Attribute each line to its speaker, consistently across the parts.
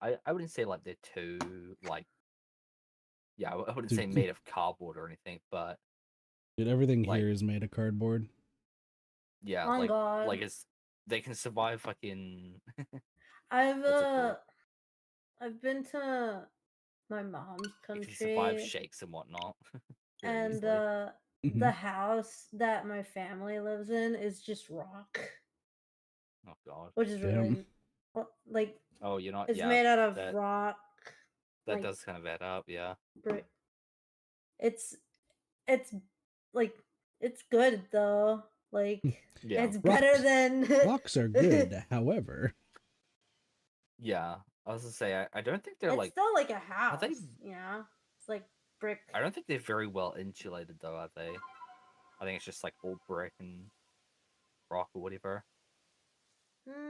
Speaker 1: I wouldn't say like they're too like yeah, I wouldn't say
Speaker 2: Dude,
Speaker 1: made of cardboard or anything, but
Speaker 2: dude, everything
Speaker 1: like
Speaker 2: here is made of cardboard.
Speaker 1: yeah,
Speaker 3: On God.
Speaker 1: it's they can survive fucking
Speaker 3: I've
Speaker 1: what's it called?
Speaker 3: I've been to my mom's
Speaker 1: It can survive
Speaker 3: country,
Speaker 1: shakes and whatnot very
Speaker 3: and
Speaker 1: easily.
Speaker 3: the house that my family lives in is just rock,
Speaker 1: Oh god.
Speaker 3: which is
Speaker 2: Damn.
Speaker 3: really like
Speaker 1: Oh, you're not.
Speaker 3: it's
Speaker 1: Yeah,
Speaker 3: made out of
Speaker 1: that
Speaker 3: rock, like
Speaker 1: does kind of add up. Yeah.
Speaker 3: brick. It's it's like it's good though. Like
Speaker 1: Yeah.
Speaker 3: it's better
Speaker 2: Rocks,
Speaker 3: than
Speaker 2: rocks are good. However,
Speaker 1: Yeah. I was gonna say I don't think they're
Speaker 3: it's
Speaker 1: like
Speaker 3: still like a house,
Speaker 1: they?
Speaker 3: you know? It's like brick.
Speaker 1: I don't think they're very well insulated though, are they? I think it's just like all brick and rock or whatever.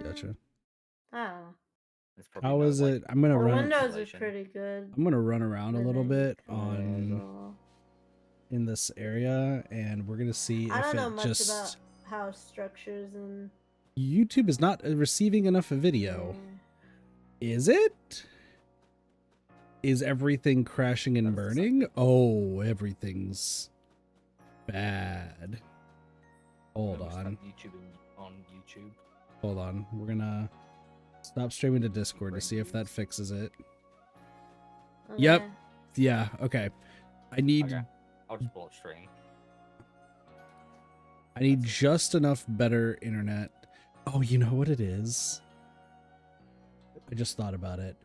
Speaker 2: gotcha.
Speaker 3: I don't know.
Speaker 1: There's probably
Speaker 2: How
Speaker 1: no
Speaker 2: is
Speaker 1: like
Speaker 2: it? I'm gonna
Speaker 3: The
Speaker 2: run.
Speaker 3: windows are
Speaker 1: insulation.
Speaker 3: pretty good.
Speaker 2: I'm gonna run around a
Speaker 3: but
Speaker 2: little
Speaker 3: then you
Speaker 2: bit
Speaker 3: can
Speaker 2: on
Speaker 3: go-
Speaker 2: in this area, and we're gonna see
Speaker 3: I
Speaker 2: if
Speaker 3: don't know
Speaker 2: it
Speaker 3: much
Speaker 2: just.
Speaker 3: about house structures and
Speaker 2: YouTube is not receiving enough video. Is it? Is everything crashing and
Speaker 1: That was the
Speaker 2: burning? Oh, everything's bad. Hold
Speaker 1: Almost
Speaker 2: on.
Speaker 1: like YouTubing on YouTube.
Speaker 2: Hold on. We're gonna stop streaming to Discord to see if that fixes it. Yep.
Speaker 3: Okay.
Speaker 2: Yeah, okay. I need
Speaker 1: Okay. I'll just bullet stream.
Speaker 2: I need just enough better internet. Oh, you know what it is? I just thought about it.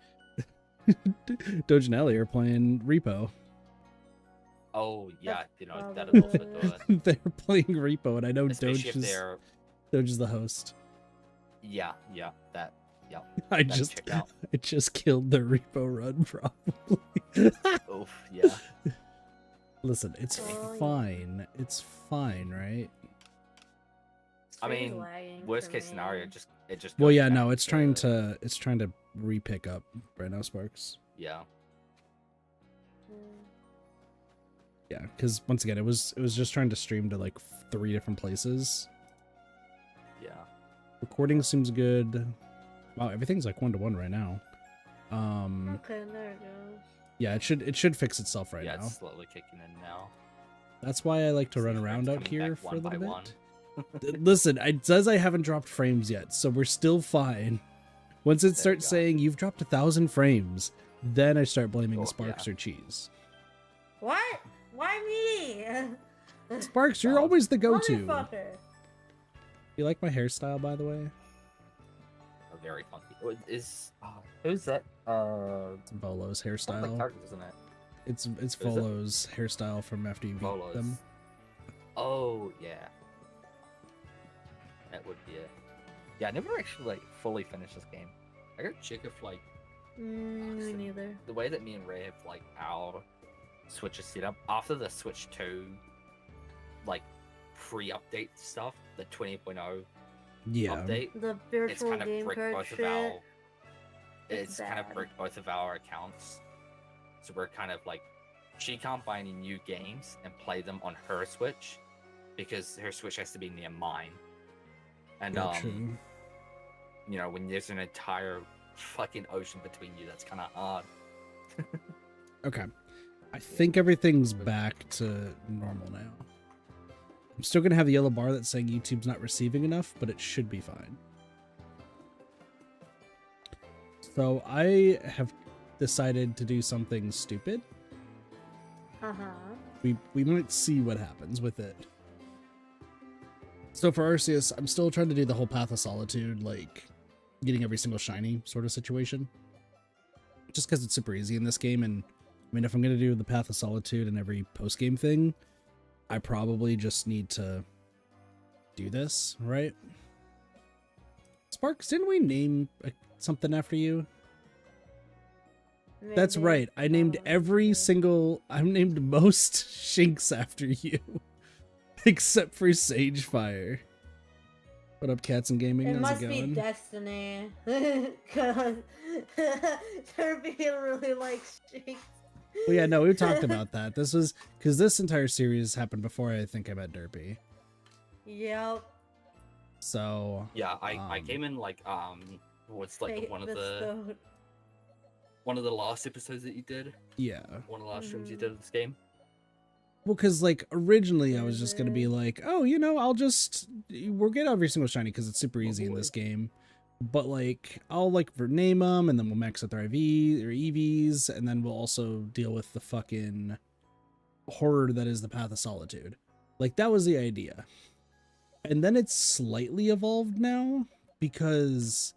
Speaker 2: Doge and Ellie are playing Repo.
Speaker 1: Oh yeah,
Speaker 3: That's
Speaker 1: that'll
Speaker 3: probably
Speaker 1: also do it.
Speaker 2: They're playing Repo, and I know
Speaker 1: Especially if
Speaker 2: Doge is the host.
Speaker 1: yeah, that yeah.
Speaker 2: I
Speaker 1: That
Speaker 2: just
Speaker 1: check out.
Speaker 2: I just killed the Repo run probably.
Speaker 1: Oof, yeah.
Speaker 2: Listen, it's
Speaker 3: Oh, yeah.
Speaker 2: fine. It's fine, right?
Speaker 1: I
Speaker 3: Stream's
Speaker 1: mean,
Speaker 3: lagging
Speaker 1: worst
Speaker 3: for
Speaker 1: case
Speaker 3: me.
Speaker 1: scenario, it just
Speaker 2: Well,
Speaker 1: goes
Speaker 2: yeah,
Speaker 1: back
Speaker 2: no, it's trying to re-pick up right now, Sparks.
Speaker 1: yeah.
Speaker 2: Yeah, because once again, it was just trying to stream to like 3 different places.
Speaker 1: Yeah.
Speaker 2: Recording seems good. Wow, everything's like 1-to-1 right now.
Speaker 3: Okay, there it goes.
Speaker 2: Yeah, it should fix itself right
Speaker 1: Yeah,
Speaker 2: now.
Speaker 1: it's slowly kicking in now.
Speaker 2: That's why I like to
Speaker 1: See
Speaker 2: run
Speaker 1: frames
Speaker 2: around out
Speaker 1: coming
Speaker 2: here
Speaker 1: back
Speaker 2: for a
Speaker 1: one by
Speaker 2: little
Speaker 1: one.
Speaker 2: bit. Listen, it says I haven't dropped frames yet, so we're still fine. Once it
Speaker 1: There you
Speaker 2: starts
Speaker 1: go.
Speaker 2: saying you've dropped 1,000 frames, then I start blaming
Speaker 1: Oh,
Speaker 2: Sparks
Speaker 1: yeah.
Speaker 2: or Cheese.
Speaker 3: What? Why me?
Speaker 2: Sparks, you're
Speaker 1: Dog.
Speaker 2: always the go-to.
Speaker 3: Motherfucker.
Speaker 2: You like my hairstyle, by the way?
Speaker 1: Oh, very funky. Who's that?
Speaker 2: It's Volo's
Speaker 1: One of the
Speaker 2: hairstyle.
Speaker 1: characters, isn't it?
Speaker 2: It's
Speaker 1: Is it?
Speaker 2: Volo's hairstyle from after you beat
Speaker 1: Volo's.
Speaker 2: them.
Speaker 1: Oh yeah. That would be it. Yeah, I never actually like fully finished this game. I gotta check if like
Speaker 3: Me neither.
Speaker 1: the way that me and Ray have like our Switch is set up after the Switch 2 like pre-update stuff, the 20.0
Speaker 2: Yeah.
Speaker 1: update,
Speaker 3: The
Speaker 1: it's
Speaker 3: virtual
Speaker 1: kind of
Speaker 3: game
Speaker 1: bricked
Speaker 3: card
Speaker 1: both
Speaker 3: shit.
Speaker 1: of our
Speaker 3: It's
Speaker 1: it's kind of
Speaker 3: bad.
Speaker 1: bricked both of our accounts. So we're kind of like she can't buy any new games and play them on her Switch because her Switch has to be near mine. And
Speaker 2: Gotcha.
Speaker 1: you know, when there's an entire fucking ocean between you, that's kind of hard.
Speaker 2: Okay. I think everything's back to normal now. I'm still gonna have the yellow bar that's saying YouTube's not receiving enough, but it should be fine. So I have decided to do something stupid. We might see what happens with it. So for Arceus, I'm still trying to do the whole Path of Solitude, like getting every single shiny sort of situation. Just because it's super easy in this game, and I mean, if I'm gonna do the Path of Solitude and every post-game thing, I probably just need to do this, right? Sparks, didn't we name something after you? That's
Speaker 3: Maybe.
Speaker 2: right. I named I named most Shinx after you. Except for Sagefire. What up, Cats and Gaming?
Speaker 3: It
Speaker 2: How's
Speaker 3: must
Speaker 2: it
Speaker 3: be
Speaker 2: going?
Speaker 3: destiny. Cause Derpy really likes Jinx.
Speaker 2: Well, yeah, no, we talked about that. This was because this entire series happened before I think I met Derpy.
Speaker 3: Yep.
Speaker 2: So
Speaker 1: Yeah, I came in like what's like
Speaker 3: Fate
Speaker 1: one of the
Speaker 3: bestowed.
Speaker 1: one of the last episodes that you did?
Speaker 2: Yeah.
Speaker 1: One of the last streams you did of this game?
Speaker 2: Well, because like originally I was just gonna be like, oh, we'll get every single shiny because it's super easy in this game. But like I'll like rename them and then we'll max out their IV or EVs and then we'll also deal with the fucking horror that is the Path of Solitude. Like that was the idea. And then it's slightly evolved now because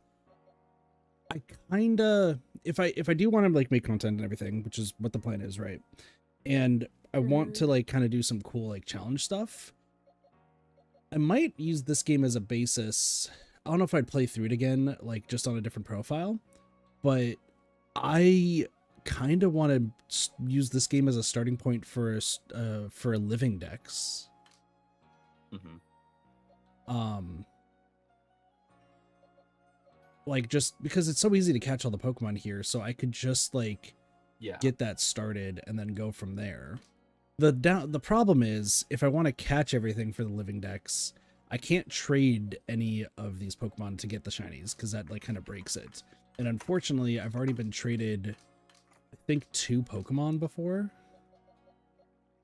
Speaker 2: I kinda if I do want to like make content and everything, which is what the plan is, right? And I want to like kind of do some cool like challenge stuff. I might use this game as a basis. I don't know if I'd play through it again, like just on a different profile, but I kind of want to use this game as a starting point for a living dex. Like just because it's so easy to catch all the Pokemon here, so I could just like get that started and then go from there. The problem is if I want to catch everything for the living dex, I can't trade any of these Pokemon to get the shinies because that like kind of breaks it. And unfortunately, I've already been traded, I think, 2 Pokemon before.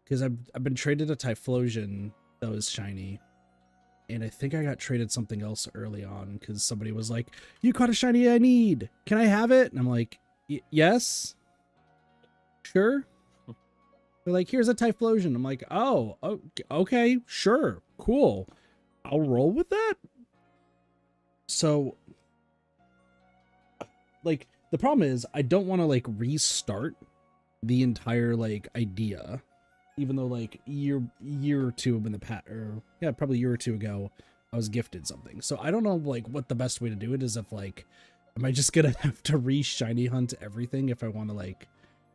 Speaker 2: Because I've been traded a Typhlosion that was shiny. And I think I got traded something else early on because somebody was like, you caught a shiny I need. Can I have it? And I'm like, yes. Sure. They're like, here's a Typhlosion. I'm like, oh, okay, sure, cool. I'll roll with that. So, like, the problem is I don't want to, like, restart the entire, like, idea. Even though, like, year or two in the probably a year or two ago, I was gifted something. So I don't know, like, what the best way to do it is if, like, am I just gonna have to re-shiny hunt everything if I want to, like,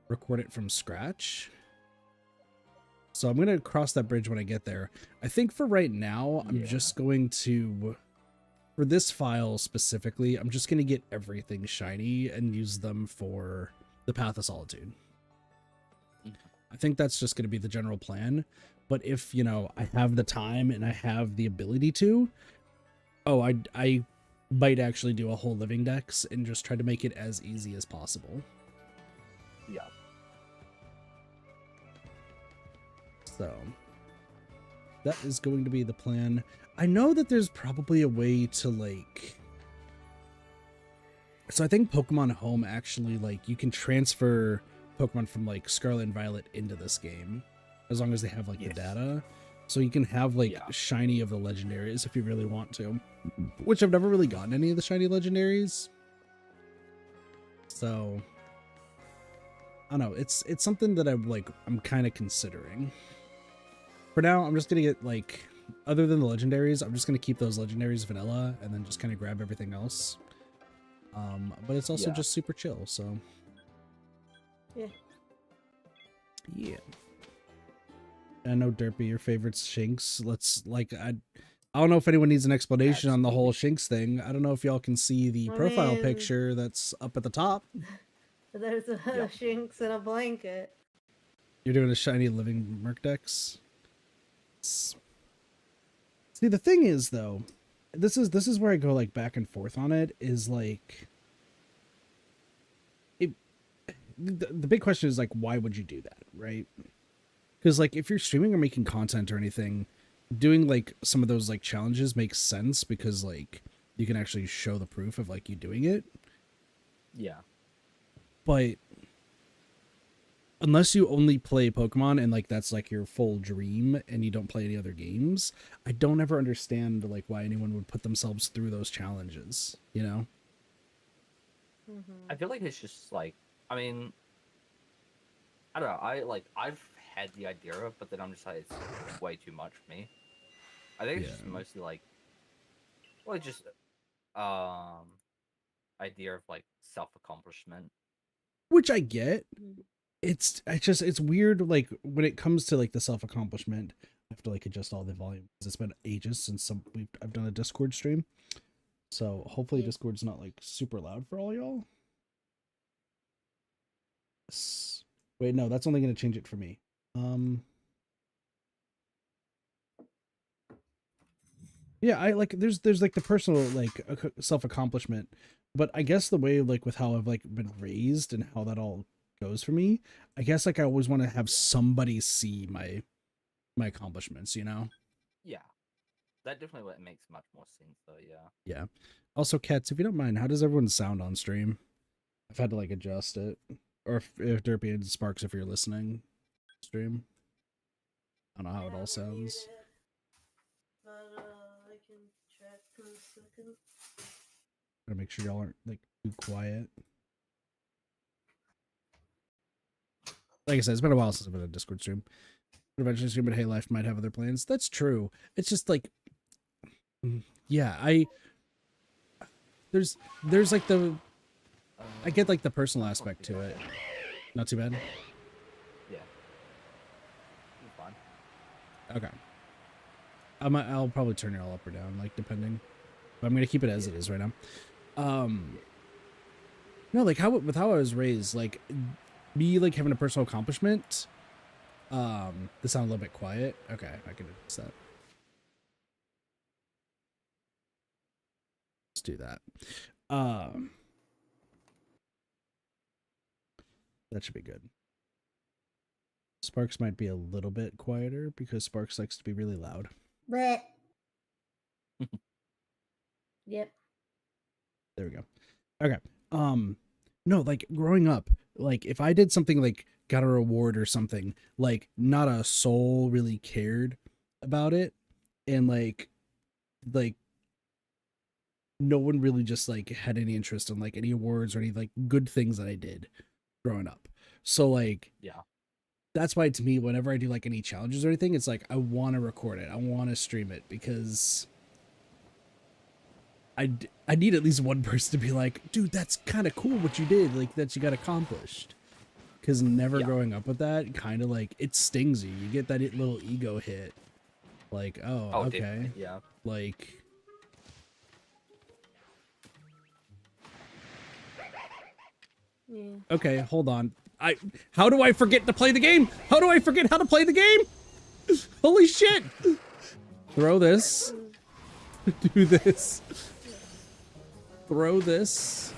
Speaker 2: record it from scratch? So I'm going to cross that bridge when I get there. I think for right now, I'm just going to, for this file specifically, I'm just going to get everything shiny and use them for the Path of Solitude. I think that's just going to be the general plan. But if, I have the time and I have the ability to, I might actually do a whole living dex and just try to make it as easy as possible.
Speaker 1: Yeah.
Speaker 2: So that is going to be the plan. I know that there's probably a way to like, so I think Pokemon Home actually, like, you can transfer Pokemon from like Scarlet and Violet into this game as long as they have like the data. So you can have like shiny of the legendaries if you really want to, which I've never really gotten any of the shiny legendaries. So I don't know. It's something that I'm kind of considering. For now, I'm just going to get, like, other than the legendaries, I'm just going to keep those legendaries vanilla and then just kind of grab everything else. But it's also just super chill, so. Yeah. I know, Derpy, your favorite's Shinx. Let's, like, I don't know if anyone needs an explanation on the whole Shinx thing. I don't know if y'all can see the profile picture that's up at the top.
Speaker 3: There's a Shinx in a blanket.
Speaker 2: You're doing a shiny living Murkdex? See, the thing is, though, this is where I go like back and forth on it, is like the big question is like, why would you do that, right? Because like if you're streaming or making content or anything, doing like some of those like challenges makes sense because like you can actually show the proof of like you doing it.
Speaker 1: Yeah.
Speaker 2: But unless you only play Pokemon and like that's like your full dream and you don't play any other games, I don't ever understand like why anyone would put themselves through those challenges, you know?
Speaker 1: I feel like it's just like, I mean, I don't know. I've had the idea of, but then I'm just like, it's way too much for me. I think it's just mostly like, well, just idea of like self-accomplishment,
Speaker 2: which I get. It's weird, like when it comes to like the self-accomplishment. I have to like adjust all the volume because it's been ages since I've done a Discord stream, so hopefully Discord's not like super loud for all y'all. Wait, no, that's only going to change it for me. Yeah, I like there's like the personal like self accomplishment, but I guess the way like with how I've like been raised and how that all goes for me, I guess like I always want to have somebody see my accomplishments, you know?
Speaker 1: Yeah, that definitely what makes much more sense though. Yeah.
Speaker 2: Yeah. Also, Cats, if you don't mind, how does everyone sound on stream? I've had to like adjust it, or if Derpy and Sparks, if you're listening, stream. I don't know how it all sounds.
Speaker 3: But I can check in a second.
Speaker 2: Gotta make sure y'all aren't like too quiet. Like I said, it's been a while since I've been on a Discord stream. But eventually stream, but Hey Life might have other plans. That's true. It's just like, yeah, there's like I get like the personal aspect to it. Not too bad.
Speaker 1: Yeah. It's fine.
Speaker 2: Okay. I'll probably turn it all up or down, like depending. But I'm gonna keep it as it is right now. No, like with how I was raised, like me like having a personal accomplishment. This sound a little bit quiet. Okay, I can adjust that. Let's do that. That should be good. Sparks might be a little bit quieter because Sparks likes to be really loud.
Speaker 3: Bleh. Yep.
Speaker 2: There we go. Okay. No, like growing up, like if I did something like got a reward or something, like not a soul really cared about it, and like no one really just like had any interest in like any awards or any like good things that I did growing up. So like,
Speaker 1: yeah,
Speaker 2: that's why to me, whenever I do like any challenges or anything, it's like I want to record it, I want to stream it, because I need at least one person to be like, dude, that's kind of cool what you did, like that you got accomplished. Because never growing up with that, kind of like it stings you. You get that little ego hit, like, oh okay,
Speaker 1: definitely. Yeah,
Speaker 2: like.
Speaker 3: Yeah.
Speaker 2: Okay, hold on. How do I forget to play the game? How do I forget how to play the game? Holy shit! Throw this. Do this. Throw this.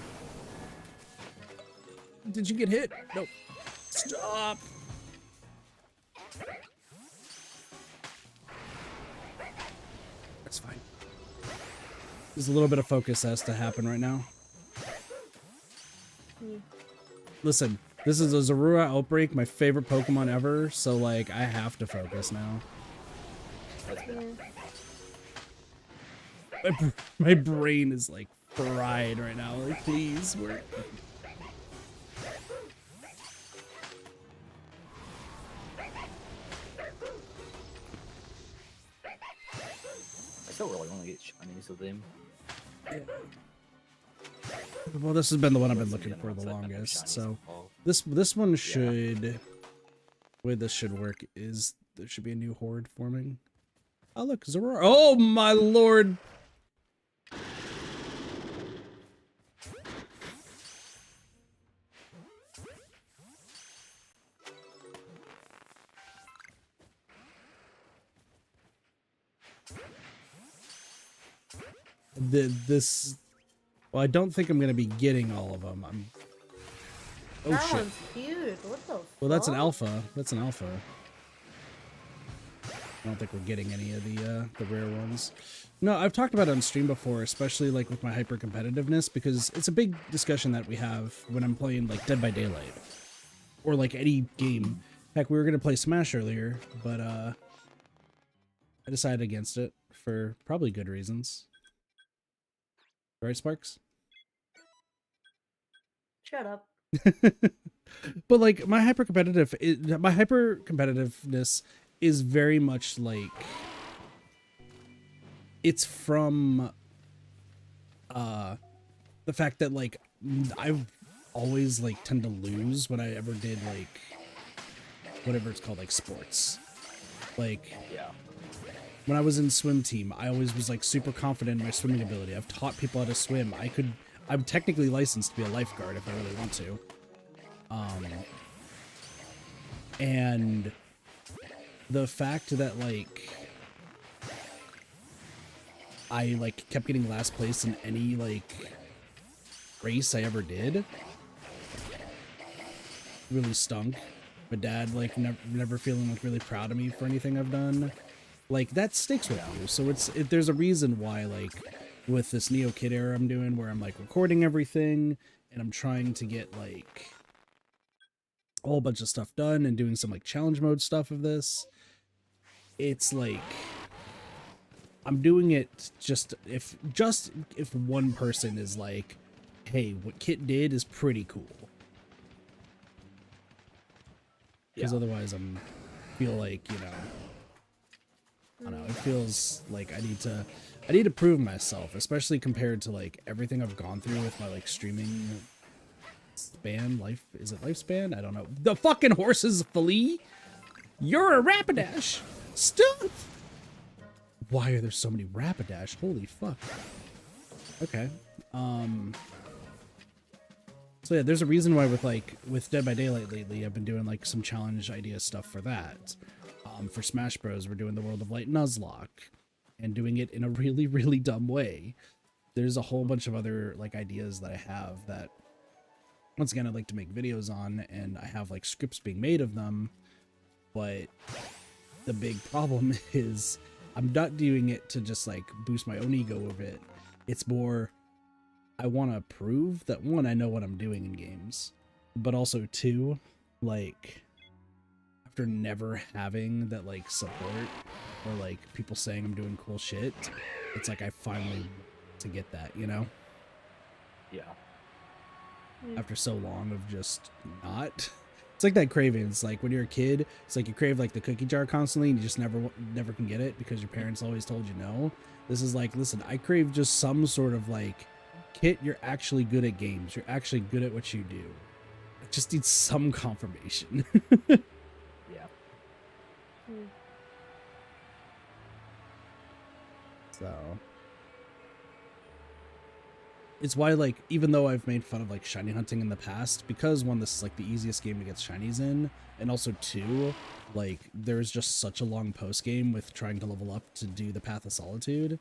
Speaker 2: Did you get hit? Nope. Stop. That's fine. There's a little bit of focus has to happen right now. Listen, this is a Zorua Outbreak, my favorite Pokemon ever, so like I have to focus now. My brain is like fried right now. Like, please work.
Speaker 1: I still really want to get shinies of them.
Speaker 2: Well, this has been the one I've been looking for the longest. So this one should, way this should work is there should be a new horde forming. Oh look, Zorora! Oh my lord! This. Well, I don't think I'm gonna be getting all of them. Oh
Speaker 3: that
Speaker 2: shit!
Speaker 3: One's huge. What the?
Speaker 2: Well, that's an
Speaker 3: fuck?
Speaker 2: alpha. That's an alpha. I don't think we're getting any of the rare ones. No, I've talked about it on stream before, especially like with my hyper competitiveness, because it's a big discussion that we have when I'm playing like Dead by Daylight or like any game. Heck, we were gonna play Smash earlier, but I decided against it for probably good reasons. Right, Sparks?
Speaker 3: Shut up.
Speaker 2: But like my hyper competitiveness is very much like it's from the fact that like I've always like tend to lose when I ever did like whatever it's called, like sports. Like when I was in swim team, I always was like super confident in my swimming ability. I've taught people how to swim. I'm technically licensed to be a lifeguard if I really want to. And the fact that like I like kept getting last place in any like race I ever did. Really stunk. My dad like never feeling like really proud of me for anything I've done. Like that sticks with you. So there's a reason why like with this Neo Kid era I'm doing where I'm like recording everything and I'm trying to get like a whole bunch of stuff done and doing some like challenge mode stuff of this. It's like I'm doing it just if one person is like, hey, what Kit did is pretty cool. Because otherwise feel like, you know, I don't know, it feels like I need to prove myself, especially compared to like everything I've gone through with my like streaming lifespan? I don't know. The fucking horses flee. You're a Rapidash. Stop. Why are there so many Rapidash? Holy fuck. Okay. So yeah, there's a reason why with Dead by Daylight lately, I've been doing like some challenge idea stuff for that. For Smash Bros, we're doing the World of Light Nuzlocke and doing it in a really, really dumb way. There's a whole bunch of other like ideas that I have that once again, I'd like to make videos on, and I have like scripts being made of them, but the big problem is I'm not doing it to just like boost my own ego a bit. It's more, I want to prove that one, I know what I'm doing in games, but also two, like after never having that like support or like people saying I'm doing cool shit, it's like I finally to get that, you know?
Speaker 1: Yeah.
Speaker 2: After so long of just not. It's like that craving. It's like when you're a kid, it's like you crave like the cookie jar constantly and you just never can get it because your parents always told you no. This is like, listen, I crave just some sort of like, Kit, you're actually good at games. You're actually good at what you do. I just need some confirmation.
Speaker 1: Yeah.
Speaker 2: So it's why, like, even though I've made fun of like shiny hunting in the past, because one, this is like the easiest game to get shinies in, and also two, like there's just such a long post game with trying to level up to do the Path of Solitude.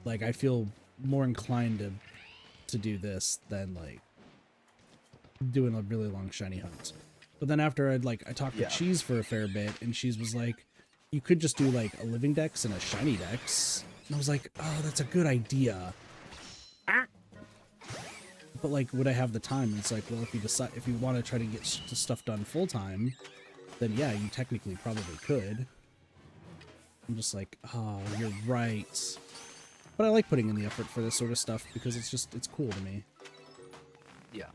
Speaker 2: Like I feel more inclined to do this than like doing a really long shiny hunt. But then after I talked to Cheese for a fair bit, and Cheese was like, you could just do like a living dex and a shiny dex. And I was like, oh, that's a good idea. But like, would I have the time? And it's like, well, if you want to try to get stuff done full time, then yeah, you technically probably could. I'm just like, oh, you're right. But I like putting in the effort for this sort of stuff because it's cool to me.
Speaker 1: Yeah.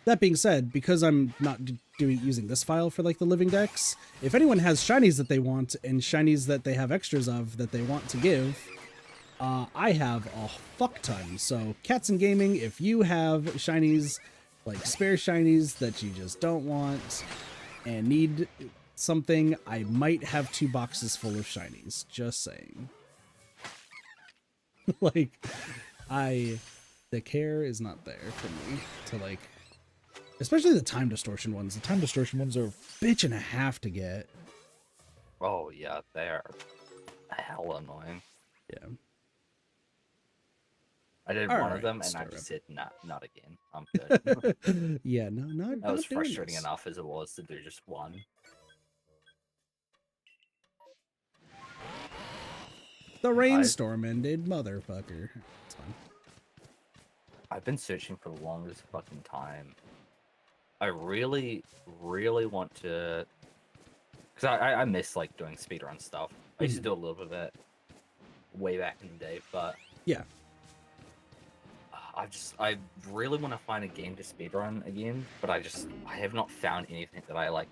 Speaker 2: That being said, because I'm not using this file for like the living dex, if anyone has shinies that they want and shinies that they have extras of that they want to give, I have a fuck ton. So Cats and Gaming, if you have shinies, like spare shinies that you just don't want and need something, I might have 2 boxes full of shinies. Just saying. Like, the care is not there for me to like. Especially the time distortion ones. The time distortion ones are a bitch and a half to get.
Speaker 1: Oh, yeah, they're hella annoying.
Speaker 2: Yeah.
Speaker 1: I did one of them, and I just said, not again. I'm good.
Speaker 2: Yeah, no,
Speaker 1: that was frustrating enough as it was to do just one.
Speaker 2: The rainstorm ended, motherfucker. It's fine.
Speaker 1: I've been searching for the longest fucking time. I really, really want to, because I miss like doing speedrun stuff. I used to do a little bit of it way back in the day, but
Speaker 2: yeah,
Speaker 1: I really want to find a game to speedrun again, but I have not found anything that I like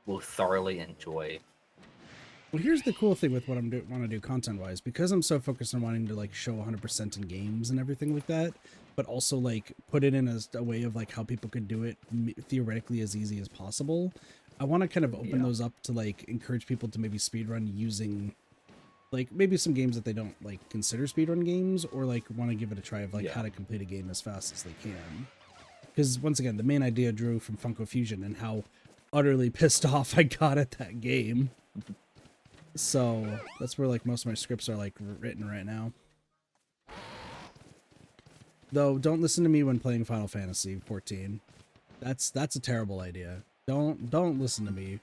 Speaker 1: will thoroughly enjoy.
Speaker 2: Well, here's the cool thing with what I'm want to do content wise, because I'm so focused on wanting to like show 100% in games and everything like that, but also like put it in as a way of like how people could do it theoretically as easy as possible. I want to kind of open those up to like encourage people to maybe speedrun using like maybe some games that they don't like consider speedrun games, or like want to give it a try of like how to complete a game as fast as they can. Because once again, the main idea drew from Funko Fusion and how utterly pissed off I got at that game. So that's where like most of my scripts are like written right now. Though don't listen to me when playing Final Fantasy 14. That's a terrible idea. Don't listen to me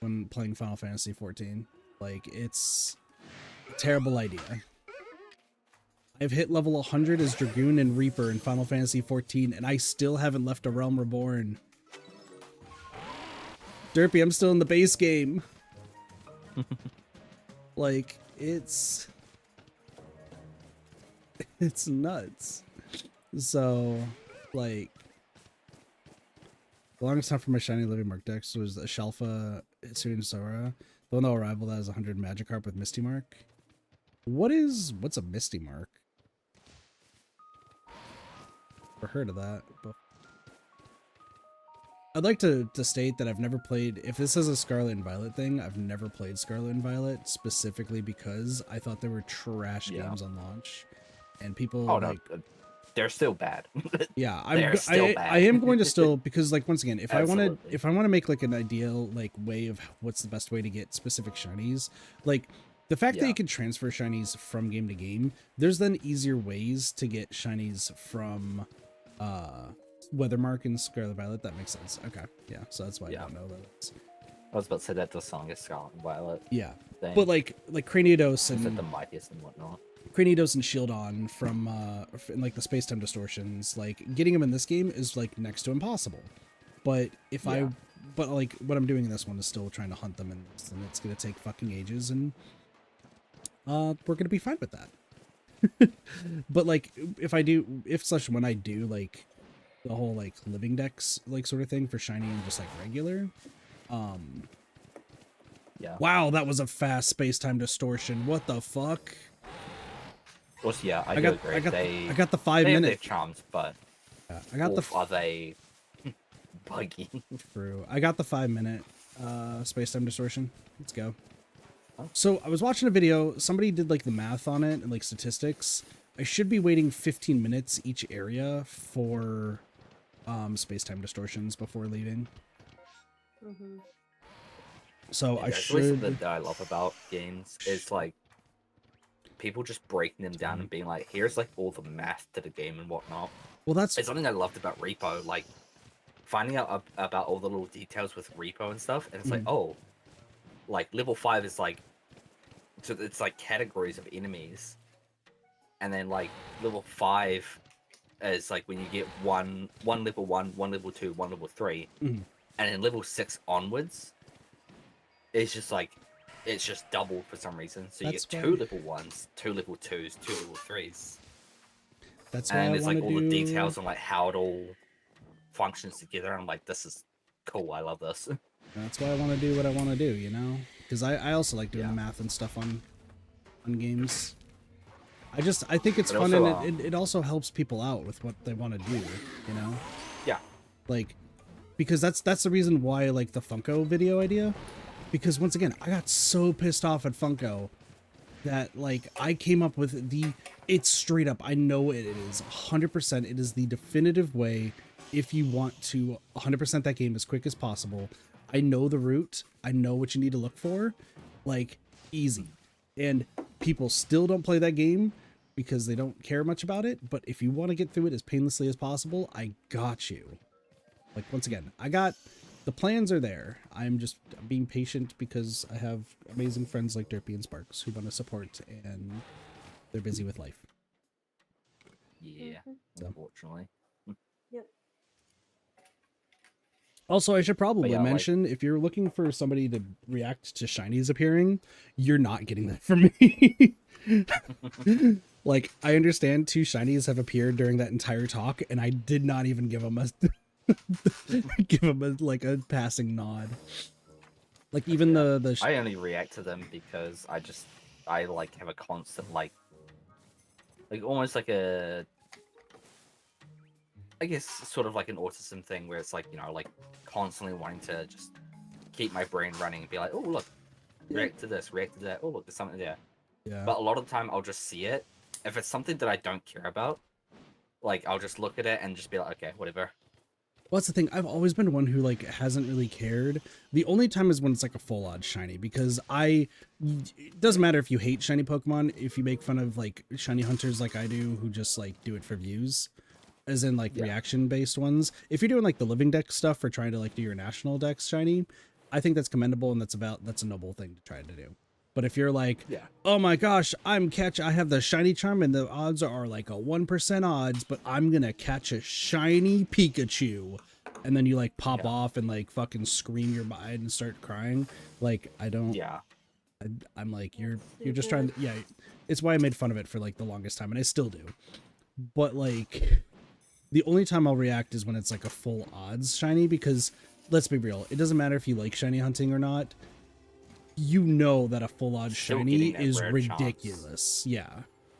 Speaker 2: when playing Final Fantasy 14. Like, it's a terrible idea. I've hit level 100 as Dragoon and Reaper in Final Fantasy 14, and I still haven't left a Realm Reborn. Derpy, I'm still in the base game. Like, it's nuts. So, like, the longest time for my shiny living mark decks was a Shelfa Hitsune Sora. The one that will rival that has 100 Magikarp with Misty Mark. What's a Misty Mark? Never heard of that. But I'd like to state that I've never played, if this is a Scarlet and Violet thing, I've never played Scarlet and Violet specifically because I thought they were trash games on launch. And people like...
Speaker 1: No, they're still bad.
Speaker 2: Yeah,
Speaker 1: I
Speaker 2: am going to still, because like once again, if I want to make like an ideal like way of what's the best way to get specific shinies, like the fact that you can transfer shinies from game to game, there's then easier ways to get shinies from Weathermark and Scarlet Violet. That makes sense. Okay, yeah, so that's why I don't know that.
Speaker 1: I was about to say that the song is Scarlet and Violet.
Speaker 2: Yeah,
Speaker 1: thing.
Speaker 2: But like Cranidos and
Speaker 1: the mightiest and whatnot.
Speaker 2: Cranidos and Shieldon from like the space-time distortions, like getting them in this game is like next to impossible. But if but like what I'm doing in this one is still trying to hunt them, and it's gonna take fucking ages, and we're gonna be fine with that. But like when I do like the whole like living decks like sort of thing for shiny and just like regular, wow, that was a fast space-time distortion. What the fuck?
Speaker 1: Well, yeah, I do agree.
Speaker 2: I got the 5 minute.
Speaker 1: They have their charms, but
Speaker 2: I got
Speaker 1: are they buggy?
Speaker 2: True. I got the 5 minute space-time distortion. Let's go.
Speaker 1: Oh.
Speaker 2: So I was watching a video. Somebody did like the math on it and like statistics. I should be waiting 15 minutes each area for space-time distortions before leaving.
Speaker 3: Mm-hmm.
Speaker 2: So I should.
Speaker 1: Something that I love about games is like people just breaking them down and being like, here's like all the math to the game and whatnot.
Speaker 2: Well, it's
Speaker 1: something I loved about Repo, like finding out about all the little details with Repo and stuff, and it's like, oh, like level 5 is like, so it's like categories of enemies, and then like level 5 is like when you get one level 1, one level 2, one level 3, and then level 6 onwards, it's just like, it's just double for some reason. So you get 2 level 1s, 2 level 2s, 2 level 3s.
Speaker 2: That's why
Speaker 1: and it's like all the details on like how it all functions together. I'm like, this is cool. I love this.
Speaker 2: That's why I want to do what I want to do, you know? Because I also like doing math and stuff on games. I think it's fun, and it also helps people out with what they want to do, you know?
Speaker 1: Yeah.
Speaker 2: Like, because that's the reason why I like the Funko video idea. Because once again, I got so pissed off at Funko that like I came up with it's straight up, I know it is 100%, it is the definitive way if you want to 100% that game as quick as possible. I know the route, I know what you need to look for, like easy. And people still don't play that game because they don't care much about it, but if you want to get through it as painlessly as possible, I got you. Like, once again, the plans are there. I'm being patient because I have amazing friends like Derpy and Sparks who want to support, and they're busy with life.
Speaker 1: Yeah, unfortunately.
Speaker 3: Yep.
Speaker 2: Also, I should probably mention, if you're looking for somebody to react to shinies appearing, you're not getting that from me. Like, I understand 2 shinies have appeared during that entire talk, and I did not even give them a like a passing nod. Like even the
Speaker 1: I only react to them because I like have a constant like almost like a, I guess sort of like an autism thing where it's like, you know, like constantly wanting to just keep my brain running and be like, oh look, react to this, react to that, oh look, there's something there.
Speaker 2: Yeah.
Speaker 1: But a lot of the time I'll just see it. If it's something that I don't care about, like I'll just look at it and just be like, okay, whatever.
Speaker 2: Well, that's the thing. I've always been one who like hasn't really cared. The only time is when it's like a full odd shiny, because it doesn't matter if you hate shiny Pokemon, if you make fun of like shiny hunters like I do, who just like do it for views, as in like reaction based ones. If you're doing like the living deck stuff or trying to like do your national decks shiny, I think that's commendable and that's a noble thing to try to do. But if you're like, oh my gosh, I have the shiny charm and the odds are like a 1% odds, but I'm gonna catch a shiny Pikachu, and then you like pop off and like fucking scream your mind and start crying. Like, I don't. Yeah. I'm like, you're just trying to. Yeah, it's why I made fun of it for like the longest time, and I still do. But like, the only time I'll react is when it's like a full odds shiny, because let's be real, it doesn't matter if you like shiny hunting or not. You know that a full odds shiny is ridiculous. Chance. Yeah.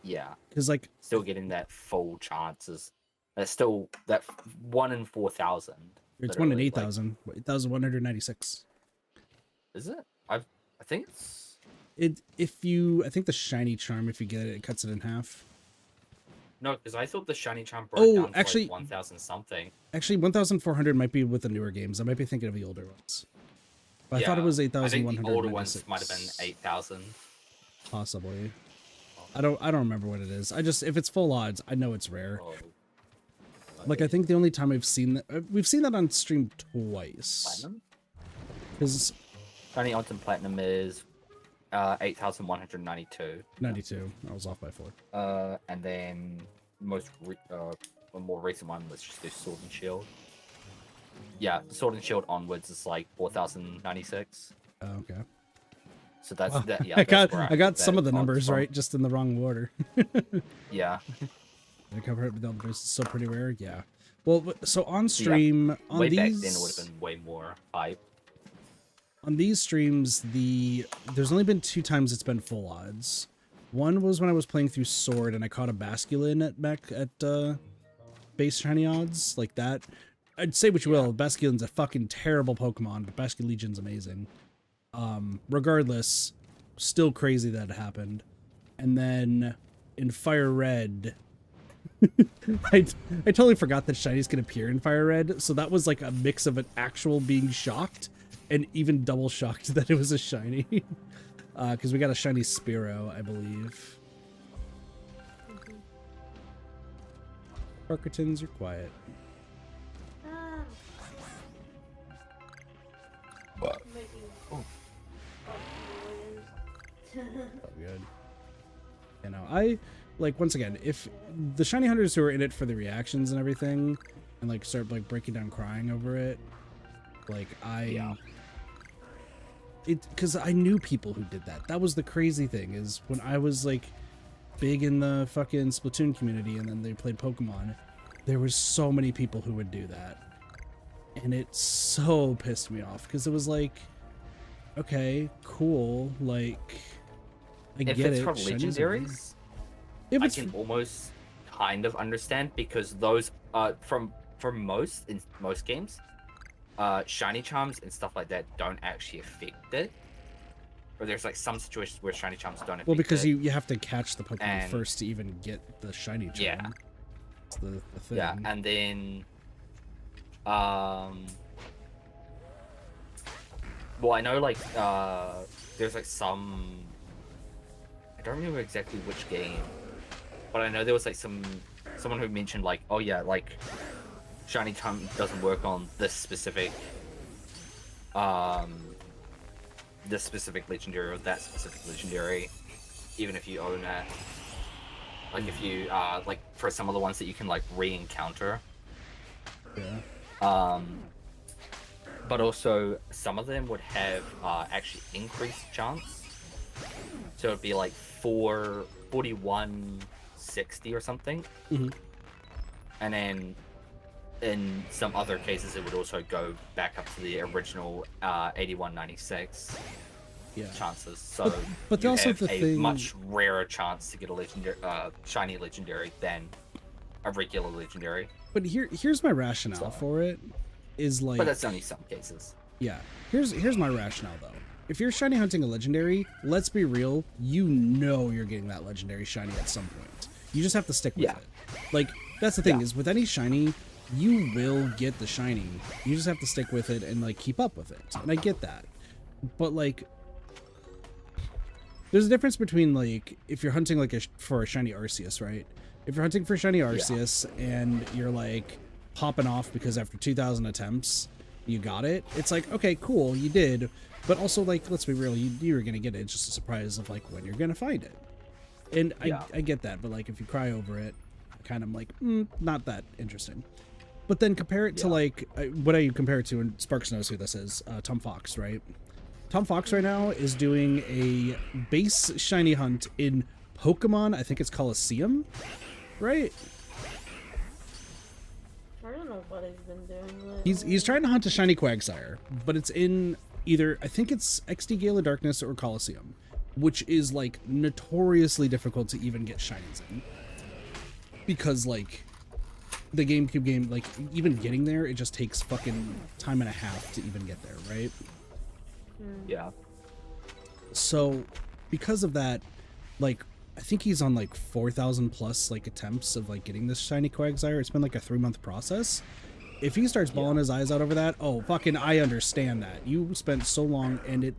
Speaker 2: Yeah. Because like
Speaker 1: still getting that full chances. That's still that 1 in 4,000.
Speaker 2: It's 1 in 8,000. 8,196.
Speaker 1: Is it? I think it's
Speaker 2: I think the shiny charm, if you get it, it cuts it in half.
Speaker 1: No, because I thought the shiny charm broke down to like 1,000 something.
Speaker 2: Actually, 1,400 might be with the newer games. I might be thinking of the older ones. But I thought it was 8,196. I think the older ones
Speaker 1: might have been 8,000.
Speaker 2: Possibly. I don't remember what it is. If it's full odds, I know it's rare. Like, I think the only time we've seen that on stream twice.
Speaker 1: Platinum?
Speaker 2: Because
Speaker 1: shiny Ultimate Platinum is 8,192.
Speaker 2: 92. I was off by 4.
Speaker 1: And then a more recent one, let's just do Sword and Shield. Yeah, Sword and Shield onwards is like 4,096.
Speaker 2: Oh, okay.
Speaker 1: So that's that. Yeah,
Speaker 2: I got some of the numbers right, just in the wrong order.
Speaker 1: Yeah.
Speaker 2: I cover it with numbers. It's still pretty rare. Yeah. Well, so on stream, on
Speaker 1: way
Speaker 2: these,
Speaker 1: back then it would have been way more hype.
Speaker 2: On these streams, there's only been 2 times it's been full odds. One was when I was playing through Sword and I caught a Basculin at base shiny odds like that. I'd say what you will, Basculin's a fucking terrible Pokemon, but Basculegion's amazing. Regardless, still crazy that it happened. And then in Fire Red, I totally forgot that shinies can appear in Fire Red, so that was like a mix of an actual being shocked and even double shocked that it was a shiny. Because we got a shiny Spearow, I believe. Parkertons, you're quiet. Good. You know, I like, once again, if the shiny hunters who are in it for the reactions and everything and like start like breaking down crying over it, like because I knew people who did that. That was the crazy thing, is when I was like big in the fucking Splatoon community and then they played Pokemon, there was so many people who would do that, and it so pissed me off, because it was like, okay, cool, like, I get it.
Speaker 1: If it's from legendaries, I can almost kind of understand, because those for most games, shiny charms and stuff like that don't actually affect it. Or there's like some situations where shiny charms don't affect it.
Speaker 2: Well, because you have to catch the Pokemon first to even get the shiny charm.
Speaker 1: Yeah.
Speaker 2: That's the thing.
Speaker 1: Yeah, and then well, I know like there's like some, I don't remember exactly which game, but I know there was like someone who mentioned like, oh yeah, like shiny charm doesn't work on this specific legendary or that specific legendary, even if you own it. Like if you like for some of the ones that you can like re-encounter.
Speaker 2: Yeah.
Speaker 1: But also some of them would have actually increased chance. So it'd be like 41, 60 or something.
Speaker 2: Mm-hmm.
Speaker 1: And then in some other cases it would also go back up to the original 8196 chances. So
Speaker 2: but
Speaker 1: you
Speaker 2: also
Speaker 1: have
Speaker 2: the
Speaker 1: a
Speaker 2: thing...
Speaker 1: much rarer chance to get a legendary shiny legendary than a regular legendary.
Speaker 2: But here's my rationale for it. Is like,
Speaker 1: but that's only some cases.
Speaker 2: Yeah. Here's my rationale though. If you're shiny hunting a legendary, let's be real, you know you're getting that legendary shiny at some point. You just have to stick with it. Like, that's the thing is with any shiny, you will get the shiny. You just have to stick with it and like keep up with it. And I get that. But like there's a difference between like if you're hunting like for a shiny Arceus, right? If you're hunting for shiny Arceus and you're like popping off because after 2,000 attempts you got it, it's like, okay, cool, you did, but also like, let's be real, you were gonna get it. It's just a surprise of like when you're gonna find it. And I get that, but like if you cry over it, kind of like not that interesting. But then compare it to like what do you compare it to? And Sparks knows who this is. Tom Fox, right? Tom Fox right now is doing a base shiny hunt in Pokemon, I think it's Coliseum, right?
Speaker 3: I don't know what he's been doing lately.
Speaker 2: He's trying to hunt a shiny Quagsire, but it's in either, I think it's XD Gale of Darkness or Coliseum, which is like notoriously difficult to even get shinies in. Because like the GameCube game, like even getting there, it just takes fucking time and a half to even get there, right?
Speaker 1: Yeah.
Speaker 2: So because of that, like I think he's on like 4,000 plus like attempts of like getting this shiny Quagsire. It's been like a 3-month process. If he starts bawling his eyes out over that, oh fucking, I understand that. You spent so long, and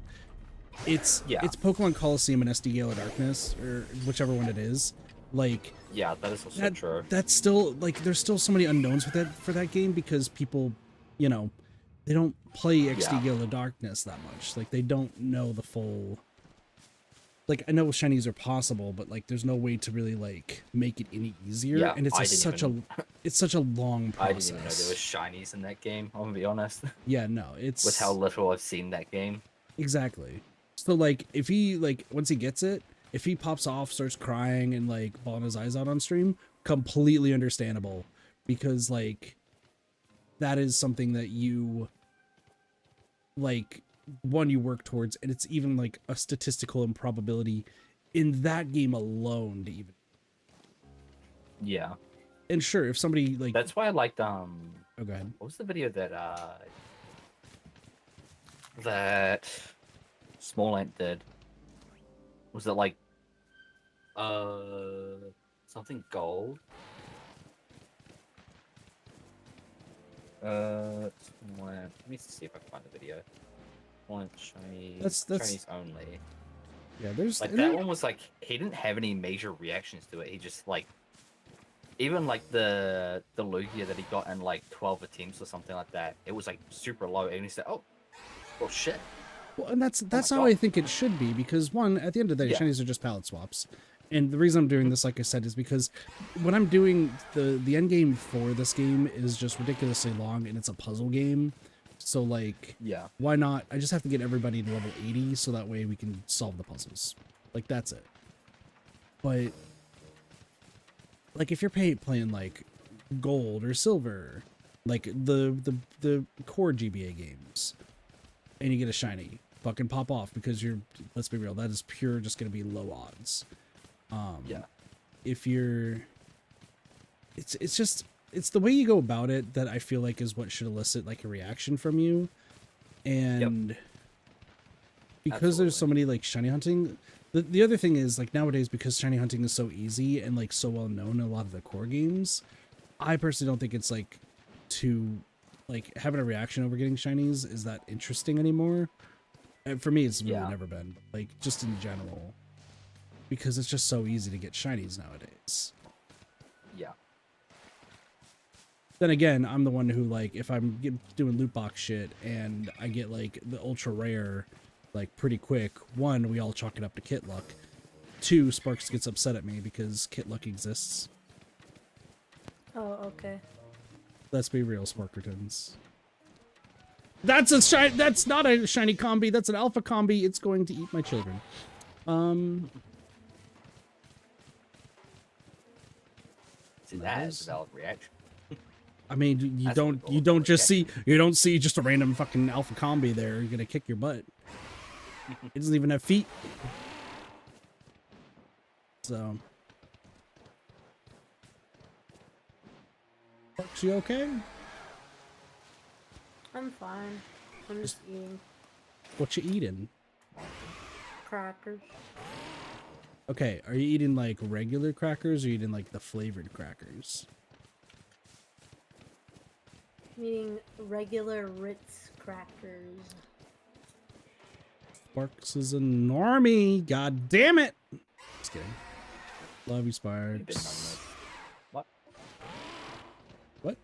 Speaker 2: it's Pokemon Coliseum and SD Gale of Darkness, or whichever one it is. Like
Speaker 1: that is also true.
Speaker 2: That's still like there's still so many unknowns with it for that game because people, you know, they don't play XD Gale of Darkness that much. Like they don't know the full. Like I know shinies are possible, but like there's no way to really like make it any easier.
Speaker 1: Yeah,
Speaker 2: and it's such a long process.
Speaker 1: I didn't even know there was shinies in that game. I'm gonna be honest.
Speaker 2: Yeah, no, it's
Speaker 1: with how little I've seen that game.
Speaker 2: Exactly. So like if he like once he gets it, if he pops off, starts crying and like bawling his eyes out on stream, completely understandable, because like that is something that you like. One, you work towards, and it's even like a statistical improbability in that game alone to even.
Speaker 1: Yeah.
Speaker 2: And sure, if somebody like
Speaker 1: that's why I liked
Speaker 2: oh, go ahead.
Speaker 1: What was the video that Small Ant did? Was it like something gold? Let me see if I can find the video. Shiny,
Speaker 2: that's
Speaker 1: Chinese only.
Speaker 2: Yeah, there's
Speaker 1: like that one was like he didn't have any major reactions to it. He just like even like the Lugia that he got in like 12 attempts or something like that. It was like super low, and he said, "Oh, well, shit."
Speaker 2: Well, and that's how I think it should be, because one, at the end of the day, shinies are just palette swaps. And the reason I'm doing this, like I said, is because when I'm doing the end game for this game is just ridiculously long, and it's a puzzle game. So like, why not? I just have to get everybody to level 80 so that way we can solve the puzzles. Like that's it. But like if you're playing like gold or silver, like the core GBA games, and you get a shiny, fucking pop off, because you're, let's be real, that is pure just gonna be low odds. If you're, it's the way you go about it that I feel like is what should elicit like a reaction from you. And because there's so many like shiny hunting, the other thing is like nowadays, because shiny hunting is so easy and like so well known in a lot of the core games, I personally don't think it's like to like having a reaction over getting shinies is that interesting anymore. And for me, it's really never been, like just in general, because it's just so easy to get shinies nowadays.
Speaker 1: Yeah.
Speaker 2: Then again, I'm the one who, like, if I'm doing loot box shit and I get, like, the ultra rare, like, pretty quick, one, we all chalk it up to kit luck. Two, Sparks gets upset at me because kit luck exists.
Speaker 3: Oh, okay.
Speaker 2: Let's be real, Sparkertons. That's not a shiny combi, that's an alpha combi. It's going to eat my children.
Speaker 1: See, that is a valid reaction.
Speaker 2: I mean, you don't see just a random fucking alpha combi there. You're gonna kick your butt. It doesn't even have feet. So, Parks, you okay?
Speaker 3: I'm fine. I'm just eating
Speaker 2: What you eating?
Speaker 3: crackers.
Speaker 2: Okay, are you eating like regular crackers or are you eating like the flavored crackers?
Speaker 3: I'm eating regular Ritz crackers.
Speaker 2: Sparks is a normie. God damn it. Just kidding. Love you, Sparks.
Speaker 1: What?
Speaker 2: What?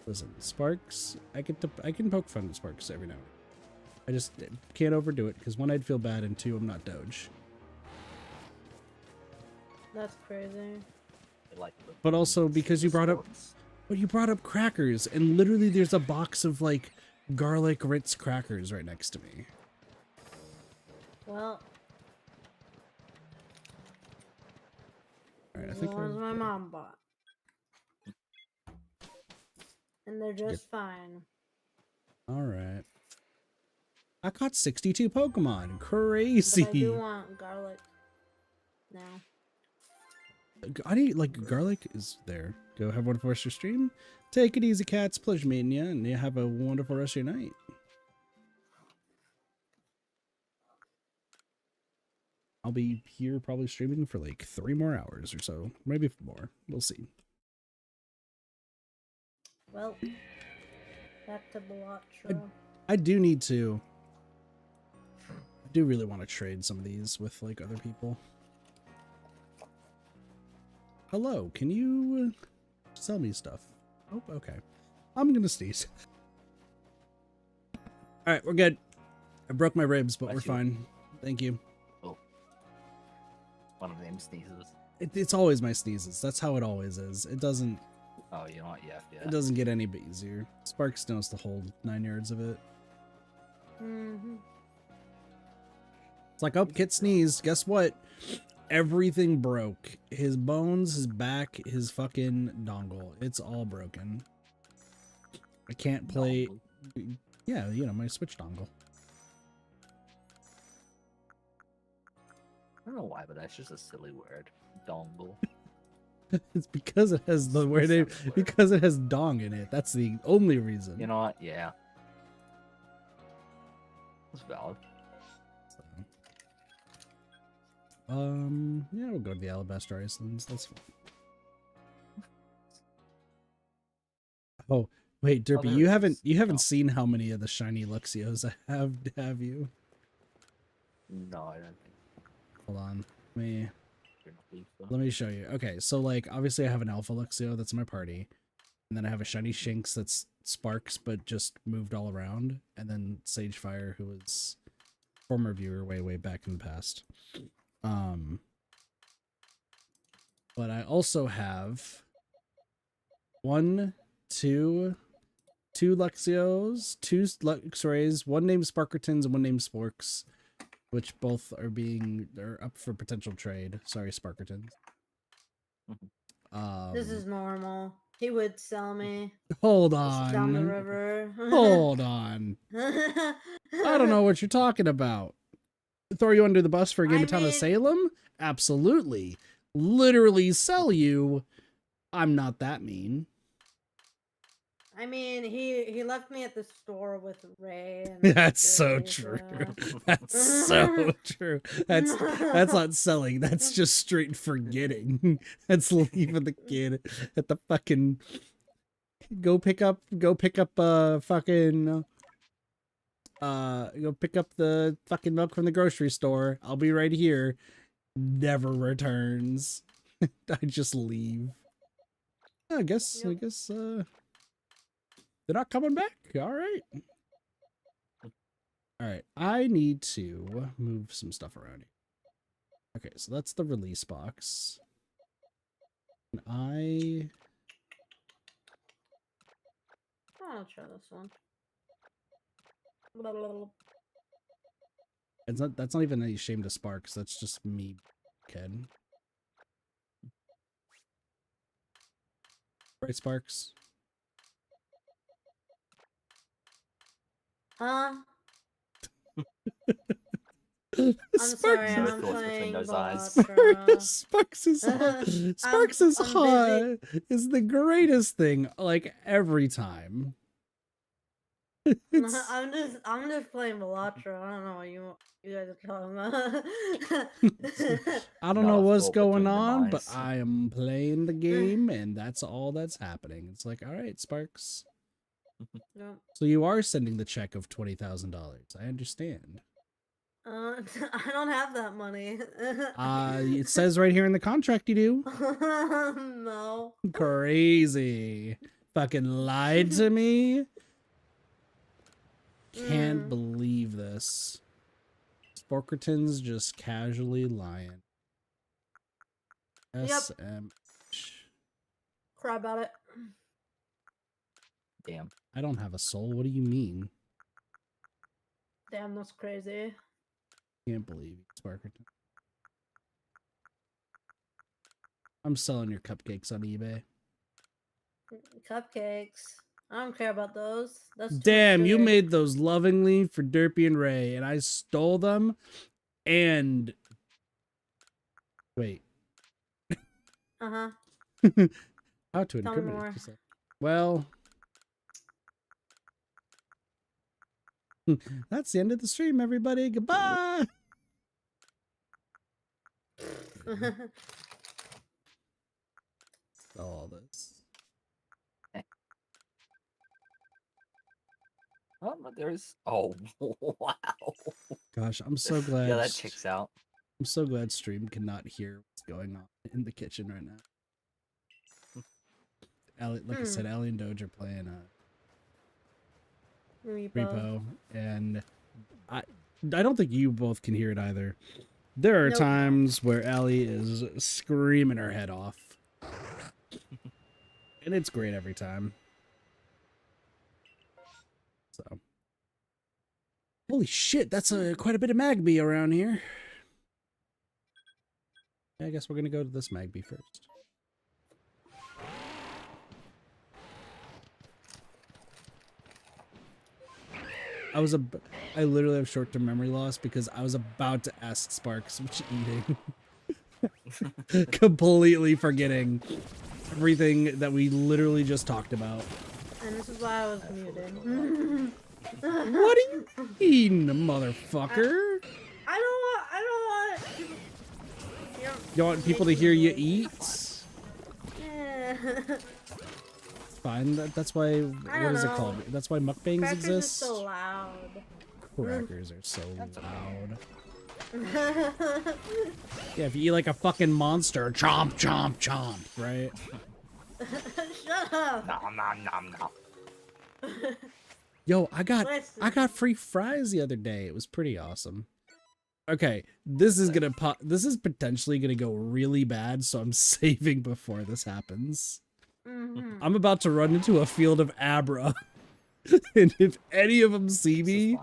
Speaker 2: Listen, Sparks. I can poke fun at Sparks every now and then. I just can't overdo it because one, I'd feel bad, and two, I'm not Doge.
Speaker 3: That's crazy.
Speaker 2: But also because you brought up, crackers, and literally there's a box of like garlic Ritz crackers right next to me.
Speaker 3: Well,
Speaker 2: All right, I
Speaker 3: the
Speaker 2: think
Speaker 3: ones my mom bought, and they're just fine.
Speaker 2: All right. I caught 62 Pokemon. Crazy.
Speaker 3: But I do want garlic now.
Speaker 2: I need, like, garlic is there. Go have one for your stream. Take it easy, cats. Pleasure meeting you, and you have a wonderful rest of your night. I'll be here probably streaming for like 3 more hours or so. Maybe more. We'll see.
Speaker 3: Well, back to Bellatra.
Speaker 2: I do need to. I do really want to trade some of these with like other people. Hello, can you sell me stuff? Oh, okay. I'm gonna sneeze. All right, we're good. I broke my ribs, but we're fine. Thank you.
Speaker 1: Oh, one of them sneezes.
Speaker 2: It's always my sneezes. That's how it always is. It doesn't.
Speaker 1: Oh, you know what? Yeah.
Speaker 2: It doesn't get any bit easier. Sparks knows to hold 9 yards of it. It's like, oh, Kit sneezed. Guess what? Everything broke. His bones, his back, his fucking dongle. It's all broken. I can't play.
Speaker 1: Dongle.
Speaker 2: Yeah, you know, my Switch dongle.
Speaker 1: I don't know why, but that's just a silly word. Dongle.
Speaker 2: It's because it has the word name. Because it has dong in it. That's the only reason.
Speaker 1: You know what? Yeah. That's valid.
Speaker 2: Yeah, we'll go to the Alabaster Islands. That's fine. Oh, wait, Derpy, you haven't seen how many of the shiny Luxios I have you?
Speaker 1: No, I don't think.
Speaker 2: Hold on. Let me show you. Okay, so like obviously I have an Alpha Luxio that's in my party. And then I have a shiny Shinx that's Sparks but just moved all around. And then Sagefire, who was former viewer way back in the past. But I also have two Luxios, 2 Luxrays, one named Sparkertons and one named Sporks, which both are up for potential trade. Sorry, Sparkertons.
Speaker 3: This is normal. He would sell me.
Speaker 2: Hold on.
Speaker 3: Down the river.
Speaker 2: Hold on. I don't know what you're talking about. Throw you under the bus for a game of Town of Salem? Absolutely. Literally sell you. I'm not that mean.
Speaker 3: I mean, he left me at the store with Ray. And
Speaker 2: That's so true. That's so true. That's not selling. That's just straight forgetting. That's leaving the kid at the fucking. Go pick up fucking. Go pick up the fucking milk from the grocery store. I'll be right here. Never returns. I just leave. I guess they're not coming back. All right. I need to move some stuff around here. Okay, so that's the release box. And
Speaker 3: I'll try this one.
Speaker 2: that's not even any shame to Sparks. That's just me, kid. Right, Sparks?
Speaker 3: Huh?
Speaker 2: Sparks,
Speaker 3: I'm playing
Speaker 2: Sparks is hot. Is the greatest thing, like, every time.
Speaker 3: I'm just playing Velatra. I don't know what you guys are talking about.
Speaker 2: I don't
Speaker 1: Not
Speaker 2: know
Speaker 1: a
Speaker 2: what's
Speaker 1: fool
Speaker 2: going
Speaker 1: between the
Speaker 2: on, but
Speaker 1: minds.
Speaker 2: I am playing the game, and that's all that's happening. It's like, all right, Sparks.
Speaker 3: No.
Speaker 2: So you are sending the check of $20,000. I understand.
Speaker 3: I don't have that money.
Speaker 2: It says right here in the contract you do.
Speaker 3: No.
Speaker 2: Crazy. Fucking lied to me. Can't believe this. Sporkerton's just casually lying.
Speaker 3: Yep.
Speaker 2: SM.
Speaker 3: Cry about it.
Speaker 1: Damn.
Speaker 2: I don't have a soul. What do you mean?
Speaker 3: Damn, that's crazy.
Speaker 2: Can't believe you, Sparkerton. I'm selling your cupcakes on eBay.
Speaker 3: Cupcakes. I don't care about those. That's too much
Speaker 2: Damn, you
Speaker 3: sugar.
Speaker 2: made those lovingly for Derpy and Ray, and I stole them. And wait.
Speaker 3: Uh-huh.
Speaker 2: How to
Speaker 3: Tell me
Speaker 2: incriminate
Speaker 3: more.
Speaker 2: yourself? Well, that's the end of the stream, everybody. Goodbye. All this.
Speaker 1: Oh, no, there's. Oh, wow.
Speaker 2: Gosh, I'm so glad.
Speaker 1: Yeah, that checks out.
Speaker 2: I'm so glad stream cannot hear what's going on in the kitchen right now. Ellie, like I said, Ellie and Doge are playing Repo, and I don't think you both can hear it either. There are times where Ellie is screaming her head off, and it's great every time. So, holy shit, that's quite a bit of Magby around here. I guess we're gonna go to this Magby first. I literally have short-term memory loss because I was about to ask Sparks what you eating. Completely forgetting everything that we literally just talked about.
Speaker 3: And this is why I was muted.
Speaker 2: What are you eating, motherfucker?
Speaker 3: I don't want
Speaker 2: You want people to hear you eat?
Speaker 3: Yeah.
Speaker 2: Fine. That's why. What is it called? That's why mukbangs
Speaker 3: Crackers
Speaker 2: exist.
Speaker 3: are so loud.
Speaker 2: Crackers are so loud. Yeah, if you eat like a fucking monster, chomp, chomp, chomp, right?
Speaker 3: Shut up.
Speaker 1: Nom nom nom nom.
Speaker 2: Yo, I got free fries the other day. It was pretty awesome. Okay, this is potentially gonna go really bad, so I'm saving before this happens. I'm about to run into a field of Abra, and if any of them see me,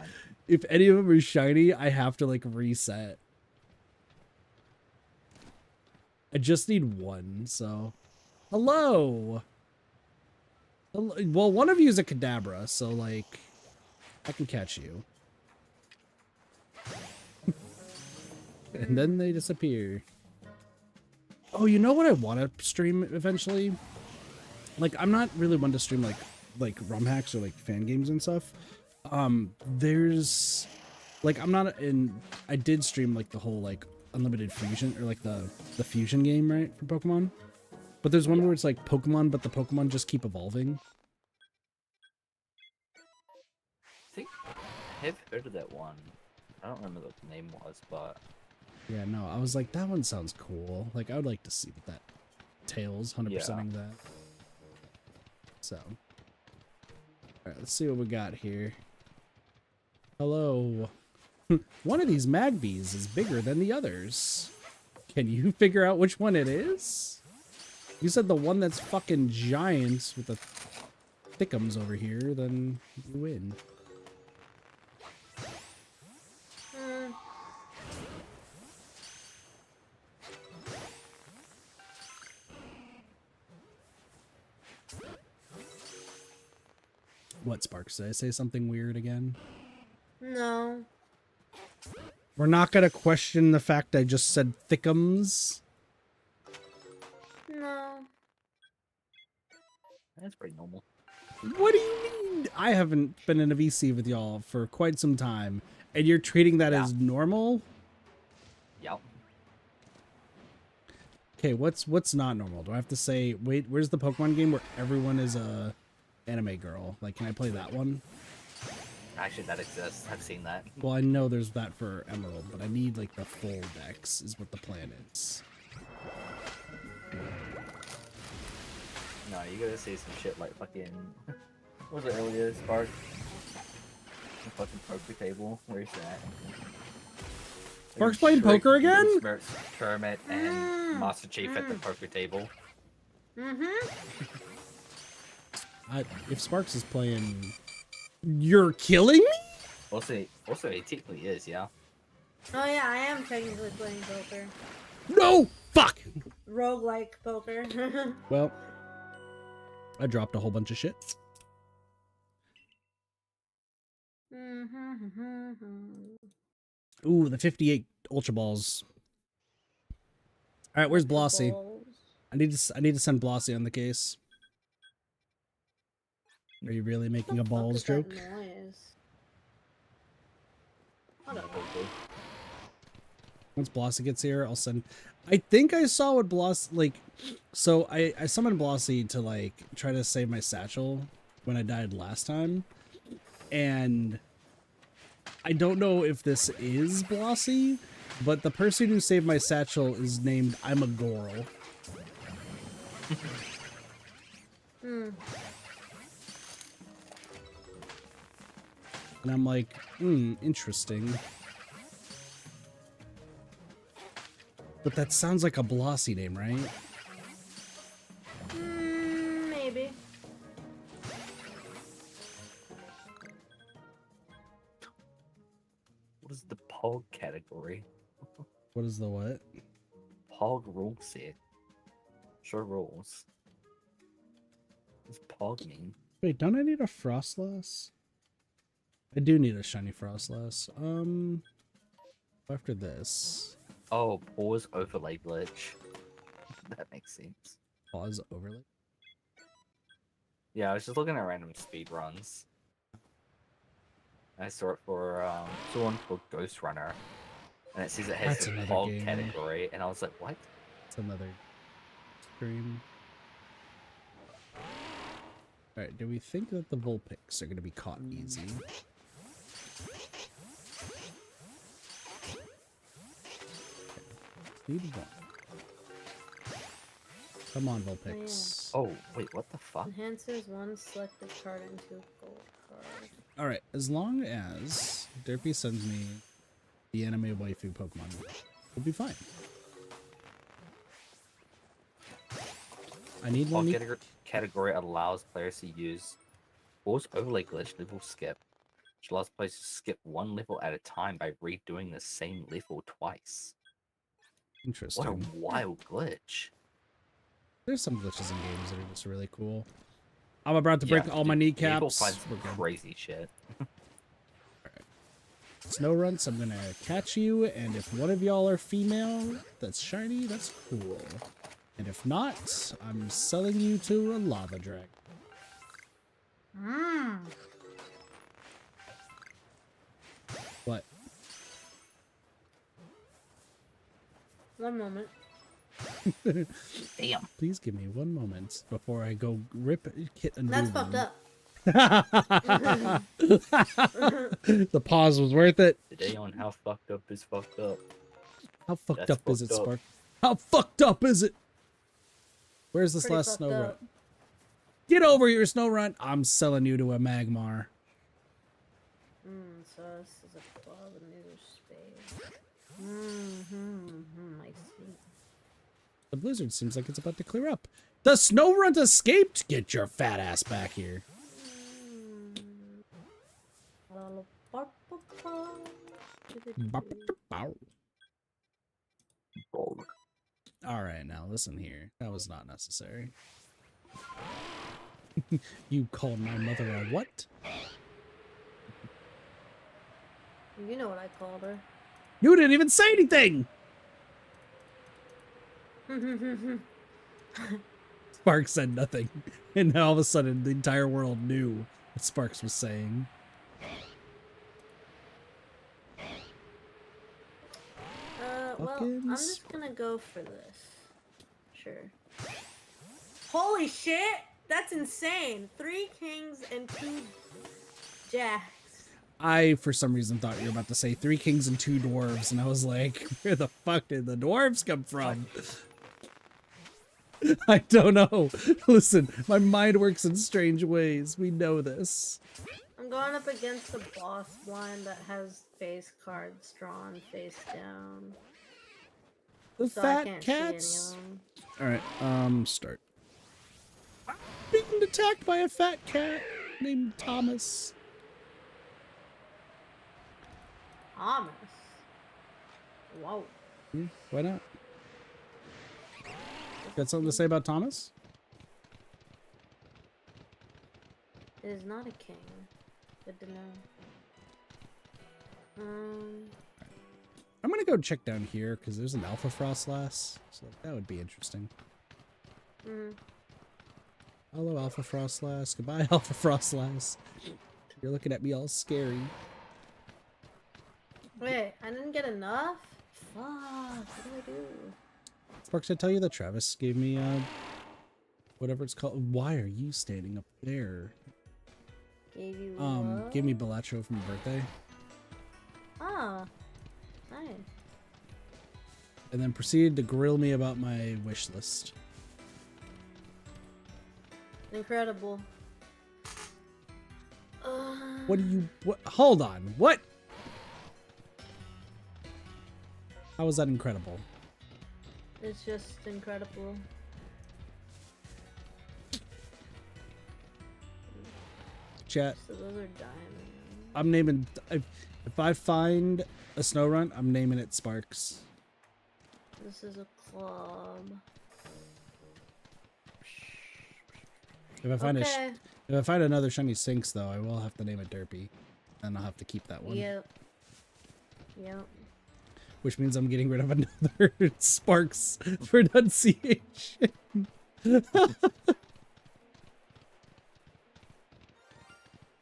Speaker 2: if any of them are shiny, I have to like reset. I just need one, so hello. Well, one of you is a Kadabra, so like I can catch you. And then they disappear. Oh, you know what I want to stream eventually? Like, I'm not really one to stream like ROM hacks or like fan games and stuff. There's like I did stream like the whole like unlimited fusion or like the fusion game, right, for Pokemon. But there's one where it's like Pokemon, but the Pokemon just keep evolving.
Speaker 1: I think I've heard of that one. I don't remember what the name was, but
Speaker 2: yeah, no, I was like, that one sounds cool. Like, I would like to see what that Tails 100%ing that. So, all right, let's see what we got here. Hello. One of these Magbies is bigger than the others. Can you figure out which one it is? You said the one that's fucking giant with the thickums over here, then you win. What, Sparks? Did I say something weird again?
Speaker 3: No.
Speaker 2: We're not gonna question the fact I just said thickums.
Speaker 3: No.
Speaker 1: that's pretty normal.
Speaker 2: What do you mean? I haven't been in a VC with y'all for quite some time, and you're treating that as normal?
Speaker 1: Yep.
Speaker 2: Okay, what's not normal? Do I have to say, wait, where's the Pokemon game where everyone is a anime girl? Like, can I play that one?
Speaker 1: Actually, that exists. I've seen that.
Speaker 2: Well, I know there's that for Emerald, but I need, like, the full dex is what the plan is.
Speaker 1: No, you gotta say some shit like fucking... What was it earlier, Spark? The fucking poker table. Where's that?
Speaker 2: Spark's playing poker again?
Speaker 1: Kermit and Master Chief at the poker table.
Speaker 2: If Sparks is playing... You're killing me?
Speaker 1: Also, he technically is, yeah.
Speaker 3: Oh yeah, I am technically playing poker.
Speaker 2: No! Fuck!
Speaker 3: Roguelike poker.
Speaker 2: Well, I dropped a whole bunch of shit. Ooh, the 58 Ultra Balls. All right, where's Blossy? I need to send Blossy on the case. Are you really making a balls joke? Once Blossy gets here, I'll send... I think I saw what Blossy... Like, so I summoned Blossy to, like, try to save my satchel when I died last time. And I don't know if this is Blossy, but the person who saved my satchel is named I'm a Girl. And I'm like, interesting. But that sounds like a Blossy name, right?
Speaker 3: Maybe.
Speaker 1: What is the Pog category?
Speaker 2: What is the what?
Speaker 1: Pog rule set. Sure rules. What does Pog mean?
Speaker 2: Wait, don't I need a Frostlass? I do need a shiny Frostlass. After this.
Speaker 1: Oh, pause overlay glitch. That makes sense.
Speaker 2: Pause overlay?
Speaker 1: Yeah, I was just looking at random speed runs. I saw it for one called Ghost Runner, and it says it has
Speaker 2: That's
Speaker 1: the
Speaker 2: another
Speaker 1: Pog
Speaker 2: game.
Speaker 1: category, and I was like, what?
Speaker 2: It's another stream. Alright, do we think that the Vulpix are going to be caught easy? Need one. Come on, Vulpix.
Speaker 1: Oh, wait, what the fuck?
Speaker 3: Enhances one selected card into gold card.
Speaker 2: Alright, as long as Derpy sends me the anime waifu Pokemon, we'll be fine. I need one.
Speaker 1: Category allows players to use Force Overlay Glitch level skip, which allows players to skip one level at a time by redoing the same level twice.
Speaker 2: Interesting.
Speaker 1: What a wild glitch.
Speaker 2: There's some glitches in games that are just really cool. I'm about to break all my kneecaps.
Speaker 1: People find some crazy shit.
Speaker 2: Snow Runts, I'm gonna catch you, and if one of y'all are female that's shiny, that's cool. And if not, I'm selling you to a lava dragon. What?
Speaker 3: One moment.
Speaker 1: Damn.
Speaker 2: Please give me 1 moment before I go rip Kit a new
Speaker 3: That's
Speaker 2: one.
Speaker 3: fucked up.
Speaker 2: The pause was worth it.
Speaker 1: Today on How Fucked Up is Fucked Up.
Speaker 2: How fucked
Speaker 1: That's
Speaker 2: up is it,
Speaker 1: fucked up.
Speaker 2: Spark? How fucked up is it? Where's this
Speaker 3: Pretty
Speaker 2: last
Speaker 3: fucked
Speaker 2: snow run?
Speaker 3: up.
Speaker 2: Get over here, snow run. I'm selling you to a Magmar.
Speaker 3: So this is a club new space. I see.
Speaker 2: The blizzard seems like it's about to clear up. The snow runt escaped. Get your fat ass back here. All right, now listen here. That was not necessary. You called my mother a what?
Speaker 3: You know what I called her.
Speaker 2: You didn't even say anything. Sparks said nothing. And now all of a sudden the entire world knew what Sparks was saying.
Speaker 3: Well, I'm just gonna go for this. Sure. Holy shit! That's insane! 3 kings and 2 jacks.
Speaker 2: I, for some reason, thought you were about to say 3 kings and 2 dwarves, and I was like, where the fuck did the dwarves come from? I don't know. Listen, my mind works in strange ways. We know this.
Speaker 3: I'm going up against a boss blind that has face cards drawn face down.
Speaker 2: The
Speaker 3: so
Speaker 2: fat
Speaker 3: I can't
Speaker 2: cats.
Speaker 3: See any of them.
Speaker 2: Alright, start. I'm being attacked by a fat cat named Thomas.
Speaker 3: Thomas? Whoa.
Speaker 2: Why not? Got something to say about Thomas?
Speaker 3: It is not a king. Good to know.
Speaker 2: I'm gonna go check down here because there's an Alpha Frostlass, so that would be interesting. Hello, Alpha Frostlass. Goodbye, Alpha Frostlass. You're looking at me all scary.
Speaker 3: Wait, I didn't get enough? Fuck, what do I do?
Speaker 2: Sparks, I tell you that Travis gave me, whatever it's called. Why are you standing up there?
Speaker 3: Gave you what?
Speaker 2: Gave me Balatro for my birthday.
Speaker 3: Ah, nice.
Speaker 2: And then proceeded to grill me about my wish list.
Speaker 3: Incredible.
Speaker 2: What do you, what, hold on, what? How is that incredible?
Speaker 3: It's just incredible.
Speaker 2: Chat.
Speaker 3: So those are diamonds.
Speaker 2: I'm naming, if I find a snow run, I'm naming it Sparks.
Speaker 3: This is a club.
Speaker 2: If I find if I find another shiny Sinks though, I will have to name it Derpy. And I'll have to keep that one.
Speaker 3: Yep. Yep.
Speaker 2: Which means I'm getting rid of another Sparks pronunciation.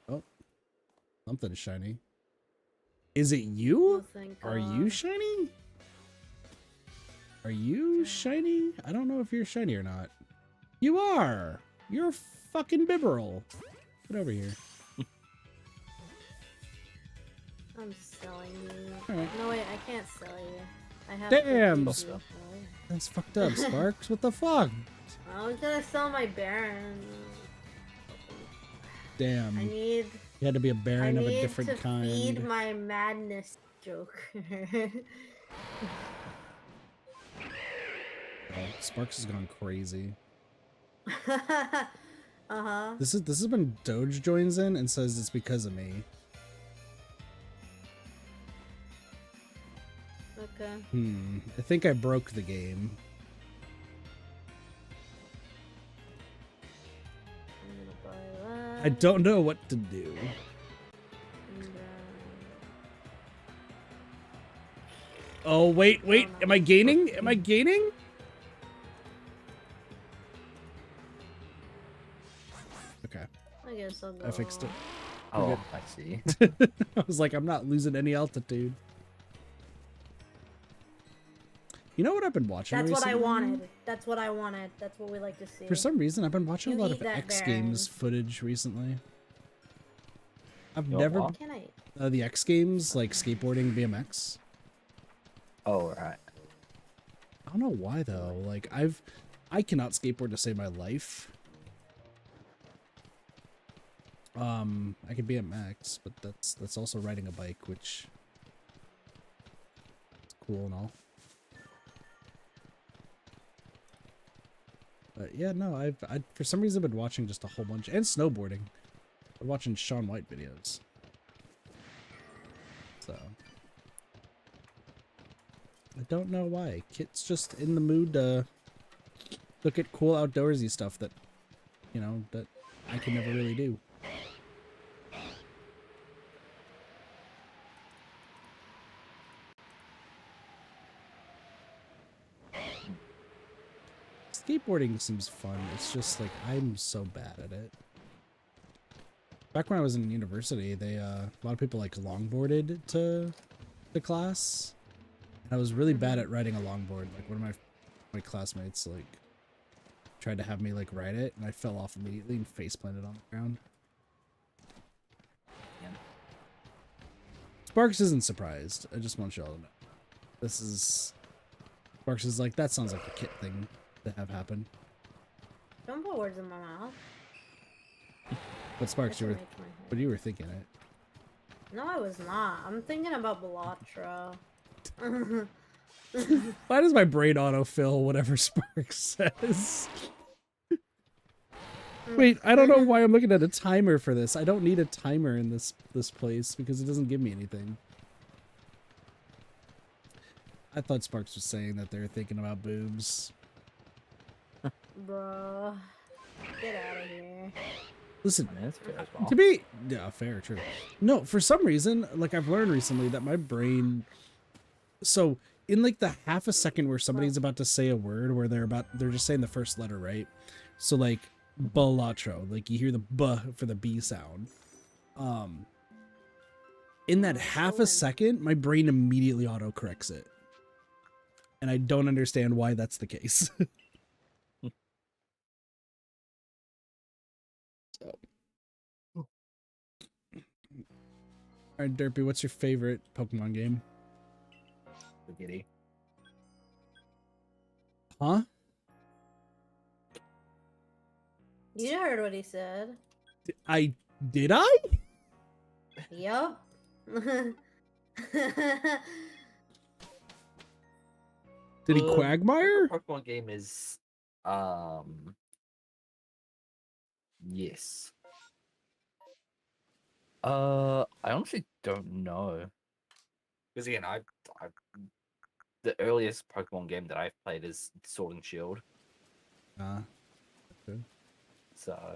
Speaker 2: Oh, something's shiny. Is it you?
Speaker 3: Oh,
Speaker 2: Are you shiny? Are you shiny? I don't know if you're shiny or not. You are. You're fucking Bibberl. Get over here.
Speaker 3: I'm selling you.
Speaker 2: Alright.
Speaker 3: No wait, I can't sell you. I have
Speaker 2: Damn!
Speaker 3: to you.
Speaker 2: That's fucked up, Sparks. What the fuck?
Speaker 3: I was gonna sell my Baron.
Speaker 2: Damn.
Speaker 3: I need.
Speaker 2: You had to be a Baron of a different
Speaker 3: to
Speaker 2: kind.
Speaker 3: Feed my madness joke.
Speaker 2: Oh, Sparks has gone crazy.
Speaker 3: Uh-huh.
Speaker 2: This is when Doge joins in and says it's because of me.
Speaker 3: Okay.
Speaker 2: I think I broke the game.
Speaker 3: I'm gonna buy that.
Speaker 2: I don't know what to do.
Speaker 3: And,
Speaker 2: Oh, wait. Am I gaining? Am I gaining? Okay.
Speaker 3: I guess I'll go.
Speaker 2: I fixed it.
Speaker 1: Oh, I see.
Speaker 2: I was like, I'm not losing any altitude. You know what I've been watching
Speaker 3: That's
Speaker 2: recently?
Speaker 3: what I wanted. That's what I wanted. That's what we like to see.
Speaker 2: For some reason, I've been watching
Speaker 3: You
Speaker 2: a lot
Speaker 3: eat
Speaker 2: of
Speaker 3: that,
Speaker 2: X
Speaker 3: Baron.
Speaker 2: Games footage recently. I've
Speaker 1: You
Speaker 2: never...
Speaker 1: what?
Speaker 3: Can I?
Speaker 2: the X Games, like skateboarding, BMX.
Speaker 1: Oh, right.
Speaker 2: I don't know why, though. Like, I cannot skateboard to save my life. I could BMX, but that's also riding a bike, which is cool and all. But yeah, no, I for some reason been watching just a whole bunch, and snowboarding. I'm watching Shaun White videos. So I don't know why. Kit's just in the mood to look at cool outdoorsy stuff that, you know, that I can never really do. Skateboarding seems fun. It's just like I'm so bad at it. Back when I was in university, they a lot of people like longboarded to the class. And I was really bad at riding a longboard. Like one of my classmates like tried to have me like ride it, and I fell off immediately and face planted on the ground.
Speaker 1: Yeah.
Speaker 2: Sparks isn't surprised. I just want y'all to know. Sparks is like, that sounds like a kit thing to have happen.
Speaker 3: Don't put words in my mouth.
Speaker 2: But Sparks, you were thinking it.
Speaker 3: No, I was not. I'm thinking about Belatra.
Speaker 2: Why does my brain autofill whatever Sparks says? Wait, I don't know why I'm looking at a timer for this. I don't need a timer in this place because it doesn't give me anything. I thought Sparks was saying that they're thinking about boobs.
Speaker 3: Bro, get out of here.
Speaker 2: Listen,
Speaker 1: I mean, that's fair as well.
Speaker 2: to be... Yeah, fair, true. No, for some reason, like I've learned recently that my brain... So, in like the half a second where somebody's about to say a word where they're just saying the first letter, right? So like, Balatro, like you hear the B for the B sound. In that half a second, my brain immediately autocorrects it. And I don't understand why that's the case. So. Alright, Derpy, what's your favorite Pokemon game?
Speaker 1: Spaghetti.
Speaker 2: Huh?
Speaker 3: You heard what he said.
Speaker 2: Did I?
Speaker 3: Yup.
Speaker 2: Did he quagmire?
Speaker 1: Pokemon game is yes. I honestly don't know. Because again, I the earliest Pokemon game that I've played is Sword and Shield.
Speaker 2: Okay.
Speaker 1: So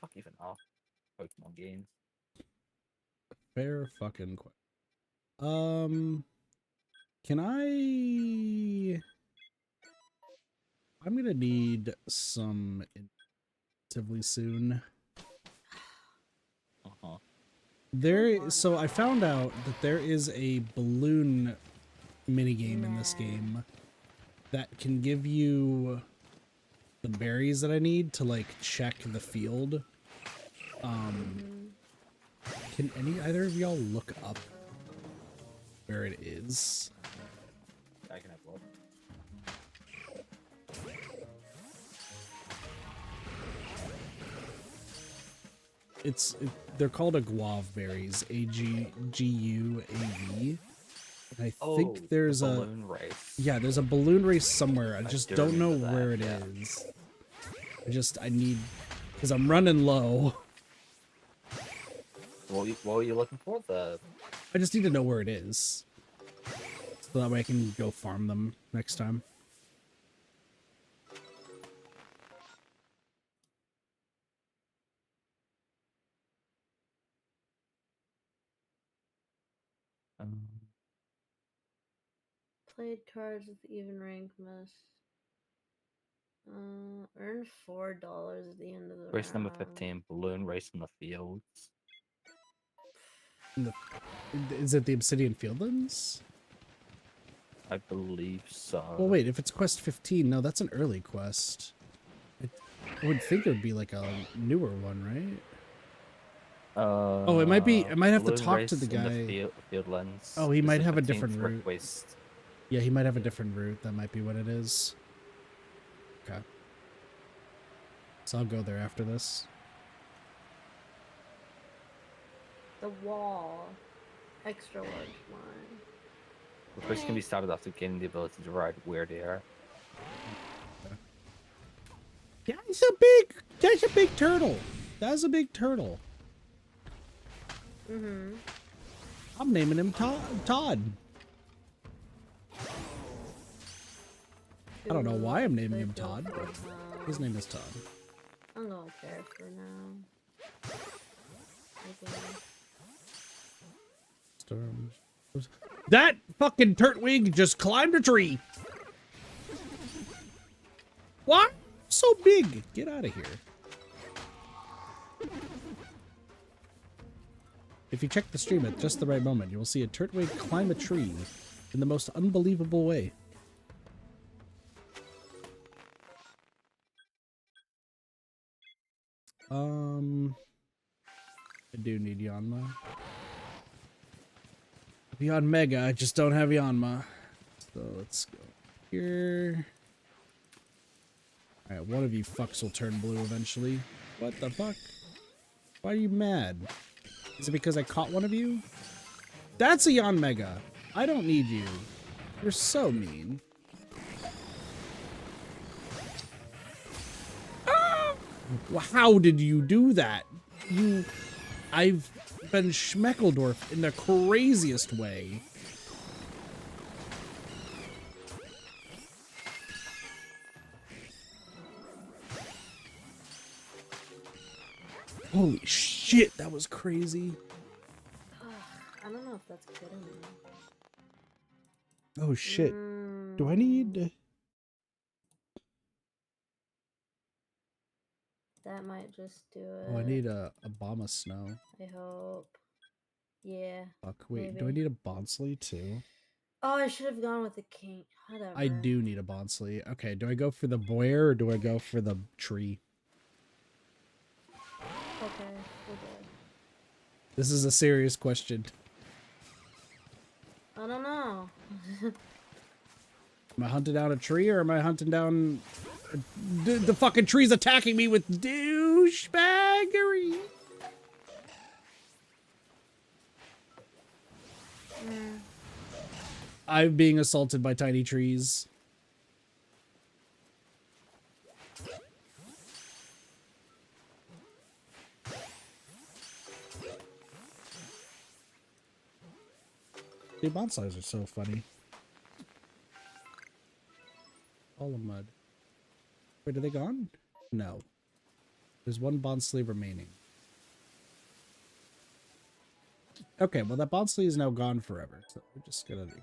Speaker 1: fuck even are Pokemon games.
Speaker 2: Fair fucking question. Can I'm gonna need some relatively soon. So I found out that there is a balloon minigame in this game that can give you the berries that I need to like check the field. Can either of y'all look up where it is?
Speaker 1: I can have a look.
Speaker 2: They're called Aguav berries, AGGUAV. And I think there's a
Speaker 1: balloon race.
Speaker 2: Yeah, there's a balloon race somewhere. I just don't know
Speaker 1: remember
Speaker 2: where it
Speaker 1: that,
Speaker 2: is. I need, because I'm running low.
Speaker 1: What were you looking for?
Speaker 2: I just need to know where it is, so that way I can go farm them next time.
Speaker 3: Played cards with even rank must earn $4 at the end of the
Speaker 1: Race
Speaker 3: round.
Speaker 1: number 15, balloon race in the fields.
Speaker 2: Is it the Obsidian Fieldlands?
Speaker 1: I believe so.
Speaker 2: Well, wait, if it's quest 15, no, that's an early quest. I would think it would be like a newer one, right? Oh, it might be. I might have to talk to the guy.
Speaker 1: Fieldlands.
Speaker 2: Oh, he might have a different route.
Speaker 1: Request.
Speaker 2: Yeah, he might have a different route. That might be what it is. Okay. So I'll go there after this.
Speaker 3: The wall. Extra large one.
Speaker 1: Request can be started after gaining the ability to ride Weird Air.
Speaker 2: That's a big turtle. That's a big turtle.
Speaker 3: Mm-hmm.
Speaker 2: I'm naming him Todd. I don't know why I'm naming him Todd, but his name is Todd.
Speaker 3: I'm gonna care for now. Okay.
Speaker 2: storm. That fucking Turtwig just climbed a tree. What? So big. Get out of here. If you check the stream at just the right moment, you will see a Turtwig climb a tree in the most unbelievable way. I do need Yanma. Beyond Mega, I just don't have Yanma. So let's go here. Alright, one of you fucks will turn blue eventually. What the fuck? Why are you mad? Is it because I caught one of you? That's a Yon Mega. I don't need you. You're so mean. Ah! How did you do that? I've been Schmeckledorf in the craziest way. Holy shit, that was crazy.
Speaker 3: I don't know if that's good or not.
Speaker 2: Oh shit. Do I need...
Speaker 3: That might just do it.
Speaker 2: Oh, I need a Obama Snow.
Speaker 3: I hope. Yeah.
Speaker 2: Fuck, wait,
Speaker 3: maybe.
Speaker 2: do I need a Bonsley too?
Speaker 3: Oh, I should have gone with the king. Whatever.
Speaker 2: I do need a Bonsley. Okay, do I go for the Boyer or do I go for the tree?
Speaker 3: Okay, we're good.
Speaker 2: This is a serious question.
Speaker 3: I don't know.
Speaker 2: Am I hunting down a tree or am I hunting down... The fucking tree's attacking me with douchebaggery. I'm being assaulted by tiny trees. Dude, bonsais are so funny. All of mud. Wait, are they gone? No. There's one Bonsley remaining. Okay, well that Bonsley is now gone forever, so we're just gonna ignore.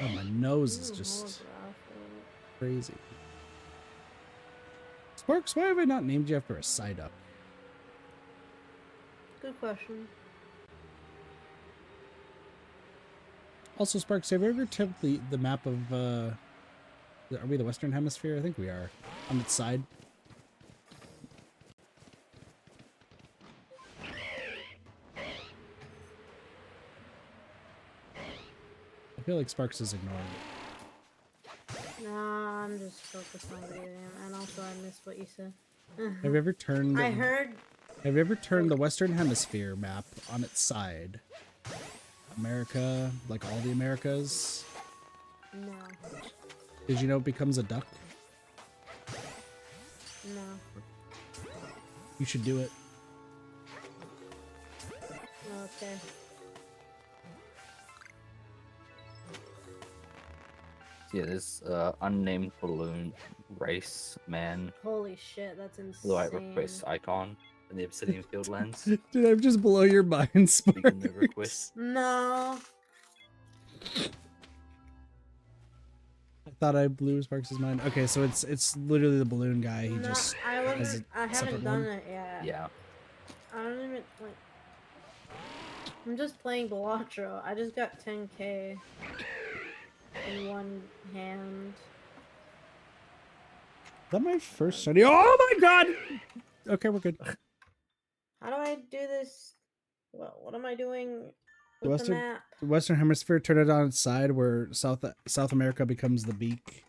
Speaker 2: Oh, my nose is just crazy. Sparks, why have I not named you after a side up?
Speaker 3: Good question.
Speaker 2: Also, Sparks, have you ever tipped the map of, are we the Western Hemisphere? I think we are. On its side. I feel like Sparks is ignoring it.
Speaker 3: Nah, I'm just focused on video game, and also I missed what you said.
Speaker 2: Have you ever turned...
Speaker 3: I heard...
Speaker 2: Have you ever turned the Western Hemisphere map on its side? America, like all the Americas?
Speaker 3: No.
Speaker 2: Did you know it becomes a duck?
Speaker 3: No.
Speaker 2: You should do it.
Speaker 3: Okay.
Speaker 1: Yeah, this unnamed balloon race man.
Speaker 3: Holy shit, that's insane.
Speaker 1: Blue white request icon in the Obsidian Field lens.
Speaker 2: Did I just blow your mind, Sparks?
Speaker 1: The request.
Speaker 3: No.
Speaker 2: I thought I blew Sparks' mind. Okay, so it's literally the balloon guy. He
Speaker 3: No,
Speaker 2: just
Speaker 3: I
Speaker 2: has a
Speaker 3: haven't
Speaker 2: separate
Speaker 3: done
Speaker 2: one.
Speaker 3: it yet.
Speaker 1: Yeah.
Speaker 3: I don't even like. I'm just playing Balatro. I just got 10k in one hand.
Speaker 2: Is that my first study? Oh my god! Okay, we're good.
Speaker 3: How do I do this? What am I doing
Speaker 2: The
Speaker 3: with the map?
Speaker 2: Western Hemisphere, turn it on its side where South America becomes the beak.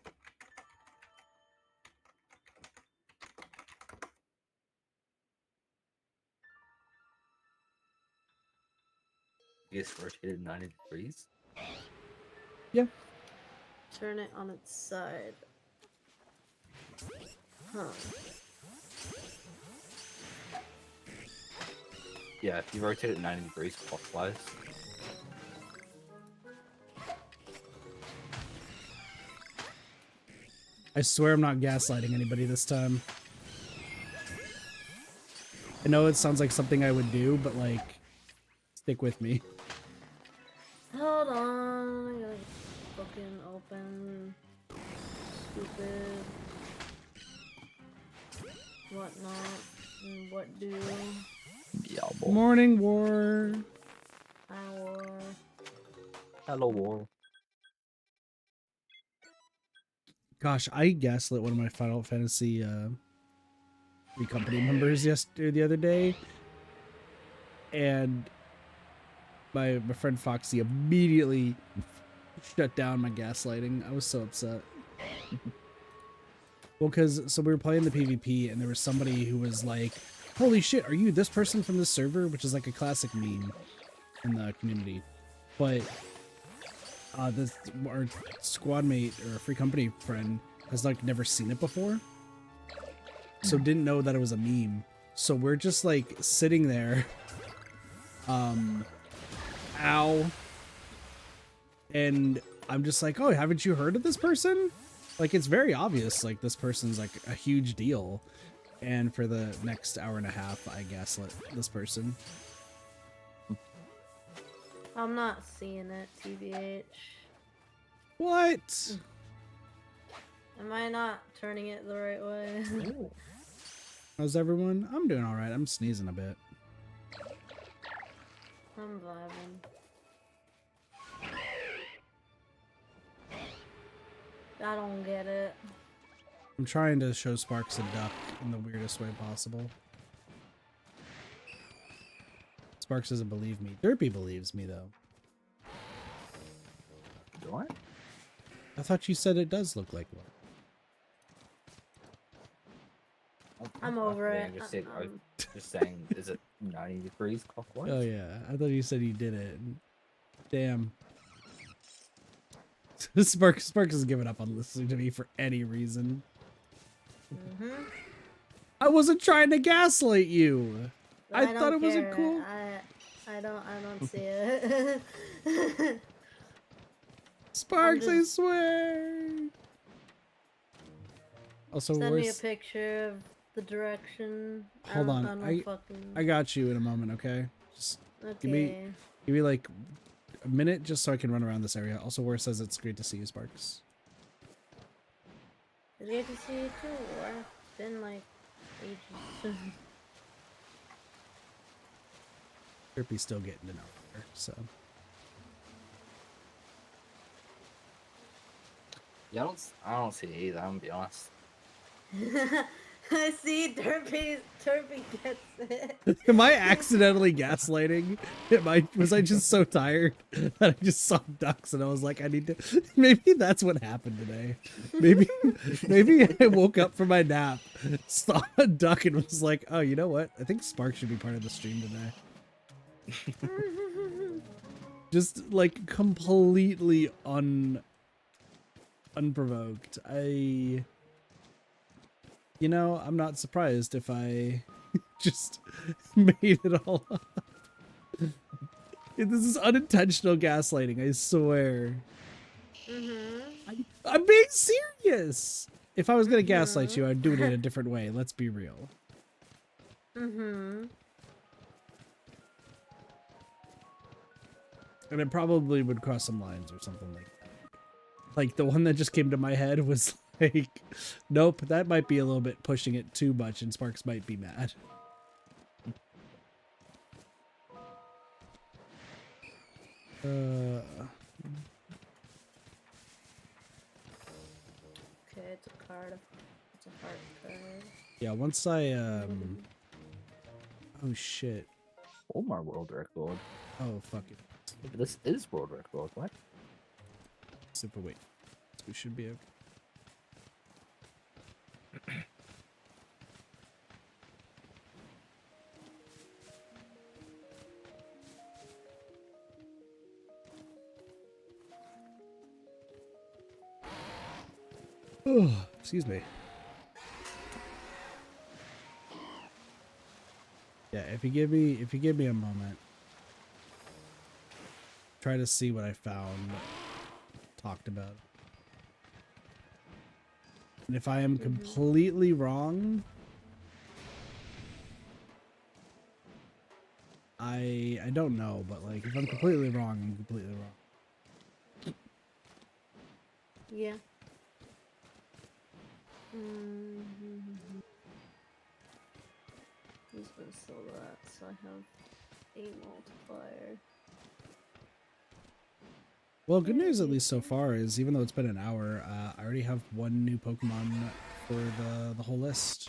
Speaker 1: It's rotated 90 degrees.
Speaker 2: Yeah.
Speaker 3: Turn it on its side. Huh.
Speaker 1: Yeah, if you rotate it 90 degrees clockwise.
Speaker 2: I swear I'm not gaslighting anybody this time. I know it sounds like something I would do, but like, stick with me.
Speaker 3: Hold on, I gotta fucking open. Stupid. Whatnot. And what do.
Speaker 1: Yeah, boy.
Speaker 2: Morning War.
Speaker 3: I war.
Speaker 1: Hello, war.
Speaker 2: Gosh, I gaslit one of my Final Fantasy 3 company members the other day, and my friend Foxy immediately shut down my gaslighting. I was so upset. Well, so we were playing the PvP, and there was somebody who was like, "Holy shit, are you this person from this server?" Which is like a classic meme in the community. But our squad mate or a free company friend has like never seen it before, so didn't know that it was a meme. So we're just like sitting there, ow, and I'm just like, "Oh, haven't you heard of this person?" Like, it's very obvious, like, this person's like a huge deal. And for the next hour and a half, I gaslit this person.
Speaker 3: I'm not seeing it, TBH.
Speaker 2: What?
Speaker 3: Am I not turning it the right way?
Speaker 2: How's everyone? I'm doing all right. I'm sneezing a bit.
Speaker 3: I'm vibing. I don't get it.
Speaker 2: I'm trying to show Sparks a duck in the weirdest way possible. Sparks doesn't believe me. Derpy believes me, though.
Speaker 1: What?
Speaker 2: I thought you said it does look like one.
Speaker 3: I'm over
Speaker 1: Okay,
Speaker 3: it.
Speaker 1: I was just saying, is it 90 degrees clockwise?
Speaker 2: Oh, yeah. I thought you said you did it. Damn. Sparks has given up on listening to me for any reason. I wasn't trying to gaslight you. I thought it wasn't cool.
Speaker 3: I don't see it.
Speaker 2: Sparks, I swear. Also,
Speaker 3: send me a picture of the direction.
Speaker 2: Hold on. I got you in a moment, okay? Just give me like a minute just so I can run around this area. Also, War says it's great to see you, Sparks.
Speaker 3: It's great to see you too. It's been like ages.
Speaker 2: Derpy's still getting to know her, so.
Speaker 1: Yeah, I don't see it either, I'm gonna be honest.
Speaker 3: I see Derpy gets it.
Speaker 2: Am I accidentally gaslighting? Was I just so tired that I just saw ducks and I was like, I need to. Maybe that's what happened today. Maybe I woke up from my nap, saw a duck, and was like, oh, you know what? I think Spark should be part of the stream today. Just like completely unprovoked. You know, I'm not surprised if I just made it all up. This is unintentional gaslighting, I swear. I'm being serious. If I was gonna gaslight you, I'd do it in a different way. Let's be real. And it probably would cross some lines or something like that. Like the one that just came to my head was like, nope, that might be a little bit pushing it too much and Sparks might be mad.
Speaker 3: Okay, it's a card. It's a heart card.
Speaker 2: Yeah, once I oh shit.
Speaker 1: Omar world record.
Speaker 2: Oh fuck it.
Speaker 1: This is world record, what?
Speaker 2: Super wait. We should be okay. Oh, excuse me. Yeah, if you give me a moment, try to see what I found, talked about. And if I am completely wrong, I don't know, but like if I'm completely wrong, I'm completely wrong.
Speaker 3: Yeah. Mm-hmm. He's gonna sell that, so I have a multiplier.
Speaker 2: Well, good news at least so far is even though it's been an hour, I already have one new Pokemon for the whole list.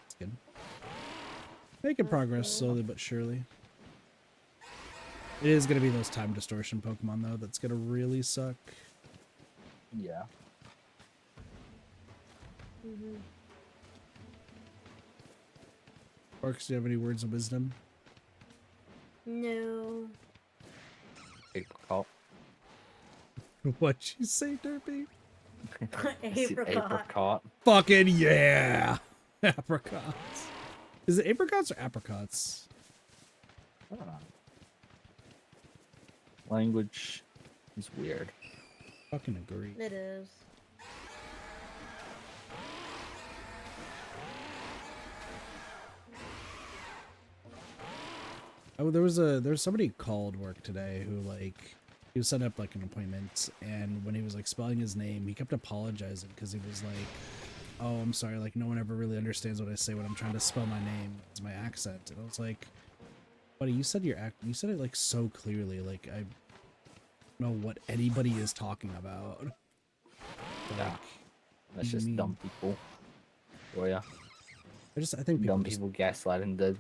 Speaker 2: It's good. Making progress slowly but surely. It is gonna be those time distortion Pokemon though that's gonna really suck.
Speaker 1: Yeah.
Speaker 3: Mm-hmm.
Speaker 2: Sparks, do you have any words of wisdom?
Speaker 3: No.
Speaker 1: Apricot.
Speaker 2: What'd you say, Derpy?
Speaker 3: Apricot.
Speaker 2: Fucking yeah! Apricots. Is it apricots or apricots?
Speaker 1: I don't know. Language is weird.
Speaker 2: Fucking agree.
Speaker 3: It is.
Speaker 2: Oh, there was somebody called work today who like he was setting up like an appointment, and when he was like spelling his name, he kept apologizing because he was like, "Oh, I'm sorry, like no one ever really understands what I say when I'm trying to spell my name. It's my accent." And I was like, "Buddy, you said you said it like so clearly, like I don't know what anybody is talking about."
Speaker 1: Yeah.
Speaker 2: Like,
Speaker 1: That's just
Speaker 2: mean?
Speaker 1: dumb people. Oh yeah.
Speaker 2: I think people
Speaker 1: Dumb people gaslighting the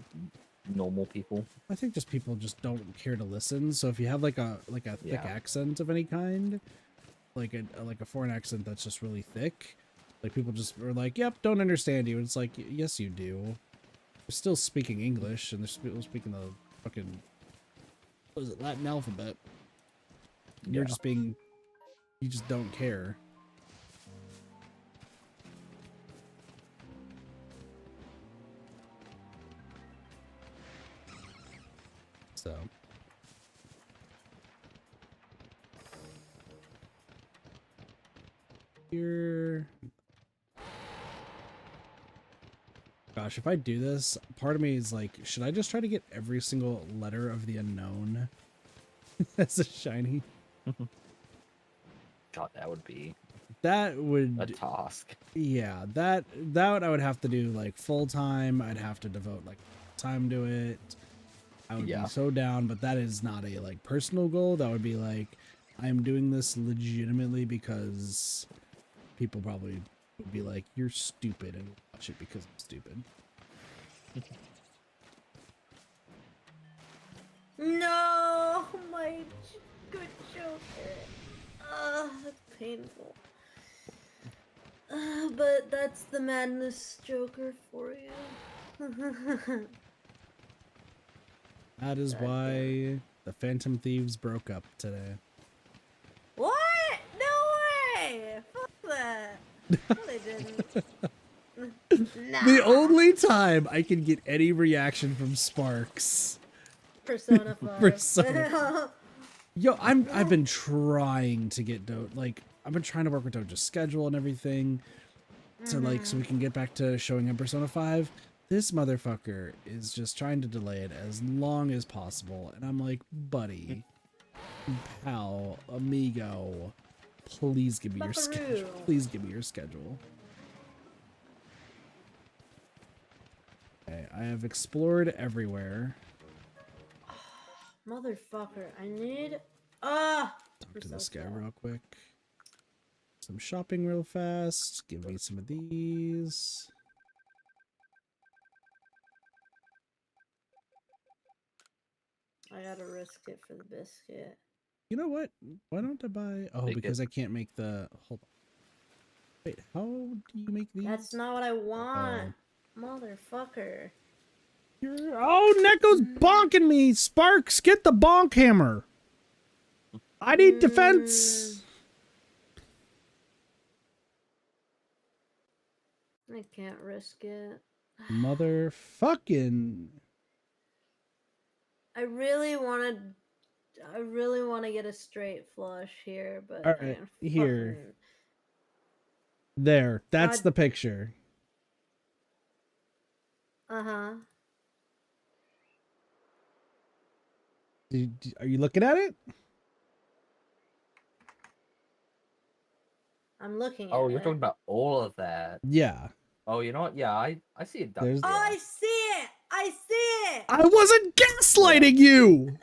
Speaker 1: normal people.
Speaker 2: I think just people just don't care to listen. So if you have like a thick accent of any kind, like a foreign accent that's just really thick, like people just are like, "Yep, don't understand you." And it's like, yes, you do. They're still speaking English, and they're still speaking the fucking what is it, Latin alphabet. You're just being, you just don't care. So. Here. Gosh, if I do this, part of me is like, should I just try to get every single letter of the unknown as a shiny?
Speaker 1: God, that would be
Speaker 2: That would
Speaker 1: a task.
Speaker 2: Yeah, that I would have to do like full time. I'd have to devote like time to it. I would be so down, but that is not a like personal goal. That would be like, I'm doing this legitimately because people probably would be like, "You're stupid," and watch it because I'm stupid.
Speaker 3: No, my good Joker. That's painful. But that's the madness Joker for you.
Speaker 2: That is why the Phantom Thieves broke up today.
Speaker 3: What? No way! Fuck that. No, they didn't. Nah.
Speaker 2: The only time I can get any reaction from Sparks.
Speaker 3: Persona 5.
Speaker 2: Persona. Yo, I've been trying to get I've been trying to work with Doja's schedule and everything to so we can get back to showing him Persona 5. This motherfucker is just trying to delay it as long as possible, and I'm like, buddy, pal, amigo, please give me your schedule. Please give me your schedule. Okay, I have explored everywhere.
Speaker 3: Motherfucker, I need
Speaker 2: Talk to this guy real quick. Some shopping real fast. Give me some of these.
Speaker 3: I gotta risk it for the biscuit.
Speaker 2: You know what? Why don't I buy... Oh, because I can't make the... Hold on. Wait, how do you make these?
Speaker 3: That's not what I want. Motherfucker.
Speaker 2: Oh, Neko's bonking me! Sparks, get the bonk hammer! I need defense!
Speaker 3: I can't risk it.
Speaker 2: Motherfucking...
Speaker 3: I really want to get a straight flush here, but
Speaker 2: all right, here. There, that's the picture.
Speaker 3: Uh-huh.
Speaker 2: Are you looking at it?
Speaker 3: I'm looking at
Speaker 1: Oh,
Speaker 3: it.
Speaker 1: you're talking about all of that.
Speaker 2: Yeah.
Speaker 1: Oh, you know what? Yeah, I see a duck.
Speaker 2: There's-
Speaker 3: Oh, I see it! I see it!
Speaker 2: I wasn't gaslighting you.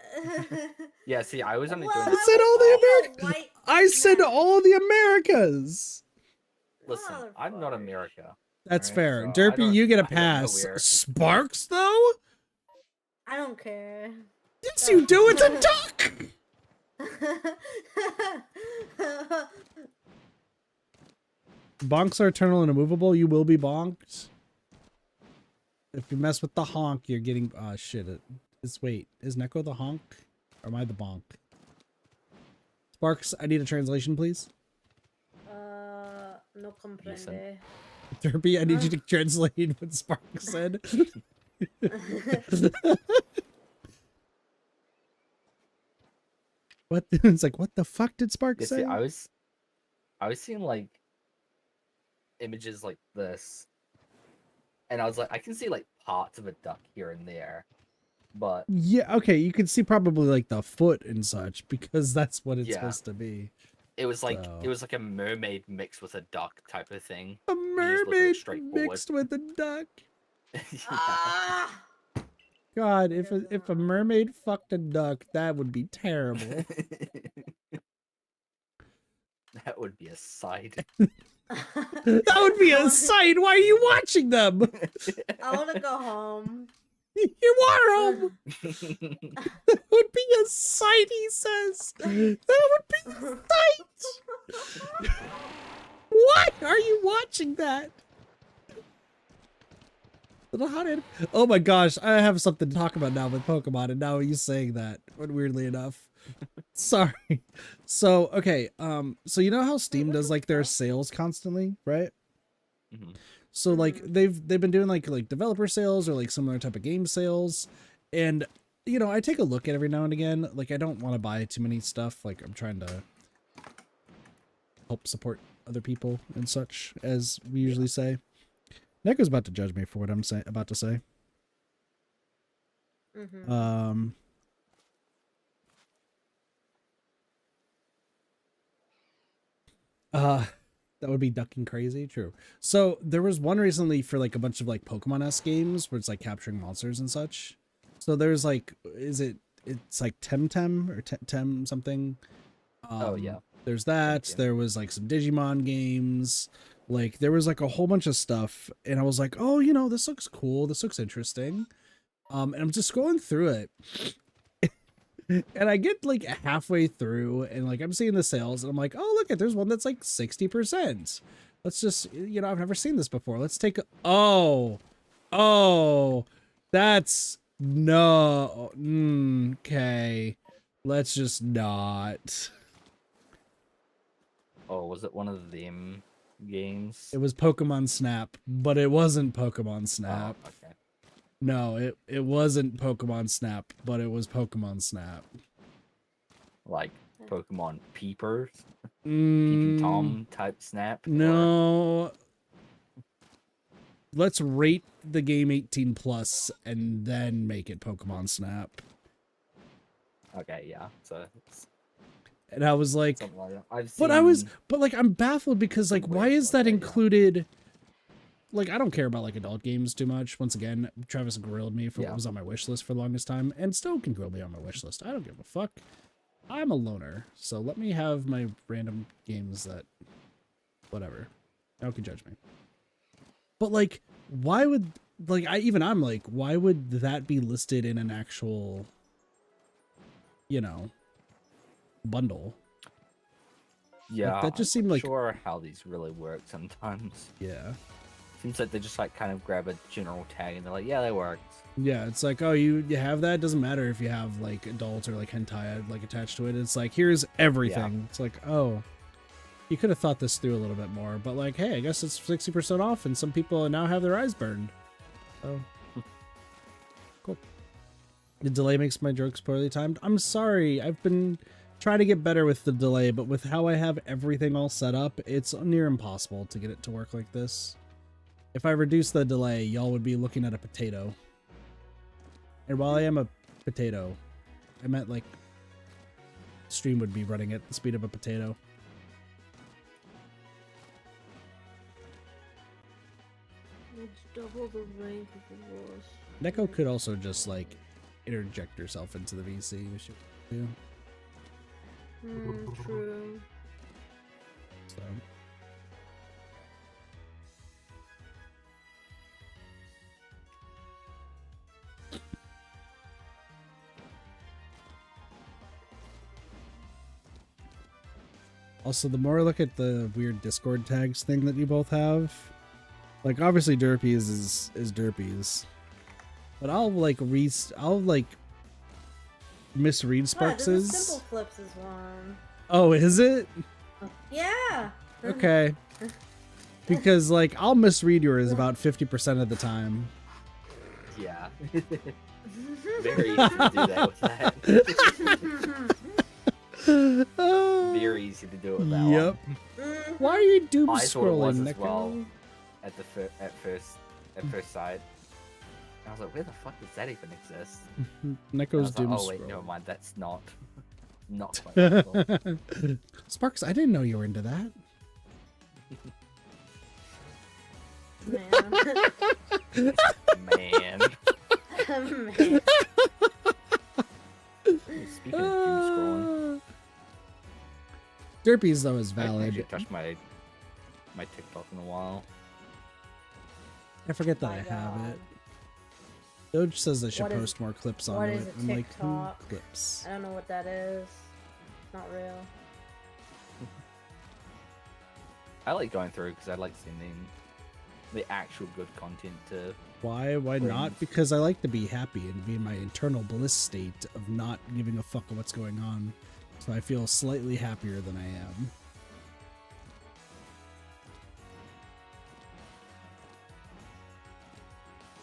Speaker 1: Yeah, see, I was only
Speaker 3: Well,
Speaker 1: doing.
Speaker 2: I said all the Americas.
Speaker 3: white
Speaker 2: I said
Speaker 3: snap.
Speaker 2: all the Americas.
Speaker 1: Listen, I'm not
Speaker 3: Motherfucker.
Speaker 1: America.
Speaker 2: That's
Speaker 1: Alright,
Speaker 2: fair.
Speaker 1: so I
Speaker 2: Derpy,
Speaker 1: don't-
Speaker 2: you get a
Speaker 1: I don't know
Speaker 2: pass.
Speaker 1: where-
Speaker 2: Sparks, though?
Speaker 3: I don't care.
Speaker 2: Yes, you do. It's a duck. Bonks are eternal and immovable. You will be bonked. If you mess with the honk, you're getting... Oh, shit. Wait, is Neko the honk? Or am I the bonk? Sparks, I need a translation, please.
Speaker 3: No comprende.
Speaker 2: Derpy, I need you to translate what Sparks said. What? It's like, what the fuck did Sparks
Speaker 1: Yeah,
Speaker 2: say?
Speaker 1: see, I was seeing like images like this, and I was like, I can see like parts of a duck here and there, but
Speaker 2: Yeah, okay, you can see probably like the foot and such because that's what it's
Speaker 1: Yeah.
Speaker 2: supposed to be.
Speaker 1: it was like
Speaker 2: So-
Speaker 1: a mermaid mixed with a duck type of thing.
Speaker 2: A
Speaker 1: just look at it
Speaker 2: mermaid
Speaker 1: straightforward.
Speaker 2: mixed with a duck.
Speaker 1: Yeah.
Speaker 3: Ah!
Speaker 2: God, if a mermaid fucked a duck, that would be terrible.
Speaker 1: That would be a sight.
Speaker 2: That would be a sight. Why are you watching them?
Speaker 3: I want to go home.
Speaker 2: You are home. That would be a sight, he says. That would be a sight. Why are you watching that? Little hothead. Oh my gosh, I have something to talk about now with Pokemon, and now you saying that, weirdly enough. Sorry. So, okay, so you know how Steam
Speaker 3: what
Speaker 2: does
Speaker 3: the
Speaker 2: like their
Speaker 3: fuck?
Speaker 2: sales constantly, right?
Speaker 1: Mhm.
Speaker 2: So like they've been doing like developer sales or like similar type of game sales, and you know, I take a look at every now and again. Like I don't want to buy too many stuff. Like I'm trying to help support other people and such, as we usually say. Neko's about to judge me for what I'm about to say.
Speaker 3: Mhm.
Speaker 2: That would be ducking crazy. True. So there was one recently for like a bunch of like Pokemon-esque games where it's like capturing monsters and such. So there's like, it's like Temtem or Tem something.
Speaker 1: Oh, yeah.
Speaker 2: There's that.
Speaker 1: Temtem.
Speaker 2: There was like some Digimon games. Like there was like a whole bunch of stuff, and I was like, oh, you know, this looks cool. This looks interesting. And I'm just scrolling through it. And I get like halfway through and like I'm seeing the sales and I'm like, oh, look, there's one that's like 60%. Let's just, you know, I've never seen this before. Let's take oh, that's no. Okay. Let's just not.
Speaker 1: Oh, was it one of them games?
Speaker 2: It was Pokemon Snap, but it wasn't Pokemon Snap.
Speaker 1: Oh, okay.
Speaker 2: No, it wasn't Pokemon Snap, but it was Pokemon Snap.
Speaker 1: Like Pokemon Peepers,
Speaker 2: Mm,
Speaker 1: Peeping Tom type snap. or-
Speaker 2: No. Let's rate the game 18 plus and then make it Pokemon Snap.
Speaker 1: Okay, yeah. So it's
Speaker 2: And I was like,
Speaker 1: something like that. I've
Speaker 2: but
Speaker 1: seen.
Speaker 2: like I'm baffled because like
Speaker 1: some
Speaker 2: why
Speaker 1: weird
Speaker 2: is
Speaker 1: stuff
Speaker 2: that
Speaker 1: like that.
Speaker 2: included? Like I don't care about like adult games too much. Once again, Travis grilled me for
Speaker 1: Yeah.
Speaker 2: what was on my wish list for the longest time, and still can grill me on my wish list. I don't give a fuck. I'm a loner, so let me have my random games that, whatever. No one can judge me. But like, why would like I'm like, why would that be listed in an actual, you know, bundle?
Speaker 1: Yeah,
Speaker 2: that just
Speaker 1: I'm
Speaker 2: seemed
Speaker 1: not
Speaker 2: like-
Speaker 1: sure how these really work sometimes.
Speaker 2: Yeah.
Speaker 1: Seems like they just like kind of grab a general tag and they're like, yeah, that works.
Speaker 2: Yeah, it's like, oh, you have that. Doesn't matter if you have like adult or like hentai like attached to it. It's like, here's everything. It's like, oh, you could have thought this through a little bit more. But like, hey, I guess it's 60% off, and some people now have their eyes burned. Oh, cool. The delay makes my jokes poorly timed. I'm sorry. I've been trying to get better with the delay, but with how I have everything all set up, it's near impossible to get it to work like this. If I reduce the delay, y'all would be looking at a potato. And while I am a potato, I meant like stream would be running at the speed of a potato.
Speaker 3: It's double the rank of the boss.
Speaker 2: Neko could also just like interject herself into the VC if she wanted to.
Speaker 3: True.
Speaker 2: So. Also, the more I look at the weird Discord tags thing that you both have, like obviously Derpies is Derpies, but I'll like misread Sparks's.
Speaker 3: Simple Flips is one.
Speaker 2: Oh, is it?
Speaker 3: Yeah.
Speaker 2: Okay. Because like I'll misread yours about 50% of the time.
Speaker 1: Yeah. Very easy to do that with that. Very easy to do it with that one.
Speaker 2: Why are you doom
Speaker 1: I thought it was
Speaker 2: scrolling,
Speaker 1: as
Speaker 2: Neko?
Speaker 1: well at first sight. I was like, where the fuck does that even exist?
Speaker 2: Neko's doom
Speaker 1: like, oh wait,
Speaker 2: scrolling.
Speaker 1: never mind. That's not quite possible.
Speaker 2: Sparks, I didn't know you were into that.
Speaker 1: Man.
Speaker 3: Man.
Speaker 1: Speaking of doom scrolling,
Speaker 2: Derpies though is
Speaker 1: I haven't
Speaker 2: valid.
Speaker 1: actually touched my TikTok in a while.
Speaker 2: I forget that
Speaker 3: My
Speaker 2: I have
Speaker 3: God.
Speaker 2: it. Doge says I should
Speaker 3: What is-
Speaker 2: post more clips
Speaker 3: what
Speaker 2: onto
Speaker 3: is
Speaker 2: it.
Speaker 3: a
Speaker 2: I'm like,
Speaker 3: TikTok?
Speaker 2: clips.
Speaker 3: I don't know what that is. Not real.
Speaker 1: I like going through because I like seeing the actual good content to.
Speaker 2: Why? Why not?
Speaker 1: Friends.
Speaker 2: Because I like to be happy and be in my internal bliss state of not giving a fuck of what's going on. So I feel slightly happier than I am.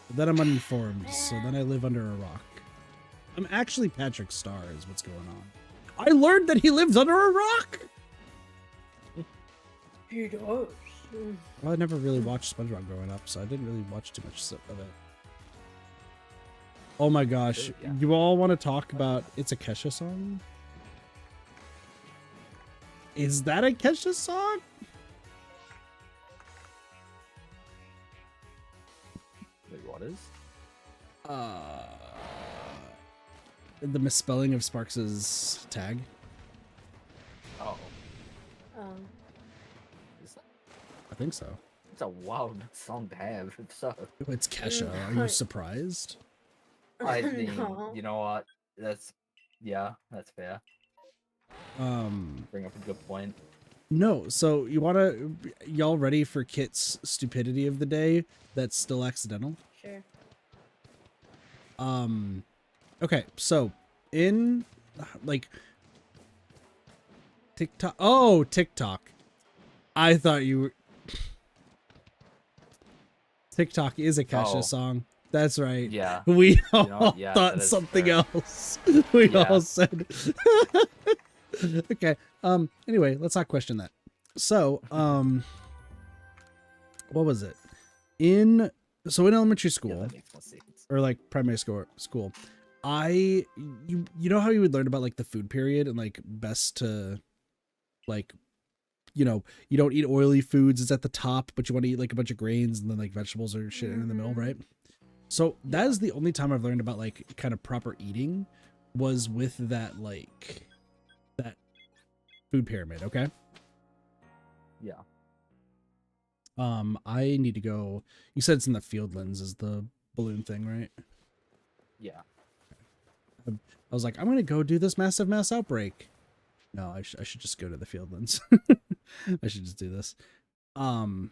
Speaker 2: But then I'm uninformed, so then I live under a rock. I'm actually Patrick Star is what's going on. I learned that he lives under a rock!
Speaker 3: He does.
Speaker 2: Well, I never really watched SpongeBob growing up, so I didn't really watch too much of it. Oh my gosh,
Speaker 1: Yeah.
Speaker 2: you all want to talk about It's a Kesha song? Is that a Kesha song?
Speaker 1: Wait, what is?
Speaker 2: The misspelling of Sparks's tag.
Speaker 1: Oh,
Speaker 3: Um,
Speaker 2: I think so.
Speaker 1: it's a wild song to have. If so,
Speaker 2: It's Kesha. Are you surprised?
Speaker 1: I mean,
Speaker 3: No.
Speaker 1: you know what? That's fair. Bring up a good point.
Speaker 2: No. So y'all ready for Kit's stupidity of the day? That's still accidental.
Speaker 3: Sure.
Speaker 2: Okay, so in like TikTok. Oh, TikTok. I thought you were. TikTok is a Kesha
Speaker 1: Oh.
Speaker 2: song. That's right.
Speaker 1: Yeah.
Speaker 2: We all
Speaker 1: know, yeah,
Speaker 2: thought
Speaker 1: that is
Speaker 2: something
Speaker 1: fair.
Speaker 2: else. We
Speaker 1: Yeah.
Speaker 2: all said. Okay. Anyway, let's not question that. So, what was it? In elementary
Speaker 1: Yeah,
Speaker 2: school,
Speaker 1: that makes more sense.
Speaker 2: or like primary school, you know how you would learn about like the food period and like best to like, you know, you don't eat oily foods, it's at the top, but you want to eat like a bunch of grains and then like vegetables or shit in the middle, right? So that is the only time I've learned about like kind of proper eating was with that like that food pyramid, okay?
Speaker 1: Yeah.
Speaker 2: I need to go. You said it's in the Fieldlands is the balloon thing, right?
Speaker 1: Yeah.
Speaker 2: I was like, I'm gonna go do this massive mass outbreak. No, I should just go to the Fieldlands. I should just do this. Food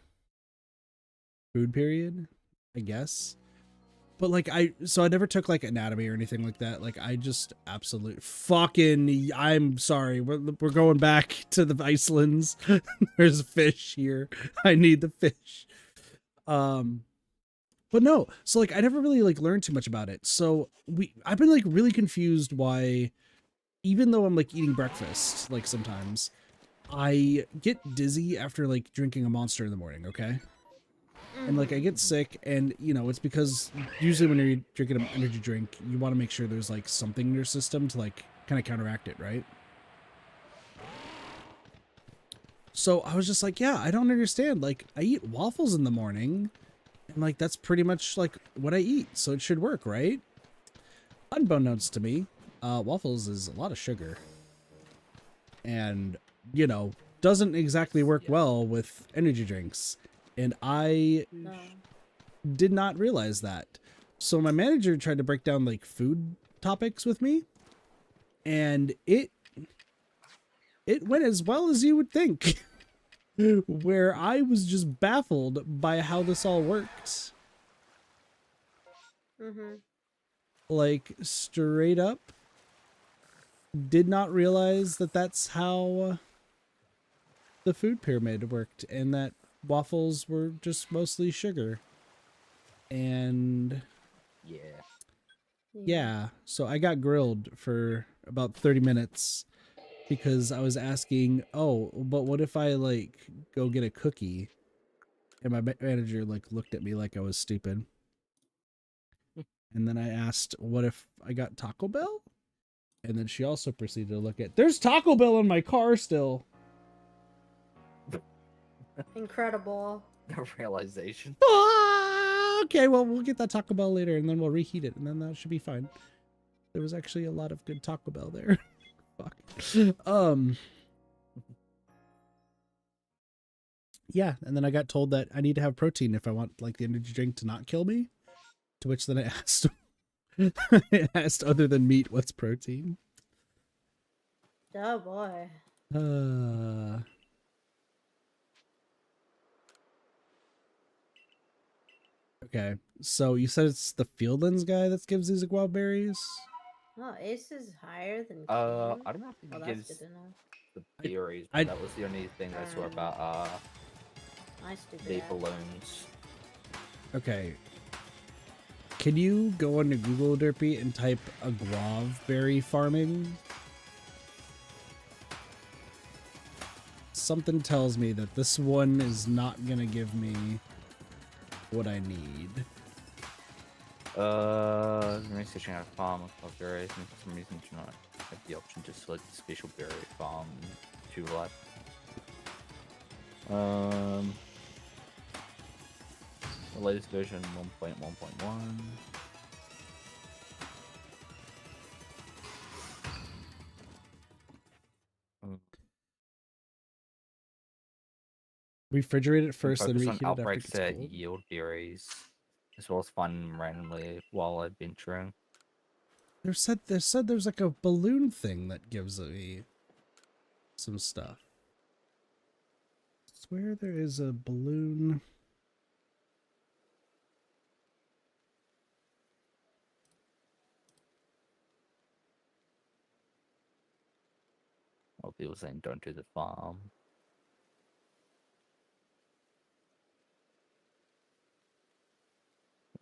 Speaker 2: period, I guess. But like I never took like anatomy or anything like that. Like I just absolute fucking. I'm sorry. We're going back to the Icelands. There's fish here. I need the fish. But no. So like I never really like learned too much about it. So I've been like really confused why, even though I'm like eating breakfast, like sometimes I get dizzy after like drinking a Monster in the morning. Okay. And like I get sick, and you know it's because usually when you're drinking an energy drink, you want to make sure there's like something in your system to like kind of counteract it, right? So I was just like, yeah, I don't understand. Like I eat waffles in the morning, and like that's pretty much like what I eat, so it should work, right? Unbeknownst to me, waffles is a lot of sugar, and you know doesn't exactly work well with energy drinks. And I did not realize that. So my manager tried to break down like food topics with me, and it went as well as you would think. Where I was just baffled by how this all worked. Like straight up did not realize that that's how the food pyramid worked, and that waffles were just mostly sugar. And yeah, so I got grilled for about 30 minutes because I was asking, oh, but what if I like go get a cookie? And my manager like looked at me like I was stupid. And then I asked, what if I got Taco Bell? And then she also proceeded to look at, there's Taco Bell in my car still.
Speaker 3: Incredible.
Speaker 1: The realization.
Speaker 2: Okay, well, we'll get that Taco Bell later, and then we'll reheat it, and then that should be fine. There was actually a lot of good Taco Bell there. Fuck. Yeah, and then I got told that I need to have protein if I want like the energy drink to not kill me. To which then I asked, I asked other than meat, what's protein?
Speaker 3: Oh boy.
Speaker 2: Okay, so you said it's the Fieldlands guy that gives these guava berries?
Speaker 3: Oh, Ace is higher than
Speaker 1: I don't know if
Speaker 3: oh,
Speaker 1: he
Speaker 3: that's
Speaker 1: gives
Speaker 3: good to know.
Speaker 1: the berries, but that was the only thing I saw about
Speaker 3: Nice to
Speaker 1: the balloons.
Speaker 2: Okay. Can you go onto Google, Derpy, and type a guava berry farming? Something tells me that this one is not gonna give me what I need.
Speaker 1: I'm researching how to farm of berries, and for some reason do not have the option to select a special berry farm to like. The latest version 1.1.1.
Speaker 2: Refrigerate it first, then
Speaker 1: Focus
Speaker 2: reheat
Speaker 1: on
Speaker 2: it after it
Speaker 1: outbreaks
Speaker 2: gets
Speaker 1: that
Speaker 2: cold.
Speaker 1: yield berries, as well as find them randomly while adventuring.
Speaker 2: They said there's like a balloon thing that gives me some stuff. I swear there is a balloon.
Speaker 1: Well, people saying don't do the farm.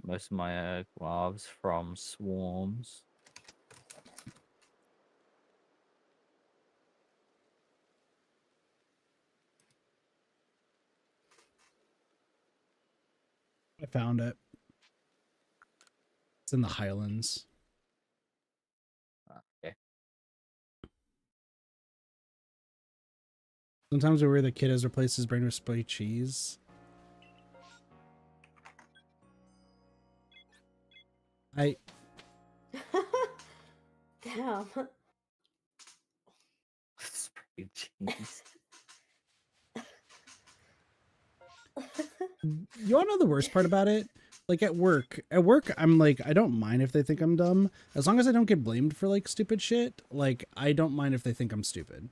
Speaker 1: Most of my guavas from swarms.
Speaker 2: I found it. It's in the Highlands.
Speaker 1: Okay.
Speaker 2: Sometimes where the kid has replaced his brain with spray cheese.
Speaker 3: Damn.
Speaker 1: Spray cheese.
Speaker 2: You wanna know the worst part about it? Like at work, I'm like, I don't mind if they think I'm dumb. As long as I don't get blamed for like stupid shit, like I don't mind if they think I'm stupid.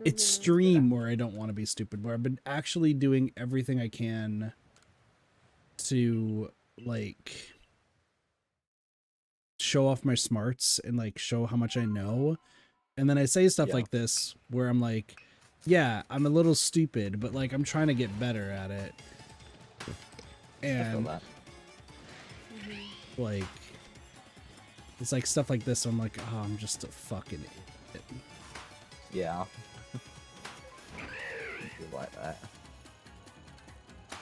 Speaker 2: Extreme where I don't want to be stupid, where I've been actually doing everything I can to like show off my smarts and like show how much I know. And then I say stuff like this where I'm like, yeah, I'm a little stupid, but like I'm trying to get better at it. And like it's like stuff like this, I'm like, oh, I'm just a fucking idiot.
Speaker 1: Yeah. Like that.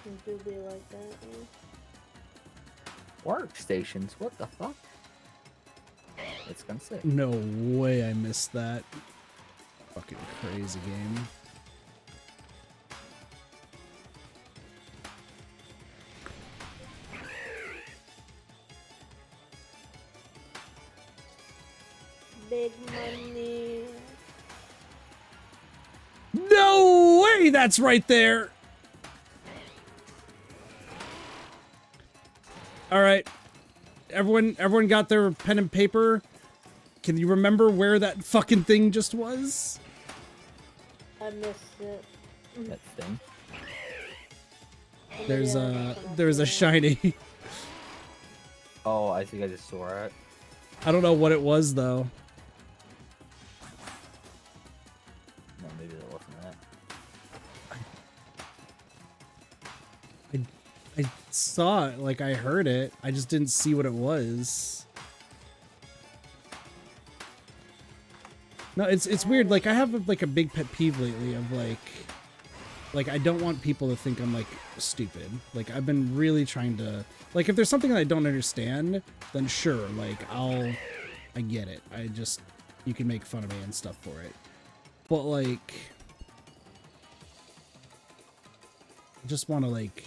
Speaker 3: It do be like that, yeah.
Speaker 1: Workstations? What the fuck? It's gonna sick.
Speaker 2: No way I missed that. Fucking crazy game.
Speaker 3: Big money.
Speaker 2: No way that's right there. All right. Everyone got their pen and paper? Can you remember where that fucking thing just was?
Speaker 3: I missed it.
Speaker 1: That thing.
Speaker 2: There's a shiny.
Speaker 1: Oh, I think I just saw it.
Speaker 2: I don't know what it was though.
Speaker 1: No, maybe that wasn't that.
Speaker 2: I saw it, like I heard it. I just didn't see what it was. No, it's weird. Like I have like a big pet peeve lately of like I don't want people to think I'm like stupid. Like I've been really trying to, like if there's something that I don't understand, then sure, like I get it. You can make fun of me and stuff for it. But like I just want to like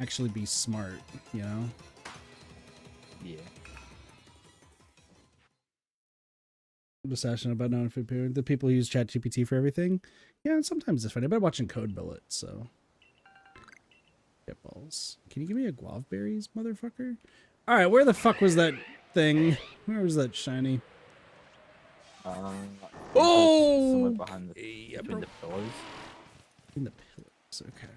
Speaker 2: actually be smart, you know?
Speaker 1: Yeah.
Speaker 2: Discussion about non-food parent. The people who use ChatGPT for everything. Yeah, sometimes it's funny. I've been watching Code Billet, so. Get balls. Can you give me a guava berries, motherfucker? Alright, where the fuck was that thing? Where was that shiny? Oh!
Speaker 1: Somewhere behind between the pillars.
Speaker 2: In the pillars, okay.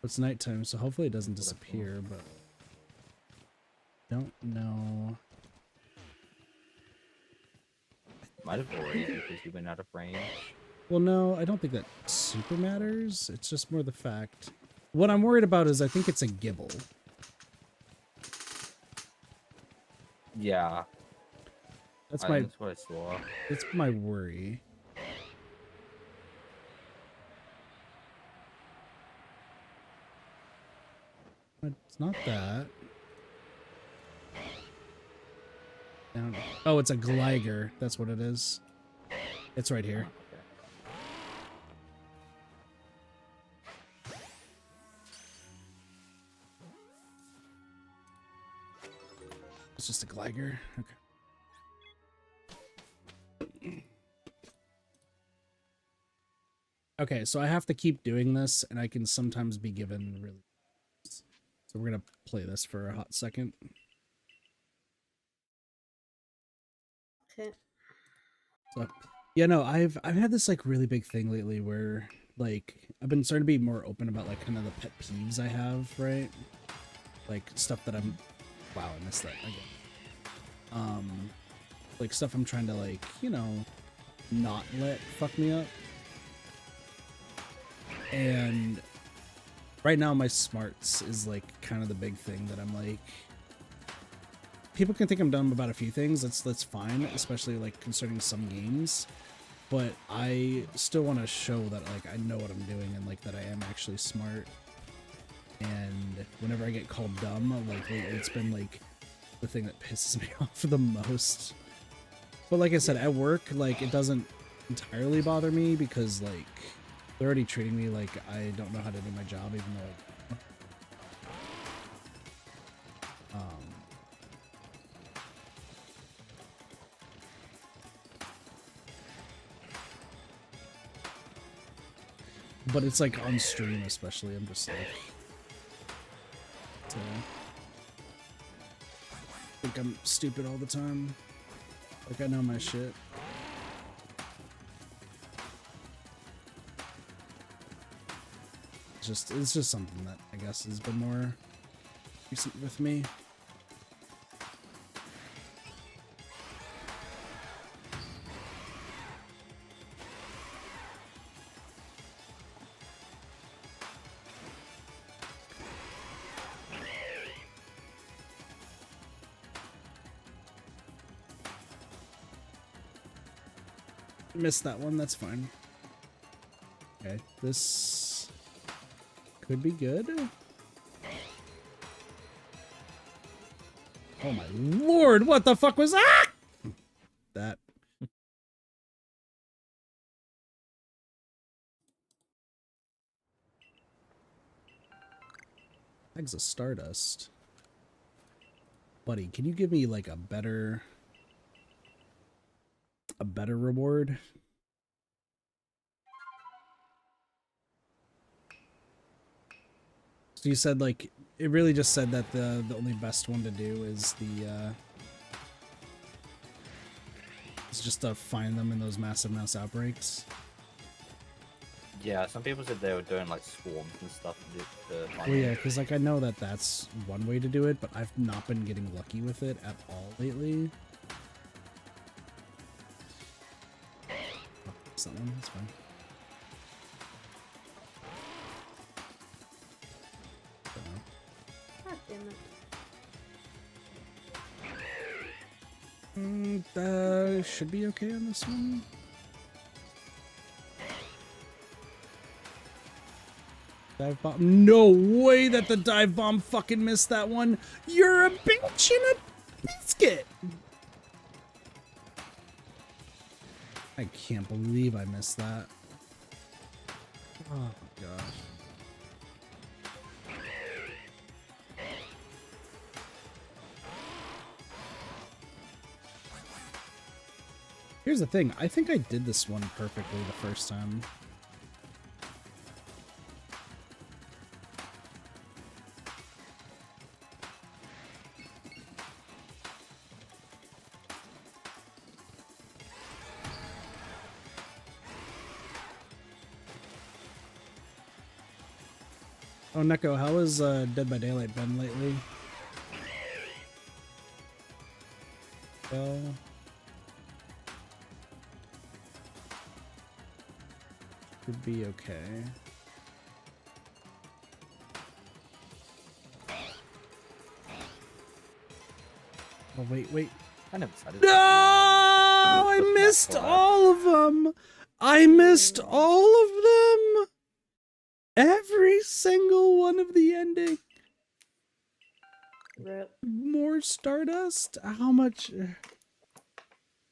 Speaker 2: It's nighttime, so hopefully it doesn't disappear, but don't know.
Speaker 1: Might have already because you went out of range.
Speaker 2: Well, no, I don't think that super matters. It's just more the fact. What I'm worried about is I think it's a gibble.
Speaker 1: Yeah.
Speaker 2: That's
Speaker 1: that's what I saw.
Speaker 2: That's my worry. It's not that. Oh, it's a gliger. That's what it is. It's right here. It's just a gliger. Okay. Okay, so I have to keep doing this, and I can sometimes be given really. So we're gonna play this for a hot second.
Speaker 3: Okay.
Speaker 2: So, yeah, no, I've had this like really big thing lately where like I've been starting to be more open about like kind of the pet peeves I have, right? Like stuff that I'm. Wow, I missed that again. Like stuff I'm trying to like, you know, not let fuck me up. And right now my smarts is like kind of the big thing that I'm like, people can think I'm dumb about a few things. That's fine, especially like concerning some games. But I still want to show that like I know what I'm doing and like that I am actually smart. And whenever I get called dumb, like lately it's been like the thing that pisses me off the most. But like I said, at work, like it doesn't entirely bother me because like they're already treating me like I don't know how to do my job, even though but it's like on stream especially, I'm just like I think I'm stupid all the time. Like I know my shit. It's just something that I guess has been more recent with me. Missed that one, that's fine. Okay, this could be good. Oh my lord, what the fuck was that? That. Eggs of Stardust. Buddy, can you give me like a better reward? So you said like it really just said that the only best one to do is the is just to find them in those massive mouse outbreaks.
Speaker 1: Yeah, some people said they were doing like swarms and stuff to find
Speaker 2: Well, yeah,
Speaker 1: them.
Speaker 2: because like I know that that's one way to do it, but I've not been getting lucky with it at all lately. Oh, something, that's fine.
Speaker 3: God damn it.
Speaker 2: Should be okay on this one. Dive bomb. No way that the dive bomb fucking missed that one. You're a bitch and a biscuit. I can't believe I missed that. Oh my gosh. Here's the thing. I think I did this one perfectly the first time. Oh, Neko, how has Dead by Daylight been lately? Well, should be okay. Oh, wait.
Speaker 1: I never decided.
Speaker 2: No! I missed all of them! I missed all of them! Every single one of the ending.
Speaker 3: Rip.
Speaker 2: More Stardust? How much?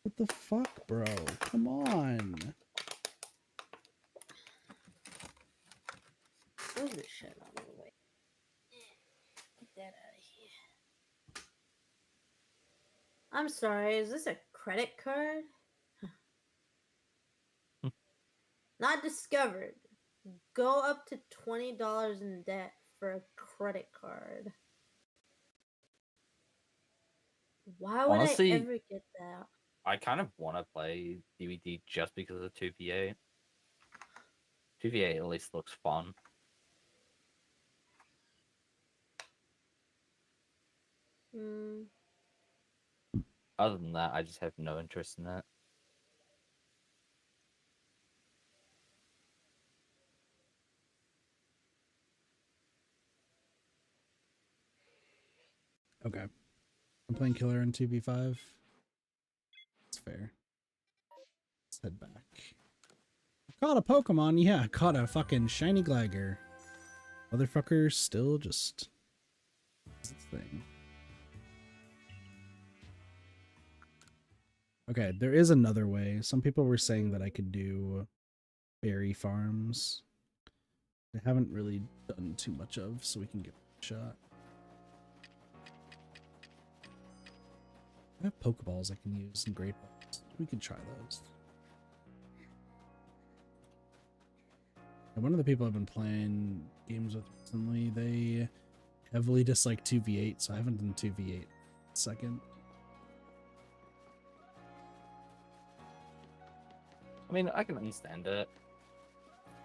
Speaker 2: What the fuck, bro? Come on.
Speaker 3: Move this shit out of the way. Get that out of here. I'm sorry, is this a credit card? Not discovered. Go up to $20 in debt for a credit card. Why would
Speaker 1: Honestly,
Speaker 3: I ever get that?
Speaker 1: I kind of want to play DVD just because of 2v8. 2v8 at least looks fun. Other than that, I just have no interest in that.
Speaker 2: Okay. I'm playing Killer in 2v5. That's fair. Let's head back. I caught a Pokemon, yeah, I caught a fucking shiny Gligar. Motherfucker still just does its thing. Okay, there is another way. Some people were saying that I could do berry farms. I haven't really done too much of, so we can give it a shot. I have Pokeballs I can use and Great Balls. We can try those. And one of the people I've been playing games with recently, they heavily dislike 2v8, so I haven't done 2v8 second.
Speaker 1: I mean, I can understand it.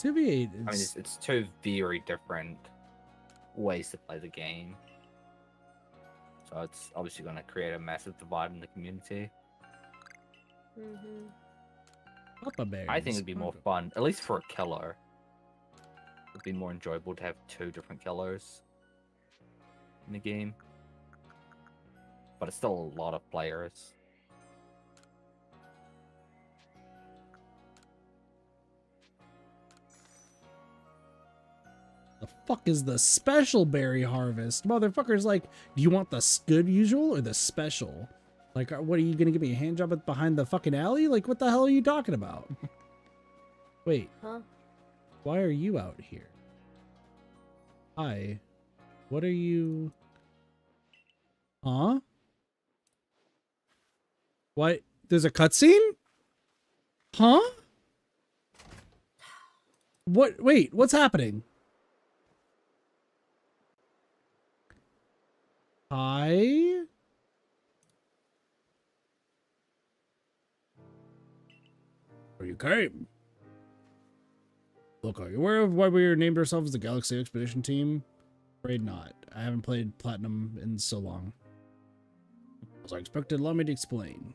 Speaker 2: 2v8 is...
Speaker 1: I mean, it's two very different ways to play the game. So it's obviously going to create a massive divide in the community.
Speaker 2: Papa Bears.
Speaker 1: I think it'd be more fun, at least for a killer. It'd be more enjoyable to have two different killers in the game. But it's still a lot of players.
Speaker 2: The fuck is the special berry harvest? Motherfucker's like, do you want the good usual or the special? Like, what are you gonna give me a hand job at behind the fucking alley? Like, what the hell are you talking about? Wait.
Speaker 3: Huh?
Speaker 2: Why are you out here? Hi. What are you? Huh? What? There's a cutscene? Huh? What? Wait, what's happening? Hi? Where you came? Look, are you aware of why we named ourselves the Galaxy Expedition Team? Afraid not. I haven't played Platinum in so long. As I expected, allow me to explain.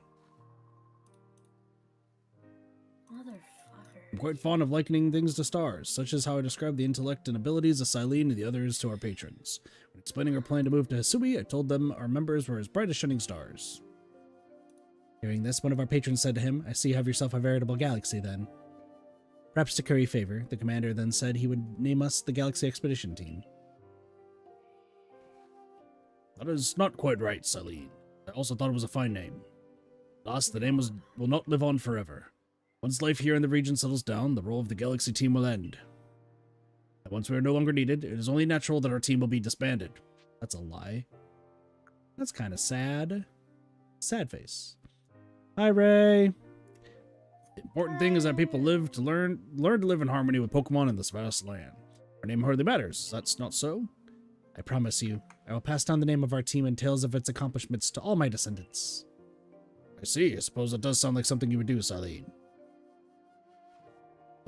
Speaker 2: I'm quite fond of likening things to stars, such as how I described the intellect and abilities of Silene and the others to our patrons. When explaining our plan to move to Hisui, I told them our members were as bright as shining stars. Hearing this, one of our patrons said to him, I see you have yourself a veritable galaxy then. Perhaps to curry favor, the commander then said he would name us the Galaxy Expedition Team. That is not quite right, Silene. I also thought it was a fine name. Thus, the name will not live on forever. Once life here in the region settles down, the role of the Galaxy Team will end. And once we are no longer needed, it is only natural that our team will be disbanded. That's a lie. That's kind of sad. Sad face. Hi, Ray. The important thing is that people learn to live in harmony with Pokemon in this vast land. Our name hardly matters. That's not so. I promise you, I will pass down the name of our team and tales of its accomplishments to all my descendants. I see. I suppose that does sound like something you would do, Silene.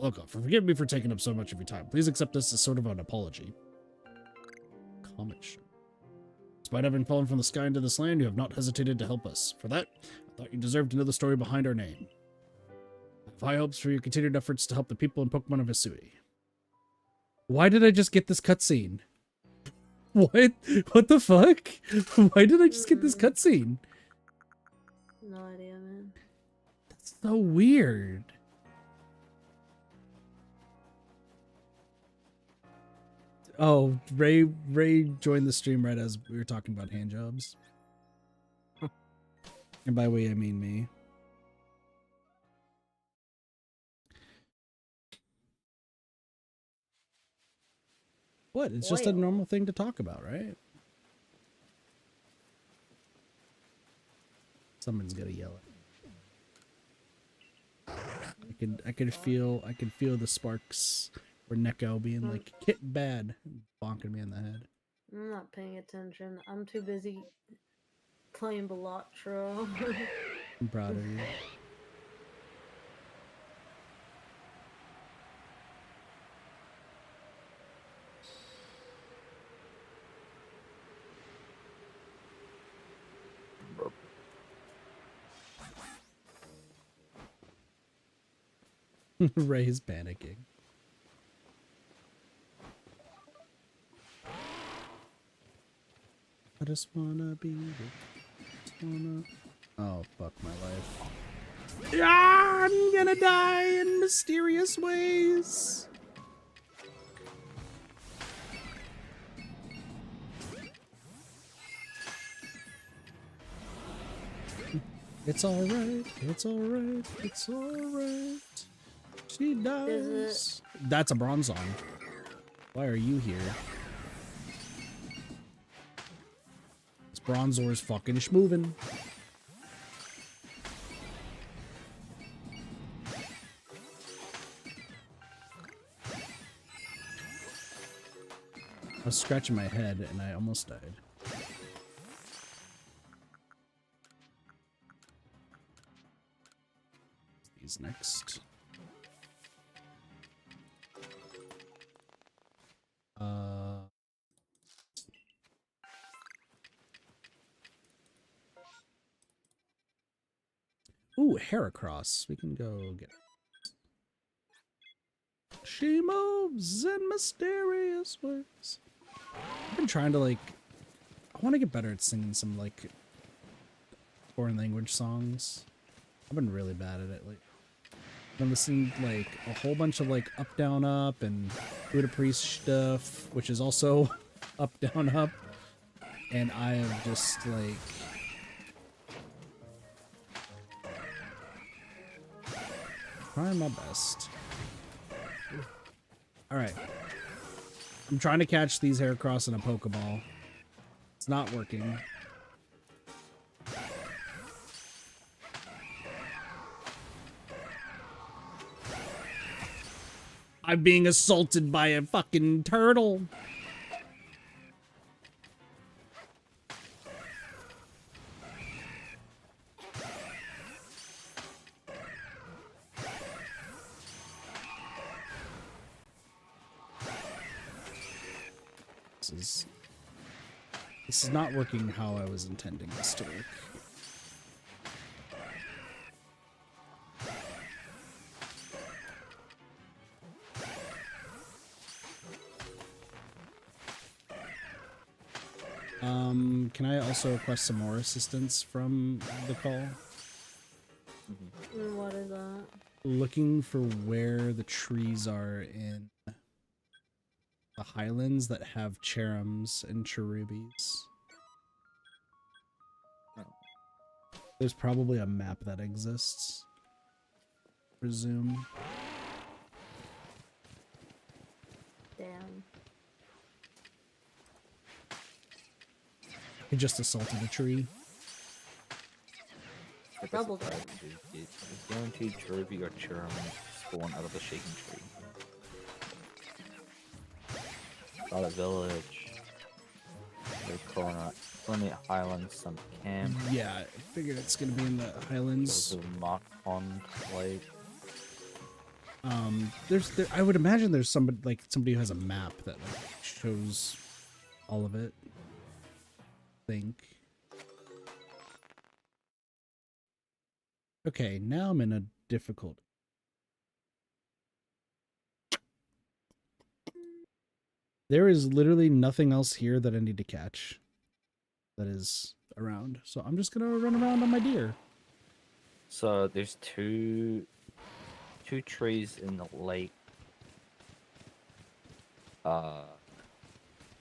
Speaker 2: Look, forgive me for taking up so much of your time. Please accept this as sort of an apology. Comment show. Despite having fallen from the sky into this land, you have not hesitated to help us. For that, I thought you deserved to know the story behind our name. I have high hopes for your continued efforts to help the people in Pokemon of Hisui. Why did I just get this cutscene? What? What the fuck? Why did I just get this cutscene?
Speaker 3: No idea, man.
Speaker 2: That's so weird. Oh, Ray joined the stream right as we were talking about hand jobs. And by we, I mean me. What? It's just a normal thing to talk about, right? Someone's gonna yell it. I could feel the sparks. Or Neko being like, "Kit bad," bonking me in the head.
Speaker 3: I'm not paying attention. I'm too busy playing Balatro.
Speaker 2: I'm proud of you. Ray's panicking. I just wanna be with Oh, fuck my life. Ah, I'm gonna die in mysterious ways. It's alright, it's alright, it's alright. She dies. That's a bronze song. Why are you here? Bronzor's fucking schmovin'. I was scratching my head and I almost died. These next. Ooh, Heracross. We can go get it. She moves in mysterious ways. I've been trying to, like... I want to get better at singing some, like, foreign language songs. I've been really bad at it. Like, I'm listening to, like, a whole bunch of, like, up, down, up, and Buddha Priest stuff, which is also up, down, up. And I am just, like... trying my best. Alright. I'm trying to catch these Heracross in a Pokeball. It's not working. I'm being assaulted by a fucking turtle. This is not working how I was intending this to work. Can I also request some more assistance from the call?
Speaker 3: What is that?
Speaker 2: Looking for where the trees are in the highlands that have cherums and cherubies. There's probably a map that exists. Presume.
Speaker 3: Damn.
Speaker 2: He just assaulted a tree.
Speaker 3: Double dip.
Speaker 1: Guaranteed Cherubi or Cherum spawn out of the shaking tree. Got a village. Colony Highlands, some camp.
Speaker 2: Yeah, I figured it's gonna be in the highlands.
Speaker 1: There's a Mark Pond Lake.
Speaker 2: I would imagine there's somebody who has a map that like shows all of it. Think. Okay, now I'm in a difficult. There is literally nothing else here that I need to catch that is around. So I'm just gonna run around on my deer.
Speaker 1: So there's two trees in the lake.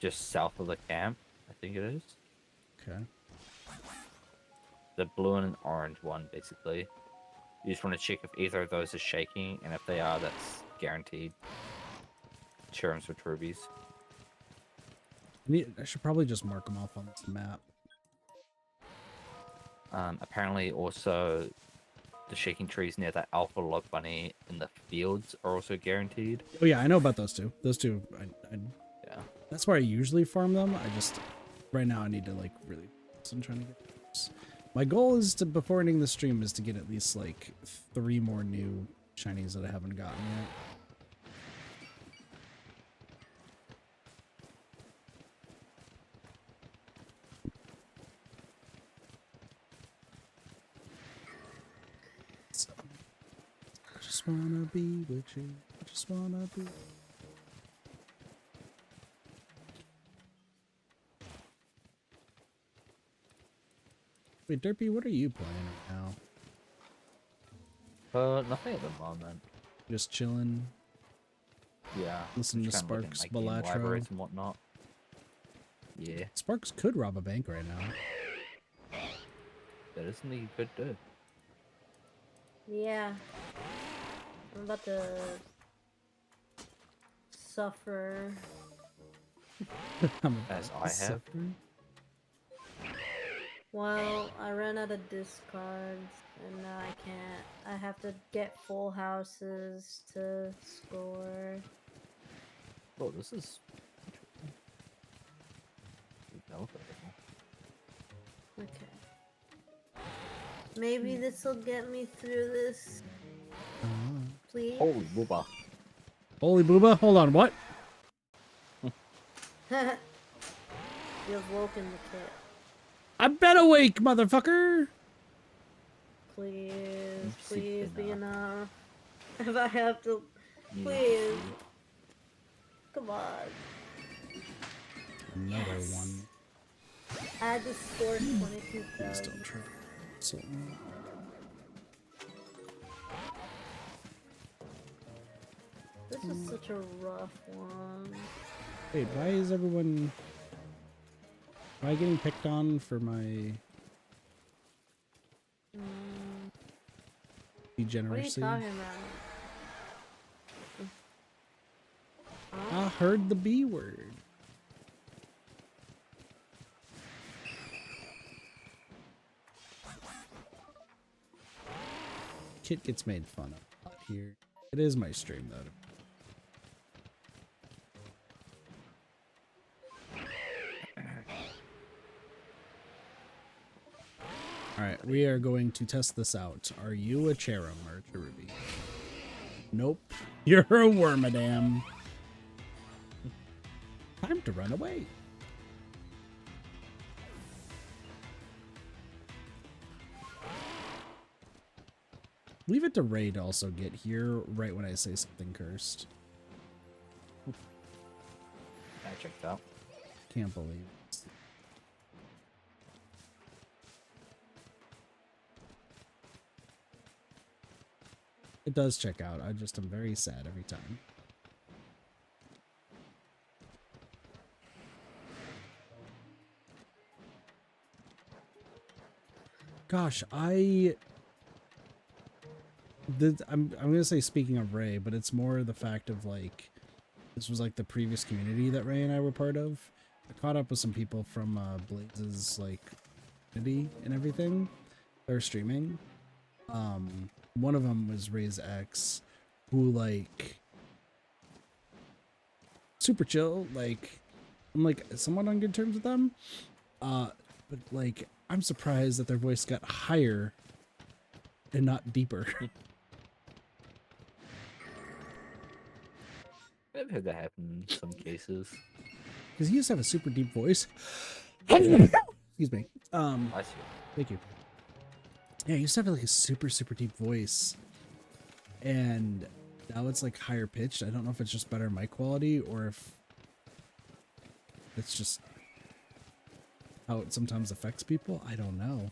Speaker 1: Just south of the camp, I think it is.
Speaker 2: Okay.
Speaker 1: The blue and an orange one, basically. You just want to check if either of those is shaking, and if they are, that's guaranteed. Cherums or Cherubies.
Speaker 2: I should probably just mark them off on this map.
Speaker 1: Apparently, also, the shaking trees near that Alpha Log Bunny in the fields are also guaranteed.
Speaker 2: Oh yeah, I know about those two. Those two,
Speaker 1: Yeah.
Speaker 2: that's where I usually farm them. Right now I need to like really focus on trying to get those. My goal is to, before ending the stream, is to get at least like 3 more new shinies that I haven't gotten yet. So, I just wanna be with you. I just wanna be. Wait, Derpy, what are you playing right now?
Speaker 1: Nothing at the moment.
Speaker 2: Just chilling,
Speaker 1: Yeah.
Speaker 2: listening to
Speaker 1: just kinda looking
Speaker 2: Sparks
Speaker 1: at my game
Speaker 2: Balatro.
Speaker 1: libraries and whatnot. Yeah.
Speaker 2: Sparks could rob a bank right now.
Speaker 1: That is something you could do.
Speaker 3: Yeah. I'm about to suffer.
Speaker 1: As I have.
Speaker 3: Well, I ran out of discards, and now I can't. I have to get full houses to score.
Speaker 1: Oh, this is.
Speaker 3: Okay. Maybe this will get me through this. Please?
Speaker 1: Holy booba.
Speaker 2: Holy booba, hold on, what?
Speaker 3: You've woken the kid.
Speaker 2: I've been awake, motherfucker!
Speaker 3: Please, please be enough. If I have to, please.
Speaker 1: Yeah.
Speaker 3: Come on.
Speaker 2: Another one.
Speaker 3: I just scored 22,000.
Speaker 2: Please don't try. So,
Speaker 3: This is such a rough one.
Speaker 2: Wait, why is everyone... Am I getting picked on for my... degeneracy?
Speaker 3: What are you talking about?
Speaker 2: I heard the B word. Kit gets made fun of a lot here. It is my stream though. Alright, we are going to test this out. Are you a Cherum or a Cherubi? Nope. You're a Wormadam. Time to run away. Leave it to Ray to also get here right when I say something cursed.
Speaker 1: I checked out.
Speaker 2: Can't believe it. It does check out. I just am very sad every time. Gosh, I'm gonna say speaking of Ray, but it's more the fact of like this was like the previous community that Ray and I were part of. I caught up with some people from Blaze's like community and everything. They're streaming. One of them was Ray's ex, who like super chill. Like I'm like somewhat on good terms with them. But like I'm surprised that their voice got higher and not deeper.
Speaker 1: I've had that happen in some cases.
Speaker 2: Because he used to have a super deep voice. Excuse me.
Speaker 1: I see.
Speaker 2: Thank you. Yeah, he used to have like a super deep voice. And now it's like higher pitched. I don't know if it's just better mic quality or if it's just how it sometimes affects people. I don't know.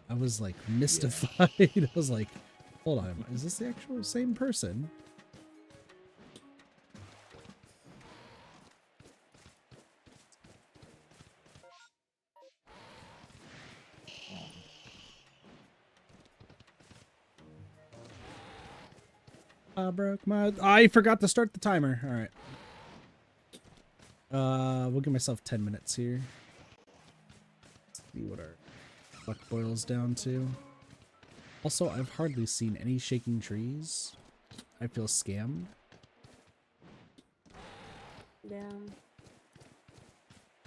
Speaker 2: I was like mystified. I was like, hold on, is this the actual same person? I forgot to start the timer. All right. We'll give myself 10 minutes here. Let's see what our luck boils down to. Also, I've hardly seen any shaking trees. I feel scammed.
Speaker 3: Damn.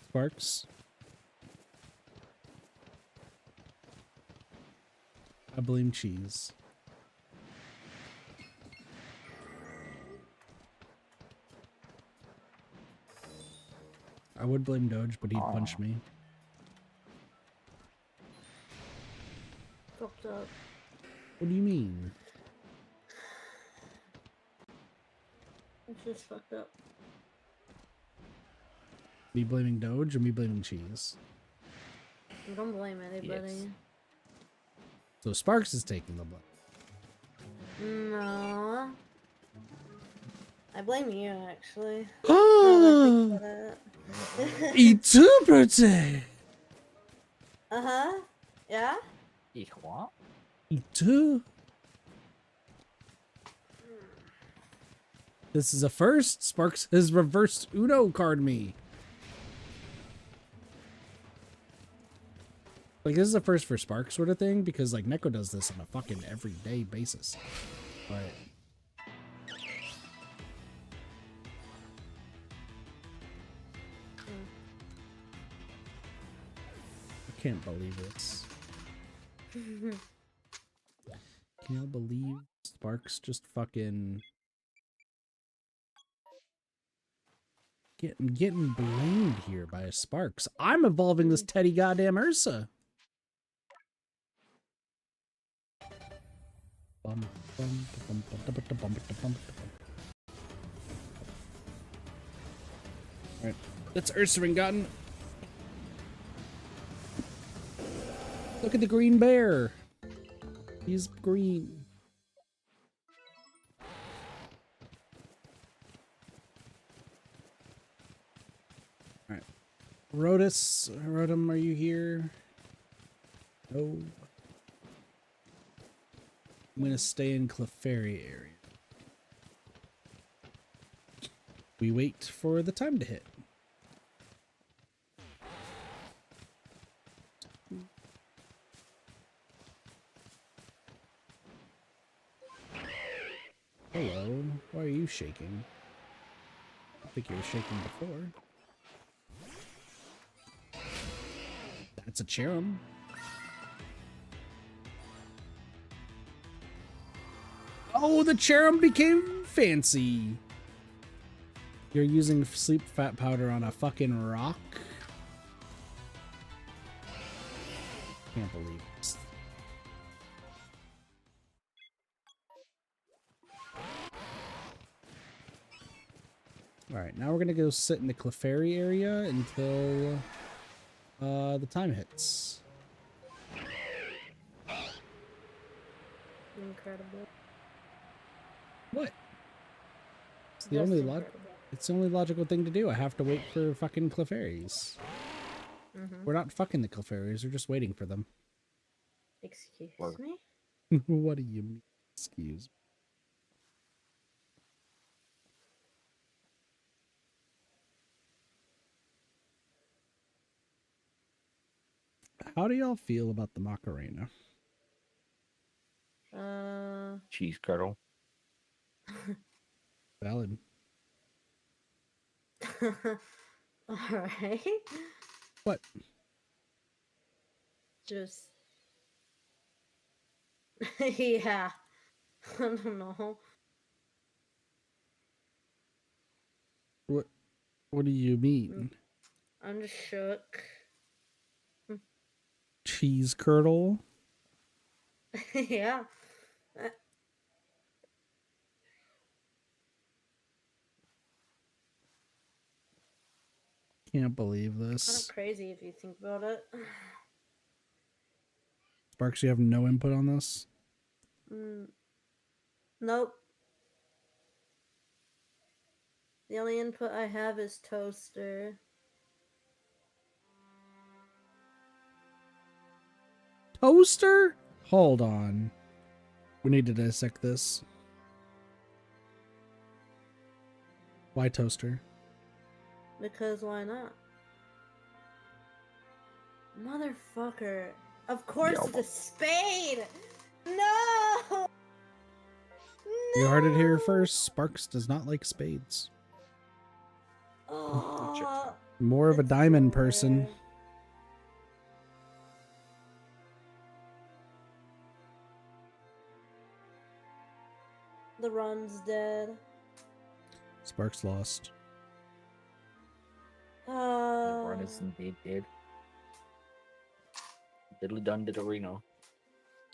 Speaker 2: Sparks. I blame cheese. I would blame Doge, but he'd punch me.
Speaker 3: Fucked up.
Speaker 2: What do you mean?
Speaker 3: It's just fucked up.
Speaker 2: Me blaming Doge or me blaming cheese?
Speaker 3: Don't blame anybody.
Speaker 1: Yes.
Speaker 2: So Sparks is taking the blame.
Speaker 3: No. I blame you, actually.
Speaker 2: Ituberte!
Speaker 3: Uh-huh. Yeah?
Speaker 1: Ich what?
Speaker 2: Itu. This is a first. Sparks has reversed Uno card me. Like, this is a first for Sparks sort of thing, because, like, Neko does this on a fucking everyday basis. But... I can't believe this. Can you believe Sparks just fucking... Getting blamed here by a Sparks. I'm evolving this Teddy goddamn Ursa. Alright, that's Ursaring gotten. Look at the green bear. He's green. Rotom, are you here? No. I'm gonna stay in Clefairy area. We wait for the time to hit. Hello, why are you shaking? I think you were shaking before. That's a Cherum. Oh, the Cherum became fancy. You're using sleep fat powder on a fucking rock? Can't believe this. Alright, now we're gonna go sit in the Clefairy area until the time hits.
Speaker 3: Incredible.
Speaker 2: What? It's the only it's the only logical thing to do. I have to wait for fucking Clefairies. We're not fucking the Clefairies, we're just waiting for them.
Speaker 3: Excuse
Speaker 1: What?
Speaker 3: me?
Speaker 2: What do you mean? Excuse me. How do y'all feel about the Macarena?
Speaker 1: Cheese curdle.
Speaker 2: Valid.
Speaker 3: Alright.
Speaker 2: What?
Speaker 3: Just. Yeah. I don't know.
Speaker 2: What do you mean?
Speaker 3: I'm just shook.
Speaker 2: Cheese curdle?
Speaker 3: Yeah.
Speaker 2: Can't believe
Speaker 3: Kind of
Speaker 2: this.
Speaker 3: crazy if you think about it.
Speaker 2: Sparks, you have no input on this?
Speaker 3: Nope. The only input I have is toaster.
Speaker 2: Toaster? Hold on. We need to dissect this. Why toaster?
Speaker 3: Because why not? Motherfucker. Of course it's a spade! No!
Speaker 2: You heard it here first. Sparks does not like spades.
Speaker 3: Oh,
Speaker 2: More of a
Speaker 3: it's
Speaker 2: diamond
Speaker 3: so
Speaker 2: person.
Speaker 3: rare. The run's dead.
Speaker 2: Sparks lost.
Speaker 1: The run is indeed dead. Diddly dun diddlerino.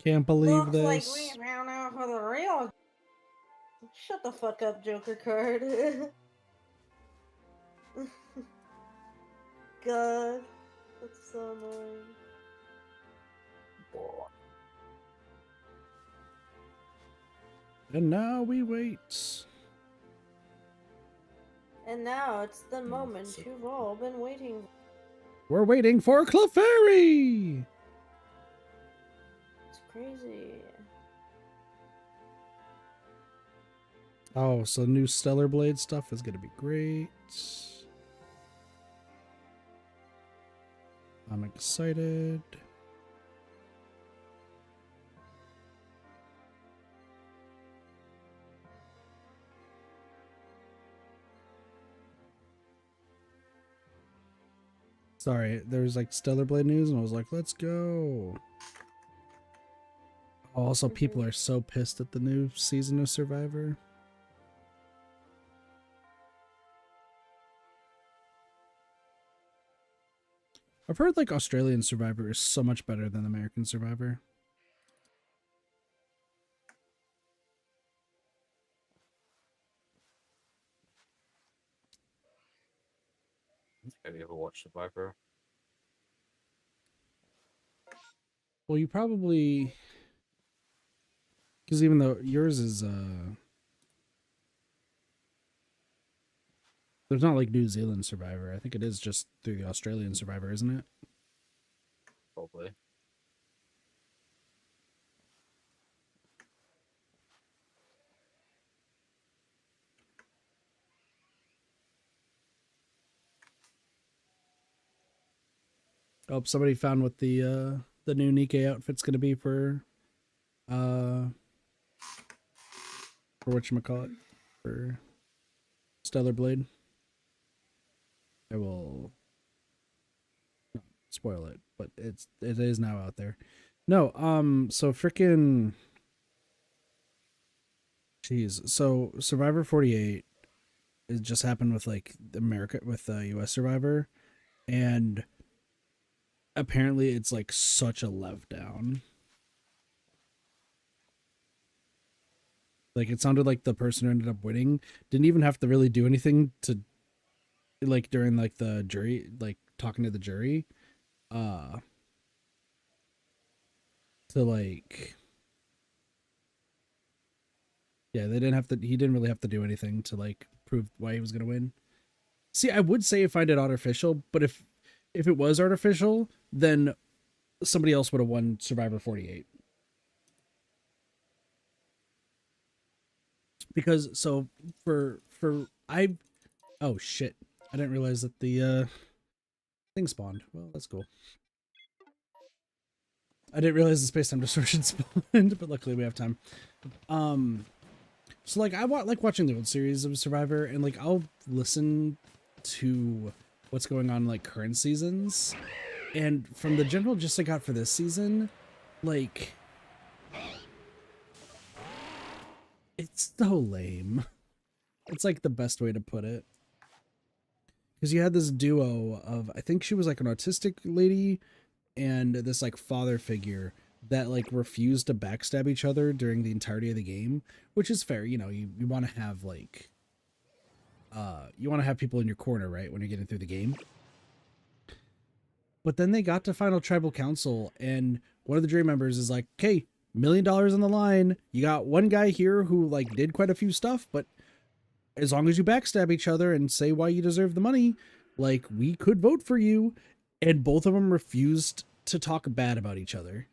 Speaker 2: Can't believe
Speaker 3: Looks like
Speaker 2: this.
Speaker 3: we found out for the real. Shut the fuck up, Joker card. God, that's so annoying.
Speaker 1: Boy.
Speaker 2: And now we wait.
Speaker 3: And now it's the moment you've all been waiting for.
Speaker 2: We're waiting for Clefairy!
Speaker 3: It's crazy.
Speaker 2: Oh, so new Stellar Blade stuff is gonna be great. I'm excited. Sorry, there was like Stellar Blade news and I was like, let's go. Also, people are so pissed at the new season of Survivor. I've heard like Australian Survivor is so much better than American Survivor.
Speaker 1: Have you ever watched Survivor?
Speaker 2: Well, you probably, because even though yours is There's not like New Zealand Survivor. I think it is just through the Australian Survivor, isn't it?
Speaker 1: Probably.
Speaker 2: Oh, somebody found what the new Nikkei outfit's gonna be for whatchamacallit, for Stellar Blade. I will not spoil it, but it is now out there. No, so freaking jeez. So Survivor 48 it just happened with like America with US Survivor, and apparently it's like such a letdown. Like it sounded like the person who ended up winning didn't even have to really do anything to like during like the jury, like talking to the jury, to like, yeah, they didn't have to, he didn't really have to do anything to like prove why he was going to win. See, I would say find it artificial, but if it was artificial, then somebody else would have won Survivor 48. Because so for oh shit, I didn't realize that the thing spawned. Well, that's cool. I didn't realize the space-time distortion spawned, but luckily we have time. So like I like watching the old series of Survivor, and like I'll listen to what's going on in, like current seasons, and from the general gist I got for this season, like it's so lame. It's like the best way to put it. Because you had this duo of, I think she was like an autistic lady and this like father figure that like refused to backstab each other during the entirety of the game, which is fair. You know, you want to have like, you want to have people in your corner, right? When you're getting through the game. But then they got to Final Tribal Council and one of the jury members is like, okay, $1 million on the line. You got one guy here who like did quite a few stuff, but as long as you backstab each other and say why you deserve the money, like we could vote for you. And both of them refused to talk bad about each other.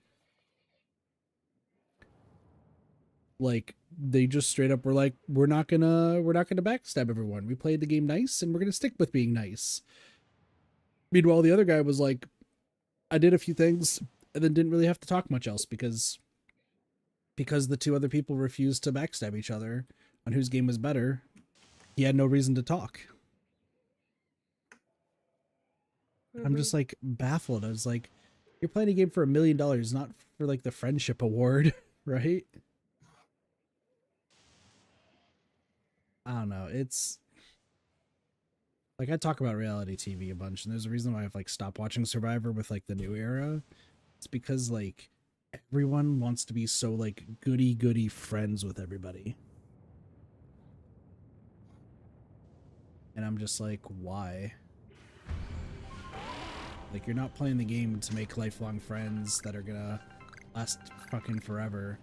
Speaker 2: Like they just straight up were like, we're not gonna backstab everyone. We played the game nice and we're gonna stick with being nice. Meanwhile, the other guy was like, I did a few things and then didn't really have to talk much else because the two other people refused to backstab each other on whose game was better. He had no reason to talk. I'm just like baffled. I was like, you're playing a game for $1 million, not for like the friendship award, right? I don't know. It's like I talk about reality TV a bunch, and there's a reason why I've like stopped watching Survivor with like the new era. It's because like everyone wants to be so like goody friends with everybody. And I'm just like, why? Like, you're not playing the game to make lifelong friends that are gonna last fucking forever.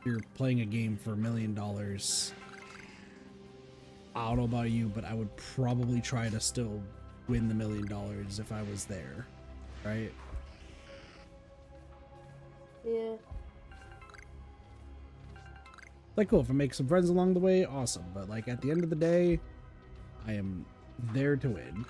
Speaker 2: You're playing a game for $1 million. I don't know about you, but I would probably try to still win the $1 million if I was there, right?
Speaker 3: Yeah.
Speaker 2: Like, cool, if I make some friends along the way, awesome. But, like, at the end of the day, I am there to win.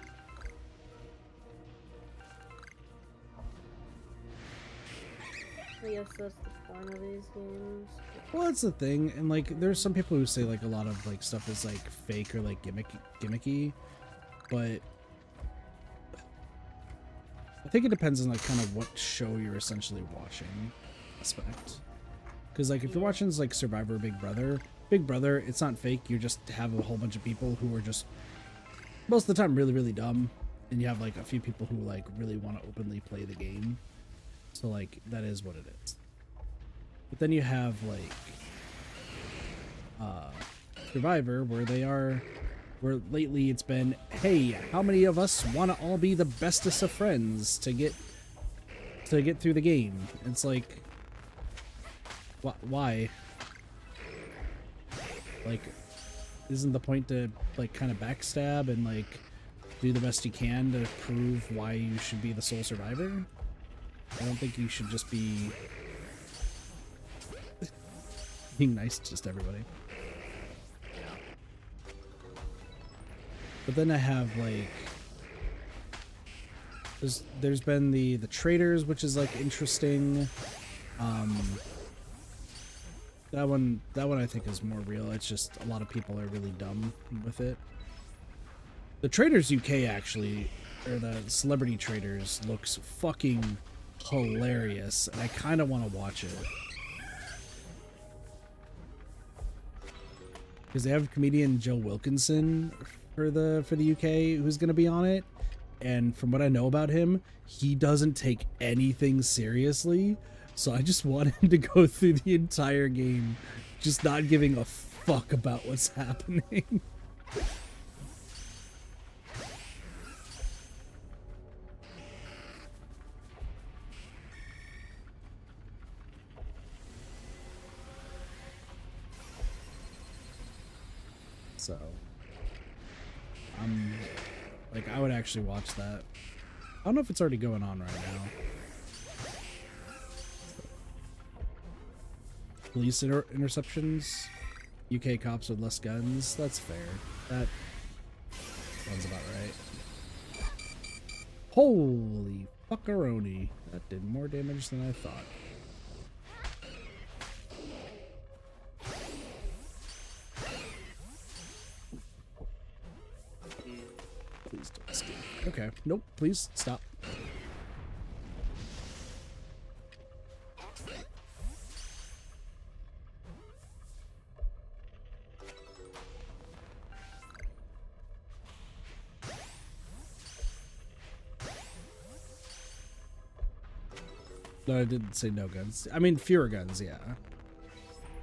Speaker 3: I guess that's the point of these games.
Speaker 2: Well, that's the thing, and like, there's some people who say like a lot of like stuff is like fake or like gimmicky, but I think it depends on like kind of what show you're essentially watching. Aspect, because like if you're watching like Survivor, Big Brother, it's not fake. You just have a whole bunch of people who are just most of the time really dumb, and you have like a few people who like really want to openly play the game. So like that is what it is. But then you have like Survivor where lately it's been, hey, how many of us want to all be the bestest of friends to get through the game? It's like, why? Like, isn't the point to like kind of backstab and like do the best you can to prove why you should be the sole survivor? I don't think you should just be being nice to just everybody. But then I have like there's been the traders, which is like interesting. That one I think is more real. It's just a lot of people are really dumb with it. The Traders UK actually, or the Celebrity Traders, looks fucking hilarious, and I kind of want to watch it. Because they have comedian Joe Wilkinson for the UK who's going to be on it, and from what I know about him, he doesn't take anything seriously. So I just want him to go through the entire game just not giving a fuck about what's happening. So, like, I would actually watch that. I don't know if it's already going on right now. Police interceptions, UK cops with less guns. That's fair. That sounds about right. Holy fuckaroni. That did more damage than I thought. Please don't escape. Okay. Nope. Please stop. No, I didn't say no guns. I mean, fewer guns, yeah.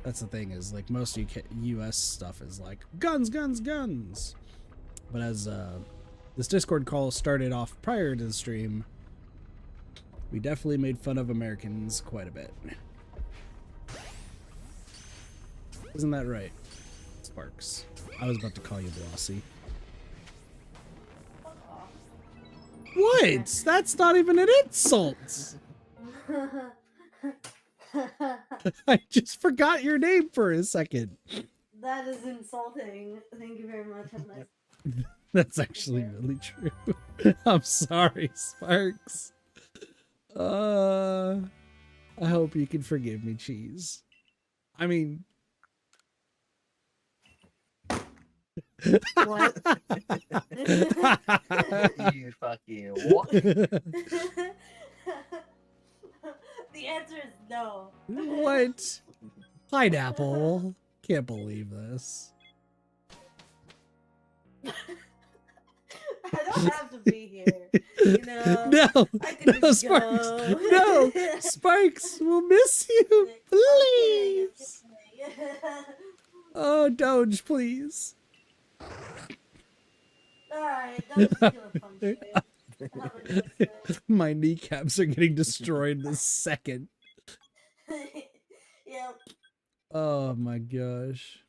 Speaker 2: That's the thing, is like most US stuff is like guns, guns, guns. But as this Discord call started off prior to the stream, we definitely made fun of Americans quite a bit. Isn't that right, Sparks? I was about to call you Blossy. What? That's not even an insult! I just forgot your name for a second.
Speaker 3: That is insulting. Thank you very much. Have a nice.
Speaker 2: That's actually really true. I'm sorry, Sparks. I hope you can forgive me, Cheese. I mean...
Speaker 3: What?
Speaker 1: You fucking what?
Speaker 3: The answer is no.
Speaker 2: What? Pineapple. Can't believe this.
Speaker 3: I don't have to be here. You know,
Speaker 2: No,
Speaker 3: I can
Speaker 2: no,
Speaker 3: just
Speaker 2: Sparks.
Speaker 3: go.
Speaker 2: No, Sparks, we'll miss you. Please. Oh, Doge, please.
Speaker 3: Alright, don't kill a punch. Have a nice day.
Speaker 2: My kneecaps are getting destroyed this second.
Speaker 3: Yep.
Speaker 2: Oh my gosh.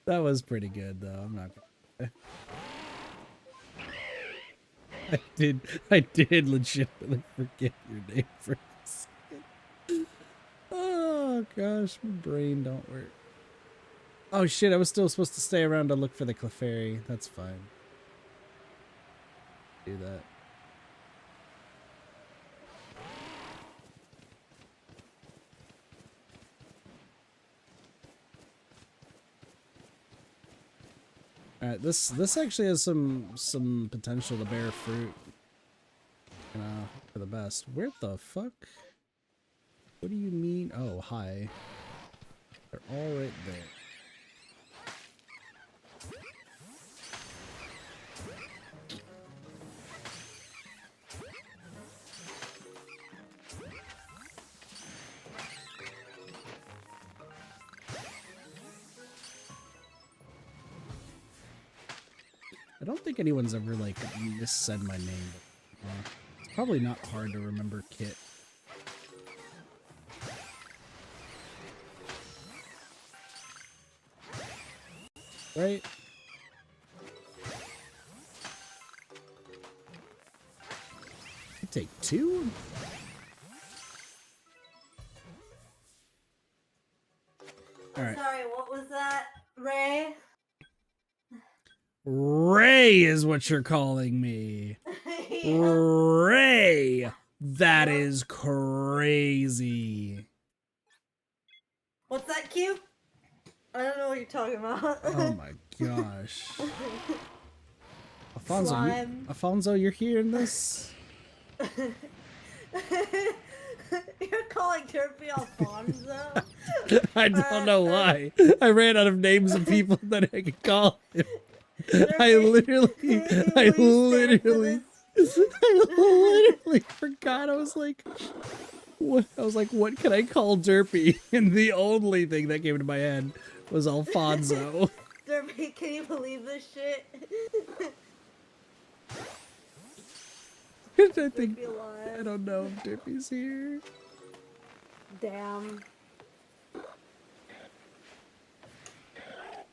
Speaker 2: that was pretty good though. I'm not gonna... I did legitimately forget your name for a second. Oh gosh, my brain don't work. Oh shit, I was still supposed to stay around to look for the Clefairy. That's fine. Do that. Alright, this actually has some potential to bear fruit. For the best. Where the fuck? What do you mean? Oh, hi. They're all right there. I don't think anyone's ever like missaid my name. It's probably not hard to remember Kit. Right? Take 2?
Speaker 3: I'm sorry, what was that, Ray?
Speaker 2: Ray is what you're calling me.
Speaker 3: Yeah.
Speaker 2: Ray! That is crazy.
Speaker 3: What's that, Q? I don't know what you're talking about.
Speaker 2: Oh my gosh. Alfonso,
Speaker 3: Slime.
Speaker 2: Alfonso, you're hearing this?
Speaker 3: You're calling Derpy Alfonso?
Speaker 2: I don't know why. I ran out of names of people that I could call him. I literally forgot. I was like, what can I call Derpy? And the only thing that came to my head was Alfonso.
Speaker 3: Derpy, can you believe this shit?
Speaker 2: I don't know if Derpy's here.
Speaker 3: Damn.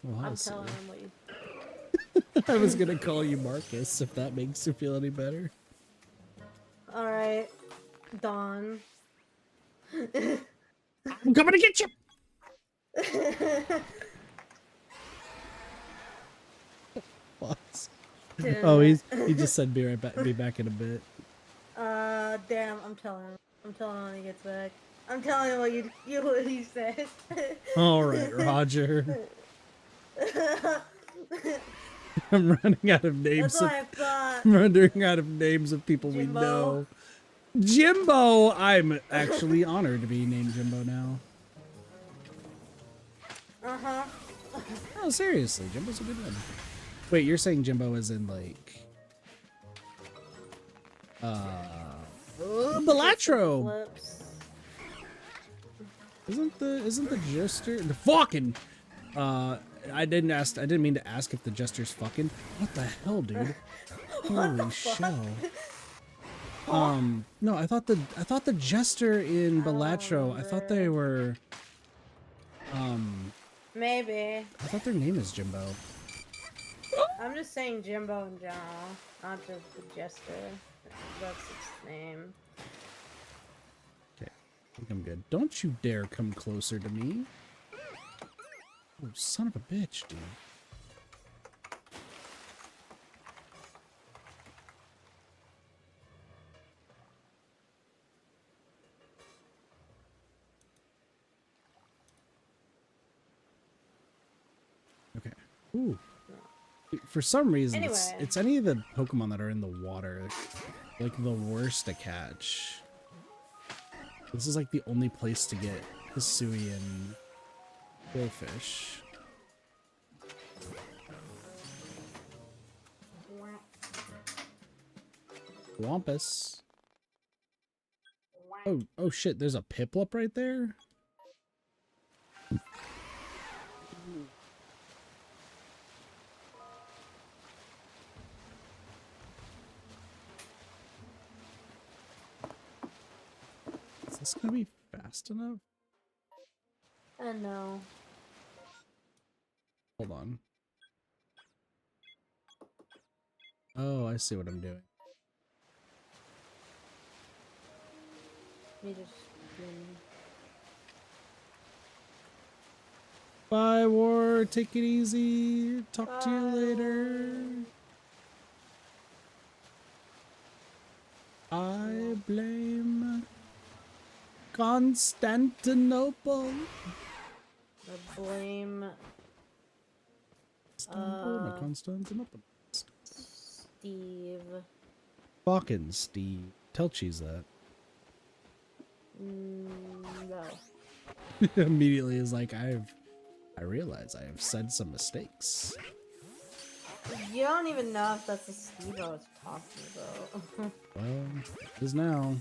Speaker 2: Well,
Speaker 3: I'm telling him what you...
Speaker 2: I was gonna call you Marcus, if that makes you feel any better.
Speaker 3: Alright. Dawn.
Speaker 2: I'm coming to get you! Oh, he just said be back in a bit.
Speaker 3: Damn, I'm telling him. I'm telling him when he gets back. I'm telling him what you said.
Speaker 2: Alright, Roger. I'm running out of names.
Speaker 3: That's what I thought.
Speaker 2: I'm running out of names of people
Speaker 3: Jimbo.
Speaker 2: we know. Jimbo! I'm actually honored to be named Jimbo now.
Speaker 3: Uh-huh.
Speaker 2: Oh, seriously, Jimbo's a good one. Wait, you're saying Jimbo is in, like... Balatro! Isn't the Jester... The fucking... I didn't mean to ask if the Jester's fucking... What the hell, dude? Holy shell. No, I thought the Jester in Balatro, I thought they were...
Speaker 3: Maybe.
Speaker 2: I thought their name is Jimbo.
Speaker 3: I'm just saying Jimbo in general, not just the Jester. That's its name.
Speaker 2: Okay, I think I'm good. Don't you dare come closer to me. Oh, son of a bitch, dude. Okay. Ooh. For some reason, it's any of the Pokemon that are in the water, like the worst to catch. This is like the only place to get Hisuian Quillfish. Wampus. Oh shit, there's a Piplup right there? Is this gonna be fast enough?
Speaker 3: No.
Speaker 2: Hold on. Oh, I see what I'm doing.
Speaker 3: You just...
Speaker 2: Bye, War. Take it easy. Talk to you later. I blame Constantinople.
Speaker 3: I blame...
Speaker 2: Constantinople.
Speaker 3: Steve.
Speaker 2: Fucking Steve. Tell Cheese that.
Speaker 3: No.
Speaker 2: Immediately is like, I realize I have said some mistakes.
Speaker 3: You don't even know if that's the Steve I was talking about.
Speaker 2: Well, it is now.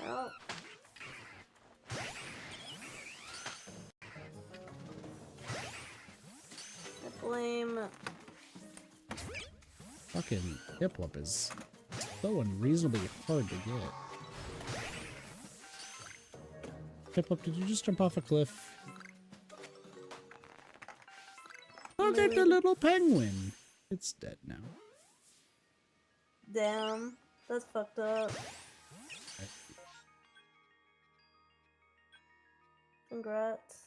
Speaker 3: Well. I blame...
Speaker 2: Fucking Piplup is so unreasonably hard to get. Piplup, did you just jump off a cliff? Look at the little penguin. It's dead now.
Speaker 3: Damn, that's fucked up. Congrats.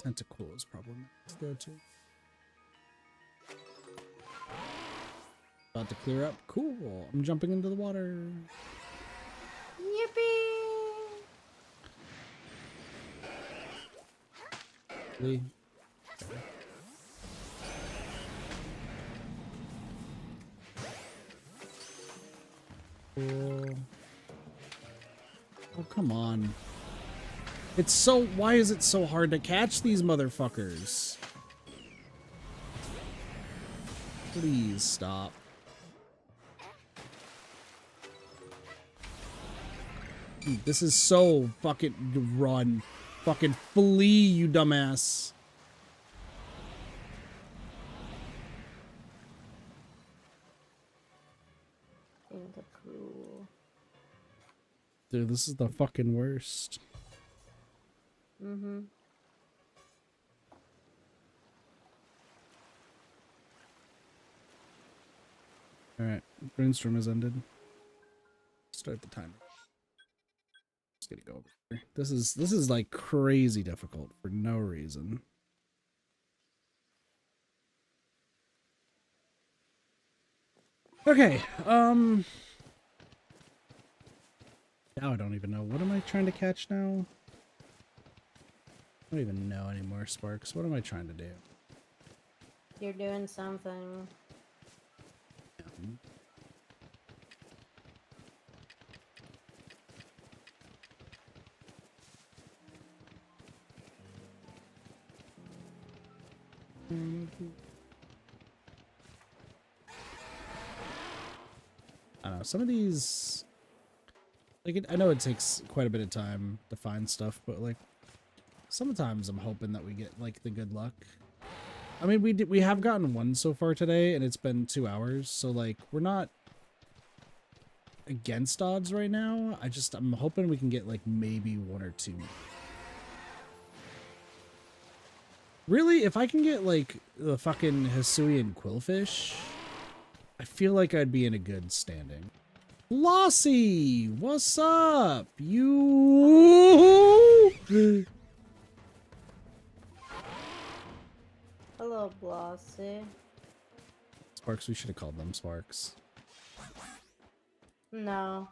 Speaker 2: Tentacle is probably next there too. About to clear up. Cool. I'm jumping into the water.
Speaker 3: Yippee!
Speaker 2: Lee. Cool. Oh, come on. It's so... Why is it so hard to catch these motherfuckers? Please stop. Dude, this is so fucking run. Fucking flee, you dumbass. Dude, this is the fucking worst.
Speaker 3: Mm-hmm.
Speaker 2: Alright, brainstorm has ended. Start the timer. Just gonna go over here. This is like crazy difficult for no reason. Okay, now I don't even know. What am I trying to catch now? I don't even know anymore, Sparks. What am I trying to do?
Speaker 3: You're doing something.
Speaker 2: I don't know. Some of these, like, I know it takes quite a bit of time to find stuff, but like, sometimes I'm hoping that we get like the good luck. I mean, we have gotten one so far today, and it's been 2 hours, so like, we're not against odds right now. I'm hoping we can get like maybe 1 or 2. Really, if I can get like the fucking Hisuian Quillfish, I feel like I'd be in a good standing. Lossy, what's up? You?
Speaker 3: Hello, Blossy.
Speaker 2: Sparks, we should have called them Sparks.
Speaker 3: No.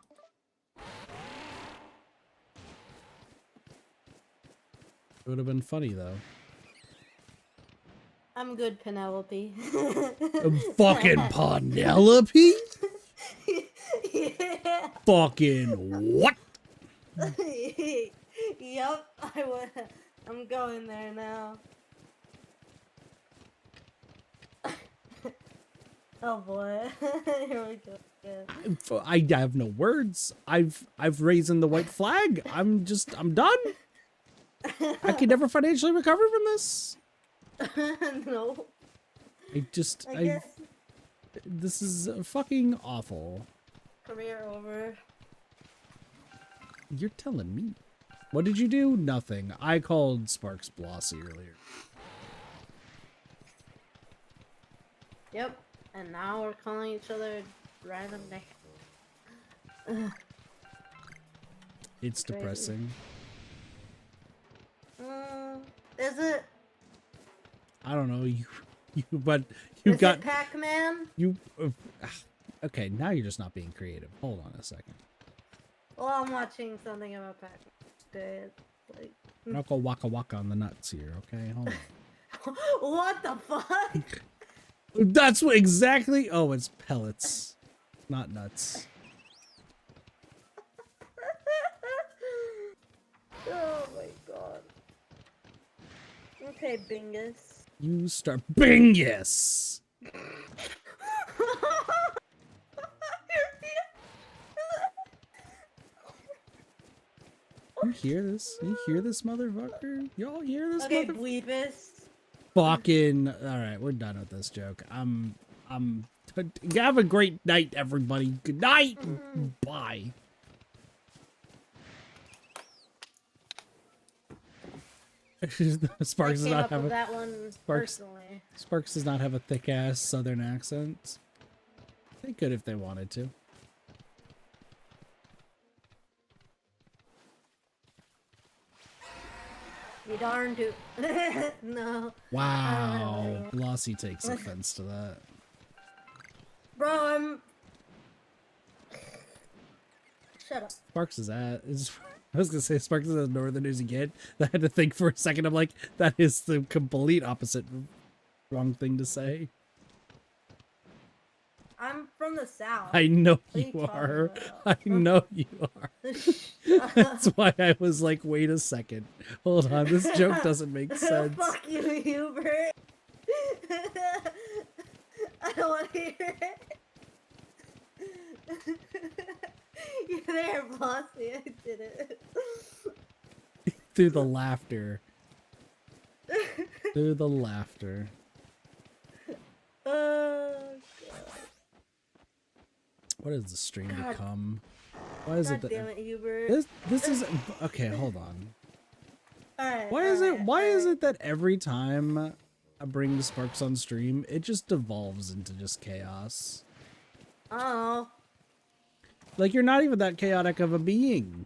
Speaker 2: It would have been funny though.
Speaker 3: I'm good, Penelope.
Speaker 2: Fucking Penelope?
Speaker 3: Yeah.
Speaker 2: Fucking what?
Speaker 3: Yup, I would. I'm going there now. Oh boy. Here we go. Yeah.
Speaker 2: I have no words. I've raised the white flag. I'm done. I can never financially recover from this.
Speaker 3: No.
Speaker 2: This is fucking awful.
Speaker 3: Career over.
Speaker 2: You're telling me. What did you do? Nothing. I called Sparks Blossy earlier.
Speaker 3: Yep. And now we're calling each other random names.
Speaker 2: It's
Speaker 3: Crazy.
Speaker 2: depressing.
Speaker 3: Is it?
Speaker 2: I don't know. But
Speaker 3: Is it Pac-Man?
Speaker 2: Okay, now you're just not being creative. Hold on a second.
Speaker 3: Well, I'm watching something about Pac-Man today. It's like...
Speaker 2: Knuckle waka waka on the nuts here, okay? Hold on.
Speaker 3: What the fuck?
Speaker 2: That's what exactly. Oh, it's pellets, not nuts.
Speaker 3: Oh my god. Okay, Bingus.
Speaker 2: You start Bingus. You hear this? You hear this, motherfucker? Y'all hear this?
Speaker 3: Okay,
Speaker 2: motherfucker?
Speaker 3: Bleepus.
Speaker 2: Fucking. All right, we're done with this joke. I'm Have a great night, everybody. Good night. Bye. Sparks does not have
Speaker 3: that one personally.
Speaker 2: Sparks does not have a thick ass Southern accent. They could if they wanted to.
Speaker 3: You darn to. No.
Speaker 2: Wow. Glossy takes offense to that.
Speaker 3: Bro, Shut up.
Speaker 2: Sparks is at. I was gonna say Sparks is as northern as you get. I had to think for a second. I'm like, that is the complete opposite. Wrong thing to say.
Speaker 3: I'm from the south.
Speaker 2: I know you are. I know you are. That's why I was like, wait a second. Hold on, this joke doesn't make sense.
Speaker 3: Fuck you, Hubert. I don't want to hear it. You're there, bossy. I did it.
Speaker 2: Through the laughter. Through the laughter.
Speaker 3: God.
Speaker 2: What has the stream become? Why is it that
Speaker 3: damn it, Hubert.
Speaker 2: this is okay? Hold on.
Speaker 3: Alright.
Speaker 2: Why is it that every time I bring Sparks on stream, it just devolves into just chaos?
Speaker 3: Oh.
Speaker 2: Like, you're not even that chaotic of a being.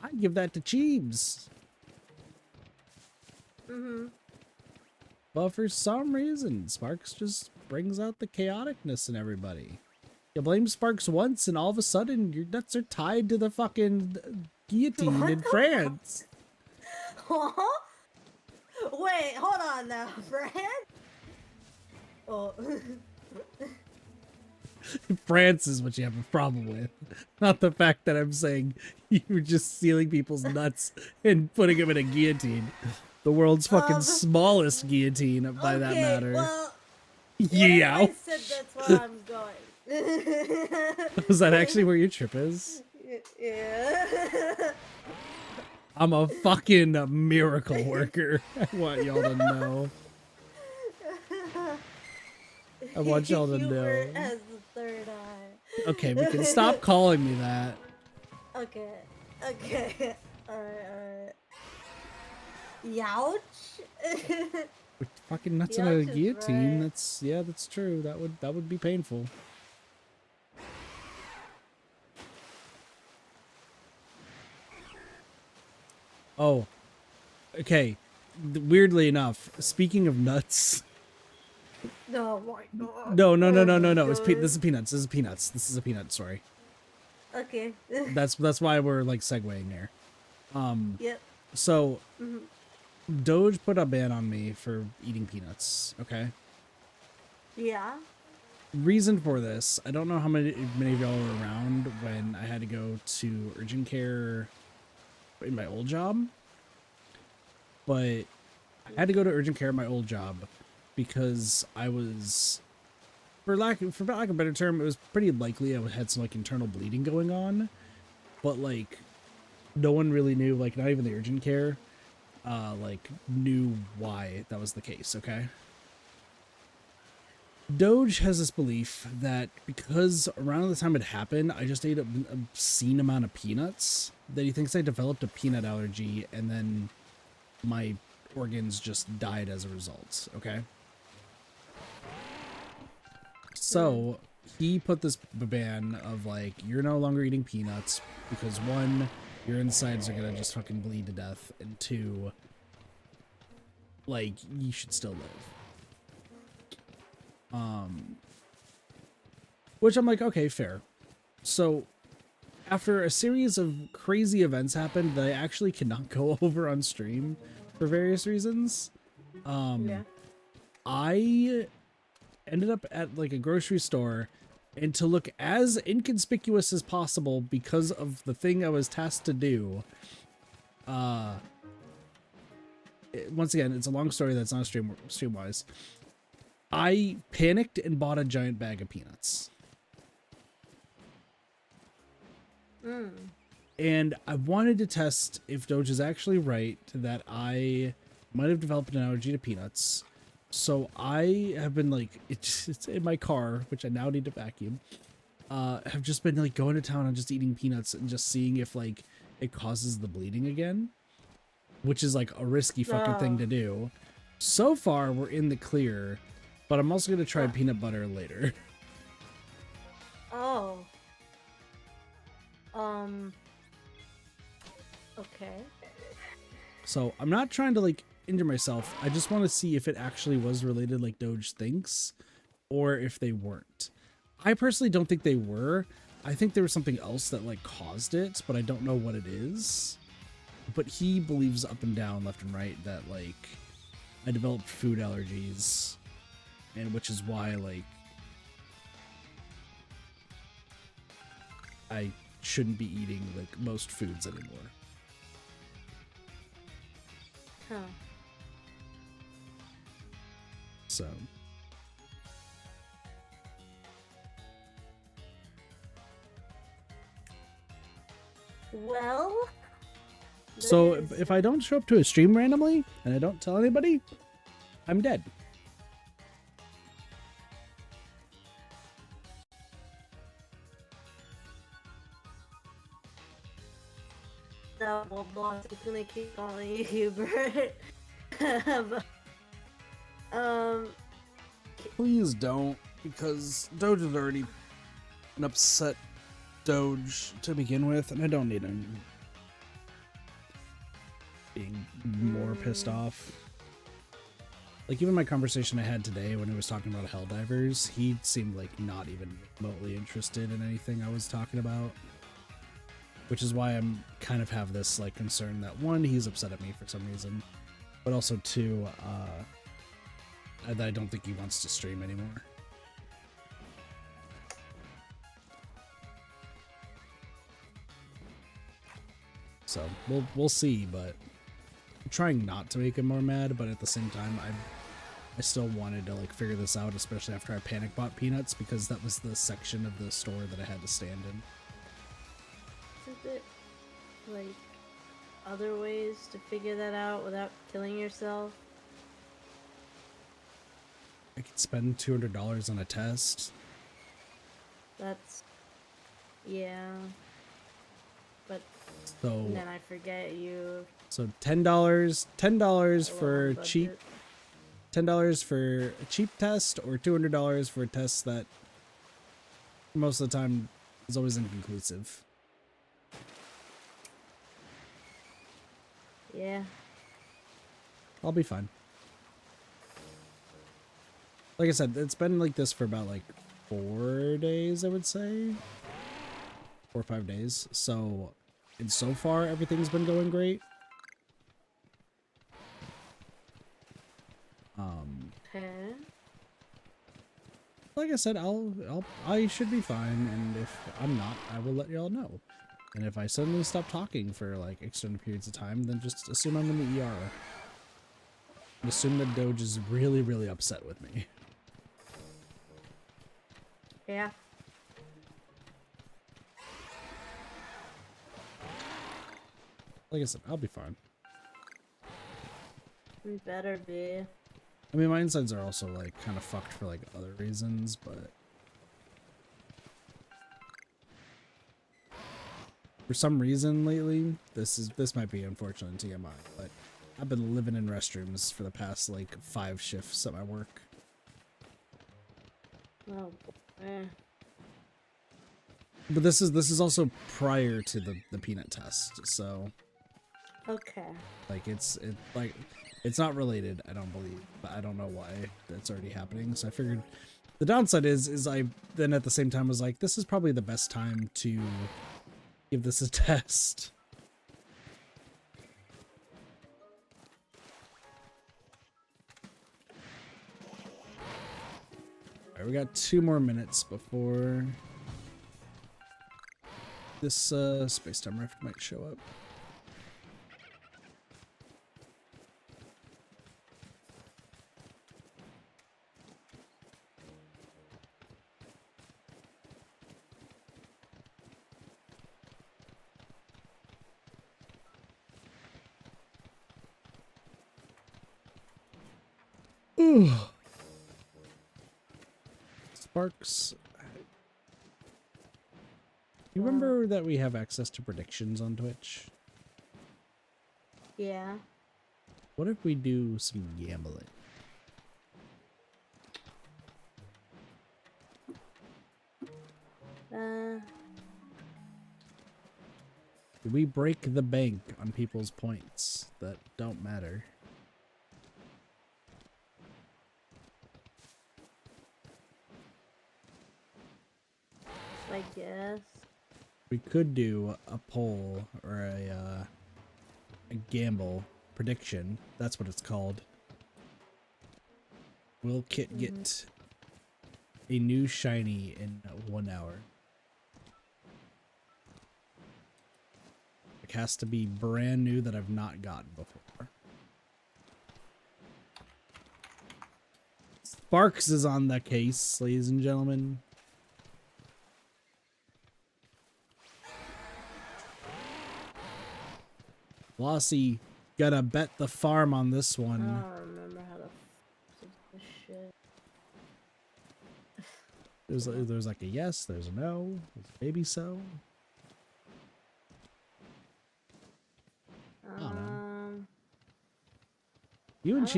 Speaker 2: I'd give that to Cheebs. But for some reason, Sparks just brings out the chaoticness in everybody. You blame Sparks once, and all of a sudden, your nuts are tied to the fucking guillotine in France.
Speaker 3: Huh? Wait, hold on now, France? Oh.
Speaker 2: France is what you have a problem with. Not the fact that I'm saying you were just stealing people's nuts and putting them in a guillotine. The world's fucking smallest guillotine, by that matter.
Speaker 3: Well,
Speaker 2: yeah.
Speaker 3: I said that's where I'm going.
Speaker 2: Was that actually where your trip is?
Speaker 3: Yeah.
Speaker 2: I'm a fucking miracle worker. I want y'all to know. I want y'all to know.
Speaker 3: Has the third eye.
Speaker 2: Okay, we can stop calling me that.
Speaker 3: Okay. Okay. Alright. Youch.
Speaker 2: With fucking nuts in
Speaker 3: Youch
Speaker 2: a
Speaker 3: is
Speaker 2: guillotine.
Speaker 3: right.
Speaker 2: That's true. That would be painful. Oh, okay. Weirdly enough, speaking of nuts.
Speaker 3: No, my God.
Speaker 2: No. This is peanuts. This is a peanut story.
Speaker 3: Okay.
Speaker 2: That's why we're like segueing here.
Speaker 3: Yep.
Speaker 2: So, Doge put a ban on me for eating peanuts. Okay.
Speaker 3: Yeah.
Speaker 2: Reason for this, I don't know how many of y'all were around when I had to go to urgent care in my old job, but I had to go to urgent care in my old job because I was, for lack of a better term, it was pretty likely I had some like internal bleeding going on, but like no one really knew, like not even the urgent care, like knew why that was the case. Okay. Doge has this belief that because around the time it happened, I just ate an obscene amount of peanuts, that he thinks I developed a peanut allergy and then my organs just died as a result, okay? So, he put this ban of like, you're no longer eating peanuts because one, your insides are gonna just fucking bleed to death, and two, like, you should still live. Which I'm like, okay, fair. So after a series of crazy events happened that I actually cannot go over on stream for various reasons, I ended up at like a grocery store, and to look as inconspicuous as possible because of the thing I was tasked to do, once again, it's a long story that's not stream-wise. I panicked and bought a giant bag of peanuts. And I wanted to test if Doge is actually right that I might have developed an allergy to peanuts. So I have been like, it's in my car, which I now need to vacuum. Have just been like going to town and just eating peanuts and just seeing if like it causes the bleeding again, which is like a risky fucking thing to do. So far, we're in the clear, but I'm also gonna try peanut butter later.
Speaker 3: Oh. Okay.
Speaker 2: So I'm not trying to like injure myself. I just want to see if it actually was related like Doge thinks, or if they weren't. I personally don't think they were. I think there was something else that like caused it, but I don't know what it is. But he believes up and down, left and right, that like I developed food allergies, and which is why like I shouldn't be eating like most foods anymore.
Speaker 3: Huh.
Speaker 2: So
Speaker 3: Well.
Speaker 2: So if I don't show up to a stream randomly and I don't tell anybody, I'm dead.
Speaker 3: No, well, boss, it's gonna keep calling you, Bert.
Speaker 2: Please don't, because Doge is already an upset Doge to begin with, and I don't need him being more pissed off. Like, even my conversation I had today when he was talking about Helldivers, he seemed like not even remotely interested in anything I was talking about. Which is why I'm kind of have this like concern that one, he's upset at me for some reason, but also two, that I don't think he wants to stream anymore. So we'll see, but I'm trying not to make him more mad, but at the same time, I still wanted to like figure this out, especially after I panic bought peanuts, because that was the section of the store that I had to stand in.
Speaker 3: Isn't it like other ways to figure that out without killing yourself?
Speaker 2: I could spend $200 on a test.
Speaker 3: That's yeah. But
Speaker 2: So
Speaker 3: then I forget you.
Speaker 2: So $10 for
Speaker 3: budget.
Speaker 2: cheap, $10 for a cheap test, or $200 for a test that most of the time is always inconclusive.
Speaker 3: Yeah.
Speaker 2: I'll be fine. Like I said, it's been like this for about like 4 days, I would say. 4 or 5 days. So, and so far everything's been going great.
Speaker 3: Okay.
Speaker 2: Like I said, I should be fine, and if I'm not, I will let y'all know. And if I suddenly stop talking for like extended periods of time, then just assume I'm in the ER. And assume that Doge is really, really upset with me.
Speaker 3: Yeah.
Speaker 2: Like I said, I'll be fine.
Speaker 3: You better be.
Speaker 2: I mean, my insides are also like kind of fucked for like other reasons, but for some reason lately, this might be unfortunate TMI, but I've been living in restrooms for the past like 5 shifts at my work.
Speaker 3: Oh boy.
Speaker 2: But this is also prior to the peanut test, so
Speaker 3: Okay.
Speaker 2: like it's not related, I don't believe, but I don't know why that's already happening. So I figured the downside is I then at the same time was like, this is probably the best time to give this a test. Alright, we got 2 more minutes before this space-time rift might show up. Sparks. You remember that we have access to predictions on Twitch?
Speaker 3: Yeah.
Speaker 2: What if we do some gambling? We break the bank on people's points that don't matter.
Speaker 3: I guess.
Speaker 2: We could do a poll or a gamble prediction. That's what it's called. Will Kit get a new shiny in 1 hour? It has to be brand new that I've not gotten before. Sparks is on the case, ladies and gentlemen. Flossie, gotta bet the farm on this
Speaker 3: I
Speaker 2: one.
Speaker 3: don't remember how to do this shit.
Speaker 2: There's like a yes, there's a no, there's maybe so. I don't know. You and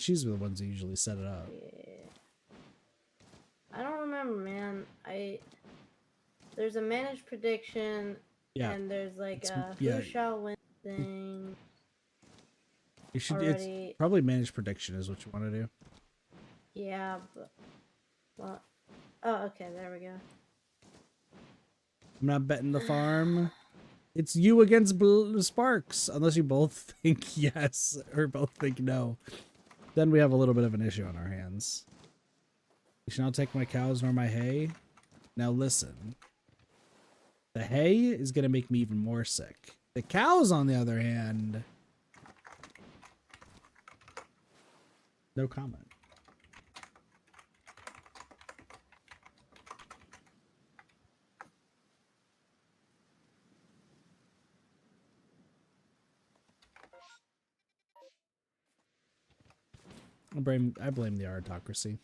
Speaker 2: Cheese were the ones who usually set it up.
Speaker 3: Yeah. I don't remember, man. There's a managed prediction, and there's like who shall win thing.
Speaker 2: You should. It's probably managed prediction is what you want to do.
Speaker 3: Yeah, but well. Oh, okay. There we go.
Speaker 2: I'm not betting the farm. It's you against Sparks, unless you both think yes or both think no. Then we have a little bit of an issue on our hands. You shall not take my cows nor my hay. Now listen. The hay is going to make me even more sick. The cows, on the other hand... No comment. I blame the aristocracy.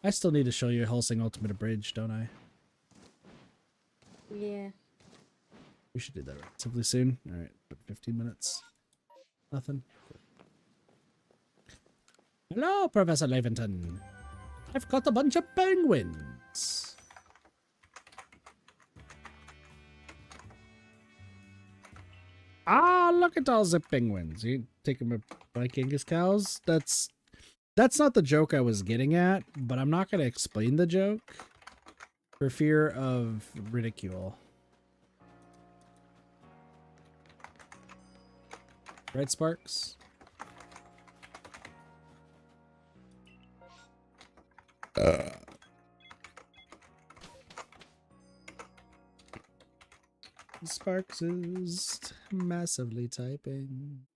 Speaker 2: I still need to show you Helsing Ultimate Abridged, don't I?
Speaker 3: Yeah.
Speaker 2: We should do that relatively soon. Alright, 15 minutes. Nothing. Hello, Professor Laventon. I've caught a bunch of penguins. Ah, look at all the penguins. You take them by Genghis cows? That's not the joke I was getting at, but I'm not going to explain the joke for fear of ridicule. Right, Sparks? Sparks is massively typing.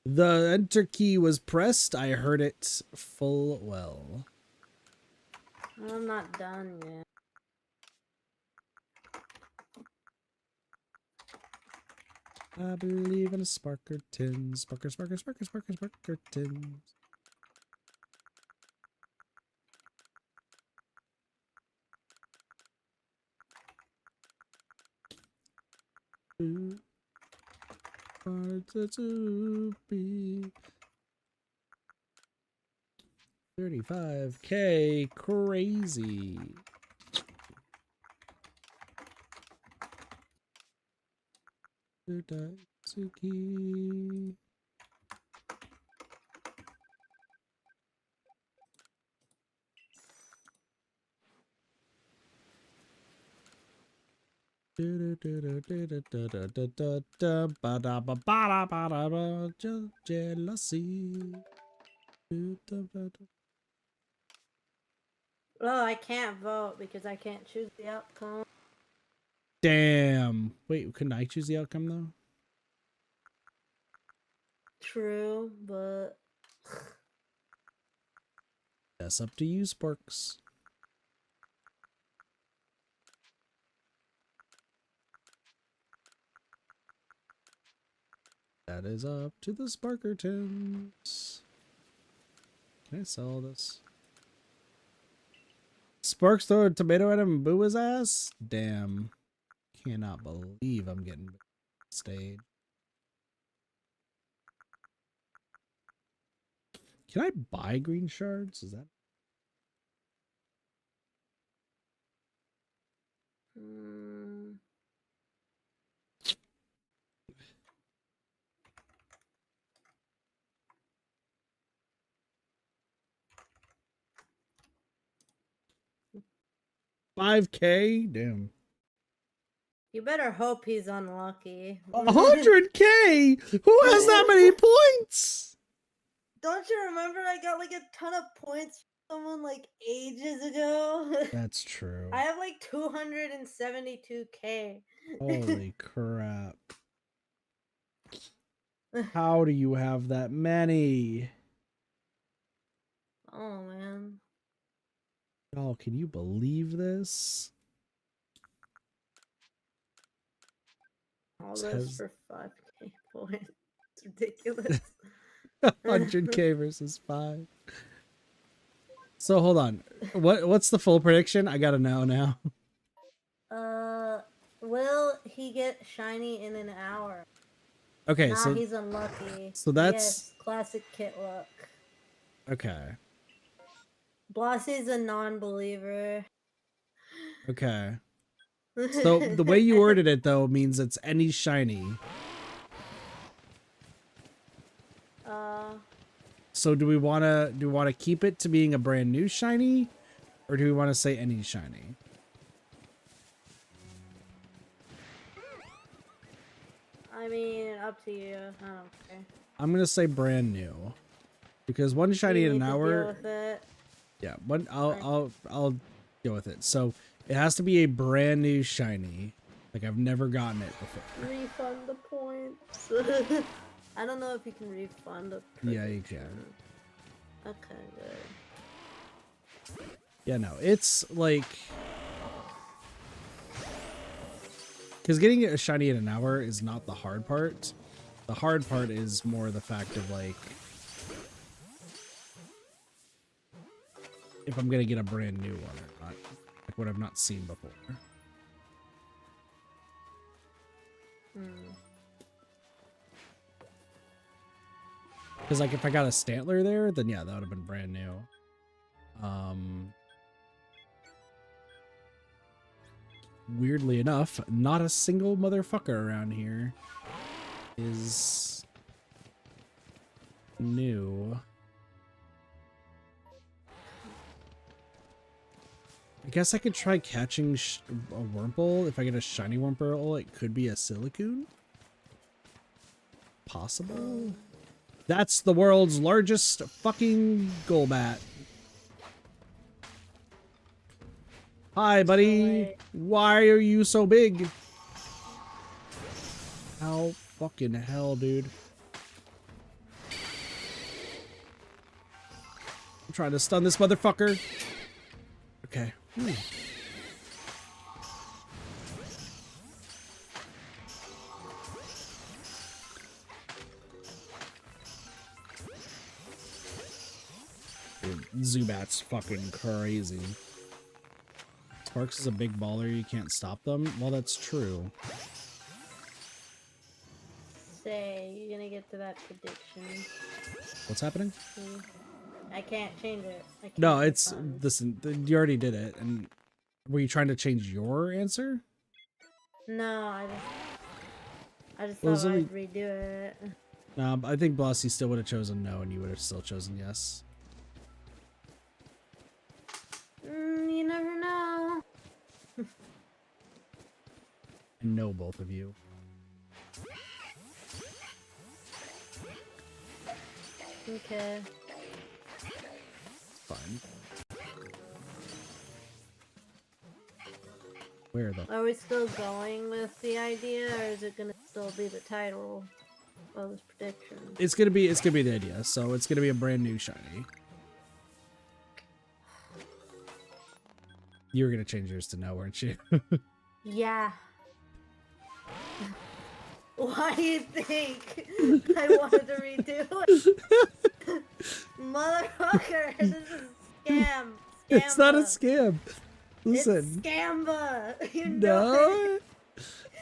Speaker 2: The enter key was pressed. I heard it full well.
Speaker 3: I'm not done yet.
Speaker 2: I believe in a Sparkerton. Sparkertons. To be 35K crazy. Daisuke. Jealousy.
Speaker 3: Well, I can't vote because I can't choose the outcome.
Speaker 2: Damn. Wait, couldn't I choose the outcome though?
Speaker 3: True, but
Speaker 2: That's up to you, Sparks. That is up to the Sparkertons. Can I sell this? Sparks throw a tomato at him and boo his ass? Damn. Cannot believe I'm getting stayed. Can I buy green shards? Is that? 5K? Damn.
Speaker 3: You better hope he's unlucky.
Speaker 2: 100K? Who has that many points?
Speaker 3: Don't you remember I got like a ton of points from someone like ages ago?
Speaker 2: That's true.
Speaker 3: I have like 272K.
Speaker 2: Holy crap. How do you have that many?
Speaker 3: Oh, man.
Speaker 2: Oh, can you believe this?
Speaker 3: All this for 5K points. It's ridiculous.
Speaker 2: 100K versus 5. So hold on. What's the full prediction? I gotta know now.
Speaker 3: Will he get shiny in an hour?
Speaker 2: Okay,
Speaker 3: nah,
Speaker 2: so
Speaker 3: he's unlucky.
Speaker 2: So that's
Speaker 3: yes, classic Kit luck.
Speaker 2: Okay.
Speaker 3: Blossy's a non-believer.
Speaker 2: Okay. So the way you worded it though means it's any shiny. So do we wanna keep it to being a brand new shiny? Or do we want to say any shiny?
Speaker 3: I mean, up to you. I don't care.
Speaker 2: I'm gonna say brand new. Because one shiny in an hour.
Speaker 3: Deal with it?
Speaker 2: Yeah, I'll deal with it. So it has to be a brand new shiny. Like I've never gotten it before.
Speaker 3: Refund the points. I don't know if you can refund a prediction.
Speaker 2: Yeah, you can.
Speaker 3: Okay, good.
Speaker 2: Yeah, no, it's like, because getting a shiny in an hour is not the hard part. The hard part is more the fact of like, if I'm gonna get a brand new one or not, like what I've not seen before. Because like if I got a Stantler there, then yeah, that would have been brand new. Weirdly enough, not a single motherfucker around here is new. I guess I could try catching a Wurmple. If I get a shiny Wurmple, it could be a Silicoon. Possible? That's the world's largest fucking Golbat. Hi, buddy. Why are you so big? How fucking hell, dude. I'm trying to stun this motherfucker. Okay. Ooh. Dude, Zubat's fucking crazy. Sparks is a big baller, you can't stop them. Well, that's true.
Speaker 3: Say, you're gonna get to that prediction.
Speaker 2: What's happening?
Speaker 3: I can't change it.
Speaker 2: No, it's, listen, you already did it. And were you trying to change your answer?
Speaker 3: No, I just thought I'd redo it.
Speaker 2: No, I think Blossy still would have chosen no, and you would have still chosen yes.
Speaker 3: You never know.
Speaker 2: I know both of you.
Speaker 3: Okay.
Speaker 2: Fine. Where though?
Speaker 3: Are we still going with the idea, or is it gonna still be the title of this prediction?
Speaker 2: It's gonna be the idea. So it's gonna be a brand new shiny. You were gonna change yours to no, weren't you?
Speaker 3: Yeah. Why do you think I wanted to redo it? Motherfucker, this is a scam.
Speaker 2: It's not a scam. Listen.
Speaker 3: It's scamba. You
Speaker 2: know
Speaker 3: know it.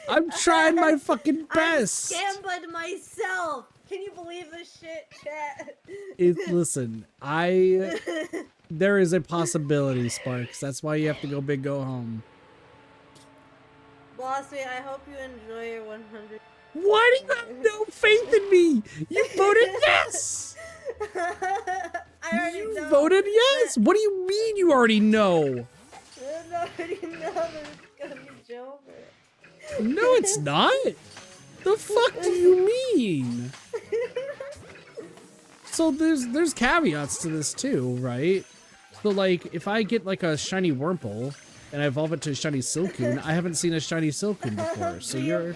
Speaker 2: I'm trying my fucking best.
Speaker 3: I'm scammed myself. Can you believe this shit, chat?
Speaker 2: Listen, there is a possibility, Sparks. That's why you have to go big, go home.
Speaker 3: Bossy, I hope you enjoy your 100.
Speaker 2: Why do you have no faith in me? You voted yes!
Speaker 3: I already know.
Speaker 2: You voted yes! What do you mean you already know?
Speaker 3: I already know that it's gonna be Jover.
Speaker 2: No, it's not. The fuck do you mean? So there's caveats to this too, right? So like, if I get like a shiny Wurmple and I evolve it to a shiny Silcoon, I haven't seen a shiny Silcoon before. So you're.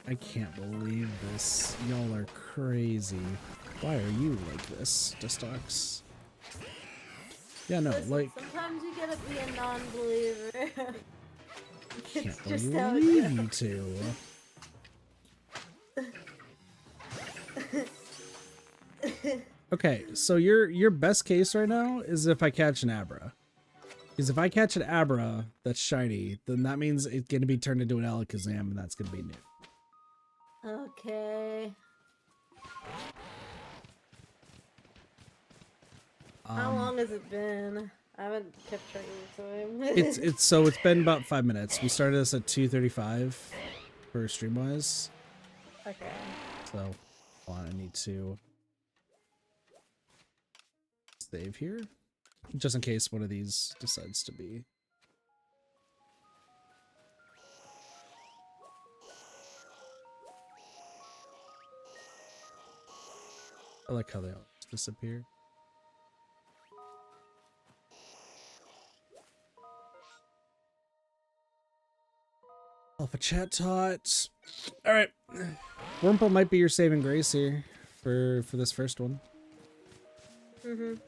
Speaker 2: I can't believe this. Y'all are crazy. Why are you like this, Destox? Yeah, no,
Speaker 3: listen,
Speaker 2: like.
Speaker 3: Sometimes you gotta be a non-believer.
Speaker 2: I can't believe you two. Okay, so your best case right now is if I catch an Abra. Because if I catch an Abra that's shiny, then that means it's going to be turned into an Alakazam, and that's going to be new.
Speaker 3: Okay. How long has it been? I haven't kept track of the time.
Speaker 2: it's been about 5 minutes. We started this at 2:35 for Streamwise.
Speaker 3: Okay.
Speaker 2: So, hold on, I need to save here, just in case one of these decides to be. I like how they all disappear. Alpha chat tots. All right, Wurmple might be your saving grace here for this first one.
Speaker 3: Mhm.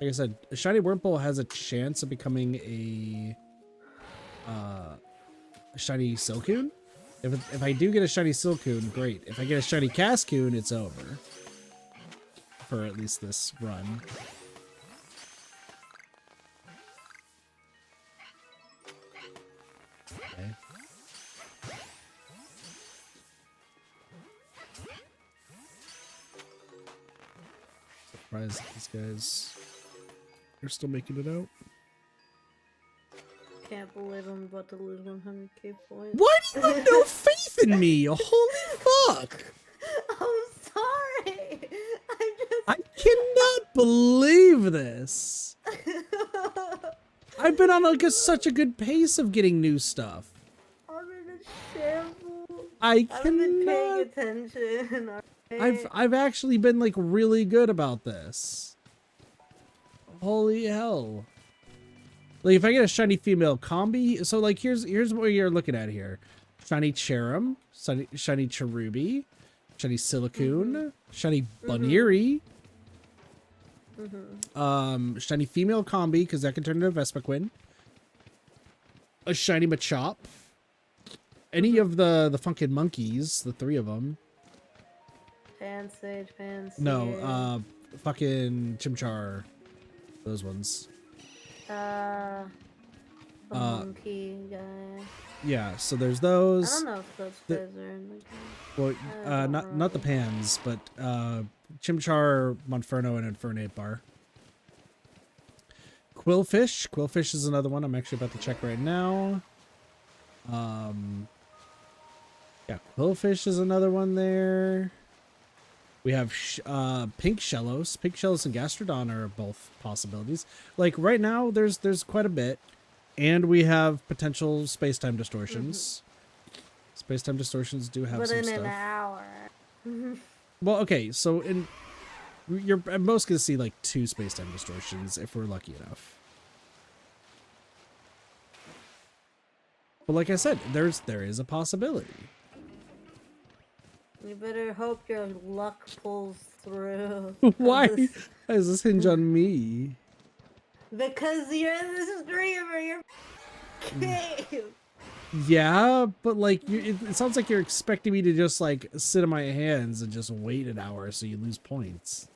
Speaker 2: Like I said, a shiny Wurmple has a chance of becoming a shiny Silcoon. If I do get a shiny Silcoon, great. If I get a shiny Cascoon, it's over. For at least this run. Okay. Surprised these guys are still making it out.
Speaker 3: Can't believe I'm about to lose 100k points.
Speaker 2: Why do you have no faith in me? Holy fuck!
Speaker 3: I'm sorry.
Speaker 2: I cannot believe this. I've been on like such a good pace of getting new stuff.
Speaker 3: I'm in a shambles.
Speaker 2: I
Speaker 3: haven't been paying
Speaker 2: cannot.
Speaker 3: attention.
Speaker 2: I've actually been like really good about this. Holy hell. Like if I get a shiny female combi, so like here's what you're looking at here. Shiny Cherum, shiny Cherubi, shiny Silcoon, shiny Buneary, shiny female combi, because that can turn into Vespiquen. A shiny Machop. Any of the funkin' monkeys, the 3 of them.
Speaker 3: Pansage.
Speaker 2: No, fucking Chimchar. Those ones.
Speaker 3: The monkey guy.
Speaker 2: Yeah, so there's those.
Speaker 3: I don't know if those guys are in the game.
Speaker 2: Well, not the Pans, but Chimchar, Monferno, and Infernape bar. Quillfish. Quillfish is another one I'm actually about to check right now. Yeah, Quillfish is another one there. We have Pink Shellos. Pink Shellos and Gastrodon are both possibilities. Like right now, there's quite a bit, and we have potential space-time distortions. Space-time distortions do have some stuff.
Speaker 3: Within an hour.
Speaker 2: Well, okay, so you're at most gonna see like 2 space-time distortions if we're lucky enough. But like I said, there is a possibility.
Speaker 3: You better hope your luck pulls through.
Speaker 2: Why does this hinge on me?
Speaker 3: Because you're the streamer, you're cave.
Speaker 2: Yeah, but like, it sounds like you're expecting me to just like sit on my hands and just wait an hour so you lose points.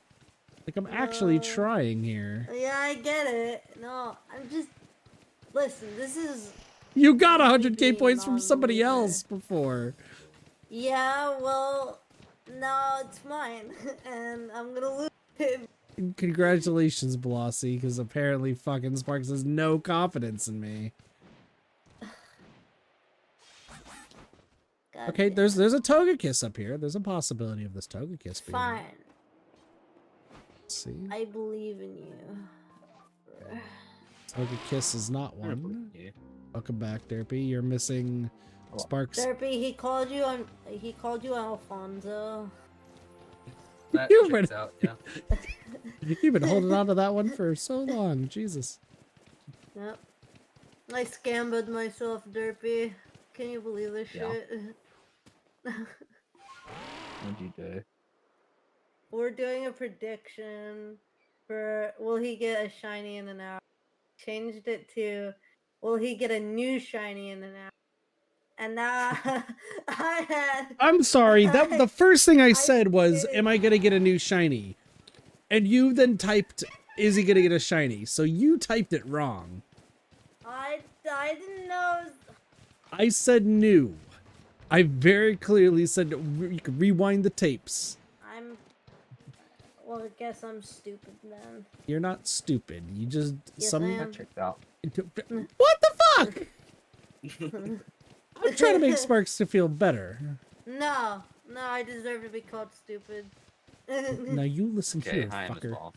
Speaker 2: Like, I'm actually trying here.
Speaker 3: Yeah, I get it. No, I'm just... Listen, this is...
Speaker 2: You got 100k points from somebody else before.
Speaker 3: Yeah, well, now it's mine, and I'm gonna lose it.
Speaker 2: Congratulations, Blossy, because apparently fucking Sparks has no confidence in me. Okay, there's a Togekiss up here. There's a possibility of this Togekiss being...
Speaker 3: Fine.
Speaker 2: Let's see.
Speaker 3: I believe in you.
Speaker 2: Togekiss is not one. Welcome back, Derpy. You're missing Sparks.
Speaker 3: Derpy, he called you Alfonso.
Speaker 1: That checks out, yeah.
Speaker 2: You've been holding on to that one for so long. Jesus.
Speaker 3: Yep. I scammed myself, Derpy. Can you believe this shit?
Speaker 1: What'd you do?
Speaker 3: We're doing a prediction for will he get a shiny in an hour. Changed it to will he get a new shiny in an hour. And now
Speaker 2: I'm sorry, the first thing I said was, am I gonna get a new shiny? And you then typed, is he gonna get a shiny? So you typed it wrong.
Speaker 3: I didn't know.
Speaker 2: I said new. I very clearly said you could rewind the tapes.
Speaker 3: Well, I guess I'm stupid then.
Speaker 2: You're not stupid. You just
Speaker 3: yes, I am.
Speaker 1: Checked out.
Speaker 2: What the fuck? I'm trying to make Sparks to feel better.
Speaker 3: No, I deserve to be called stupid.
Speaker 2: Now you listen here, fucker.
Speaker 1: Well,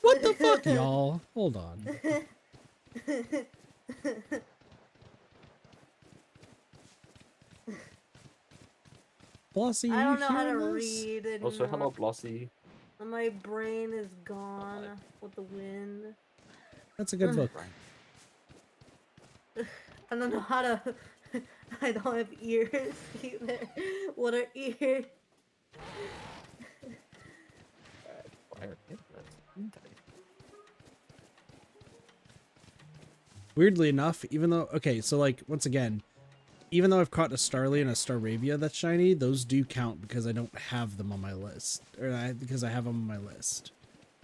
Speaker 2: what the fuck, y'all? Hold on. Blossy,
Speaker 3: I don't know how to read anymore.
Speaker 1: Also, hello, Blossy.
Speaker 3: My brain is gone with the wind.
Speaker 2: That's a good book.
Speaker 3: I don't know how to... I don't have ears either. What are ears?
Speaker 2: Weirdly enough, even though... Okay, so like, once again, even though I've caught a Starly and a Staravia that's shiny, those do count because I don't have them on my list. Or because I have them on my list.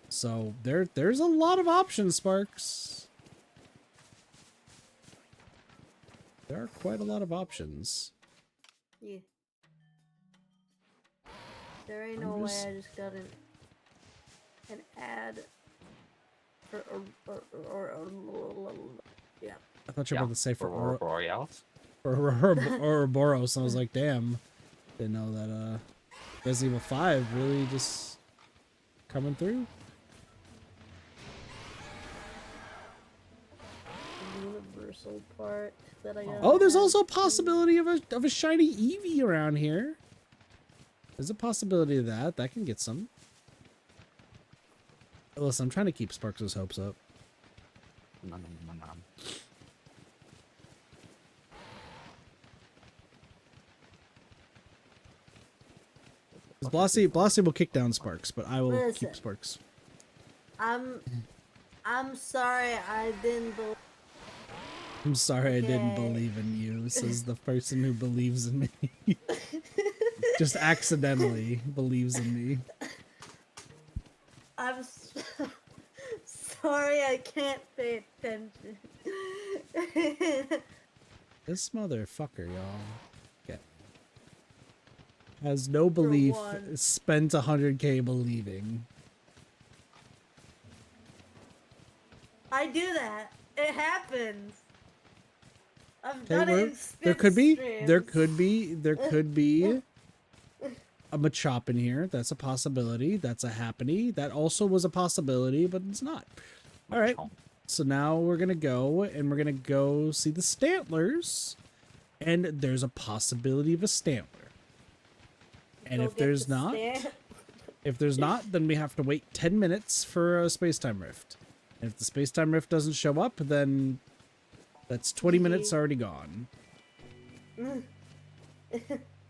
Speaker 2: So, there's a lot of options, Sparks. There are quite a lot of options.
Speaker 3: Yeah. There ain't no way I just got an ad for yeah.
Speaker 2: I thought you were about to say for
Speaker 1: Borealis.
Speaker 2: For Ouroboros, and I was like, damn. Didn't know that Resident Evil 5 really just coming through.
Speaker 3: Universal part that I got.
Speaker 2: Oh, there's also a possibility of a shiny Eevee around here. There's a possibility of that. That can get some. Listen, I'm trying to keep Sparks' hopes up. Blossy will kick down Sparks, but I will keep Sparks.
Speaker 3: I'm sorry I didn't believe.
Speaker 2: I'm sorry I didn't believe in you, says the person who believes in me. Just accidentally believes in me.
Speaker 3: I'm sorry I can't pay attention.
Speaker 2: This motherfucker, y'all. Okay. Has no belief, spent 100k believing.
Speaker 3: I do that. It happens. I've done it in
Speaker 2: there could be a Machop in here. That's a possibility. That's a Happiny. That also was a possibility, but it's not. All right. So now we're going to go and we're going to go see the Stantlers. And there's a possibility of a Stantler. And if there's not, then we have to wait 10 minutes for a space-time rift. And if the space-time rift doesn't show up, then that's 20 minutes already gone.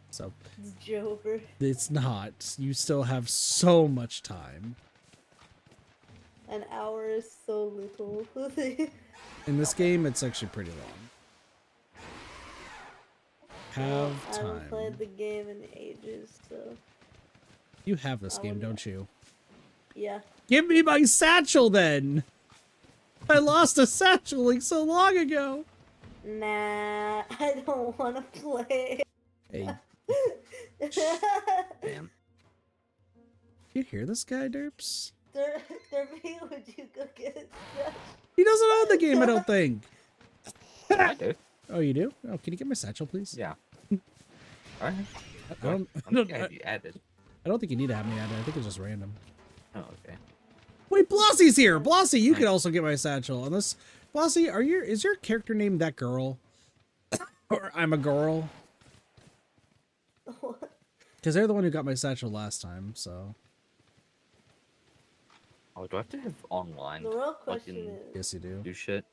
Speaker 2: So
Speaker 3: it's Joker.
Speaker 2: It's not. You still have so much time.
Speaker 3: An hour is so little.
Speaker 2: In this game, it's actually pretty long.
Speaker 3: Well,
Speaker 2: Have
Speaker 3: I haven't played
Speaker 2: time.
Speaker 3: the game in ages, so
Speaker 2: You have this
Speaker 3: I
Speaker 2: game,
Speaker 3: wouldn't-
Speaker 2: don't you?
Speaker 3: yeah.
Speaker 2: Give me my satchel then! I lost a satchel like so long ago!
Speaker 3: Nah, I don't want to play.
Speaker 2: Hey,
Speaker 1: Damn.
Speaker 2: you hear this guy, Derps?
Speaker 3: Derpy, would you go get it?
Speaker 2: He doesn't own the game, I don't think.
Speaker 1: I do.
Speaker 2: Oh, you do? Oh, can you get my satchel, please?
Speaker 1: Yeah. Alright.
Speaker 2: I don't,
Speaker 1: I don't think I have you added.
Speaker 2: I don't think you need to have me added. I think it's just random.
Speaker 1: Oh, okay.
Speaker 2: Wait, Blossie's here! Blossie, you can also get my satchel. Unless, Blossie, is your character named that girl? Or I'm a girl? Because they're the one who got my satchel last time, so.
Speaker 1: Oh, do I have to have online?
Speaker 3: The real
Speaker 1: Like
Speaker 3: question
Speaker 1: in
Speaker 3: is,
Speaker 2: Yes, you do.
Speaker 1: do shit?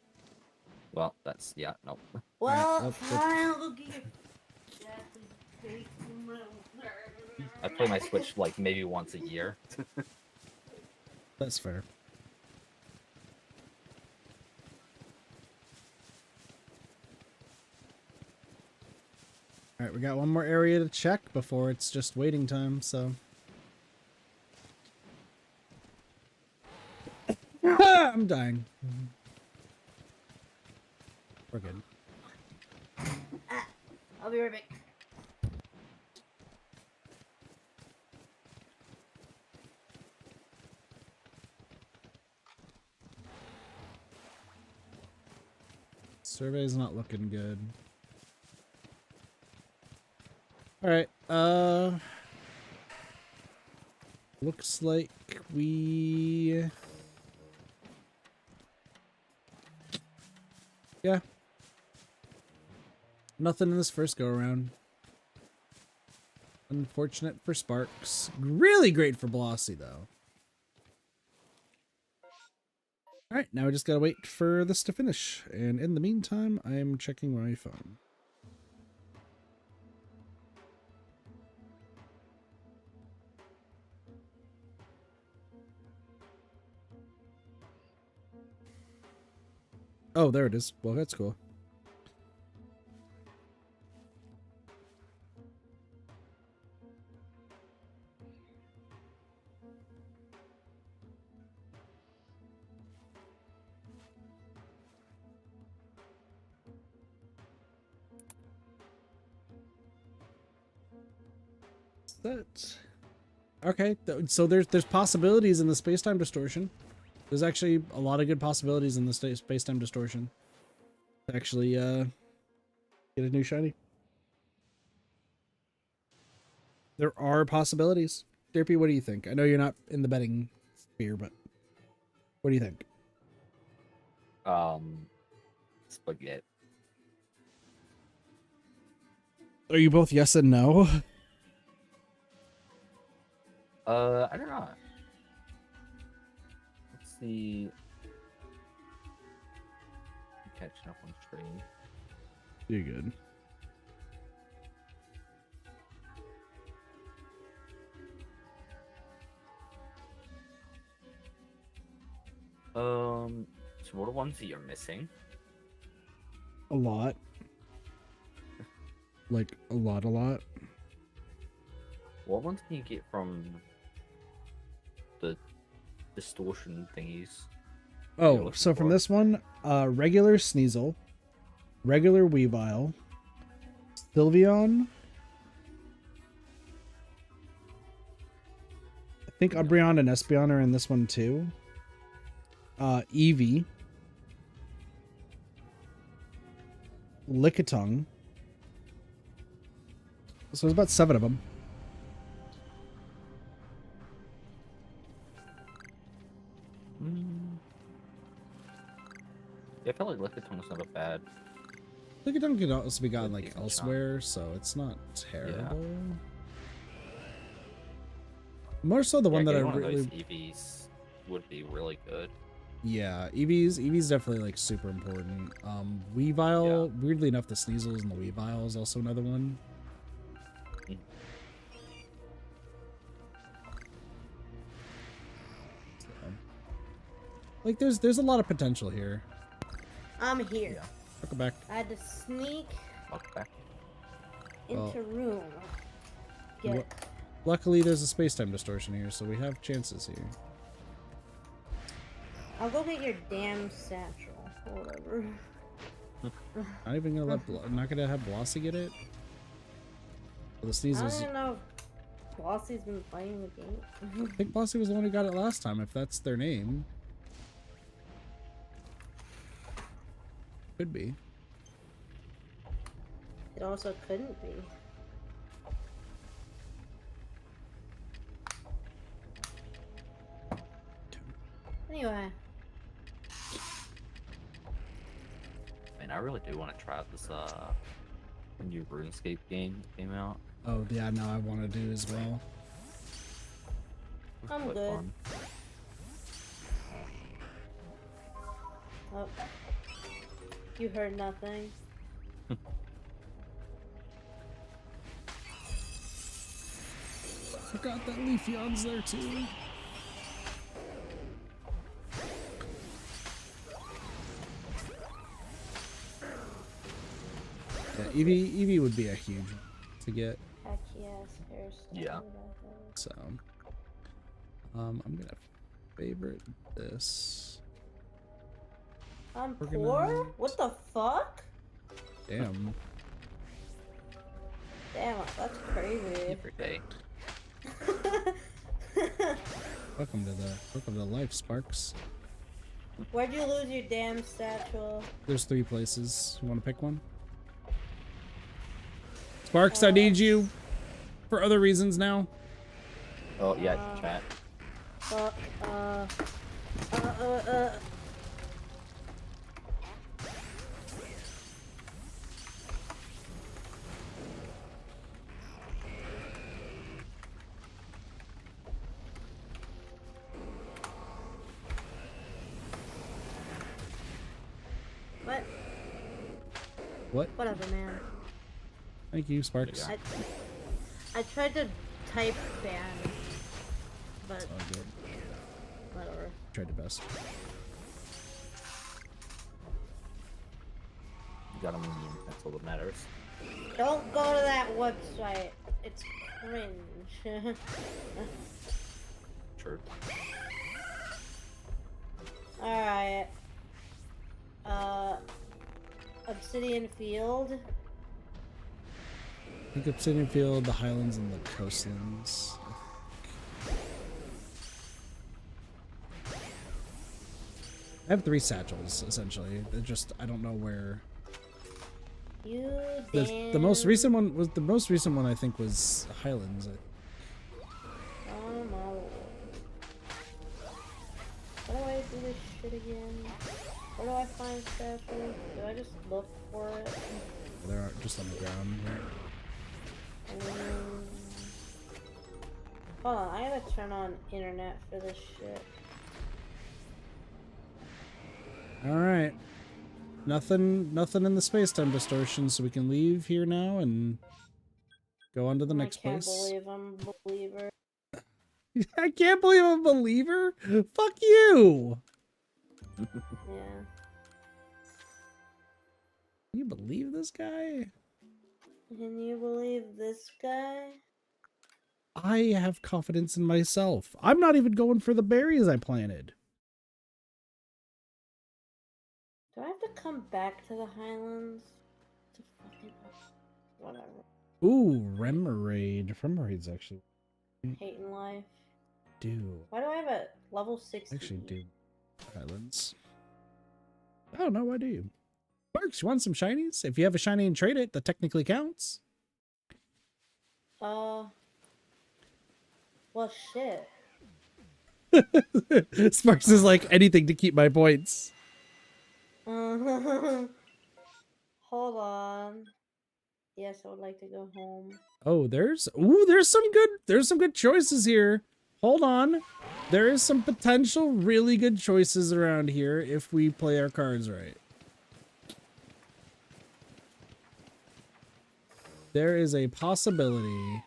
Speaker 1: Well, that's yeah, no.
Speaker 3: well,
Speaker 2: Alright,
Speaker 3: fine, I'll give you.
Speaker 1: I play my Switch like maybe once a year.
Speaker 2: That's fair. Alright, we got one more area to check before it's just waiting time, so. I'm dying. We're good.
Speaker 3: I'll be right back.
Speaker 2: Survey's not looking good. Alright, looks like we... Yeah. Nothing in this first go-around. Unfortunate for Sparks. Really great for Blossie, though. Alright, now we just gotta wait for this to finish. And in the meantime, I'm checking my phone. Oh, there it is. Well, that's cool. That okay, so there's possibilities in the space-time distortion. There's actually a lot of good possibilities in the space-time distortion to actually get a new shiny. There are possibilities. Derpy, what do you think? I know you're not in the betting sphere, but what do you think?
Speaker 1: Spaghetti.
Speaker 2: Are you both yes and no?
Speaker 1: I don't know. Let's see. I'm catching up on stream.
Speaker 2: You're good.
Speaker 1: So what are ones that you're missing?
Speaker 2: A lot. Like a lot.
Speaker 1: What ones can you get from the distortion thingies?
Speaker 2: Oh, so from this one, regular Sneasel, regular Weavile, Sylveon, I think Umbreon and Espeon are in this one too, Eevee, Lickitung, so there's about 7 of them.
Speaker 1: Yeah, I feel like Lickitung is not a bad.
Speaker 2: Lickitung could also be gotten like
Speaker 1: decent
Speaker 2: elsewhere, so it's not terrible.
Speaker 1: Yeah.
Speaker 2: More so the one that I
Speaker 1: one
Speaker 2: really.
Speaker 1: of those EVs would be really good.
Speaker 2: Yeah, Eevee's definitely like super important. Weavile, weirdly enough, the Sneasels and the Weavile is also another one. Like, there's a lot of potential here.
Speaker 3: I'm here.
Speaker 1: Yeah.
Speaker 2: Welcome back.
Speaker 3: I had to sneak
Speaker 1: Welcome back.
Speaker 3: into room.
Speaker 2: Wha-
Speaker 3: Get
Speaker 2: Luckily, there's a space-time distortion here, so we have chances here.
Speaker 3: I'll go get your damn satchel. Or whatever.
Speaker 2: Not even gonna let. I'm not gonna have Blossy get it. Well, the
Speaker 3: I
Speaker 2: sneeze
Speaker 3: don't
Speaker 2: was.
Speaker 3: even know if Flossy's been playing the game.
Speaker 2: I think Blossy was the one who got it last time, if that's their name. Could be.
Speaker 3: It also couldn't be. Anyway,
Speaker 1: Man, I really do want to try out this new RuneScape game that came out.
Speaker 2: Oh yeah, no, I want to do as well.
Speaker 1: Looks
Speaker 3: I'm
Speaker 1: quite
Speaker 3: good.
Speaker 1: fun.
Speaker 3: oh, you heard nothing.
Speaker 2: Forgot that Leafeon's there too. Yeah, Eevee would be a huge one to get.
Speaker 3: Heck yes, hairstyle.
Speaker 1: Yeah.
Speaker 2: So, I'm gonna favorite this.
Speaker 3: I'm
Speaker 2: We're gonna-
Speaker 3: poor? What the fuck?
Speaker 2: Damn.
Speaker 3: Damn, that's crazy.
Speaker 1: Every day.
Speaker 2: Welcome to life, Sparks.
Speaker 3: Where'd you lose your damn satchel?
Speaker 2: There's 3 places. You want to pick one? Sparks, I need you for other reasons now.
Speaker 1: Oh yeah, chat.
Speaker 3: Fuck, What?
Speaker 2: What?
Speaker 3: Whatever, man.
Speaker 2: Thank you, Sparks.
Speaker 1: Yeah.
Speaker 3: I tried to type ban, but
Speaker 2: All good.
Speaker 3: whatever.
Speaker 2: Tried your best.
Speaker 1: You got a meme. That's all that matters.
Speaker 3: Don't go to that website. It's cringe.
Speaker 1: True.
Speaker 3: Alright. Obsidian Field.
Speaker 2: I think Obsidian Field, the Highlands, and the Coastlands. I have 3 satchels, essentially. They're just, I don't know where.
Speaker 3: You
Speaker 2: The most recent one was, the most recent one I think was Highlands.
Speaker 3: Oh my lord. How do I do this shit again? Where do I find satchels? Do I just look for it?
Speaker 2: They're just on the ground.
Speaker 3: Hold on, I gotta turn on internet for this shit.
Speaker 2: Alright. Nothing in the space-time distortion, so we can leave here now and go on to the next place.
Speaker 3: I can't believe I'm a believer.
Speaker 2: I can't believe I'm a believer? Fuck you!
Speaker 3: Yeah.
Speaker 2: Can you believe this guy?
Speaker 3: Can you believe this guy?
Speaker 2: I have confidence in myself. I'm not even going for the berries I planted.
Speaker 3: Do I have to come back to the Highlands? To fucking whatever.
Speaker 2: Ooh, Remoraid. Remoraid's actually
Speaker 3: Hating life.
Speaker 2: do.
Speaker 3: Why do I have a level 60?
Speaker 2: Actually do Highlands. Oh no, why do you? Marks, you want some shinies? If you have a shiny and trade it, that technically counts.
Speaker 3: Well, shit.
Speaker 2: Sparks is like anything to keep my points.
Speaker 3: Hold on. Yes, I would like to go home.
Speaker 2: Oh, there's some good choices here. Hold on. There is some potential really good choices around here if we play our cards right. There is a possibility.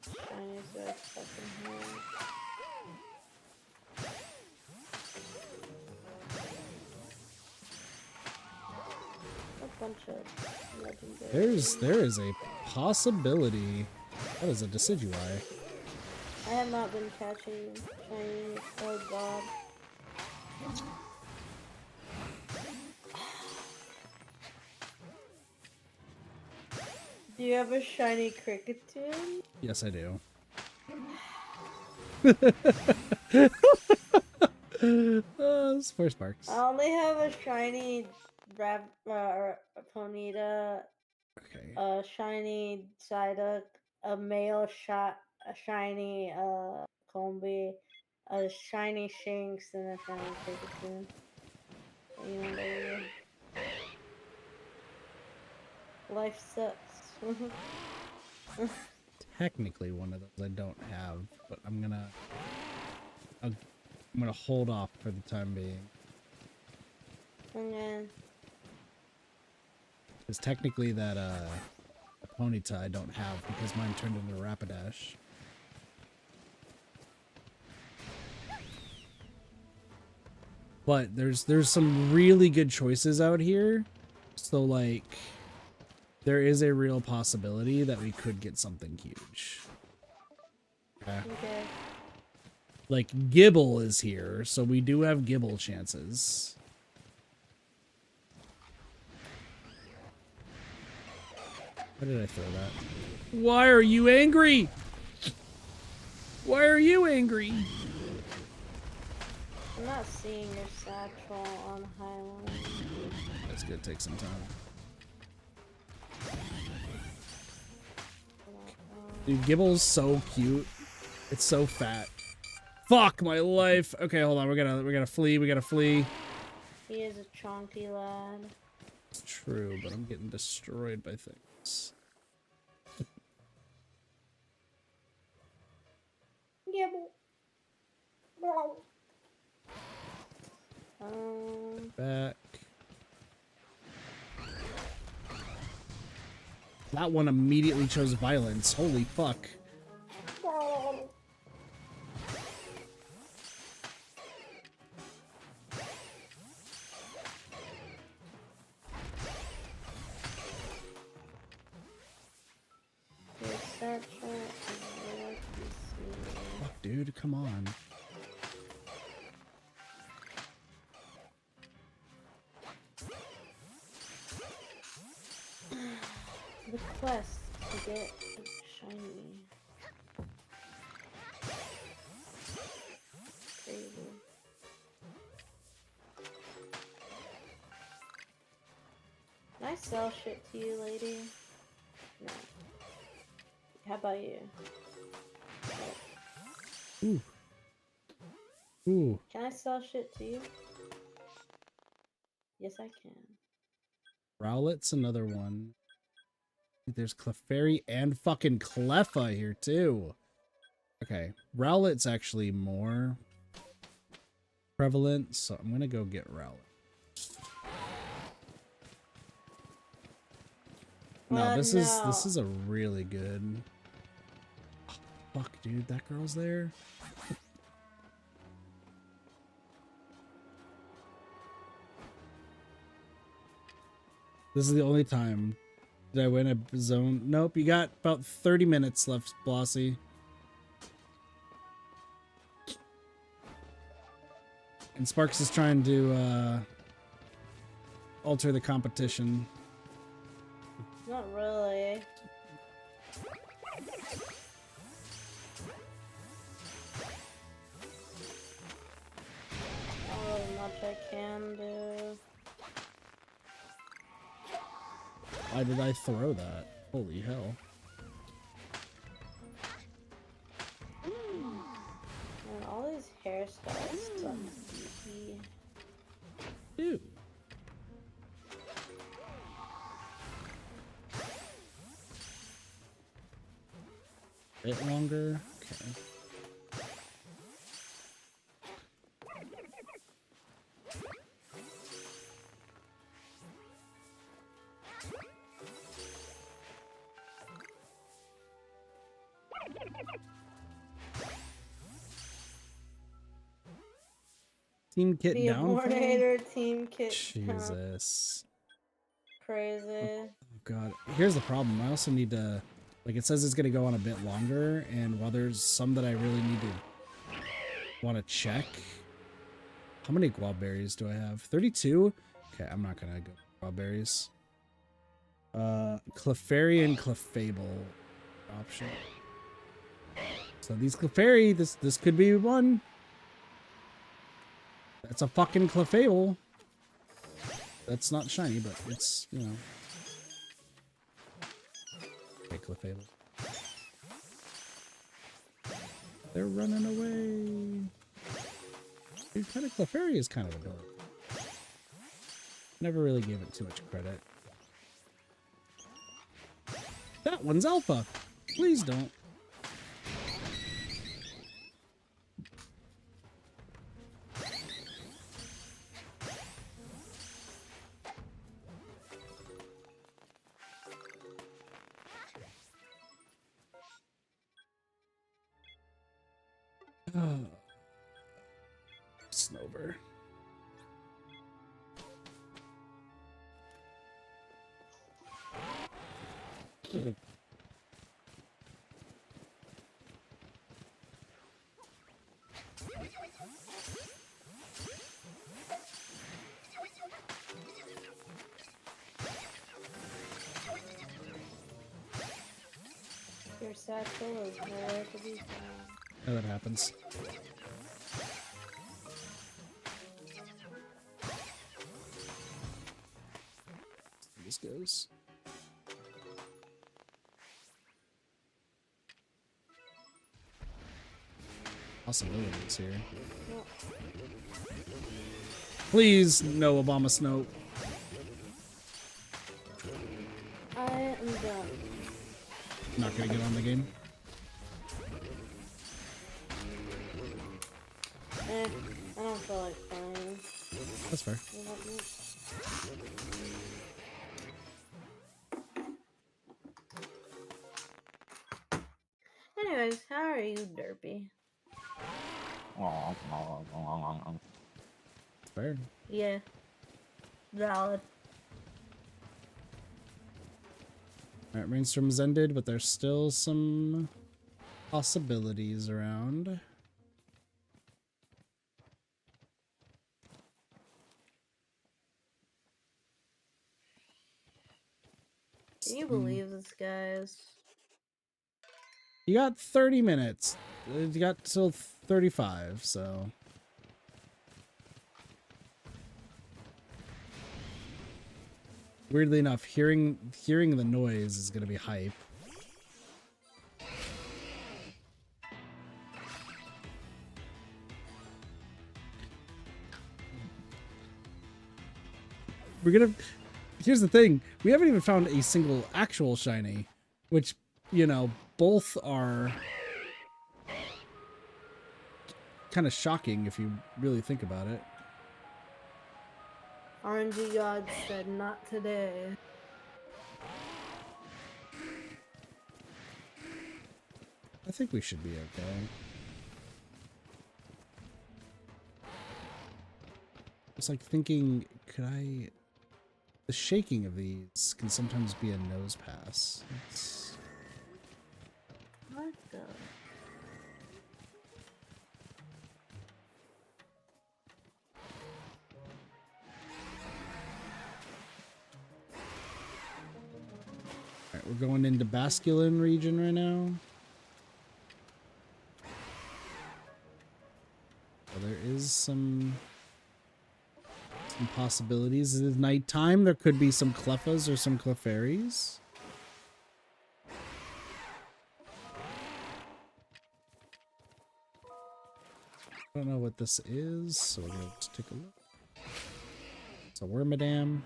Speaker 3: Shinies do I expect in here? bunch of legendary.
Speaker 2: There is a possibility. That is a Decidueye.
Speaker 3: I have not been catching shiny. Oh god. Do you have a shiny Cricketune?
Speaker 2: Yes, I do. Four sparks.
Speaker 3: I only have a shiny Ponyta,
Speaker 2: Okay.
Speaker 3: a shiny Psyduck, a male a shiny Combi, a shiny Shinx, and a shiny Pikachu. You know, baby. Life sucks.
Speaker 2: Technically, one of those I don't have, but I'm gonna hold off for the time being.
Speaker 3: Okay.
Speaker 2: Because technically that Ponyta I don't have because mine turned into Rapidash. But there's some really good choices out here. So like there is a real possibility that we could get something huge. Okay.
Speaker 3: Okay.
Speaker 2: Like Gibble is here, so we do have Gibble chances. Why did I throw that? Why are you angry? Why are you angry?
Speaker 3: I'm not seeing your satchel on Highland.
Speaker 2: That's gonna take some time. Dude, Gibble's so cute. It's so fat. Fuck my life. Okay, hold on. We gotta flee. We gotta flee.
Speaker 3: He is a chonky lad.
Speaker 2: It's true, but I'm getting destroyed by things.
Speaker 3: Gibble.
Speaker 2: Back. That one immediately chose violence. Holy fuck. Fuck, dude, come on.
Speaker 3: The quest to get a shiny. Crazy. Can I sell shit to you, lady? No. How about you?
Speaker 2: Ooh. Ooh.
Speaker 3: Can I sell shit to you? Yes, I can.
Speaker 2: Rowlet's another one. There's Clefairy and fucking Cleffa here too. Okay, Rowlet's actually more prevalent, so I'm gonna go get Rowlet. No, this is a really good. Oh, fuck, dude, that girl's there. This is the only time. Did I win a zone? Nope, you got about 30 minutes left, Blossy. And Sparks is trying to alter the competition.
Speaker 3: Not really. Not really much I can do.
Speaker 2: Why did I throw that? Holy hell.
Speaker 3: Man, all these hairstyles suck.
Speaker 2: Dude. Bit longer? Okay. Team kit
Speaker 3: The
Speaker 2: down.
Speaker 3: Abornator team kit.
Speaker 2: Jesus.
Speaker 3: crazy.
Speaker 2: Oh god. Here's the problem. I also need to, like, it says it's gonna go on a bit longer, and while there's some that I really need to want to check. How many guaberries do I have? 32? Okay, I'm not gonna go guaberries. Clefairy and Clefable option. So these Clefairy, this could be one. That's a fucking Clefable. That's not shiny, but it's, you know. Okay, Clefable. They're running away. Dude, kind of Clefairy is kind of adorable. Never really gave it too much credit. That one's alpha. Please don't. Snover.
Speaker 3: Your satchel is nowhere to be found.
Speaker 2: Oh, that happens. This goes. Possibilities here.
Speaker 3: Well,
Speaker 2: Please, no Obama Snow.
Speaker 3: I am done.
Speaker 2: Not gonna get on the game.
Speaker 3: I don't feel like playing.
Speaker 2: That's fair.
Speaker 3: Anyways, how are you, Derpy?
Speaker 2: Fair.
Speaker 3: Yeah. Valid.
Speaker 2: Alright, Rainstorm's ended, but there's still some possibilities around.
Speaker 3: Can you believe this, guys?
Speaker 2: You got 30 minutes. You got till 35, so... Weirdly enough, hearing the noise is gonna be hype. Here's the thing, we haven't even found a single actual shiny, which, you know, both are kind of shocking if you really think about it.
Speaker 3: RNG God said not today.
Speaker 2: I think we should be okay. It's like thinking, could I... The shaking of these can sometimes be a nose pass. It's...
Speaker 3: What the?
Speaker 2: Alright, we're going into Basculin region right now. So there is some possibilities. It is nighttime. There could be some Cleffas or some Clefairies. I don't know what this is, so we're going to take a look. It's a Wormadam.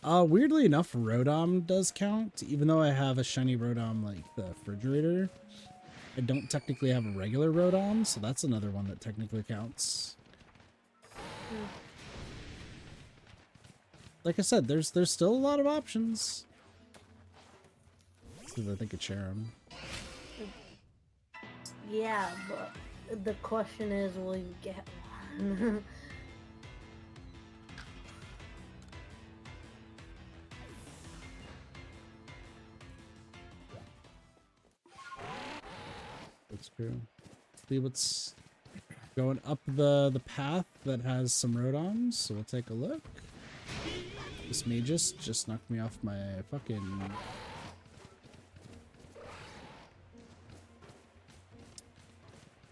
Speaker 2: Weirdly enough, Rodom does count, even though I have a shiny Rodom like the refrigerator. I don't technically have a regular Rodom, so that's another one that technically counts. Like I said, there's still a lot of options. So I think it's Sharon.
Speaker 3: Yeah, but the question is, will you get one?
Speaker 2: That's true. See what's going up the path that has some Rodoms, so we'll take a look. This Magus just knocked me off my fucking...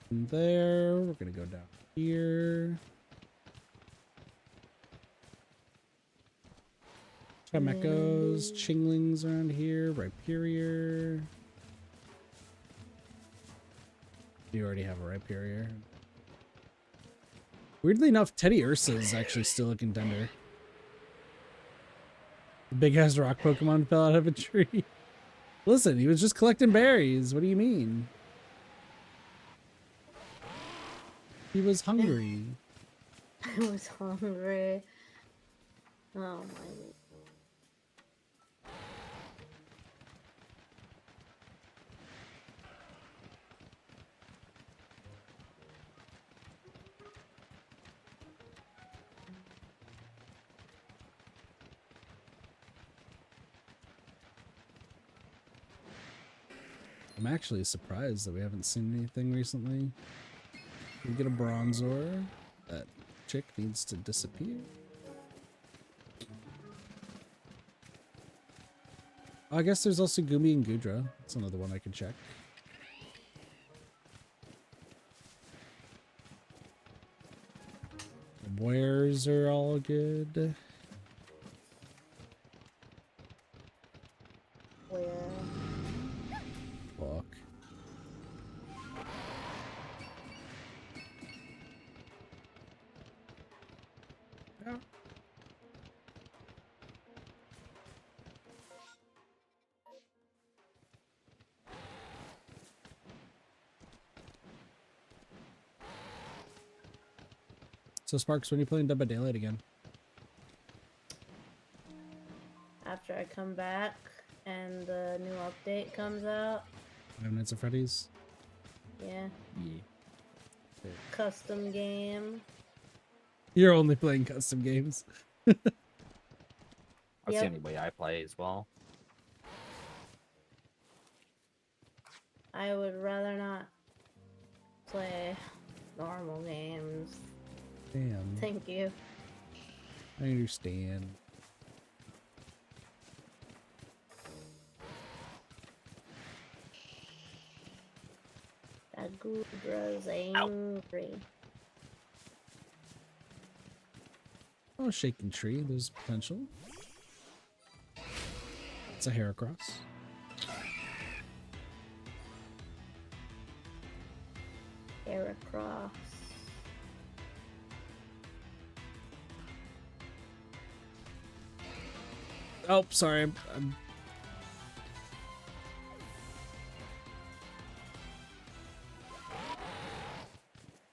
Speaker 2: From there, we're gonna go down here. Chimecho's, Chinglings around here, Rhyperior. You already have a Rhyperior. Weirdly enough, Teddy Ursa is actually still a contender. The big ass rock Pokemon fell out of a tree. Listen, he was just collecting berries. What do you mean? He was hungry.
Speaker 3: I was hungry. Oh my.
Speaker 2: I'm actually surprised that we haven't seen anything recently. We get a Bronzor. That chick needs to disappear. I guess there's also Goomy and Goodra. That's another one I can check. The wares are all good.
Speaker 3: Where?
Speaker 2: Fuck. Yeah. So Sparks, when are you playing Dead by Daylight again?
Speaker 3: After I come back and the new update comes out.
Speaker 2: Five Nights at Freddy's?
Speaker 3: Yeah.
Speaker 1: Yeah.
Speaker 3: Custom game.
Speaker 2: You're only playing custom games.
Speaker 1: That's
Speaker 3: Yep.
Speaker 1: the only way I play as well.
Speaker 3: I would rather not play normal games.
Speaker 2: Damn.
Speaker 3: Thank you.
Speaker 2: I understand.
Speaker 3: That Goodra's angry.
Speaker 2: Oh, Shaking Tree. There's potential. It's a Heracross.
Speaker 3: Heracross.
Speaker 2: Oh, sorry. I'm...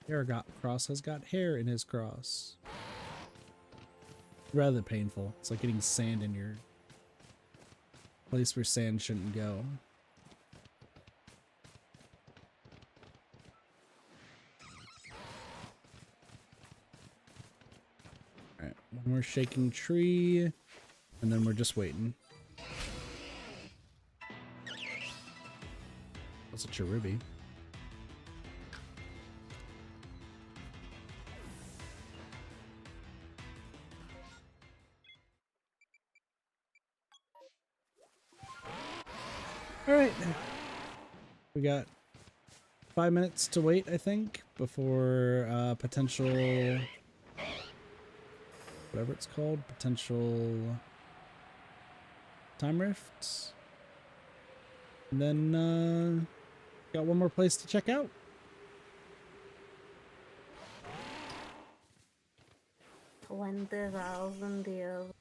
Speaker 2: Heracross has got hair in his cross. Rather painful. It's like getting sand in your place where sand shouldn't go. Alright, one more Shaking Tree, and then we're just waiting. That's a Cherubi. Alright. We got 5 minutes to wait, I think, before potential... whatever it's called. Potential... time rifts. And then, got one more place to check out.
Speaker 3: $20,000 deals.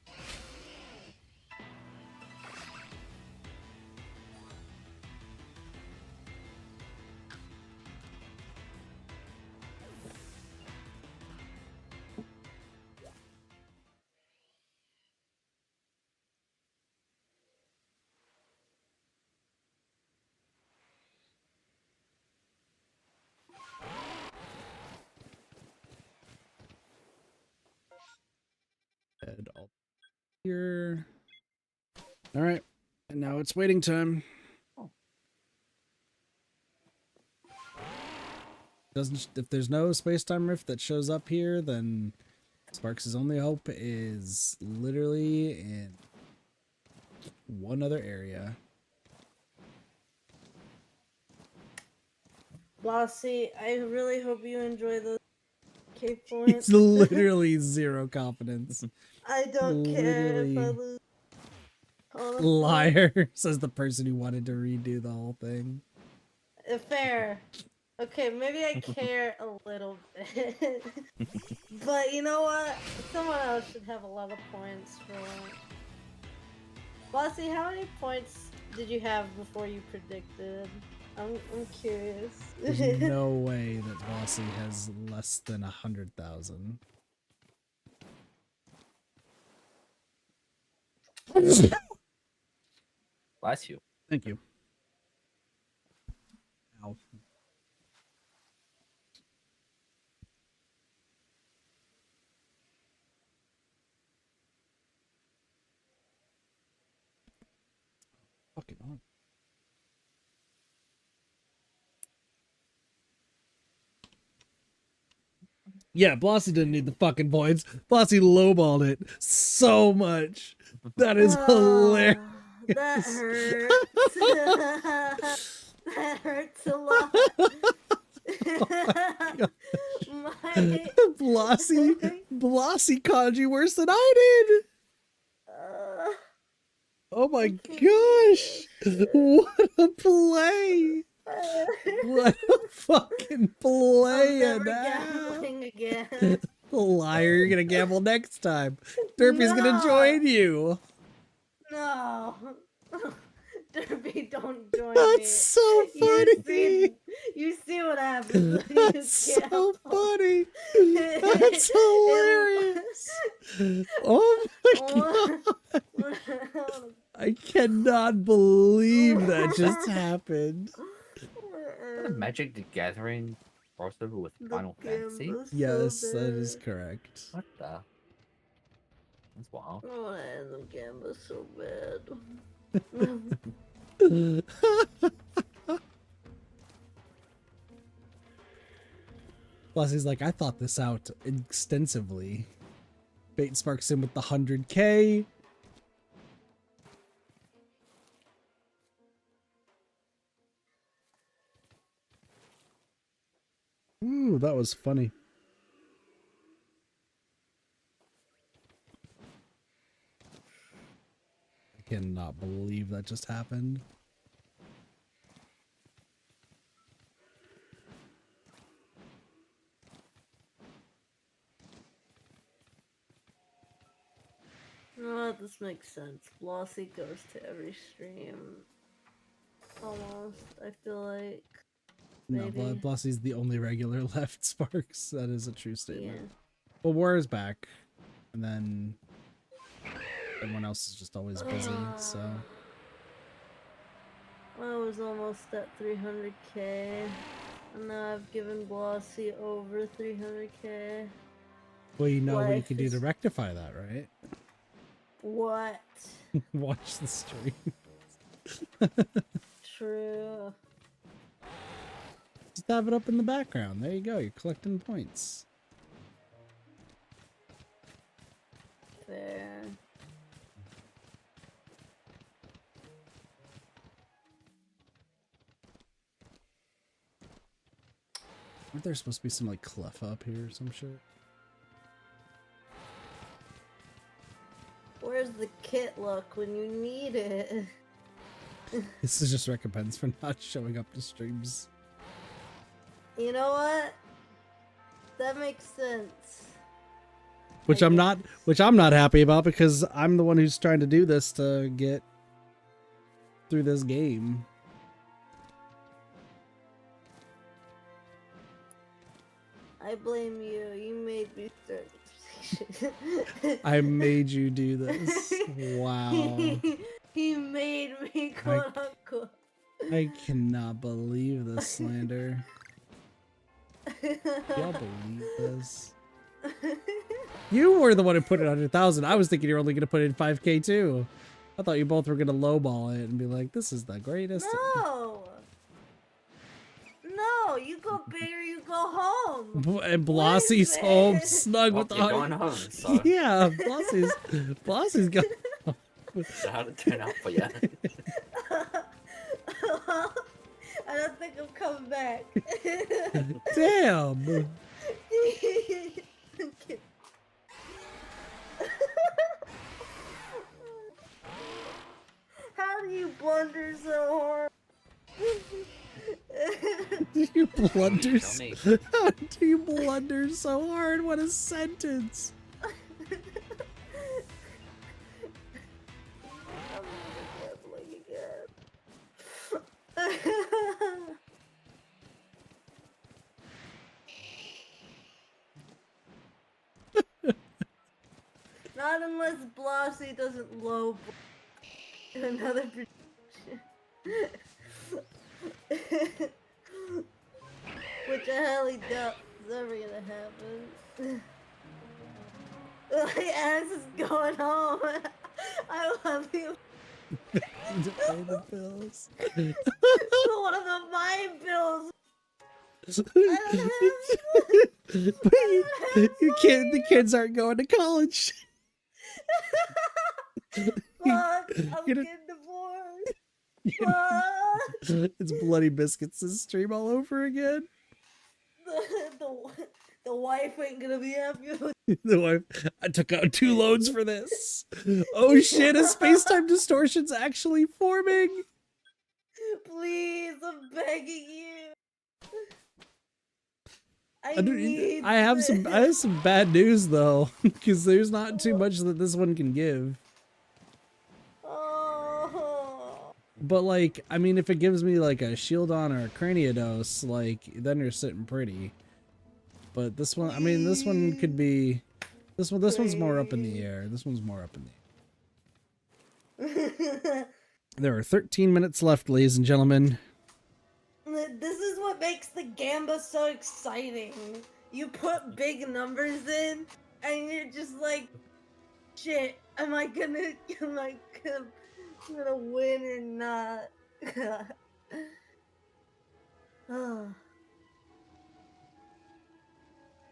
Speaker 2: Head all here. All right, and now it's waiting time. Doesn't if there's no space-time rift that shows up here, then Sparks' only hope is literally in one other area.
Speaker 3: Bossy, I really hope you enjoy those K points.
Speaker 2: It's literally zero confidence.
Speaker 3: I don't care if I lose. Honestly.
Speaker 2: Liar, says the person who wanted to redo the whole thing.
Speaker 3: Fair. Okay, maybe I care a little bit. But you know what? Someone else should have a lot of points for it. Bossy, how many points did you have before you predicted? I'm curious.
Speaker 2: There's no way that Bossy has less than 100,000.
Speaker 1: Bless you.
Speaker 2: Thank you. Ow. Fucking on. Yeah, Blossy didn't need the fucking points. Blossy lowballed it so much. That is hilarious.
Speaker 3: That hurts. That hurts a lot.
Speaker 2: Blossy caught you worse than I did. Oh my gosh. What a play. What a fucking play.
Speaker 3: I'm never gambling again.
Speaker 2: Liar, you're gonna gamble next time. Derpy's gonna join you.
Speaker 3: No. Derpy, don't join
Speaker 2: That's
Speaker 3: me.
Speaker 2: so funny.
Speaker 3: You see what happens.
Speaker 2: That's so funny. That's hilarious. Oh my god. I cannot believe that just happened.
Speaker 1: Magic the Gathering crossover with Final Fantasy?
Speaker 2: Yes, that is correct.
Speaker 1: What the? That's wild.
Speaker 3: Oh, the game was so bad.
Speaker 2: Bossy's like, I thought this out extensively. Bait Sparks in with the 100K. Ooh, that was funny. I cannot believe that just happened.
Speaker 3: No, this makes sense. Blossy goes to every stream. Almost, I feel like. Maybe.
Speaker 2: No, Blossy's the only regular left, Sparks. That is a true statement.
Speaker 3: Yeah.
Speaker 2: Well, War is back. And then everyone else is just always busy, so.
Speaker 3: I was almost at 300k. And now I've given Blossy over 300k.
Speaker 2: Well, you know what you
Speaker 3: Life
Speaker 2: can do to
Speaker 3: is-
Speaker 2: rectify that, right?
Speaker 3: What?
Speaker 2: Watch the stream.
Speaker 3: True.
Speaker 2: Just have it up in the background. There you go. You're collecting points.
Speaker 3: Fair.
Speaker 2: Aren't there supposed to be some like clef up here or some shit?
Speaker 3: Where's the kit look when you need it?
Speaker 2: This is just recompense for not showing up to streams.
Speaker 3: You know what? That makes sense.
Speaker 2: Which I'm not happy about because I'm the one who's trying to do this to get through this game.
Speaker 3: I blame you. You made me start the conversation.
Speaker 2: I made you do this. Wow.
Speaker 3: He made me, quote unquote.
Speaker 2: I cannot believe this slander. Y'all believe this? You were the one who put it 100,000. I was thinking you were only going to put in 5K too. I thought you both were going to lowball it and be like, this is the greatest.
Speaker 3: No. No, you go bigger, you go home.
Speaker 2: And Blossy's home snug with the
Speaker 1: You're going home, so
Speaker 2: Yeah, Blossy's going home.
Speaker 1: so how'd it turn out for you?
Speaker 3: I don't think I'm coming back.
Speaker 2: Damn.
Speaker 3: How do you blunder so hard?
Speaker 2: You blunder.
Speaker 1: Tell me.
Speaker 2: How do you blunder so hard? What a sentence.
Speaker 3: Not unless Blossy doesn't low another prediction. Which I highly doubt is ever gonna happen. My ass is going home. I love you.
Speaker 2: To pay the bills.
Speaker 3: One of the mine bills.
Speaker 2: The kids aren't going to college.
Speaker 3: Fuck, I'm getting divorced. Fuck.
Speaker 2: It's Bloody Biscuits' stream all over again.
Speaker 3: The wife ain't gonna be happy with
Speaker 2: The wife, I took out 2 loans for this. Oh shit, a space-time distortion's actually forming.
Speaker 3: Please, I'm begging you.
Speaker 2: I have some bad news though, because there's not too much that this one can give.
Speaker 3: Oh.
Speaker 2: But like, I mean, if it gives me like a Shieldon or a Craniados, like then you're sitting pretty. But this one, I mean, this one could be, this one's more up in the air. This one's more up in the air. There are 13 minutes left, ladies and gentlemen.
Speaker 3: This is what makes the Gamba so exciting. You put big numbers in, and you're just like, shit, am I gonna win or not? Oh.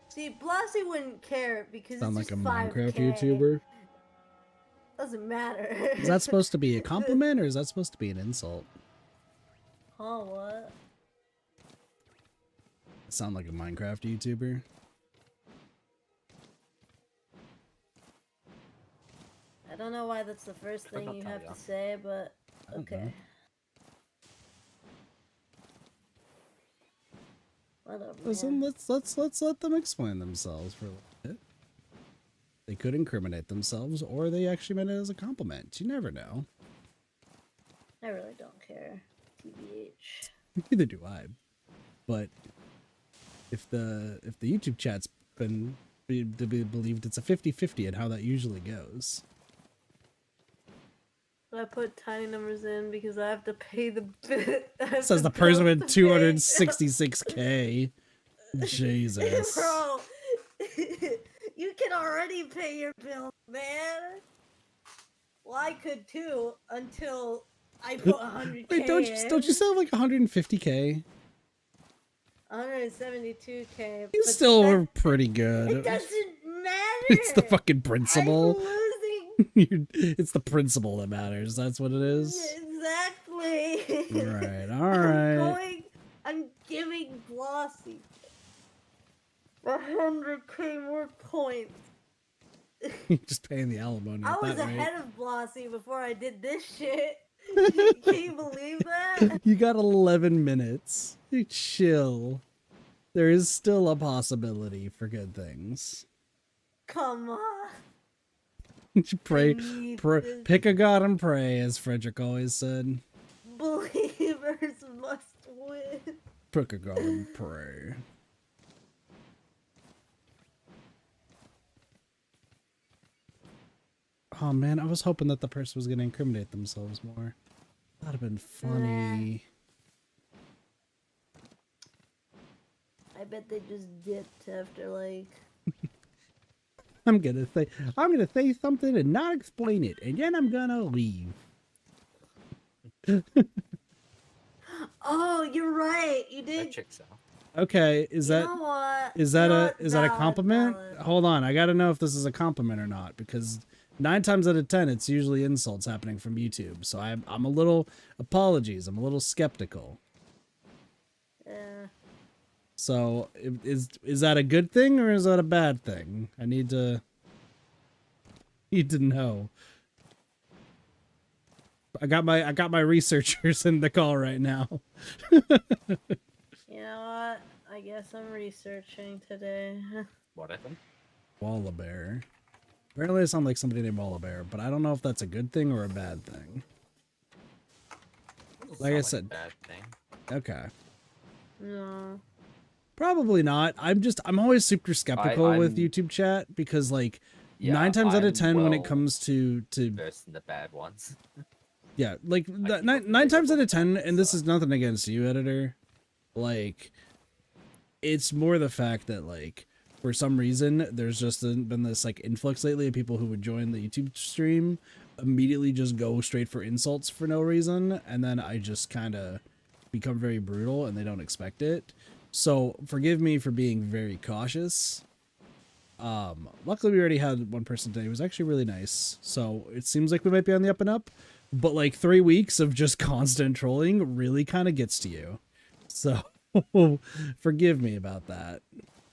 Speaker 3: See, Blossy wouldn't care because
Speaker 2: Sound
Speaker 3: it's
Speaker 2: like a
Speaker 3: just
Speaker 2: Minecraft
Speaker 3: 5K.
Speaker 2: YouTuber.
Speaker 3: Doesn't matter.
Speaker 2: Is that supposed to be a compliment or is that supposed to be an insult?
Speaker 3: Oh, what?
Speaker 2: Sound like a Minecraft YouTuber.
Speaker 3: I don't know why that's the first thing you have to say, but okay. Whatever.
Speaker 2: Listen, let's let them explain themselves for a little bit. They could incriminate themselves, or they actually meant it as a compliment. You never know.
Speaker 3: I really don't care. TBH.
Speaker 2: Neither do I. But if the YouTube chat's been to be believed, it's a 50-50 and how that usually goes.
Speaker 3: I put tiny numbers in because I have to pay the
Speaker 2: Says the person with 266K. Jesus.
Speaker 3: Bro, you can already pay your bills, man. Well, I could too until I put 100K.
Speaker 2: Wait, don't you still have like 150K?
Speaker 3: 172K.
Speaker 2: You still were pretty good.
Speaker 3: It doesn't matter.
Speaker 2: It's the fucking principle.
Speaker 3: I'm losing.
Speaker 2: It's the principle that matters. That's what it is.
Speaker 3: Exactly.
Speaker 2: Right. All right.
Speaker 3: I'm giving Blossy 100K more points.
Speaker 2: Just paying the alimony.
Speaker 3: I was ahead of Blossy before I did this shit. Can you believe that?
Speaker 2: You got 11 minutes. You chill. There is still a possibility for good things.
Speaker 3: Come on.
Speaker 2: Pray, pick a god and pray, as Frederick always said.
Speaker 3: Believers must win.
Speaker 2: Pick a god and pray. Oh man, I was hoping that the person was going to incriminate themselves more. That'd have been funny.
Speaker 3: I bet they just dipped after like
Speaker 2: I'm gonna say something and not explain it, and then I'm gonna leave.
Speaker 3: Oh, you're right. You
Speaker 1: That
Speaker 3: did.
Speaker 1: checks out.
Speaker 2: Okay,
Speaker 3: You know what?
Speaker 2: is that a compliment? Hold on, I gotta know if this is a compliment or not, because 9 times out of 10 it's usually insults happening from YouTube. So I'm a little apologies. I'm a little skeptical.
Speaker 3: Yeah.
Speaker 2: So is that a good thing or is that a bad thing? I need to know. I got my researchers in the call right now.
Speaker 3: You know what? I guess I'm researching today.
Speaker 1: What happened?
Speaker 2: Wallabear. Apparently I sound like somebody named Wallabear, but I don't know if that's a good thing or a bad thing. Like I said,
Speaker 1: bad thing.
Speaker 2: Okay.
Speaker 3: No.
Speaker 2: Probably not. I'm always super skeptical with YouTube chat because like 9 times out of 10 when it comes to
Speaker 1: versus the bad ones.
Speaker 2: Yeah, like nine times out of 10, and this is nothing against you, editor. Like, it's more the fact that like for some reason there's just been this like influx lately of people who would join the YouTube stream immediately just go straight for insults for no reason, and then I just kind of become very brutal and they don't expect it. So forgive me for being very cautious. Luckily we already had one person today who was actually really nice, so it seems like we might be on the up and up. But like 3 weeks of just constant trolling really kind of gets to you. So forgive me about that.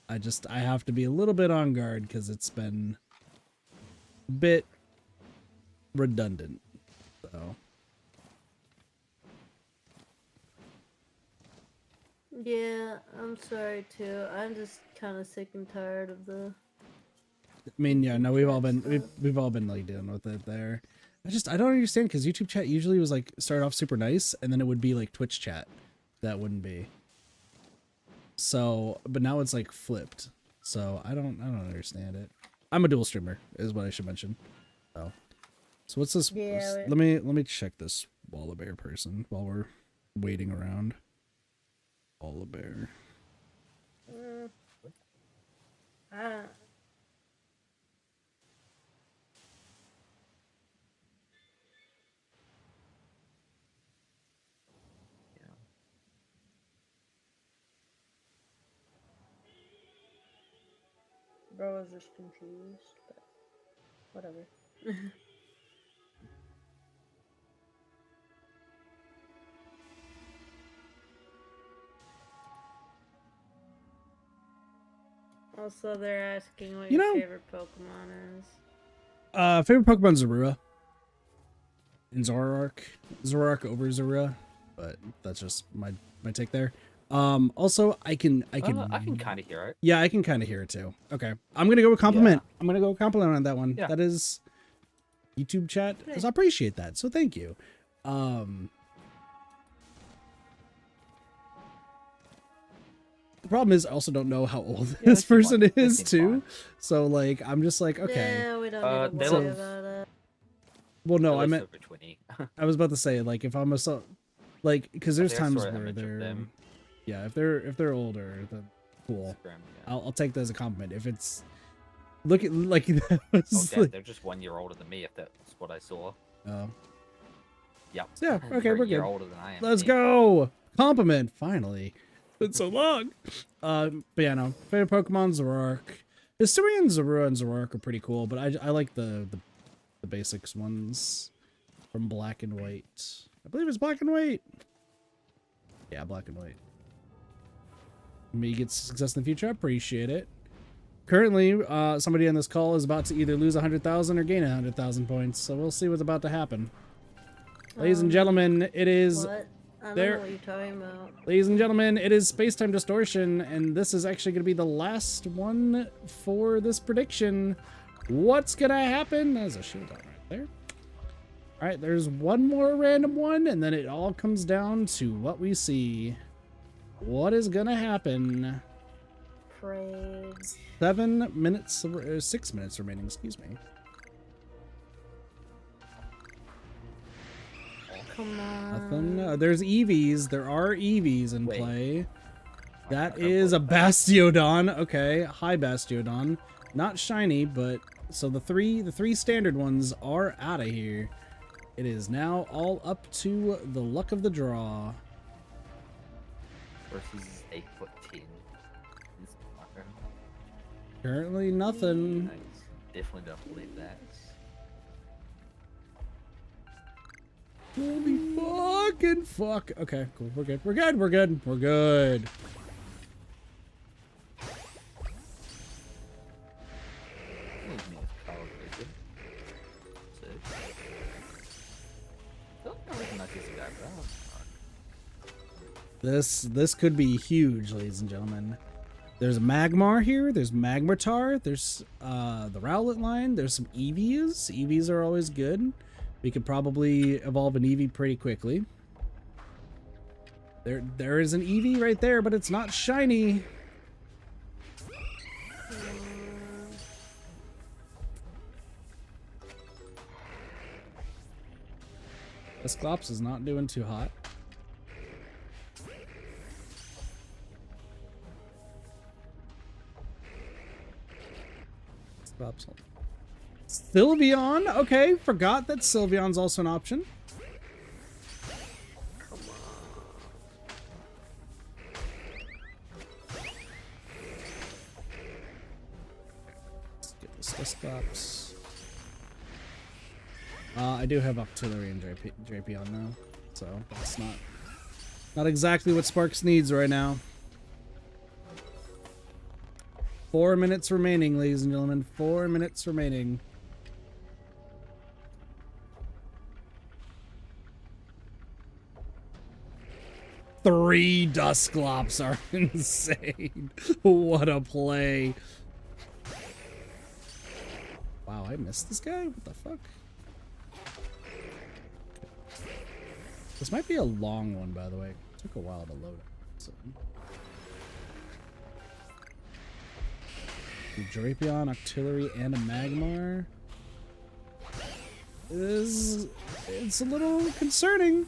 Speaker 2: I have to be a little bit on guard because it's been a bit redundant. So
Speaker 3: Yeah, I'm sorry too. I'm just kind of sick and tired of the.
Speaker 2: I mean, yeah, no, we've all been like dealing with it there. I don't understand because YouTube chat usually was like start off super nice and then it would be like Twitch chat that wouldn't be. So, but now it's like flipped. So I don't understand it. I'm a dual streamer is what I should mention. So what's this?
Speaker 3: Yeah,
Speaker 2: let me check this Wallabear person while we're waiting around. Wallabear.
Speaker 3: Bro was just confused, but whatever. Also, they're asking what your favorite Pokemon is.
Speaker 2: Favorite Pokemon Zorua. And Zoroark over Zorua, but that's just my take there. Also I can
Speaker 1: kind of hear it.
Speaker 2: Yeah, I can kind of hear it too. Okay, I'm gonna go with compliment. Yeah. I'm gonna go with compliment on that one. Yeah. That is YouTube chat. I appreciate that, so thank you. The problem is I also don't know how old this person is too. So like I'm just like, okay.
Speaker 3: Yeah, we don't need to worry about it.
Speaker 2: Well, no, I meant over 20. I was about to say like if I'm like because there's times where they're yeah, if they're older, then cool. I'll take that as a compliment. If it's look at like that was
Speaker 1: like, they're just 1 year older than me. If that's what I saw.
Speaker 2: Oh.
Speaker 1: Yeah.
Speaker 2: Yeah. Okay, we're good.
Speaker 1: Older than I am.
Speaker 2: Let's go. Compliment. Finally. It's been so long. But yeah, no. Favorite Pokemon Zoroark. Hisuian, Zorua, and Zoroark are pretty cool, but I like the basics ones from Black and White. I believe it's Black and White. Yeah, Black and White. Me get success in the future. I appreciate it. Currently, somebody on this call is about to either lose 100,000 or gain 100,000 points, so we'll see what's about to happen. Ladies and gentlemen, it is.
Speaker 3: What? I don't know what you're talking about.
Speaker 2: Ladies and gentlemen, it is Space-Time Distortion, and this is actually going to be the last one for this prediction. What's going to happen? There's a shield out right there. All right, there's one more random one, and then it all comes down to what we see. What is going to happen?
Speaker 3: Praise.
Speaker 2: 7 minutes, 6 minutes remaining, excuse me.
Speaker 3: Come on.
Speaker 2: Nothing. There's EVs. There are EVs in play. That is a Bastiodon. Okay. Hi, Bastiodon. Not shiny, but so the three standard ones are out of here. It is now all up to the luck of the draw.
Speaker 1: Versus 8'10".
Speaker 2: Currently nothing.
Speaker 1: Nice. Definitely don't believe that.
Speaker 2: Holy fucking fuck. Okay, cool. We're good. We're good. We're good. We're good. This could be huge, ladies and gentlemen. There's a Magmar here. There's Magmortar. There's the Rowlet line. There's some Eevees. Eevees are always good. We could probably evolve an Eevee pretty quickly. There is an Eevee right there, but it's not shiny. Esclops is not doing too hot. Sylveon, okay, forgot that Sylveon's also an option. Let's get this Dusclops. I do have Octillery and Drapion now, so that's not exactly what Sparks needs right now. 4 minutes remaining, ladies and gentlemen. 4 minutes remaining. Three Dusclops are insane. What a play. Wow, I missed this guy? What the fuck? This might be a long one, by the way. It took a while to load it. So. Drapion, Octillery, and a Magmar. It's a little concerning.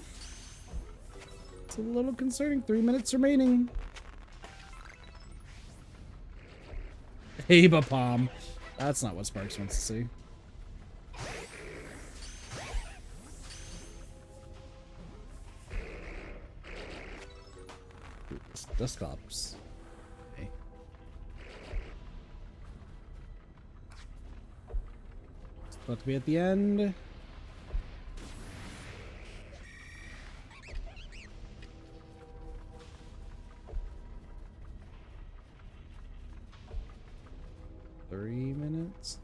Speaker 2: It's a little concerning. 3 minutes remaining. Abapom. That's not what Sparks wants to see. Dusclops. Okay. It's about to be at the end. Three minutes.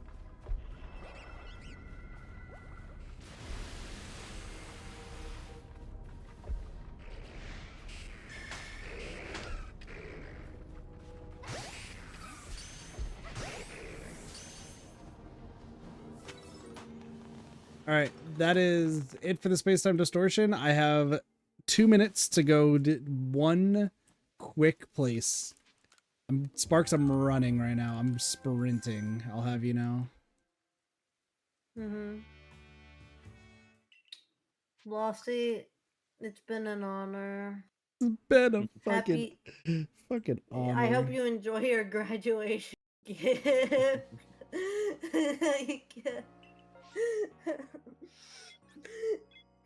Speaker 2: All right, that is it for the space-time distortion. I have 2 minutes to go to one quick place. Sparks, I'm running right now. I'm sprinting. I'll have you know.
Speaker 3: Lossy, it's been an honor.
Speaker 2: It's been a fucking honor.
Speaker 3: I hope you enjoy your graduation gift.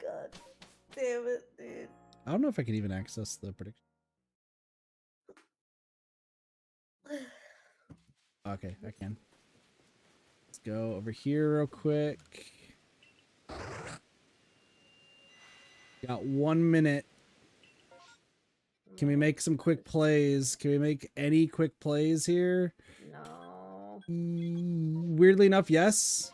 Speaker 3: God damn it, dude.
Speaker 2: I don't know if I can even access the prediction. Okay, I can. Let's go over here real quick. Got 1 minute. Can we make some quick plays? Can we make any quick plays here?
Speaker 3: No.
Speaker 2: Weirdly enough, yes.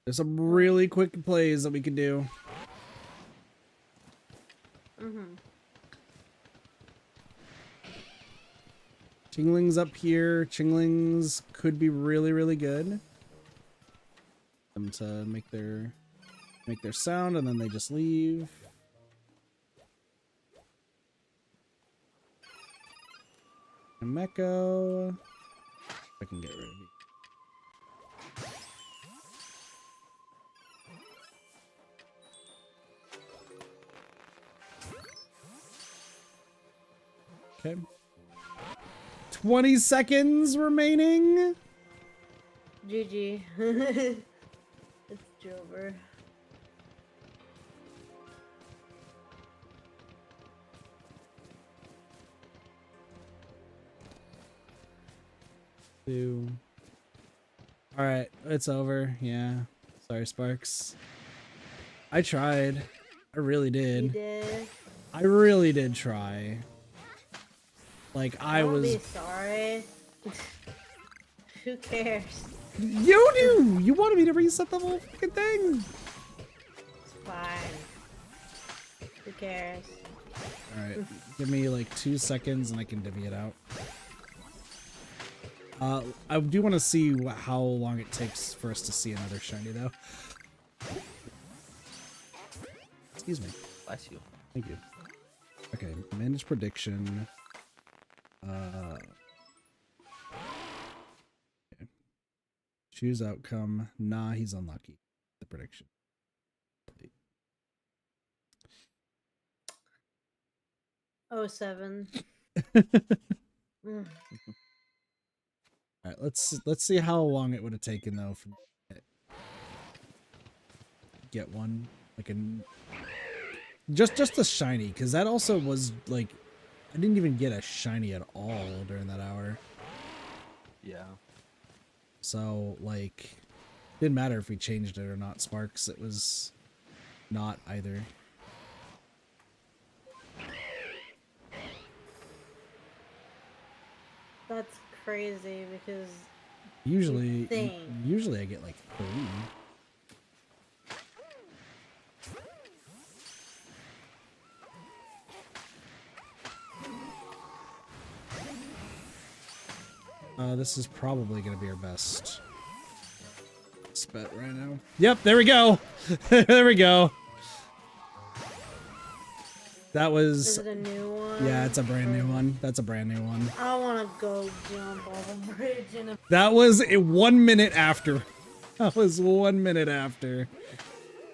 Speaker 2: There's some really quick plays that we can do. Chinglings up here. Chinglings could be really, really good. Them to make their sound and then they just leave. A Meko. I can get rid of you. Okay. 20 seconds remaining.
Speaker 3: GG. It's over.
Speaker 2: Two. All right, it's over. Yeah. Sorry, Sparks. I tried. I really did.
Speaker 3: You did.
Speaker 2: I really did try. Like I
Speaker 3: Don't
Speaker 2: was.
Speaker 3: be sorry. Who cares?
Speaker 2: You do. You wanted me to reset the whole fucking thing.
Speaker 3: It's fine. Who cares?
Speaker 2: All right, give me like 2 seconds and I can divvy it out. I do want to see how long it takes for us to see another shiny, though. Excuse me.
Speaker 1: Bless you.
Speaker 2: Thank you. Okay, manage prediction. Okay. Choose outcome. Nah, he's unlucky. The prediction.
Speaker 3: Oh, 07.
Speaker 2: All right, let's see how long it would have taken though for get one like just a shiny, because that also was like I didn't even get a shiny at all during that hour.
Speaker 1: Yeah.
Speaker 2: So like didn't matter if we changed it or not, Sparks. It was not either.
Speaker 3: That's crazy because
Speaker 2: Usually
Speaker 3: think.
Speaker 2: usually I get like 3. This is probably gonna be our best bet right now. Yep, there we go. There we go. That was.
Speaker 3: Is it a new one?
Speaker 2: Yeah, it's a brand new one. That's a brand new one.
Speaker 3: I want to go jump off a bridge in a.
Speaker 2: That was 1 minute after. That was 1 minute after.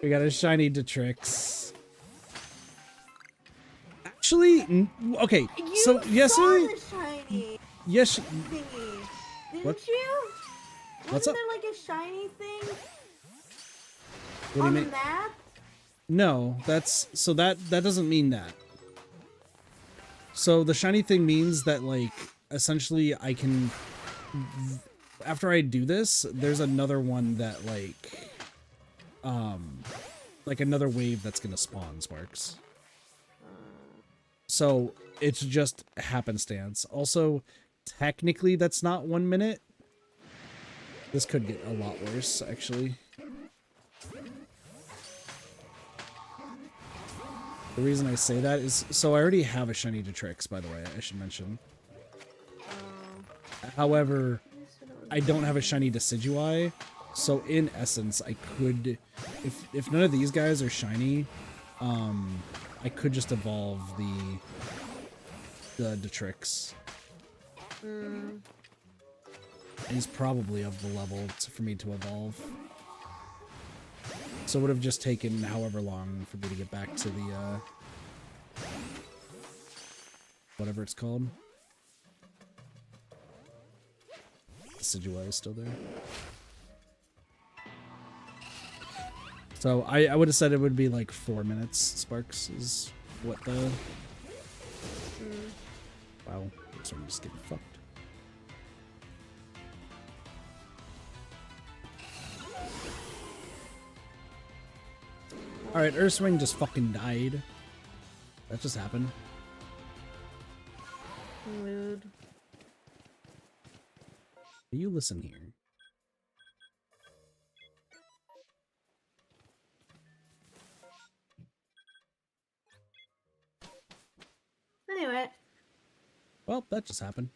Speaker 2: We got a shiny Detrix. Actually, okay. So yesterday.
Speaker 3: The shiny
Speaker 2: Yes.
Speaker 3: thingy, didn't
Speaker 2: What?
Speaker 3: you?
Speaker 2: What's
Speaker 3: Wasn't
Speaker 2: up?
Speaker 3: there like a shiny thing
Speaker 2: What do you
Speaker 3: on the
Speaker 2: mean?
Speaker 3: map?
Speaker 2: No, that's so that doesn't mean that. So the shiny thing means that like essentially I can after I do this, there's another one that like another wave that's gonna spawn, Sparks. So it's just happenstance. Also, technically that's not 1 minute. This could get a lot worse, actually. The reason I say that is, so I already have a shiny Detrix, by the way, I should mention. However, I don't have a shiny Decidueye, so in essence, I could, if none of these guys are shiny, I could just evolve the Detrix. He's probably of the level for me to evolve. So it would have just taken however long for me to get back to the, whatever it's called. Decidueye is still there. So I would have said it would be like 4 minutes, Sparks, is what the... Wow, so I'm just getting fucked. Alright, Urswing just fucking died. That just happened.
Speaker 3: Mood.
Speaker 2: You listen here.
Speaker 3: Anyway.
Speaker 2: Well, that just happened.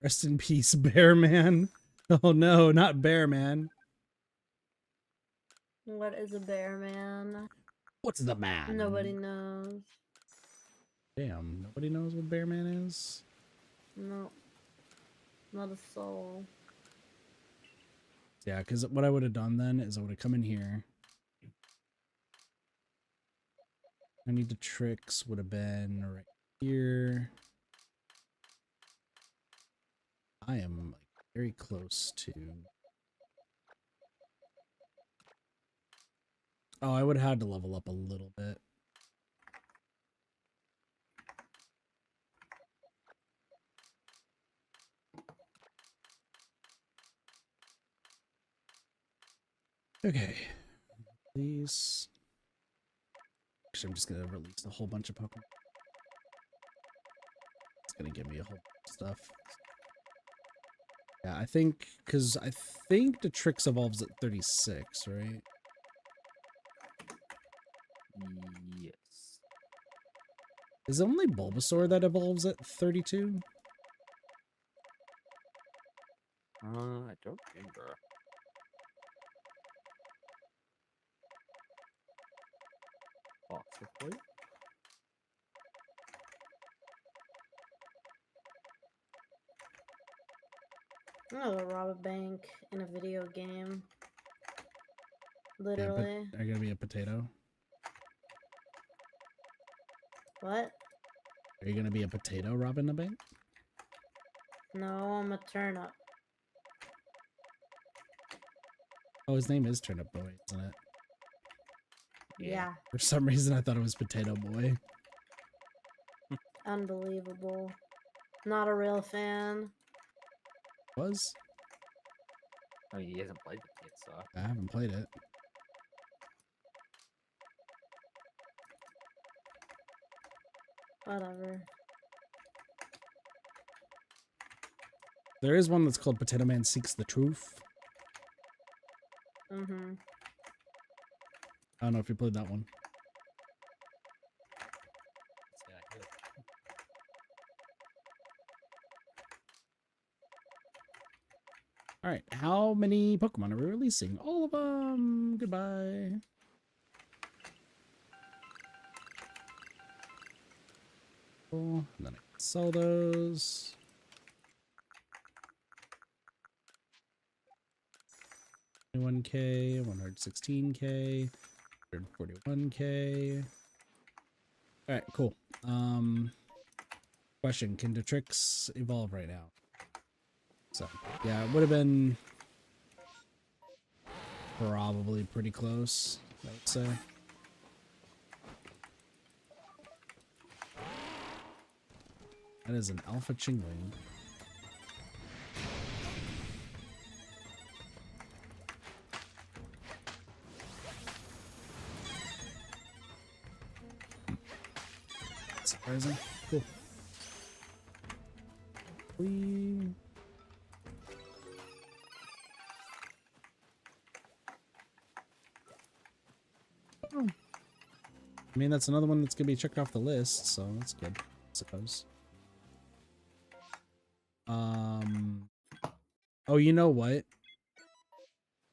Speaker 2: Rest in peace, Bear Man. Oh no, not Bear Man.
Speaker 3: What is a bear man?
Speaker 2: What's the man?
Speaker 3: Nobody knows.
Speaker 2: Damn, nobody knows what Bear Man is?
Speaker 3: No. Not a soul.
Speaker 2: Yeah, because what I would have done then is I would have come in here. I need the tricks would have been right here. I am like very close to. Oh, I would have had to level up a little bit. Okay. Please. Actually, I'm just going to release a whole bunch of Pokemon. It's going to give me a whole bunch of stuff. Yeah, I think, because I think the Trix evolves at 36, right?
Speaker 1: Yes.
Speaker 2: Is it only Bulbasaur that evolves at 32?
Speaker 1: I don't remember. Possibly.
Speaker 3: Oh, rob a bank in a video game. Literally.
Speaker 2: Yeah, but are you gonna be a potato?
Speaker 3: What?
Speaker 2: Are you gonna be a potato robbing a bank?
Speaker 3: No, I'm a turnip.
Speaker 2: Oh, his name is Turnip Boy, isn't it?
Speaker 3: Yeah.
Speaker 2: For some reason, I thought it was Potato Boy.
Speaker 3: Unbelievable. Not a real fan.
Speaker 2: Was?
Speaker 1: I mean, he hasn't played it yet, so.
Speaker 2: I haven't played it.
Speaker 3: Whatever.
Speaker 2: There is one that's called Potato Man Seeks the Truth.
Speaker 3: Mm-hmm.
Speaker 2: I don't know if you played that one.
Speaker 1: Yeah, I did.
Speaker 2: All right, how many Pokemon are we releasing? All of them. Goodbye. Cool. And then I can sell those. $1K, 116K, 141K. All right, cool. Question: can the Tricks evolve right now? So yeah, it would have been probably pretty close, I would say. That is an Alpha Chingling. Surprising. Cool. Oh. I mean, that's another one that's gonna be checked off the list, so that's good, I suppose. Oh, you know what?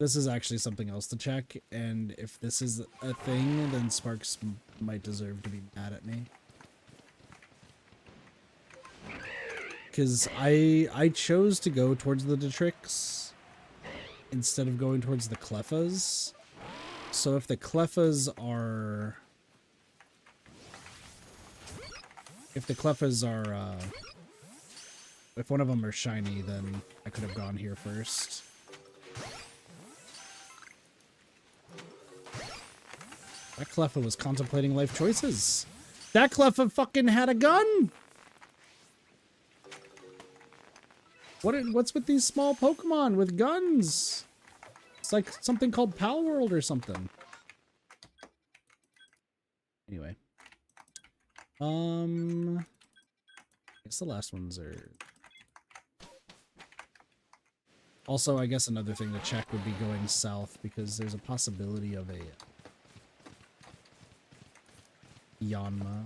Speaker 2: This is actually something else to check, and if this is a thing, then Sparks might deserve to be mad at me. Because I chose to go towards the Detrix instead of going towards the Cleffas. So if the Cleffas are... If one of them are shiny, then I could have gone here first. That Cleffa was contemplating life choices. That Cleffa fucking had a gun! What's with these small Pokemon with guns? It's like something called Pal World or something. Anyway. I guess the last ones are... Also, I guess another thing to check would be going south, because there's a possibility of a Yanma.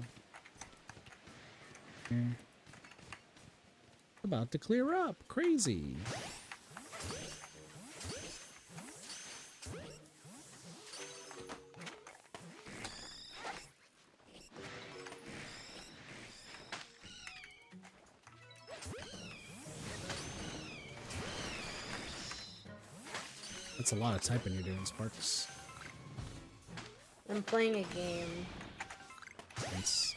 Speaker 2: About to clear up. Crazy. That's a lot of typing you're doing, Sparks.
Speaker 3: I'm playing a game.
Speaker 2: Thanks.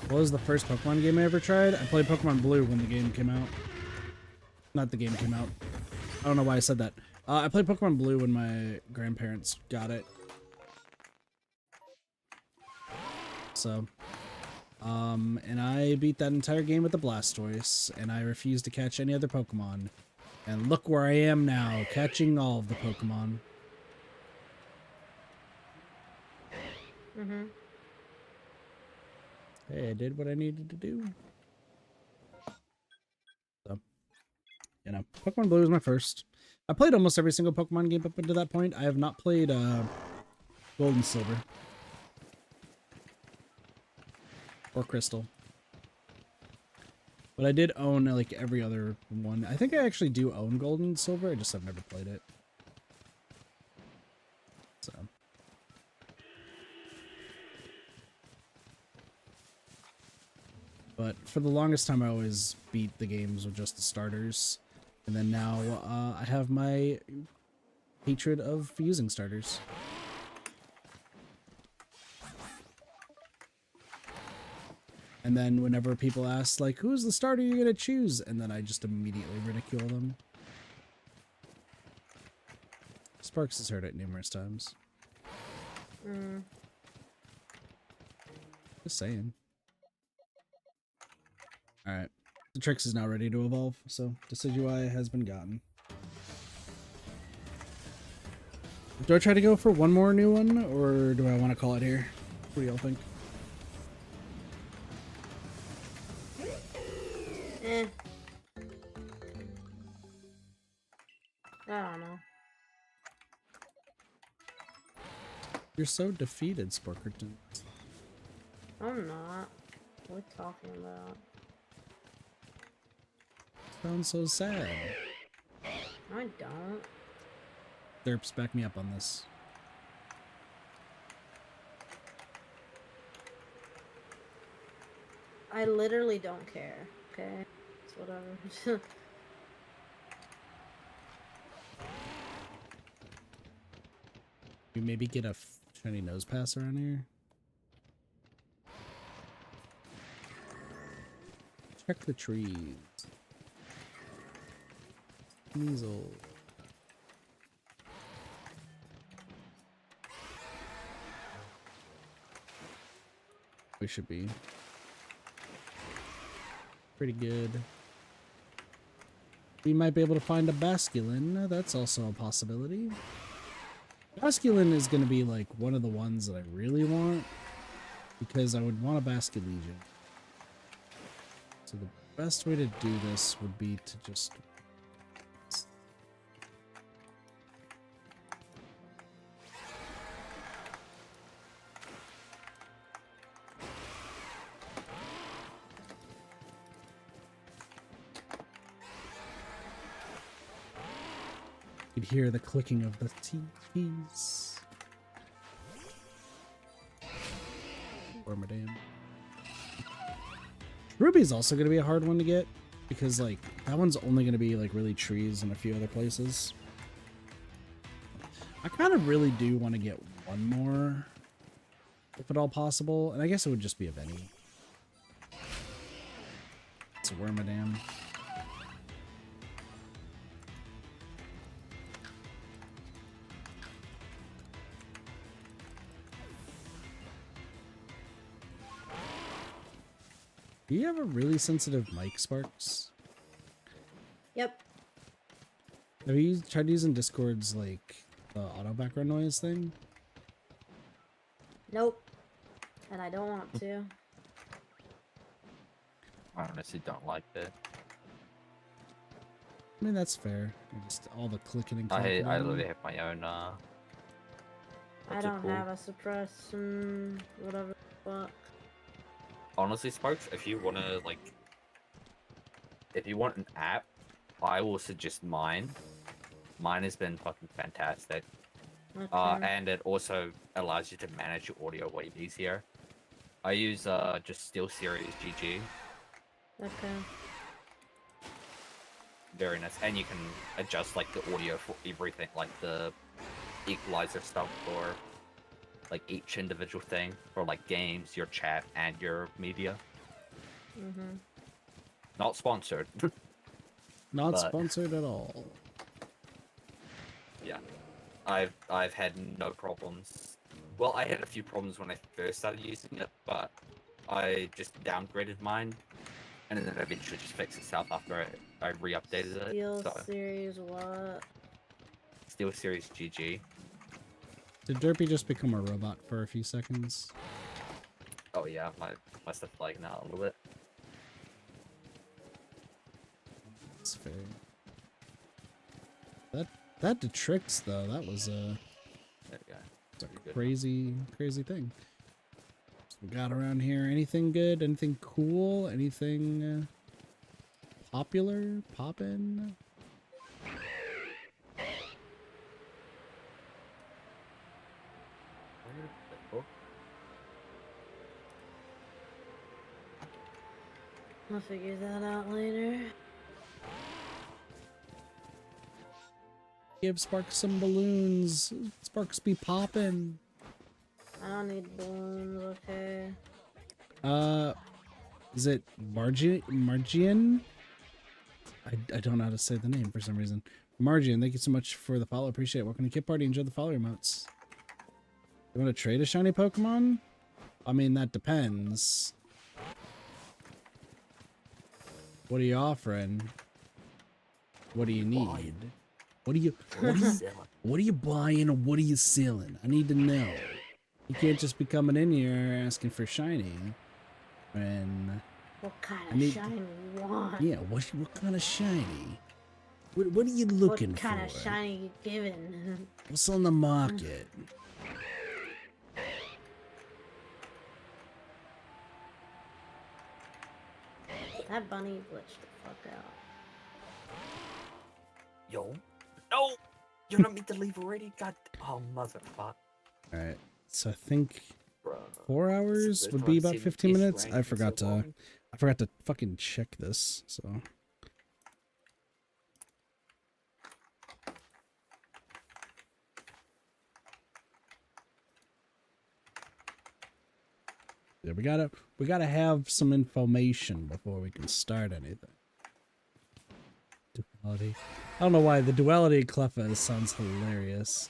Speaker 2: What was the first Pokemon game I ever tried? I played Pokemon Blue when the game came out. Not the game came out. I don't know why I said that. I played Pokemon Blue when my grandparents got it. So, and I beat that entire game with the Blastoise, and I refused to catch any other Pokemon. And look where I am now, catching all of the Pokemon.
Speaker 3: Mm-hmm.
Speaker 2: Hey, I did what I needed to do. So, you know, Pokemon Blue was my first. I played almost every single Pokemon game up until that point. I have not played Gold and Silver. Or Crystal. But I did own like every other one. I think I actually do own Gold and Silver. I just have never played it. So. But for the longest time, I always beat the games with just the starters. And then now I have my hatred of using starters. And then whenever people ask, like, who's the starter you're going to choose? And then I just immediately ridicule them. Sparks has heard it numerous times. Just saying. Alright. The Trix is now ready to evolve, so Decidueye has been gotten. Do I try to go for one more new one, or do I want to call it here? What do y'all think?
Speaker 3: I don't know.
Speaker 2: You're so defeated, Sparkerton.
Speaker 3: I'm not. What are you talking about?
Speaker 2: Sounds so sad.
Speaker 3: I don't.
Speaker 2: Derps, back me up on this.
Speaker 3: I literally don't care. Okay? It's whatever.
Speaker 2: You maybe get a shiny nose pass around here. Check the trees. Weasel. We should be pretty good. We might be able to find a Basculin. That's also a possibility. Basculin is going to be like one of the ones that I really want, because I would want a Basculegion. So the best way to do this would be to just... You could hear the clicking of the TVs. Or Madame. Ruby's also going to be a hard one to get, because like that one's only going to be like really trees and a few other places. I kind of really do want to get one more, if at all possible, and I guess it would just be a Benny. It's a Wormadam. Do you have a really sensitive mic, Sparks?
Speaker 3: Yep.
Speaker 2: Have you tried using Discord's, like, the auto background noise thing?
Speaker 3: Nope. And I don't want to.
Speaker 1: I honestly don't like it.
Speaker 2: I mean, that's fair. Just all the clicking and clacking.
Speaker 1: I literally have my own,
Speaker 3: I
Speaker 1: what's it
Speaker 3: don't
Speaker 1: called?
Speaker 3: have a suppression, whatever the fuck.
Speaker 1: Honestly, Sparks, if you want to, like, if you want an app, I will suggest mine. Mine has been fucking fantastic.
Speaker 3: Okay.
Speaker 1: And it also allows you to manage your audio way easier. I use just Steel Series GG.
Speaker 3: Okay.
Speaker 1: Very nice, and you can adjust like the audio for everything, like the equalizer stuff for like each individual thing for like games, your chat, and your media.
Speaker 3: Mhm.
Speaker 1: Not sponsored.
Speaker 2: Not
Speaker 1: but,
Speaker 2: sponsored at all.
Speaker 1: Yeah, I've had no problems. Well, I had a few problems when I first started using it, but I just downgraded mine, and then it eventually just fixed itself after I re-updated it.
Speaker 3: Steel
Speaker 1: So
Speaker 3: Series what?
Speaker 1: Steel Series GG.
Speaker 2: Did Derpy just become a robot for a few seconds?
Speaker 1: Oh yeah, my stuff lagging out a little bit.
Speaker 2: That's fair. That detricts though. That was
Speaker 1: There we go.
Speaker 2: a crazy thing. So we got around here. Anything good? Anything cool? Anything popular? Poppin'?
Speaker 3: I'll figure that out later.
Speaker 2: Give Sparks some balloons. Sparks be poppin'.
Speaker 3: I don't need balloons, okay.
Speaker 2: Is it Margian? I don't know how to say the name for some reason. Margian, thank you so much for the follow. Appreciate it. Welcome to Kit Party. Enjoy the follow emotes. You want to trade a shiny Pokemon? I mean, that depends. What are you offering? What do you need? What are you buying or what are you selling? I need to know. You can't just be coming in here asking for shiny. When
Speaker 3: What kind of shiny you want?
Speaker 2: Yeah, what kind of shiny? What are you looking for?
Speaker 3: What kind of shiny you giving?
Speaker 2: What's on the market?
Speaker 3: That bunny glitched the fuck out.
Speaker 1: Yo, no, you're not meant to leave already. God, oh motherfucker.
Speaker 2: All right, so I think
Speaker 1: Bruh.
Speaker 2: 4 hours would be about 15 minutes. I forgot to fucking check this. So. Yeah, we gotta have some information before we can start anything. Duality. I don't know why the duality of Cleffa sounds hilarious.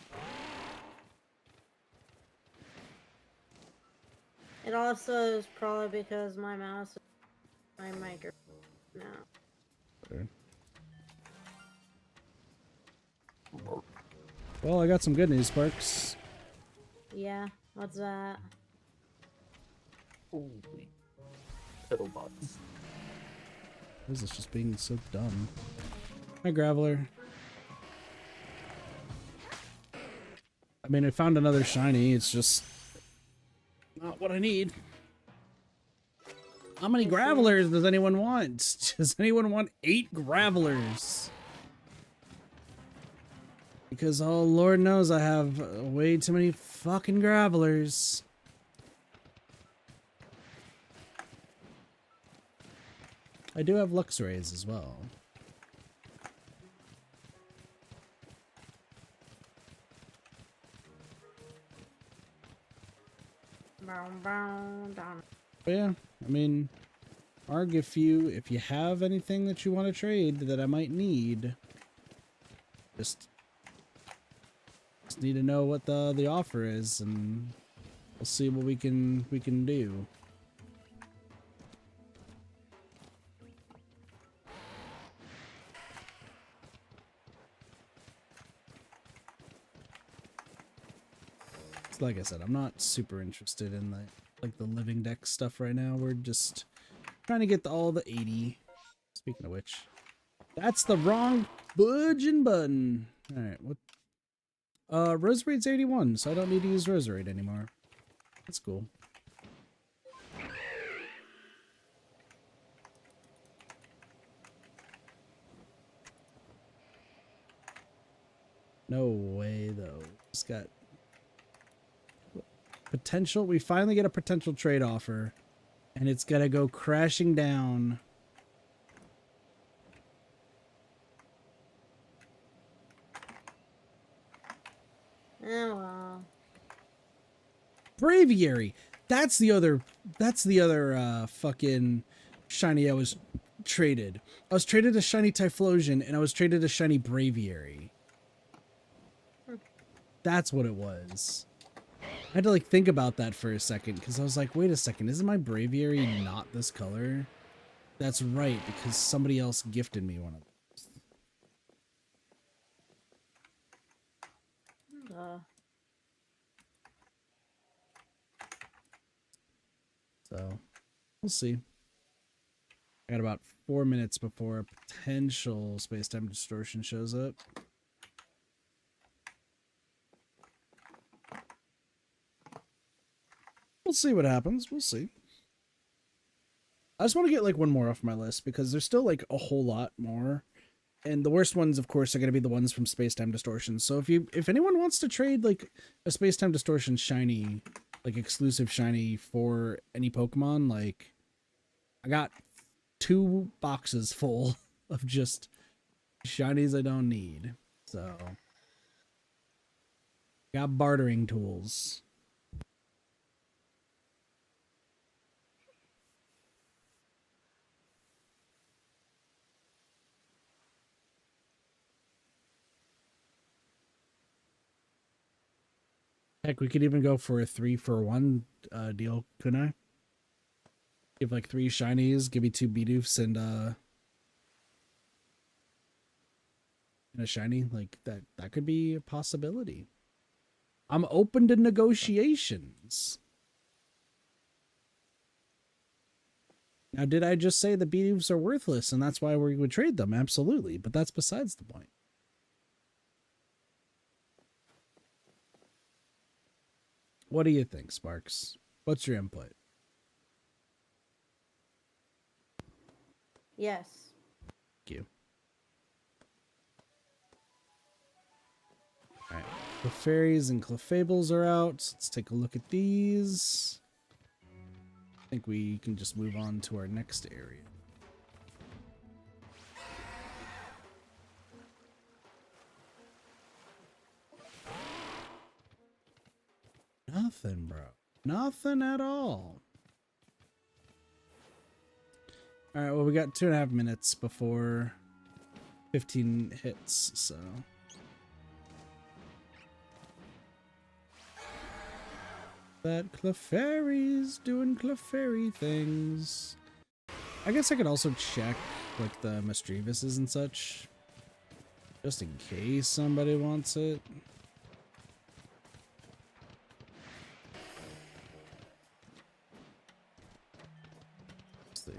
Speaker 3: It also is probably because my mouse is my microphone now.
Speaker 2: Sure. Well, I got some good news, Sparks.
Speaker 3: Yeah, what's that?
Speaker 1: Holy fiddle bugs.
Speaker 2: Why is this just being so dumb? Hi, Graveler. I mean, I found another shiny. It's just not what I need. How many Gravelers does anyone want? Does anyone want 8 Gravelers? Because, oh, Lord knows I have way too many fucking Gravelers. I do have Luxrays as well. But yeah, I mean, Arg, if you have anything that you want to trade that I might need, just need to know what the offer is, and we'll see what we can do. Like I said, I'm not super interested in the living deck stuff right now. We're just trying to get all the 80. Speaking of which, that's the wrong budging button. All right, what? Roserade's 81, so I don't need to use Roserade anymore. That's cool. No way though. Just got potential. We finally get a potential trade offer, and it's gonna go crashing down.
Speaker 3: Oh well.
Speaker 2: Braviary. That's the other fucking shiny I was traded. I was traded a shiny Typhlosion, and I was traded a shiny Braviary. That's what it was. I had to like think about that for a second, because I was like, wait a second, isn't my Braviary not this color? That's right, because somebody else gifted me one of them. So, we'll see. I got about 4 minutes before a potential space-time distortion shows up. We'll see what happens. We'll see. I just want to get like one more off my list because there's still like a whole lot more. And the worst ones, of course, are going to be the ones from Space-Time Distortion. So if anyone wants to trade like a Space-Time Distortion shiny, like exclusive shiny for any Pokemon, like I got 2 boxes full of just shinies I don't need. So got bartering tools. Heck, we could even go for a 3-for-1 deal, couldn't I? Give like 3 shinies, give me 2 Bidoofs and a shiny. Like that could be a possibility. I'm open to negotiations. Now, did I just say the Bidoofs are worthless and that's why we would trade them? Absolutely, but that's besides the point. What do you think, Sparks? What's your input?
Speaker 3: Yes.
Speaker 2: Thank you. Alright. Clefairies and Clefables are out. Let's take a look at these. I think we can just move on to our next area. Nothing, bro. Nothing at all. Alright, well, we got 2.5 minutes before 15 hits, so. That Clefairy's doing Clefairy things. I guess I could also check, like, the Misdreavuses and such. Just in case somebody wants it. Let's see.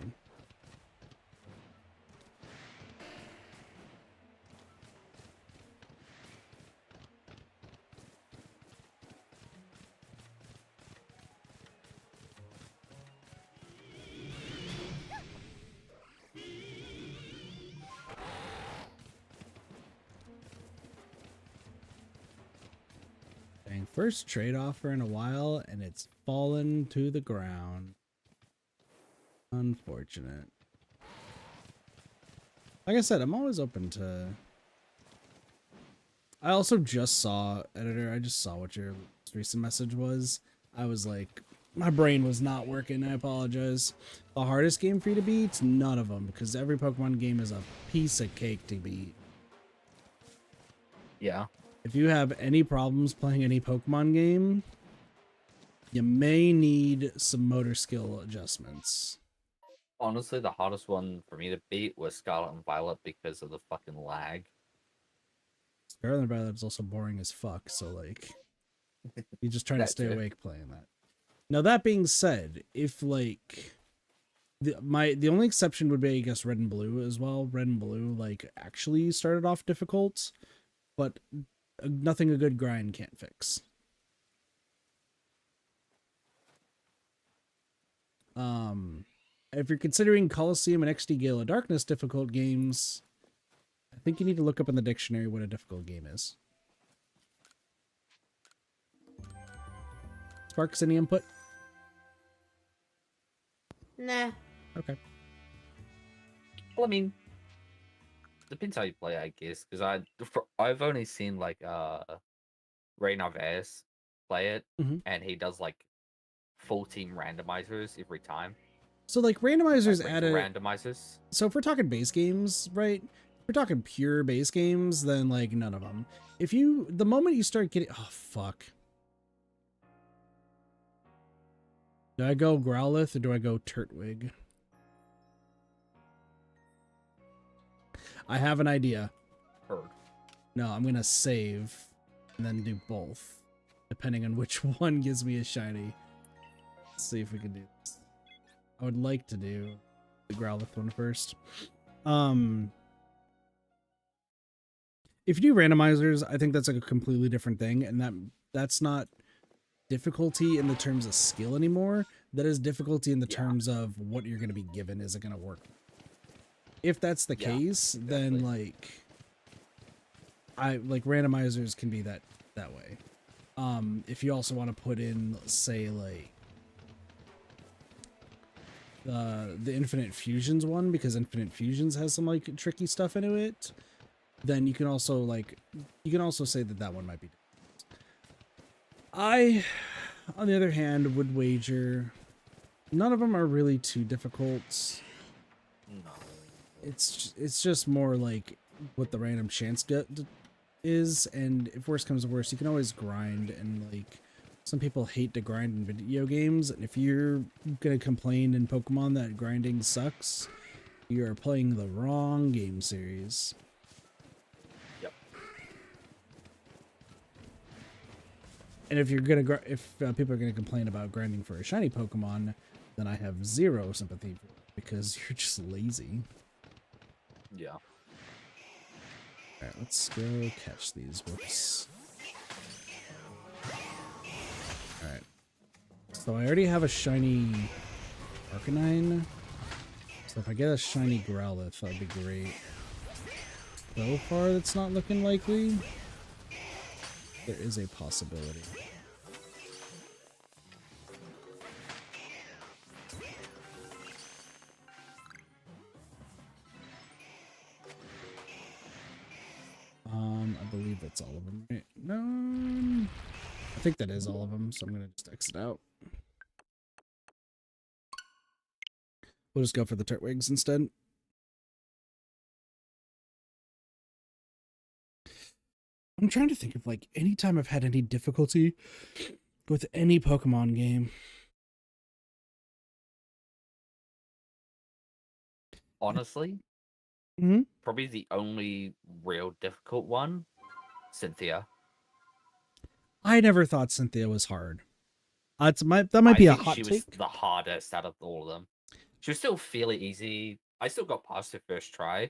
Speaker 2: Dang, first trade offer in a while, and it's fallen to the ground. Unfortunate. Like I said, I'm always open to... I also just saw, editor, I just saw what your recent message was. I was like, my brain was not working, I apologize. The hardest game for you to beat? None of them, because every Pokemon game is a piece of cake to beat.
Speaker 1: Yeah.
Speaker 2: If you have any problems playing any Pokemon game, you may need some motor skill adjustments.
Speaker 1: Honestly, the hardest one for me to beat was Scarlet and Violet because of the fucking lag.
Speaker 2: Scarlet and Violet is also boring as fuck, so like, you just try to stay awake playing that. Now that being said, if like, the only exception would be, I guess, Red and Blue as well. Red and Blue like actually started off difficult, but nothing a good grind can't fix. If you're considering Colosseum and XD Gale of Darkness difficult games, I think you need to look up in the dictionary what a difficult game is. Sparks, any input?
Speaker 3: Nah.
Speaker 2: Okay.
Speaker 1: Well, I mean, depends how you play, I guess. Because I've only seen like Ray Narvaez play it, and he does like full team randomizers every time.
Speaker 2: So like randomizers
Speaker 1: like,
Speaker 2: add
Speaker 1: randomizers.
Speaker 2: So if we're talking base games, right? If we're talking pure base games, then like none of them. The moment you start getting, oh fuck. Do I go Growlithe or do I go Turtwig? I have an idea.
Speaker 1: Heard.
Speaker 2: No, I'm gonna save and then do both, depending on which one gives me a shiny. Let's see if we can do this. I would like to do the Growlithe one first. If you do randomizers, I think that's like a completely different thing, and that's not difficulty in the terms of skill anymore. That is difficulty in the terms of what you're going to be given. Is it going to work? If that's the case, then like randomizers can be that way. If you also want to put in, say, like the Infinite Fusions one, because Infinite Fusions has some like tricky stuff into it, then you can also say that one might be. I, on the other hand, would wager none of them are really too difficult.
Speaker 1: No.
Speaker 2: It's just more like what the random chance is, and if worse comes to worse, you can always grind, and like some people hate to grind in video games, and if you're gonna complain in Pokemon that grinding sucks, you are playing the wrong game series.
Speaker 1: Yep.
Speaker 2: And if people are gonna complain about grinding for a shiny Pokemon, then I have zero sympathy for it, because you're just lazy.
Speaker 1: Yeah.
Speaker 2: Alright, let's go catch these. Whoops. Alright. So I already have a shiny Arcanine. So if I get a shiny Growlithe, that'd be great. So far, that's not looking likely. There is a possibility. I believe that's all of them, right? No, I think that is all of them, so I'm gonna just exit out. We'll just go for the Turtwigs instead. I'm trying to think of like any time I've had any difficulty with any Pokemon game.
Speaker 1: Honestly, probably the only real difficult one, Cynthia.
Speaker 2: I never thought Cynthia was hard. That might be a hot take. She was
Speaker 1: the hardest out of all of them. She was still fairly easy. I still got past her first try,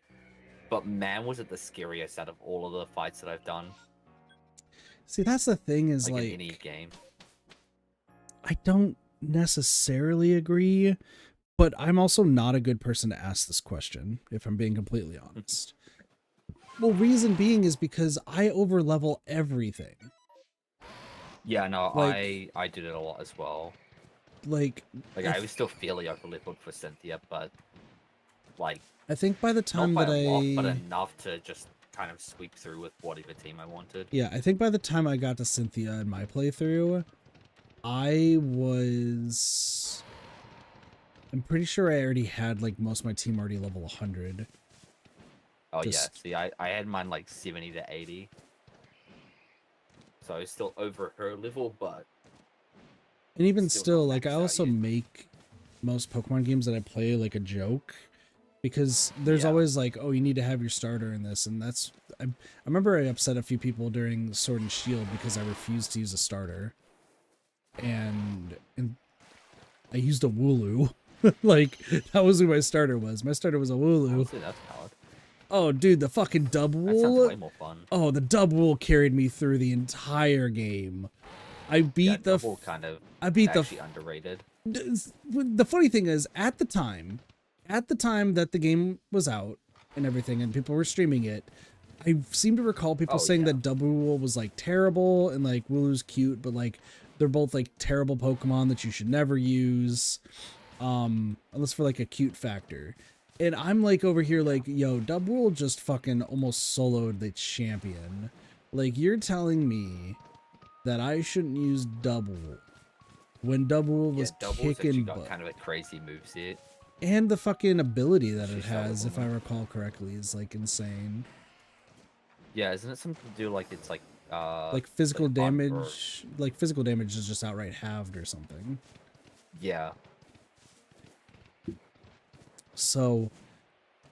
Speaker 1: but man, was it the scariest out of all of the fights that I've done.
Speaker 2: See, that's the thing is like
Speaker 1: in any game.
Speaker 2: I don't necessarily agree, but I'm also not a good person to ask this question, if I'm being completely honest. Well, reason being is because I overlevel everything.
Speaker 1: Yeah, no, like, I did it a lot as well.
Speaker 2: Like
Speaker 1: I was still fairly overleveled for Cynthia, but like
Speaker 2: I think by the time
Speaker 1: not
Speaker 2: that
Speaker 1: by a lot, but enough to just kind of sweep through with whatever team I wanted.
Speaker 2: Yeah, I think by the time I got to Cynthia in my playthrough, I'm pretty sure I already had like most of my team already level 100.
Speaker 1: Oh yeah, see, I had mine like 70 to 80. So I was still over her level, but...
Speaker 2: And even still, like, I also make most Pokemon games that I play like a joke. Because there's always like, oh, you need to have your starter in this. And that's... I remember I upset a few people during Sword and Shield because I refused to use a starter. And I used a Wooloo. Like, that was who my starter was. My starter was a Wooloo.
Speaker 1: Honestly, that's valid.
Speaker 2: Oh, dude, the fucking Dubwool.
Speaker 1: That sounds way more fun.
Speaker 2: Oh, the Dubwool carried me through the entire game. I beat the
Speaker 1: Dubwool kind of actually underrated.
Speaker 2: The funny thing is, at the time that the game was out and everything, and people were streaming it, I seem to recall people saying that Dubwool was like terrible and like Wooloo's cute, but like they're both like terrible Pokemon that you should never use, unless for like a cute factor. And I'm like over here like, yo, Dubwool just fucking almost soloed the champion. Like, you're telling me that I shouldn't use Dubwool when Dubwool was kicking butt.
Speaker 1: Got kind of a crazy moveset.
Speaker 2: And the fucking ability that it has, if I recall correctly, is like insane.
Speaker 1: Yeah, isn't it something to do like it's like
Speaker 2: physical damage? Like physical damage is just outright halved or something.
Speaker 1: Yeah.
Speaker 2: So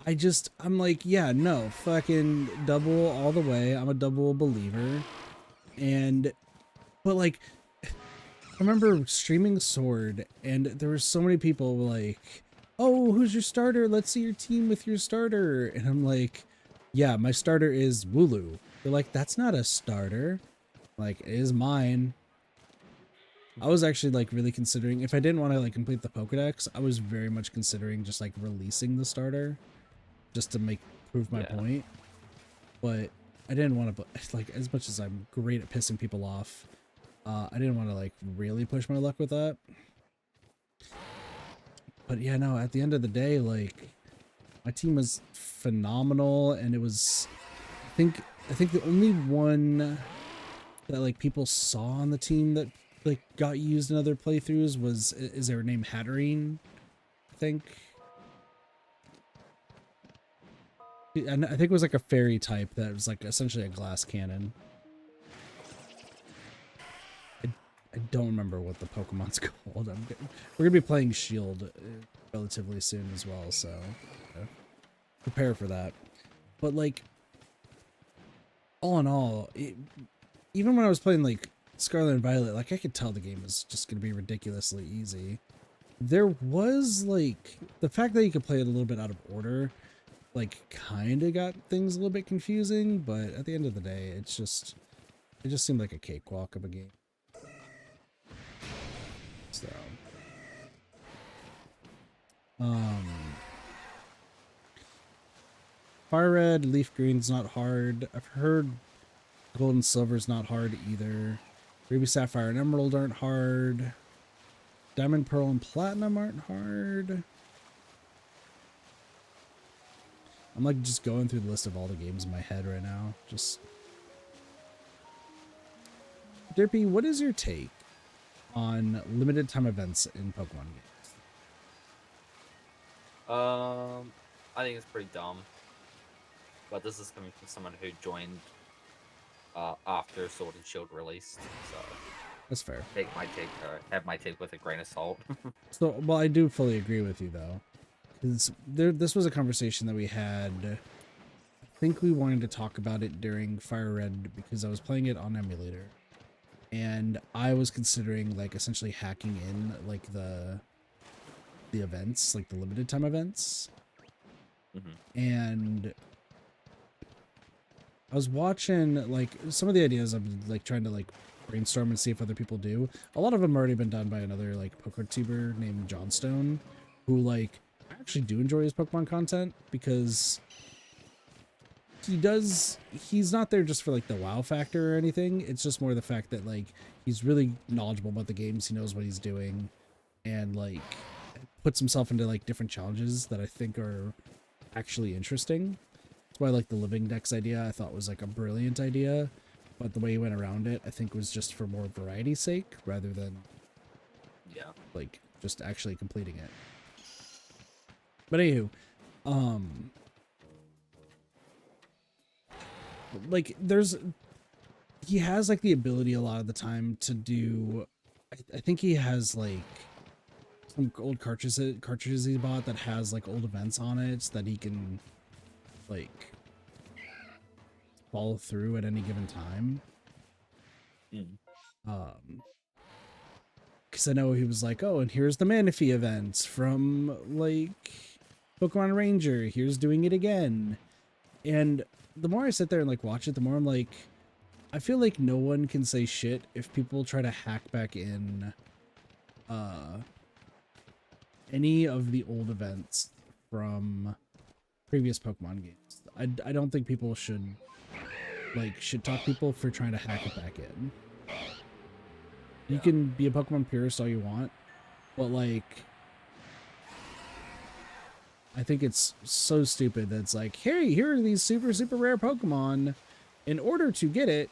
Speaker 2: I'm like, yeah, no, fucking Dubwool all the way. I'm a Dubwool believer. But like, I remember streaming Sword, and there were so many people like, oh, who's your starter? Let's see your team with your starter. And I'm like, yeah, my starter is Wooloo. They're like, that's not a starter. Like, it is mine. I was actually like really considering, if I didn't want to like complete the Pokedex, I was very much considering just like releasing the starter just to prove my point. But I didn't want to, like, as much as I'm great at pissing people off, I didn't want to like really push my luck with that. But yeah, no, at the end of the day, like, my team was phenomenal, and it was, I think the only one that like people saw on the team that like got used in other playthroughs is their name Hatterene, I think. And I think it was like a fairy type that was like essentially a glass cannon. I don't remember what the Pokemon's called. We're gonna be playing Shield relatively soon as well, so prepare for that. But like, all in all, even when I was playing like Scarlet and Violet, like I could tell the game was just gonna be ridiculously easy. There was like the fact that you could play it a little bit out of order, like kind of got things a little bit confusing. But at the end of the day, it just seemed like a cakewalk of a game. So, Fire Red, Leaf Green's not hard. I've heard Gold and Silver's not hard either. Ruby, Sapphire, and Emerald aren't hard. Diamond, Pearl, and Platinum aren't hard. I'm like just going through the list of all the games in my head right now. Just Derpy, what is your take on limited time events in Pokemon games?
Speaker 1: I think it's pretty dumb. But this is coming from someone who joined after Sword and Shield released, so
Speaker 2: that's fair.
Speaker 1: Have my take with a grain of salt.
Speaker 2: So, well, I do fully agree with you though, because this was a conversation that we had. I think we wanted to talk about it during Fire Red because I was playing it on emulator, and I was considering like essentially hacking in like the events, like the limited time events, and I was watching like some of the ideas I'm like trying to like brainstorm and see if other people do. A lot of them already been done by another like PokeTuber named Johnstone, who like I actually do enjoy his Pokemon content because he's not there just for like the wow factor or anything. It's just more the fact that like he's really knowledgeable about the games, he knows what he's doing, and like puts himself into like different challenges that I think are actually interesting. That's why like the Living Dex idea I thought was like a brilliant idea, but the way he went around it I think was just for more variety's sake rather than like just actually completing it. But anywho, like he has like the ability a lot of the time to do, I think he has like some old cartridges he bought that has like old events on it that he can like follow through at any given time. Because I know he was like, oh, and here's the Manaphy event from like Pokemon Ranger, here's doing it again. And the more I sit there and like watch it, the more I'm like, I feel like no one can say shit if people try to hack back in any of the old events from previous Pokemon games. I don't think people should talk people for trying to hack it back in. You can be a Pokemon purist all you want, but like, I think it's so stupid that it's like, hey, here are these super, super rare Pokemon. In order to get it,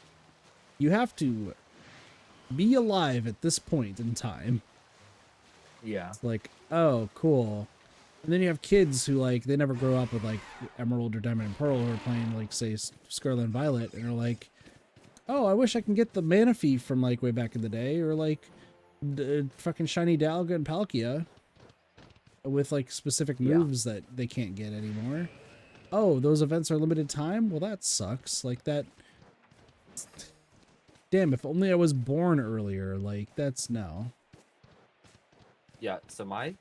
Speaker 2: you have to be alive at this point in time.
Speaker 1: Yeah.
Speaker 2: It's like, oh, cool. And then you have kids who, like, they never grow up with, like, Emerald or Diamond and Pearl, who are playing, like, say, Scarlet and Violet, and are like, oh, I wish I can get the Manaphy from, like, way back in the day, or, like, fucking Shiny Dialga and Palkia with, like, specific moves that they can't get anymore. Oh, those events are limited time? Well, that sucks. Like, that... Damn, if only I was born earlier. Like, that's no.
Speaker 1: Yeah, so my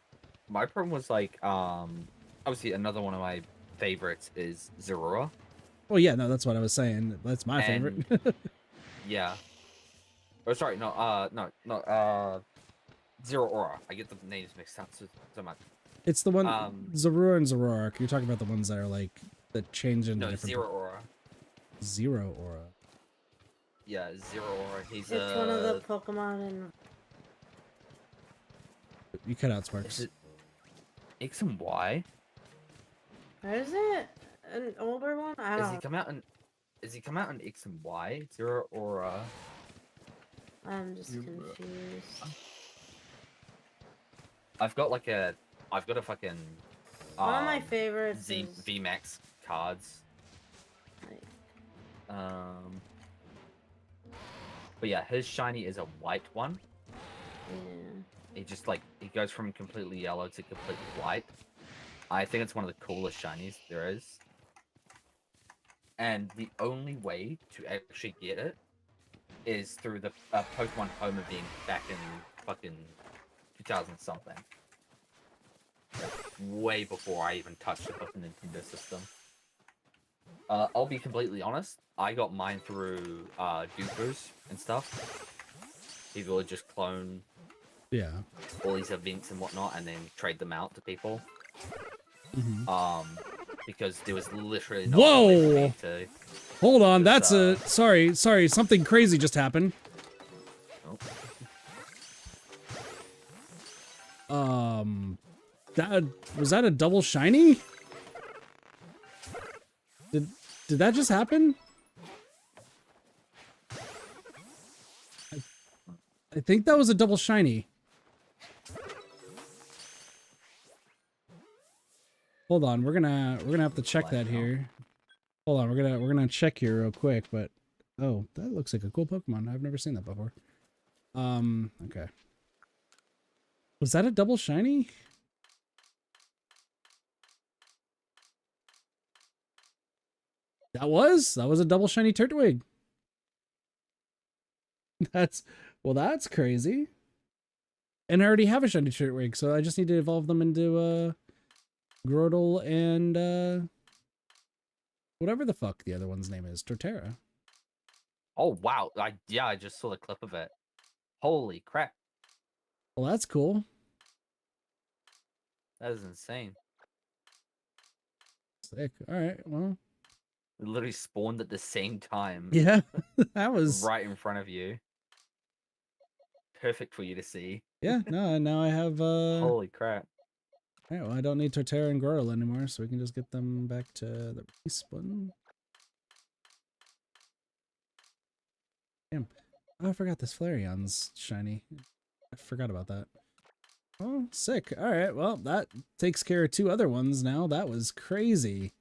Speaker 1: problem was like, obviously another one of my favorites is Zorua.
Speaker 2: Oh yeah, no, that's what I was saying. That's my favorite.
Speaker 1: Yeah. Oh, sorry, no, Zeraora. I get the names mixed up so much.
Speaker 2: It's the one, Zorua and Zoroark. You're talking about the ones that are like, that change into different...
Speaker 1: Zeraora.
Speaker 2: Zeraora.
Speaker 1: Yeah, Zeraora. It's
Speaker 3: one of the Pokemon in...
Speaker 2: You cut out, Sparks.
Speaker 1: Is it X and Y?
Speaker 3: Or is it an older one? I don't know.
Speaker 1: Is he come out in X and Y? Zeraora.
Speaker 3: I'm just confused.
Speaker 1: I've got a fucking
Speaker 3: one of my favorites is
Speaker 1: VMAX cards.
Speaker 3: Like...
Speaker 1: But yeah, his shiny is a white one.
Speaker 3: Yeah.
Speaker 1: He just he goes from completely yellow to completely white. I think it's one of the coolest shinies there is. And the only way to actually get it is through the Pokemon Home event back in fucking 2000 something. Way before I even touched the fucking Nintendo system. I'll be completely honest. I got mine through dupers and stuff. People would just clone all these events and whatnot, and then trade them out to people. Because there was literally no way for me to...
Speaker 2: Hold on, that's a... Sorry, something crazy just happened. Was that a double shiny? Did that just happen? I think that was a double shiny. Hold on, we're gonna have to check that here. Hold on, we're gonna check here real quick, but oh, that looks like a cool Pokemon. I've never seen that before. Okay. Was that a double shiny? That was a double shiny Turtwig. That's crazy. And I already have a shiny Turtwig, so I just need to evolve them into Grotle and whatever the fuck the other one's name is, Torterra.
Speaker 1: Oh wow! I just saw the clip of it. Holy crap!
Speaker 2: Well, that's cool.
Speaker 1: That is insane.
Speaker 2: Sick. All right. Well,
Speaker 1: it literally spawned at the same time.
Speaker 2: Yeah, that was
Speaker 1: right in front of you. Perfect for you to see.
Speaker 2: Yeah. No. Now I have.
Speaker 1: Holy crap!
Speaker 2: All right, well, I don't need Torterra and Grotle anymore, so we can just get them back to the respawn. Damn. Oh, I forgot this Flareon's shiny. I forgot about that. Oh, sick. All right, well, that takes care of 2 other ones now. That was crazy.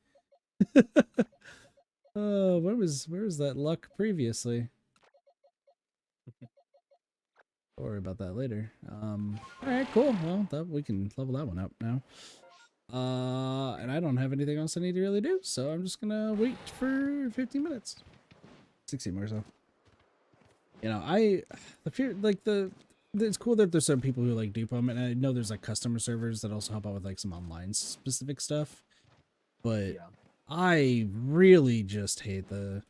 Speaker 2: Oh, where was that luck previously? Don't worry about that later. All right, cool. Well, we can level that one up now. And I don't have anything else I need to really do, so I'm just gonna wait for 15 minutes. 16 more so. You know, it's cool that there's some people who like dupe them, and I know there's like customer servers that also help out with like some online specific stuff. But yeah. I really just hate I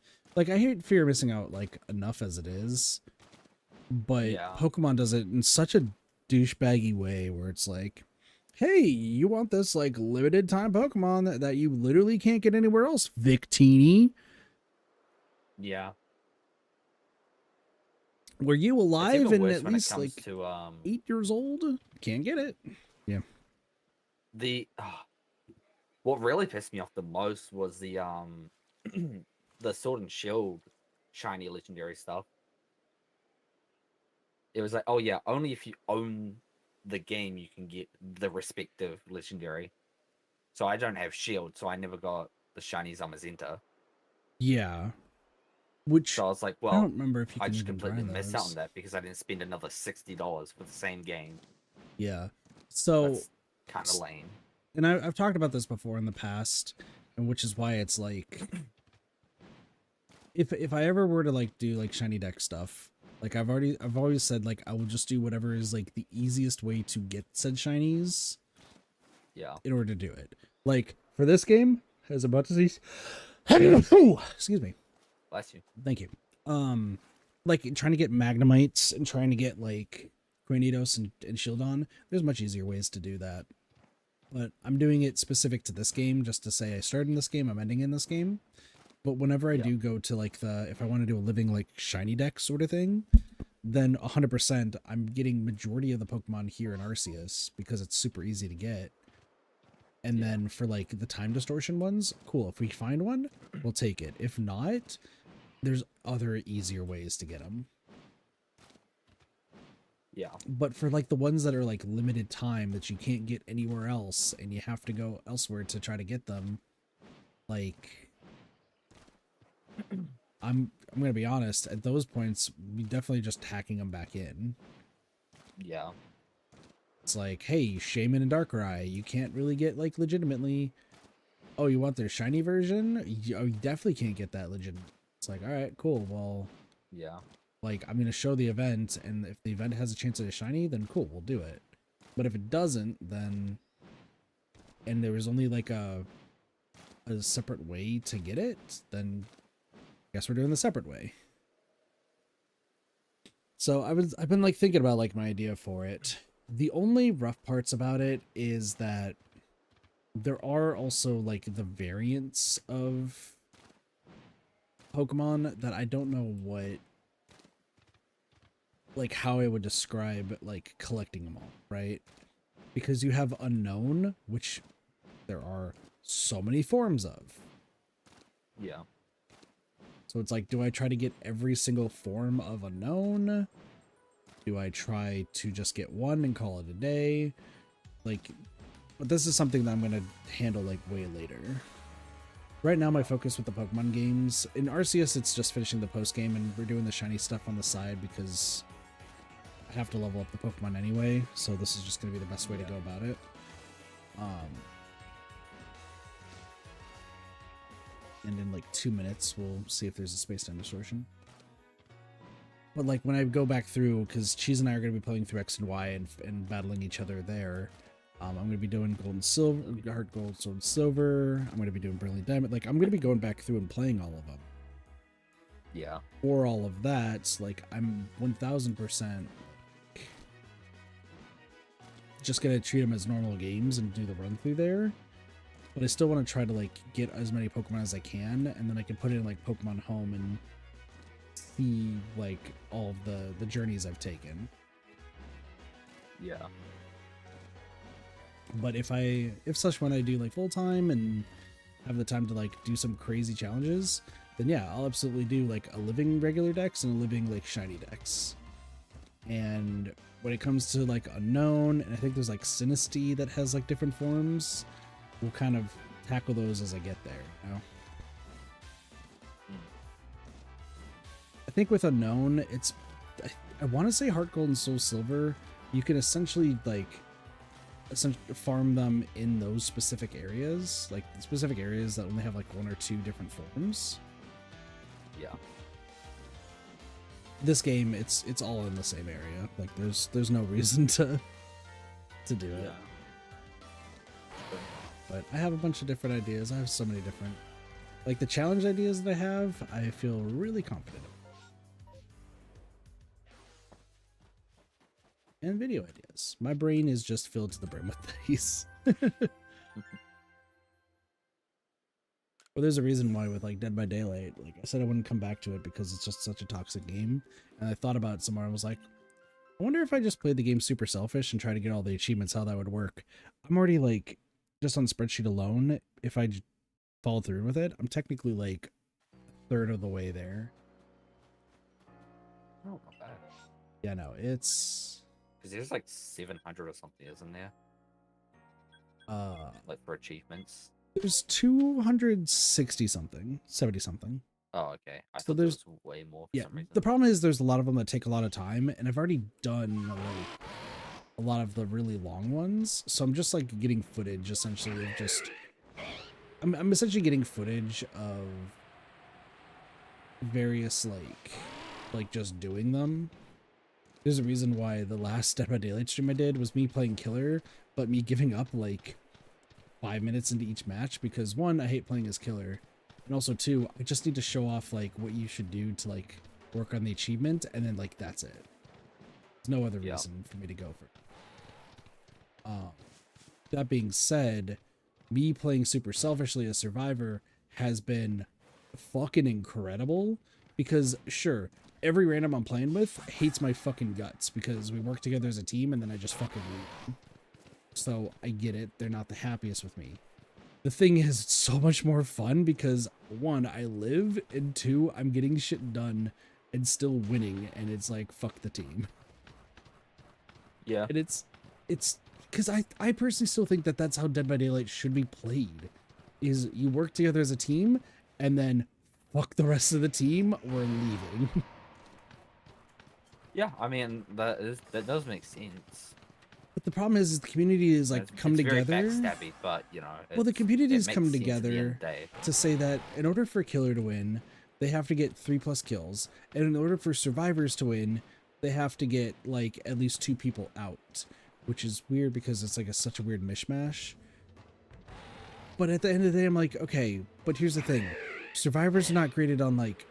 Speaker 2: hate fear of missing out like enough as it is. But Pokemon does it in such a douchebaggy way where it's like, hey, you want this like limited time Pokemon that you literally can't get anywhere else, Victini.
Speaker 1: Yeah.
Speaker 2: Were you
Speaker 1: It's
Speaker 2: alive
Speaker 1: even
Speaker 2: and
Speaker 1: worse
Speaker 2: at
Speaker 1: when it
Speaker 2: least
Speaker 1: comes
Speaker 2: like
Speaker 1: to
Speaker 2: 8 years old? Can't get it. Yeah.
Speaker 1: What really pissed me off the most was the the Sword and Shield shiny legendary stuff. It was like, oh yeah, only if you own the game you can get the respective legendary. So I don't have Shield, so I never got the shiny Zamazenta.
Speaker 2: Yeah. Which
Speaker 1: So I was like,
Speaker 2: I
Speaker 1: well,
Speaker 2: don't remember if you
Speaker 1: I
Speaker 2: can
Speaker 1: just
Speaker 2: even
Speaker 1: completely
Speaker 2: grind
Speaker 1: missed out on
Speaker 2: those.
Speaker 1: that because I didn't spend another $60 for the same game.
Speaker 2: Yeah. So,
Speaker 1: That's kind of lame.
Speaker 2: and I've talked about this before in the past, and which is why it's like, if I ever were to like do like shiny deck stuff, like I've always said like I will just do whatever is like the easiest way to get said shinies.
Speaker 1: Yeah.
Speaker 2: In order to do it, like for this game, as about to see, excuse me.
Speaker 1: Bless you.
Speaker 2: Thank you. Like trying to get Magnemites and trying to get like Granitos and Shieldon, there's much easier ways to do that. But I'm doing it specific to this game just to say I started in this game, I'm ending in this game. But whenever I do go to like if I want to do a living like shiny deck sort of thing, then 100% I'm getting majority of the Pokemon here in Arceus because it's super easy to get. And then for like the time distortion ones, cool. If we find one, we'll take it. If not, there's other easier ways to get them.
Speaker 1: Yeah.
Speaker 2: But for like the ones that are like limited time that you can't get anywhere else and you have to go elsewhere to try to get them, like I'm gonna be honest, at those points we definitely just hacking them back in.
Speaker 1: Yeah.
Speaker 2: It's like, hey, Shaman and Darkrai, you can't really get like legitimately. Oh, you want their shiny version? You definitely can't get that legit. It's like, all right, cool. Well,
Speaker 1: yeah.
Speaker 2: Like, I'm going to show the event, and if the event has a chance at a shiny, then cool, we'll do it. But if it doesn't, then... And there was only, like, a separate way to get it, then I guess we're doing the separate way. So I've been, like, thinking about, like, my idea for it. The only rough parts about it is that there are also, like, the variants of Pokemon that I don't know what... like how I would describe like collecting them all, right? Because you have Unknown, which there are so many forms of.
Speaker 1: Yeah.
Speaker 2: So it's like, do I try to get every single form of Unknown? Do I try to just get one and call it a day? Like, but this is something that I'm going to handle like way later. Right now, my focus with the Pokemon games, in Arceus, it's just finishing the post game and we're doing the shiny stuff on the side because I have to level up the Pokemon anyway, so this is just going to be the best way to go about it. And in like 2 minutes, we'll see if there's a space-time distortion. But like when I go back through, because Cheese and I are going to be playing through X and Y and battling each other there, I'm going to be doing Gold and Silver, Heart Gold, Sword Silver. I'm going to be doing Brilliant Diamond. Like I'm going to be going back through and playing all of them.
Speaker 1: Yeah.
Speaker 2: For all of that, like I'm 1000% just gonna treat them as normal games and do the run through there, but I still want to try to like get as many Pokemon as I can, and then I can put it in like Pokemon Home and see like all of the journeys I've taken.
Speaker 1: Yeah.
Speaker 2: But if such when I do like full time and have the time to like do some crazy challenges, then yeah, I'll absolutely do like a living regular dex and a living like shiny dex. And when it comes to like Unknown, and I think there's like Sinistea that has like different forms, we'll kind of tackle those as I get there, you know? I think with Unknown, it's, I want to say Heart Gold and Soul Silver, you can essentially farm them in those specific areas, like specific areas that only have like 1 or 2 different forms.
Speaker 1: Yeah.
Speaker 2: This game, it's all in the same area. Like there's no reason to do it.
Speaker 1: Yeah.
Speaker 2: But I have a bunch of different ideas. I have so many different, like the challenge ideas that I have, I feel really confident in. And video ideas. My brain is just filled to the brim with these. Well, there's a reason why with like Dead by Daylight, like I said, I wouldn't come back to it because it's just such a toxic game. And I thought about it somewhere. I was like, I wonder if I just played the game super selfish and try to get all the achievements, how that would work. I'm already like, just on spreadsheet alone, if I follow through with it, I'm technically like a third of the way there.
Speaker 1: Oh, not bad.
Speaker 2: Yeah, no, it's...
Speaker 1: Because there's like 700 or something, isn't there? Like for achievements.
Speaker 2: There's 260 something, 70 something.
Speaker 1: Oh, okay. I
Speaker 2: So
Speaker 1: thought
Speaker 2: there's
Speaker 1: there was way more for some reason.
Speaker 2: The problem is there's a lot of them that take a lot of time, and I've already done like a lot of the really long ones, so I'm just like getting footage essentially of just I'm essentially getting footage of various like just doing them. There's a reason why the last Dead by Daylight stream I did was me playing Killer, but me giving up like 5 minutes into each match because one, I hate playing as Killer, and also two, I just need to show off like what you should do to like work on the achievement, and then like that's it. There's no other reason for me to go for it. That being said, me playing super selfishly as Survivor has been fucking incredible because sure, every random I'm playing with hates my fucking guts because we work together as a team and then I just fucking leave. So I get it, they're not the happiest with me. The thing is, it's so much more fun because one, I live, and two, I'm getting shit done and still winning, and it's like, fuck the team.
Speaker 1: Yeah.
Speaker 2: And it's because I personally still think that that's how Dead by Daylight should be played, is you work together as a team, and then fuck the rest of the team, we're leaving.
Speaker 1: Yeah, I mean, that does make sense.
Speaker 2: But the problem is the community is like come together.
Speaker 1: Very backstabby, but you know.
Speaker 2: Well, the community has come
Speaker 1: sense at the end
Speaker 2: together
Speaker 1: of the day.
Speaker 2: to say that in order for a killer to win, they have to get 3+ kills, and in order for survivors to win, they have to get like at least 2 people out, which is weird because it's like such a weird mishmash. But at the end of the day, I'm like, okay, but here's the thing: survivors are not graded on like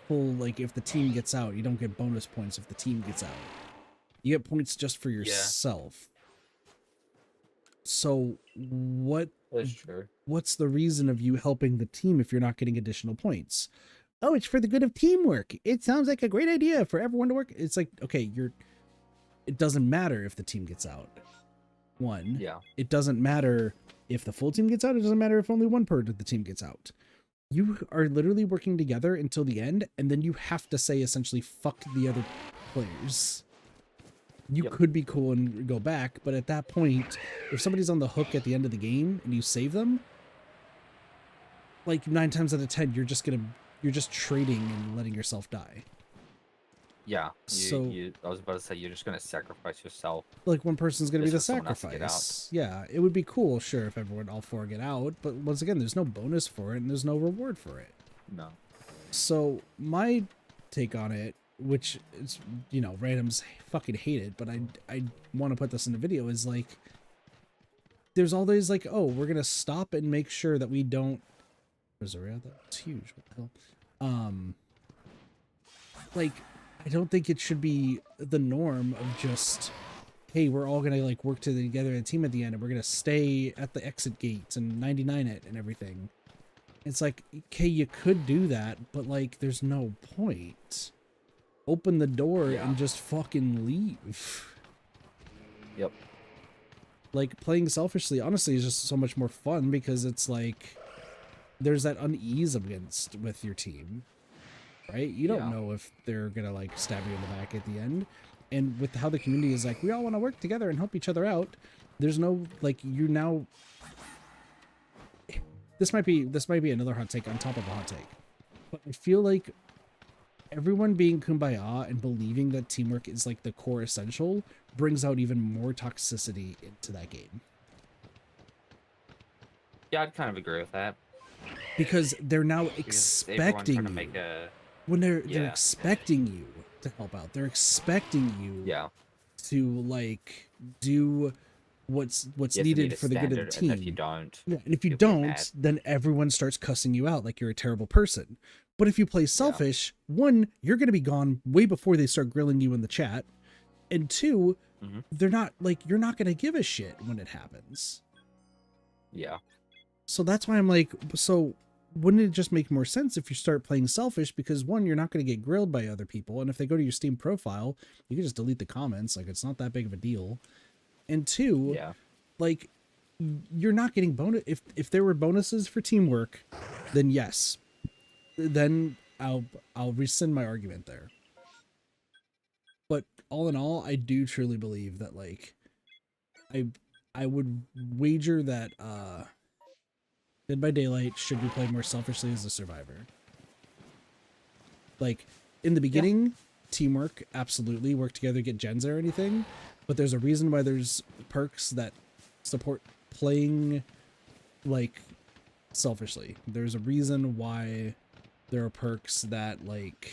Speaker 2: full, like if the team gets out, you don't get bonus points if the team gets out. You get points just for yourself. So what's the reason of you helping the team if you're not getting additional points? Oh, it's for the good of teamwork. It sounds like a great idea for everyone to work. It's like, okay, it doesn't matter if the team gets out. One.
Speaker 1: Yeah.
Speaker 2: It doesn't matter if the full team gets out. It doesn't matter if only one part of the team gets out. You are literally working together until the end, and then you have to say essentially fuck the other players. You could be cool and go back, but at that point, if somebody's on the hook at the end of the game and you save them, like 9 times out of 10, you're just trading and letting yourself die.
Speaker 1: Yeah. I was about to say you're just gonna sacrifice yourself.
Speaker 2: Like one person's gonna be the sacrifice. Yeah, it would be cool, sure, if all 4 get out, but once again, there's no bonus for it and there's no reward for it.
Speaker 1: No.
Speaker 2: So my take on it, which is, you know, randoms fucking hate it, but I want to put this in the video, is like, there's always like, oh, we're gonna stop and make sure that we don't. There's a rail that's huge. What the hell? Like, I don't think it should be the norm of just, hey, we're all gonna like work together in a team at the end, and we're gonna stay at the exit gates and 99 it and everything. It's like, okay, you could do that, but like, there's no point. Open the door and just fucking leave.
Speaker 1: Yep.
Speaker 2: Like, playing selfishly, honestly, is just so much more fun because it's like there's that unease with your team, right? You don't know if they're gonna like stab you in the back at the end, and with how the community is like, we all want to work together and help each other out. There's no like, you now. This might be another hot take on top of a hot take, but I feel like everyone being kumbaya and believing that teamwork is like the core essential brings out even more toxicity into that game.
Speaker 1: Yeah, I'd kind of agree with that.
Speaker 2: Because they're now expecting you. When they're expecting you to help out. They're expecting you to like do what's needed for the good of the team.
Speaker 1: And if you don't,
Speaker 2: and if you don't, then everyone starts cussing you out like you're a terrible person. But if you play selfish, one, you're going to be gone way before they start grilling you in the chat. And two, they're not like, you're not going to give a shit when it happens.
Speaker 1: Yeah.
Speaker 2: So that's why I'm like, so wouldn't it just make more sense if you start playing selfish? Because one, you're not going to get grilled by other people, and if they go to your Steam profile, you can just delete the comments. Like, it's not that big of a deal. And two,
Speaker 1: Yeah.
Speaker 2: like, you're not getting bonus. If there were bonuses for teamwork, then yes, then I'll rescind my argument there. But all in all, I do truly believe that, like, I would wager that Dead by Daylight should be played more selfishly as a survivor. Like, in the beginning, teamwork, absolutely, work together, get gens or anything, but there's a reason why there's perks that support playing, like, selfishly. There's a reason why there are perks that, like,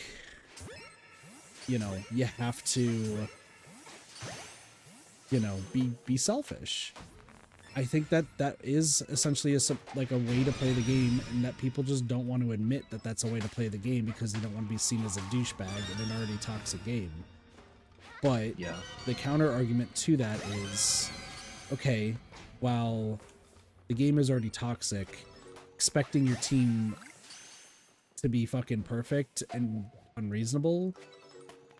Speaker 2: you know, you have to, you know, be selfish. I think that is essentially like a way to play the game, and that people just don't want to admit that that's a way to play the game because they don't want to be seen as a douchebag in an already toxic game. But the counter argument to that is, okay, while the game is already toxic, expecting your team to be fucking perfect and unreasonable,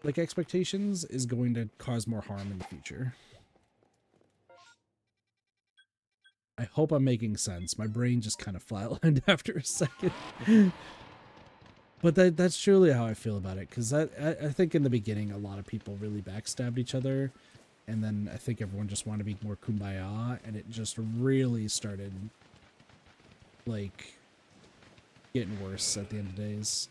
Speaker 2: like, expectations, is going to cause more harm in the future. I hope I'm making sense. My brain just kind of flatlined after a second. But that's truly how I feel about it, because I think in the beginning a lot of people really backstabbed each other, and then I think everyone just wanted to be more kumbaya, and it just really started, like, getting worse at the end of days.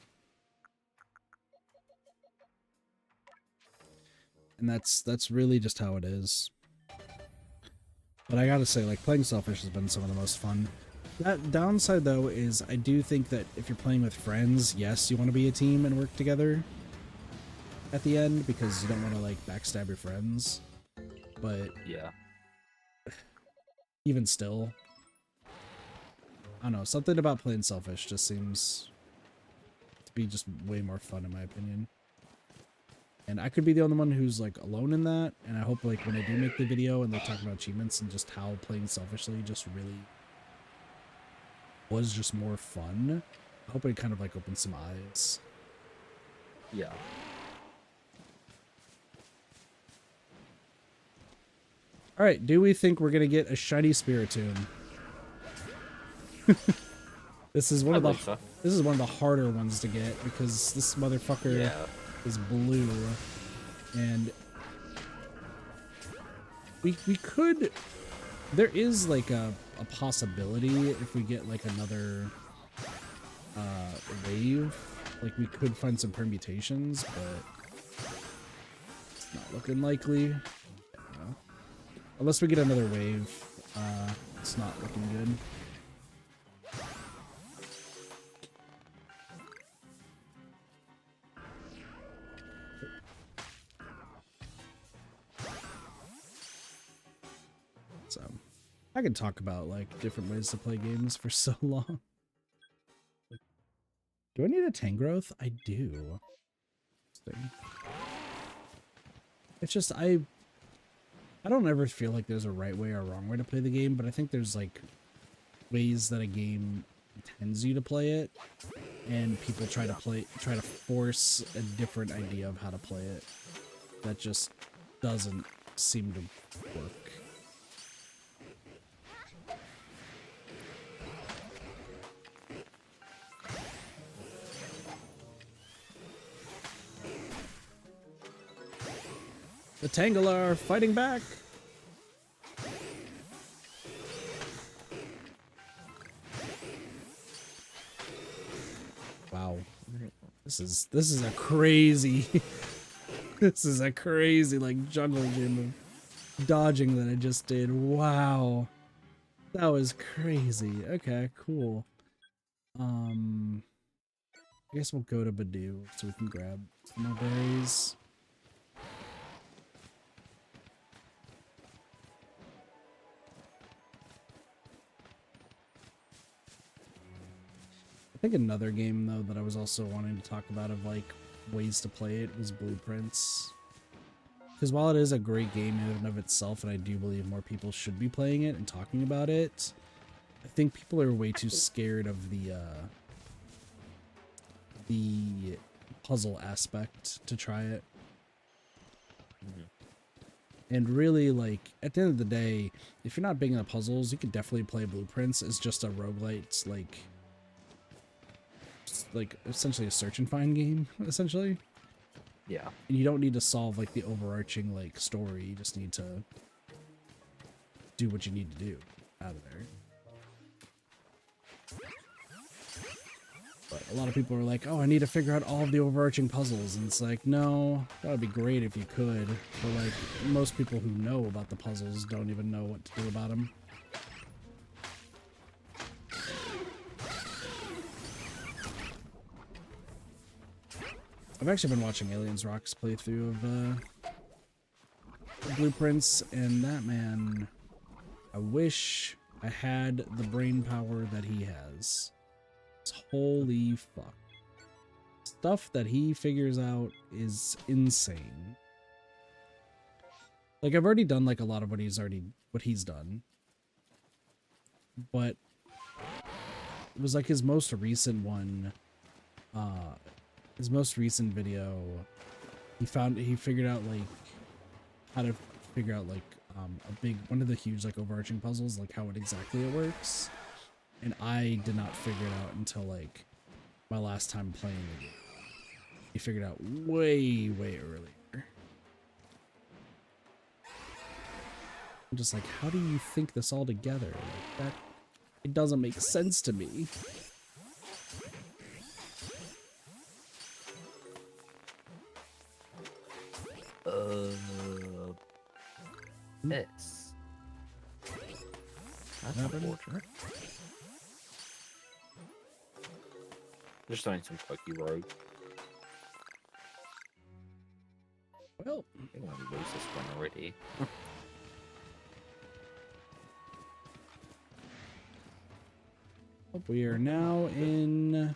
Speaker 2: And that's really just how it is. But I gotta say, like, playing selfish has been some of the most fun. That downside, though, is I do think that if you're playing with friends, yes, you want to be a team and work together at the end, because you don't want to, like, backstab your friends. But
Speaker 1: yeah,
Speaker 2: even still, I don't know, something about playing selfish just seems to be just way more fun, in my opinion. And I could be the only one who's, like, alone in that, and I hope, like, when I do make the video and they talk about achievements and just how playing selfishly just really was just more fun, I hope it kind of, like, opens some eyes.
Speaker 1: Yeah.
Speaker 2: Alright, do we think we're gonna get a shiny Spiritomb? This is one of the harder ones to get, because this motherfucker is blue, and we could, there is, like, a possibility if we get, like, another wave, like, we could find some permutations, but it's not looking likely. Unless we get another wave, it's not looking good. So, I could talk about, like, different ways to play games for so long. Do I need a Tangrowth? I do. It's just, I don't ever feel like there's a right way or a wrong way to play the game, but I think there's, like, ways that a game intends you to play it, and people try to force a different idea of how to play it that just doesn't seem to work. The Tangela are fighting back! Wow. This is a crazy this is a crazy, like, jungle gym of dodging that I just did. Wow. That was crazy. Okay, cool. I guess we'll go to Badoo so we can grab some more berries. I think another game, though, that I was also wanting to talk about of, like, ways to play it was Blueprints. Because while it is a great game in and of itself, and I do believe more people should be playing it and talking about it, I think people are way too scared of the puzzle aspect to try it. And really, like, at the end of the day, if you're not big into puzzles, you could definitely play Blueprints as just a roguelite, like essentially a search and find game, essentially.
Speaker 1: Yeah.
Speaker 2: And you don't need to solve, like, the overarching, like, story. You just need to do what you need to do out of there. But a lot of people are like, oh, I need to figure out all of the overarching puzzles. And it's like, no, that would be great if you could. But, like, most people who know about the puzzles don't even know what to do about them. I've actually been watching Aliens Rock's playthrough of Blueprints, and that man, I wish I had the brain power that he has. Holy fuck. Stuff that he figures out is insane. Like, I've already done, like, a lot of what he's done. But it was, like, his most recent one, his most recent video, he figured out, like, how to figure out, like, one of the huge, like, overarching puzzles, like, how exactly it works. And I did not figure it out until, like, my last time playing the game. He figured it out way, way earlier. I'm just like, how do you think this all together? Like, that, it doesn't make sense to me.
Speaker 1: This. That's unfortunate. Just doing some Pokey Rogue.
Speaker 2: Well,
Speaker 1: I want to lose this one already.
Speaker 2: We are now in...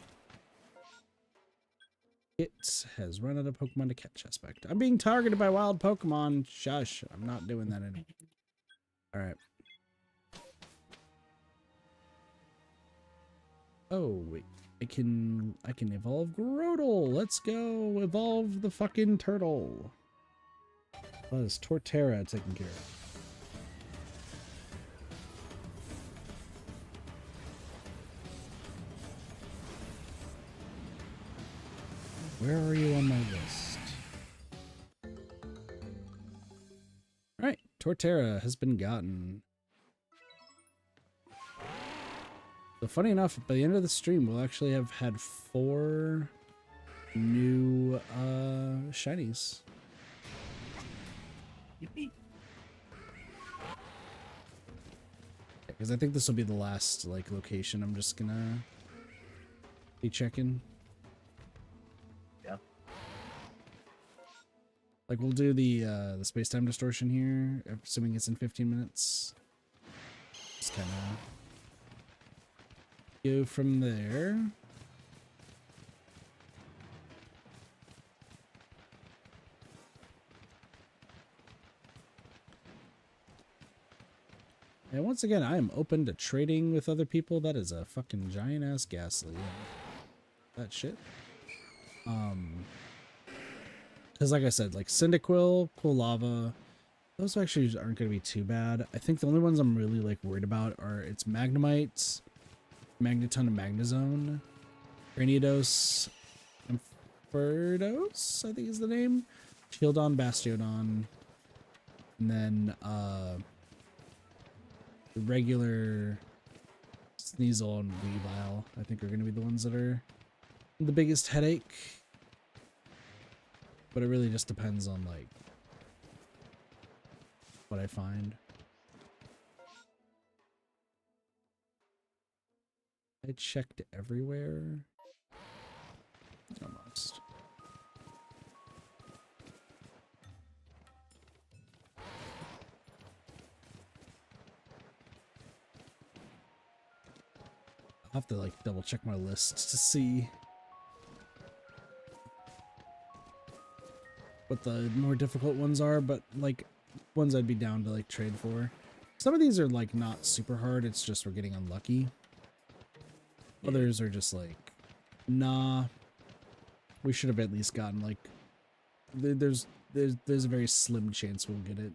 Speaker 2: It has run out of Pokemon to catch aspect. I'm being targeted by wild Pokemon. Shush. I'm not doing that anymore. Alright. Oh, wait. I can evolve Groudle. Let's go evolve the fucking turtle. That is Torterra taken care of. Where are you on my list? Alright, Torterra has been gotten. So funny enough, by the end of the stream, we'll actually have had 4 new shinies.
Speaker 1: Yippee.
Speaker 2: Because I think this will be the last, like, location I'm just gonna be checking.
Speaker 1: Yeah.
Speaker 2: Like, we'll do the space-time distortion here, assuming it's in 15 minutes. Just kind of go from there. And once again, I am open to trading with other people. That is a fucking giant-ass ghastly. That shit. Because like I said, like Cyndaquil, Quilava, those actually aren't going to be too bad. I think the only ones I'm really, like, worried about are it's Magnemite, Magneton, and Magnezone, Granidos, Ampharos, I think is the name, Shieldon, Bastiodon, and then the regular Sneasel and Weavile, I think, are going to be the ones that are the biggest headache. But it really just depends on, like, what I find. I checked everywhere. Almost. I'll have to, like, double check my list to see what the more difficult ones are, but, like, ones I'd be down to, like, trade for. Some of these are like not super hard. It's just we're getting unlucky.
Speaker 1: Yeah.
Speaker 2: Others are just like, nah. We should have at least gotten like. There's a very slim chance we'll get it.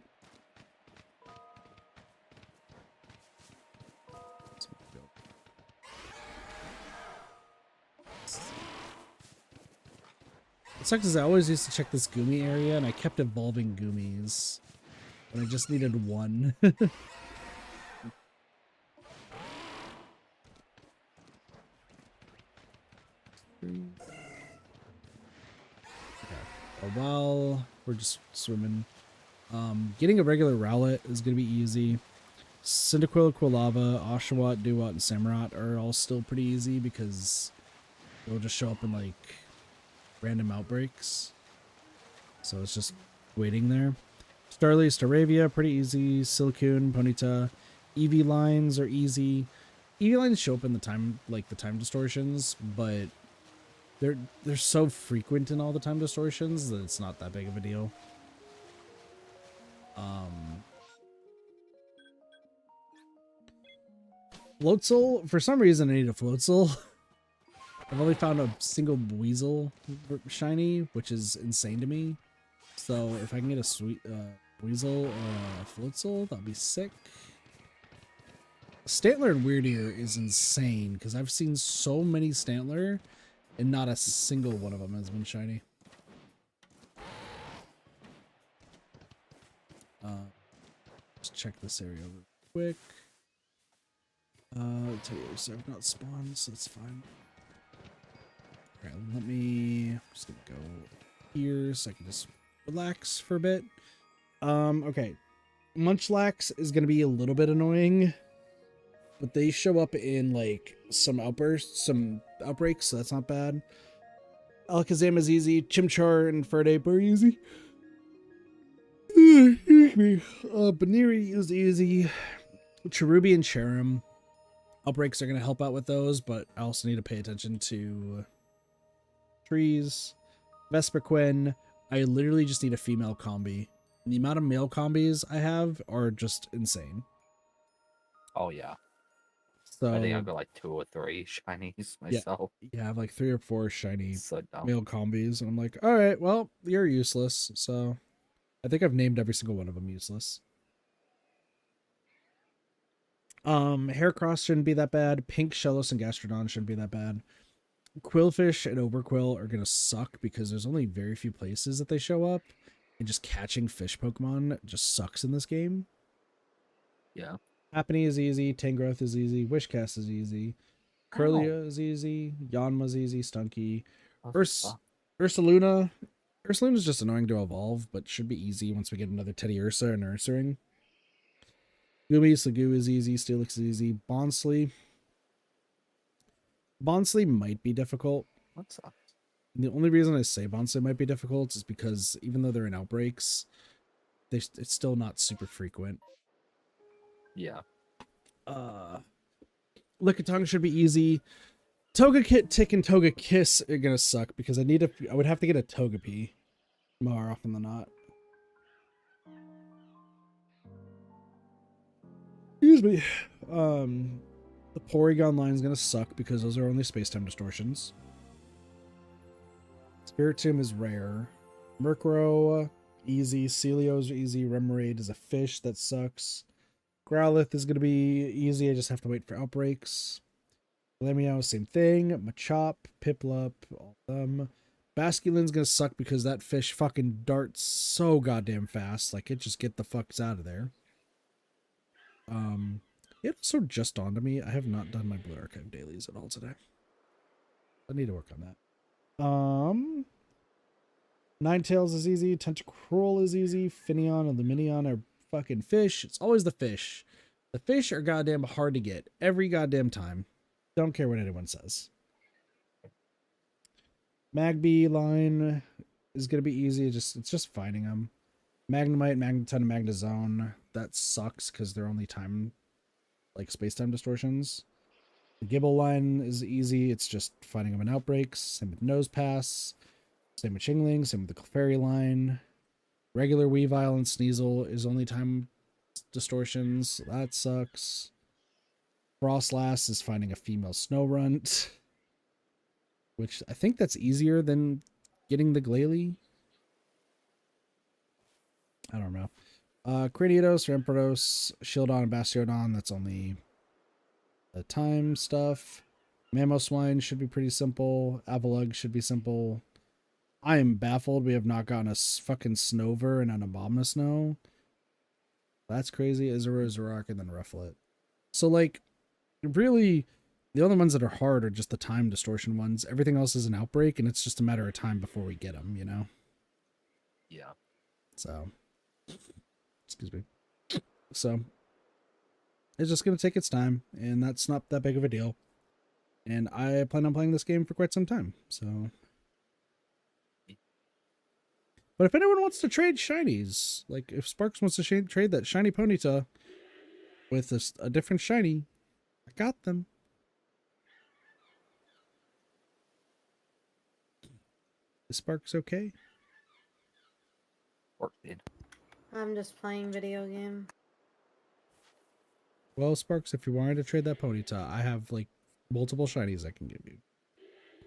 Speaker 2: It sucks is I always used to check this Goomy area and I kept evolving Goomies. And I just needed one. Okay. While we're just swimming, getting a regular Rowlet is going to be easy. Cyndaquil, Quilava, Oshawott, Duat, and Samurott are all still pretty easy because they'll just show up in like random outbreaks. So it's just waiting there. Starly, Staravia, pretty easy. Silcoon, Ponyta. Eevee lines are easy. Eevee lines show up in the time distortions, but they're so frequent in all the time distortions that it's not that big of a deal. Floatzel, for some reason I need a Floatzel. I've only found a single Weasel shiny, which is insane to me. So if I can get a sweet Weasel or a Floatzel, that'd be sick. Stantler and Weirdeer is insane because I've seen so many Stantler and not a single one of them has been shiny. Let's check this area real quick. Tell you, so I've not spawned, so that's fine. Alright, let me, I'm just gonna go here so I can just relax for a bit. Okay. Munchlax is gonna be a little bit annoying, but they show up in like some outbursts, some outbreaks, so that's not bad. Alakazam is easy. Chimchar and Ferdape are easy. Excuse me. Baniri is easy. Cherubi and Cherim. Outbreaks are going to help out with those, but I also need to pay attention to trees. Vespiquen. I literally just need a female combi. The amount of male combis I have are just insane.
Speaker 1: Oh, yeah.
Speaker 2: So
Speaker 1: I think I've got like 2 or 3 shinies myself.
Speaker 2: Yeah, I have like 3 or 4 shiny
Speaker 1: So
Speaker 2: male combis, and I'm like, all right, well, you're useless. So I think I've named every single one of them useless. Heracross shouldn't be that bad. Pink, Shellos, and Gastrodon shouldn't be that bad. Quillfish and Overquill are gonna suck because there's only very few places that they show up, and just catching fish Pokemon just sucks in this game.
Speaker 1: Yeah.
Speaker 2: Happiny is easy. Tangrowth is easy. Wishcast is easy. Curlia is easy. Yanma's easy. Stunky. Ursaluna. Ursaluna's just annoying to evolve, but should be easy once we get another Teddy Ursa and Ursaring. Goomy, Slagoo is easy. Steelix is easy. Bonsly. Bonsly might be difficult.
Speaker 1: That sucks.
Speaker 2: The only reason I say Bonsly might be difficult is because even though they're in outbreaks, it's still not super frequent.
Speaker 1: Yeah.
Speaker 2: Lickitung should be easy. Togekiss, Tick, and Togekiss are gonna suck because I would have to get a Togepi more often than not. Excuse me. The Porygon line is gonna suck because those are only space-time distortions. Spiritomb is rare. Murkrow, easy. Celio's easy. Remoraid is a fish that sucks. Growlithe is going to be easy. I just have to wait for outbreaks. Glameow, same thing. Machop, Piplup, all of them. Basculin's going to suck because that fish fucking darts so goddamn fast. Like, it just get the fucks out of there. It also just dawned on me, I have not done my Blue Archive dailies at all today. I need to work on that. Ninetales is easy. Tentacruel is easy. Finneon and Luminion are fucking fish. It's always the fish. The fish are goddamn hard to get every goddamn time. Don't care what anyone says. Magby line is gonna be easy. It's just finding them. Magnemite, Magneton, and Magnezone. That sucks because they're only time, like space-time distortions. The Gibble line is easy. It's just finding them in outbreaks. Same with Nosepass. Same with Chingling. Same with the Clefairy line. Regular Weavile and Sneasel is only time distortions. That sucks. Frostlass is finding a female snow runt, which I think that's easier than getting the Glalie. I don't know. Cranidos, Rampardos, Shieldon, and Bastiodon, that's only the time stuff. Mamoswine should be pretty simple. Avalugg should be simple. I am baffled we have not gotten a fucking Snover and an Abomasnow. That's crazy. Izuru, Zoroark, and then Rufflet. So, like, really, the only ones that are hard are just the time distortion ones. Everything else is an outbreak, and it's just a matter of time before we get them, you know?
Speaker 1: Yeah.
Speaker 2: So, excuse me. So, it's just going to take its time, and that's not that big of a deal. And I plan on playing this game for quite some time, so... But if anyone wants to trade shinies, like if Sparks wants to trade that shiny Ponyta with a different shiny, I got them. Is Sparks okay?
Speaker 1: Working.
Speaker 3: I'm just playing video game.
Speaker 2: Well, Sparks, if you wanted to trade that Ponyta, I have like multiple shinies I can give you.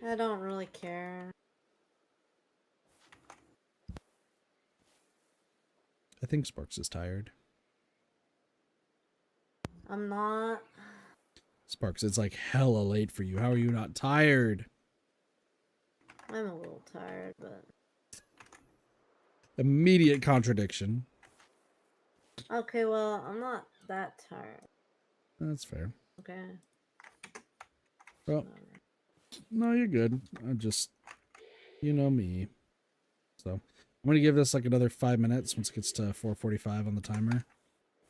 Speaker 3: I don't really care.
Speaker 2: I think Sparks is tired.
Speaker 3: I'm not.
Speaker 2: Sparks, it's like hella late for you. How are you not tired?
Speaker 3: I'm a little tired, but...
Speaker 2: Immediate contradiction.
Speaker 3: Okay, well, I'm not that tired.
Speaker 2: That's fair.
Speaker 3: Okay.
Speaker 2: Well, no, you're good. I just, you know me. So, I'm going to give this like another 5 minutes once it gets to 4:45 on the timer.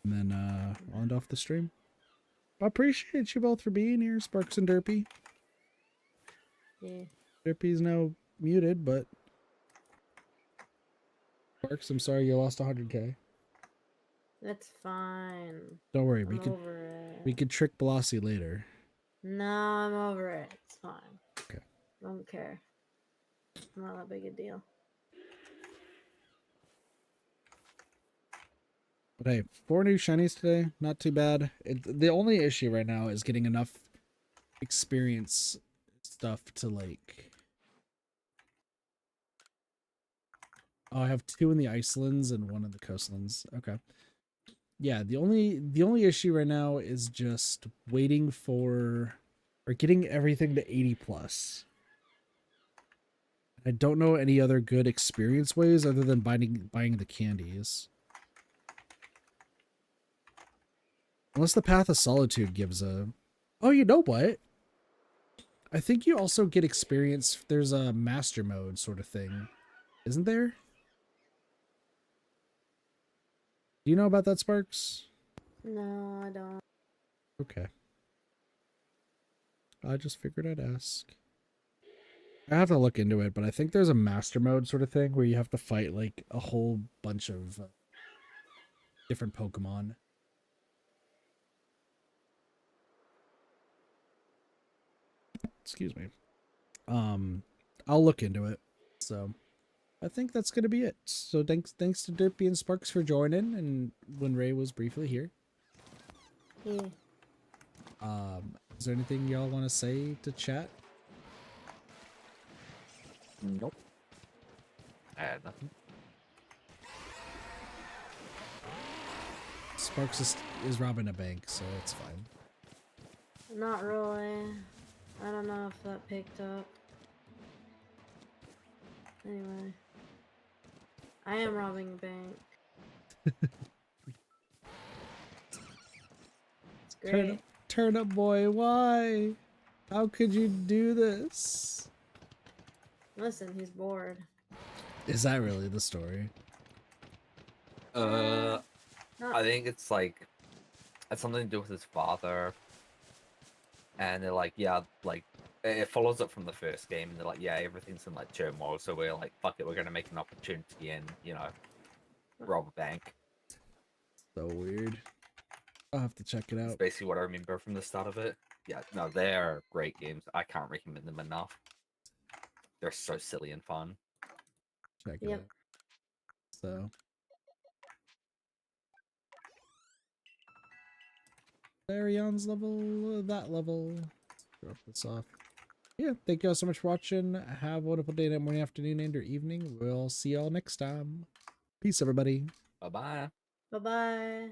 Speaker 2: And then I'll end off the stream. I appreciate you both for being here, Sparks and Derpy.
Speaker 3: Yeah.
Speaker 2: Derpy's now muted, but Sparks, I'm sorry you lost 100k.
Speaker 3: It's fine.
Speaker 2: Don't worry,
Speaker 3: I'm over it.
Speaker 2: we could trick Blasi later.
Speaker 3: No, I'm over it. It's fine.
Speaker 2: Okay.
Speaker 3: Don't care. Not that big a deal.
Speaker 2: But hey, 4 new shinies today. Not too bad. The only issue right now is getting enough experience stuff to like... Oh, I have 2 in the Icelands and 1 in the Coastlands. Okay. Yeah, the only issue right now is just waiting for... or getting everything to 80 plus. I don't know any other good experience ways other than buying the candies. Unless the Path of Solitude gives a... Oh, you know what? I think you also get experience... There's a master mode sort of thing. Isn't there? Do you know about that, Sparks?
Speaker 3: No, I don't.
Speaker 2: Okay. I just figured I'd ask. I have to look into it, but I think there's a master mode sort of thing where you have to fight like a whole bunch of different Pokemon. Excuse me. I'll look into it. So I think that's gonna be it. So thanks to Derpy and Sparks for joining, and when Ray was briefly here.
Speaker 3: Yeah.
Speaker 2: Is there anything y'all want to say to chat?
Speaker 1: Nope. I had nothing.
Speaker 2: Sparks is robbing a bank, so it's fine.
Speaker 3: Not really. I don't know if that picked up. Anyway. I am robbing a bank. It's great.
Speaker 2: Turnip boy, why? How could you do this?
Speaker 3: Listen, he's bored.
Speaker 2: Is that really the story?
Speaker 3: Not
Speaker 1: I think it's like it's something to do with his father, and they're like, yeah, like it follows up from the first game, and they're like, yeah, everything's in like turmoil, so we're like, fuck it, we're gonna make an opportunity and rob a bank.
Speaker 2: So weird. I'll have to check it
Speaker 1: That's
Speaker 2: out.
Speaker 1: basically what I remember from the start of it. Yeah, no, they're great games. I can't recommend them enough. They're so silly and fun.
Speaker 2: Check it out. So Larion's level, that level. Drop this off. Yeah, thank you all so much for watching. Have a wonderful day, night, morning, afternoon, and or evening. We'll see y'all next time. Peace, everybody.
Speaker 1: Bye-bye.
Speaker 3: Bye-bye.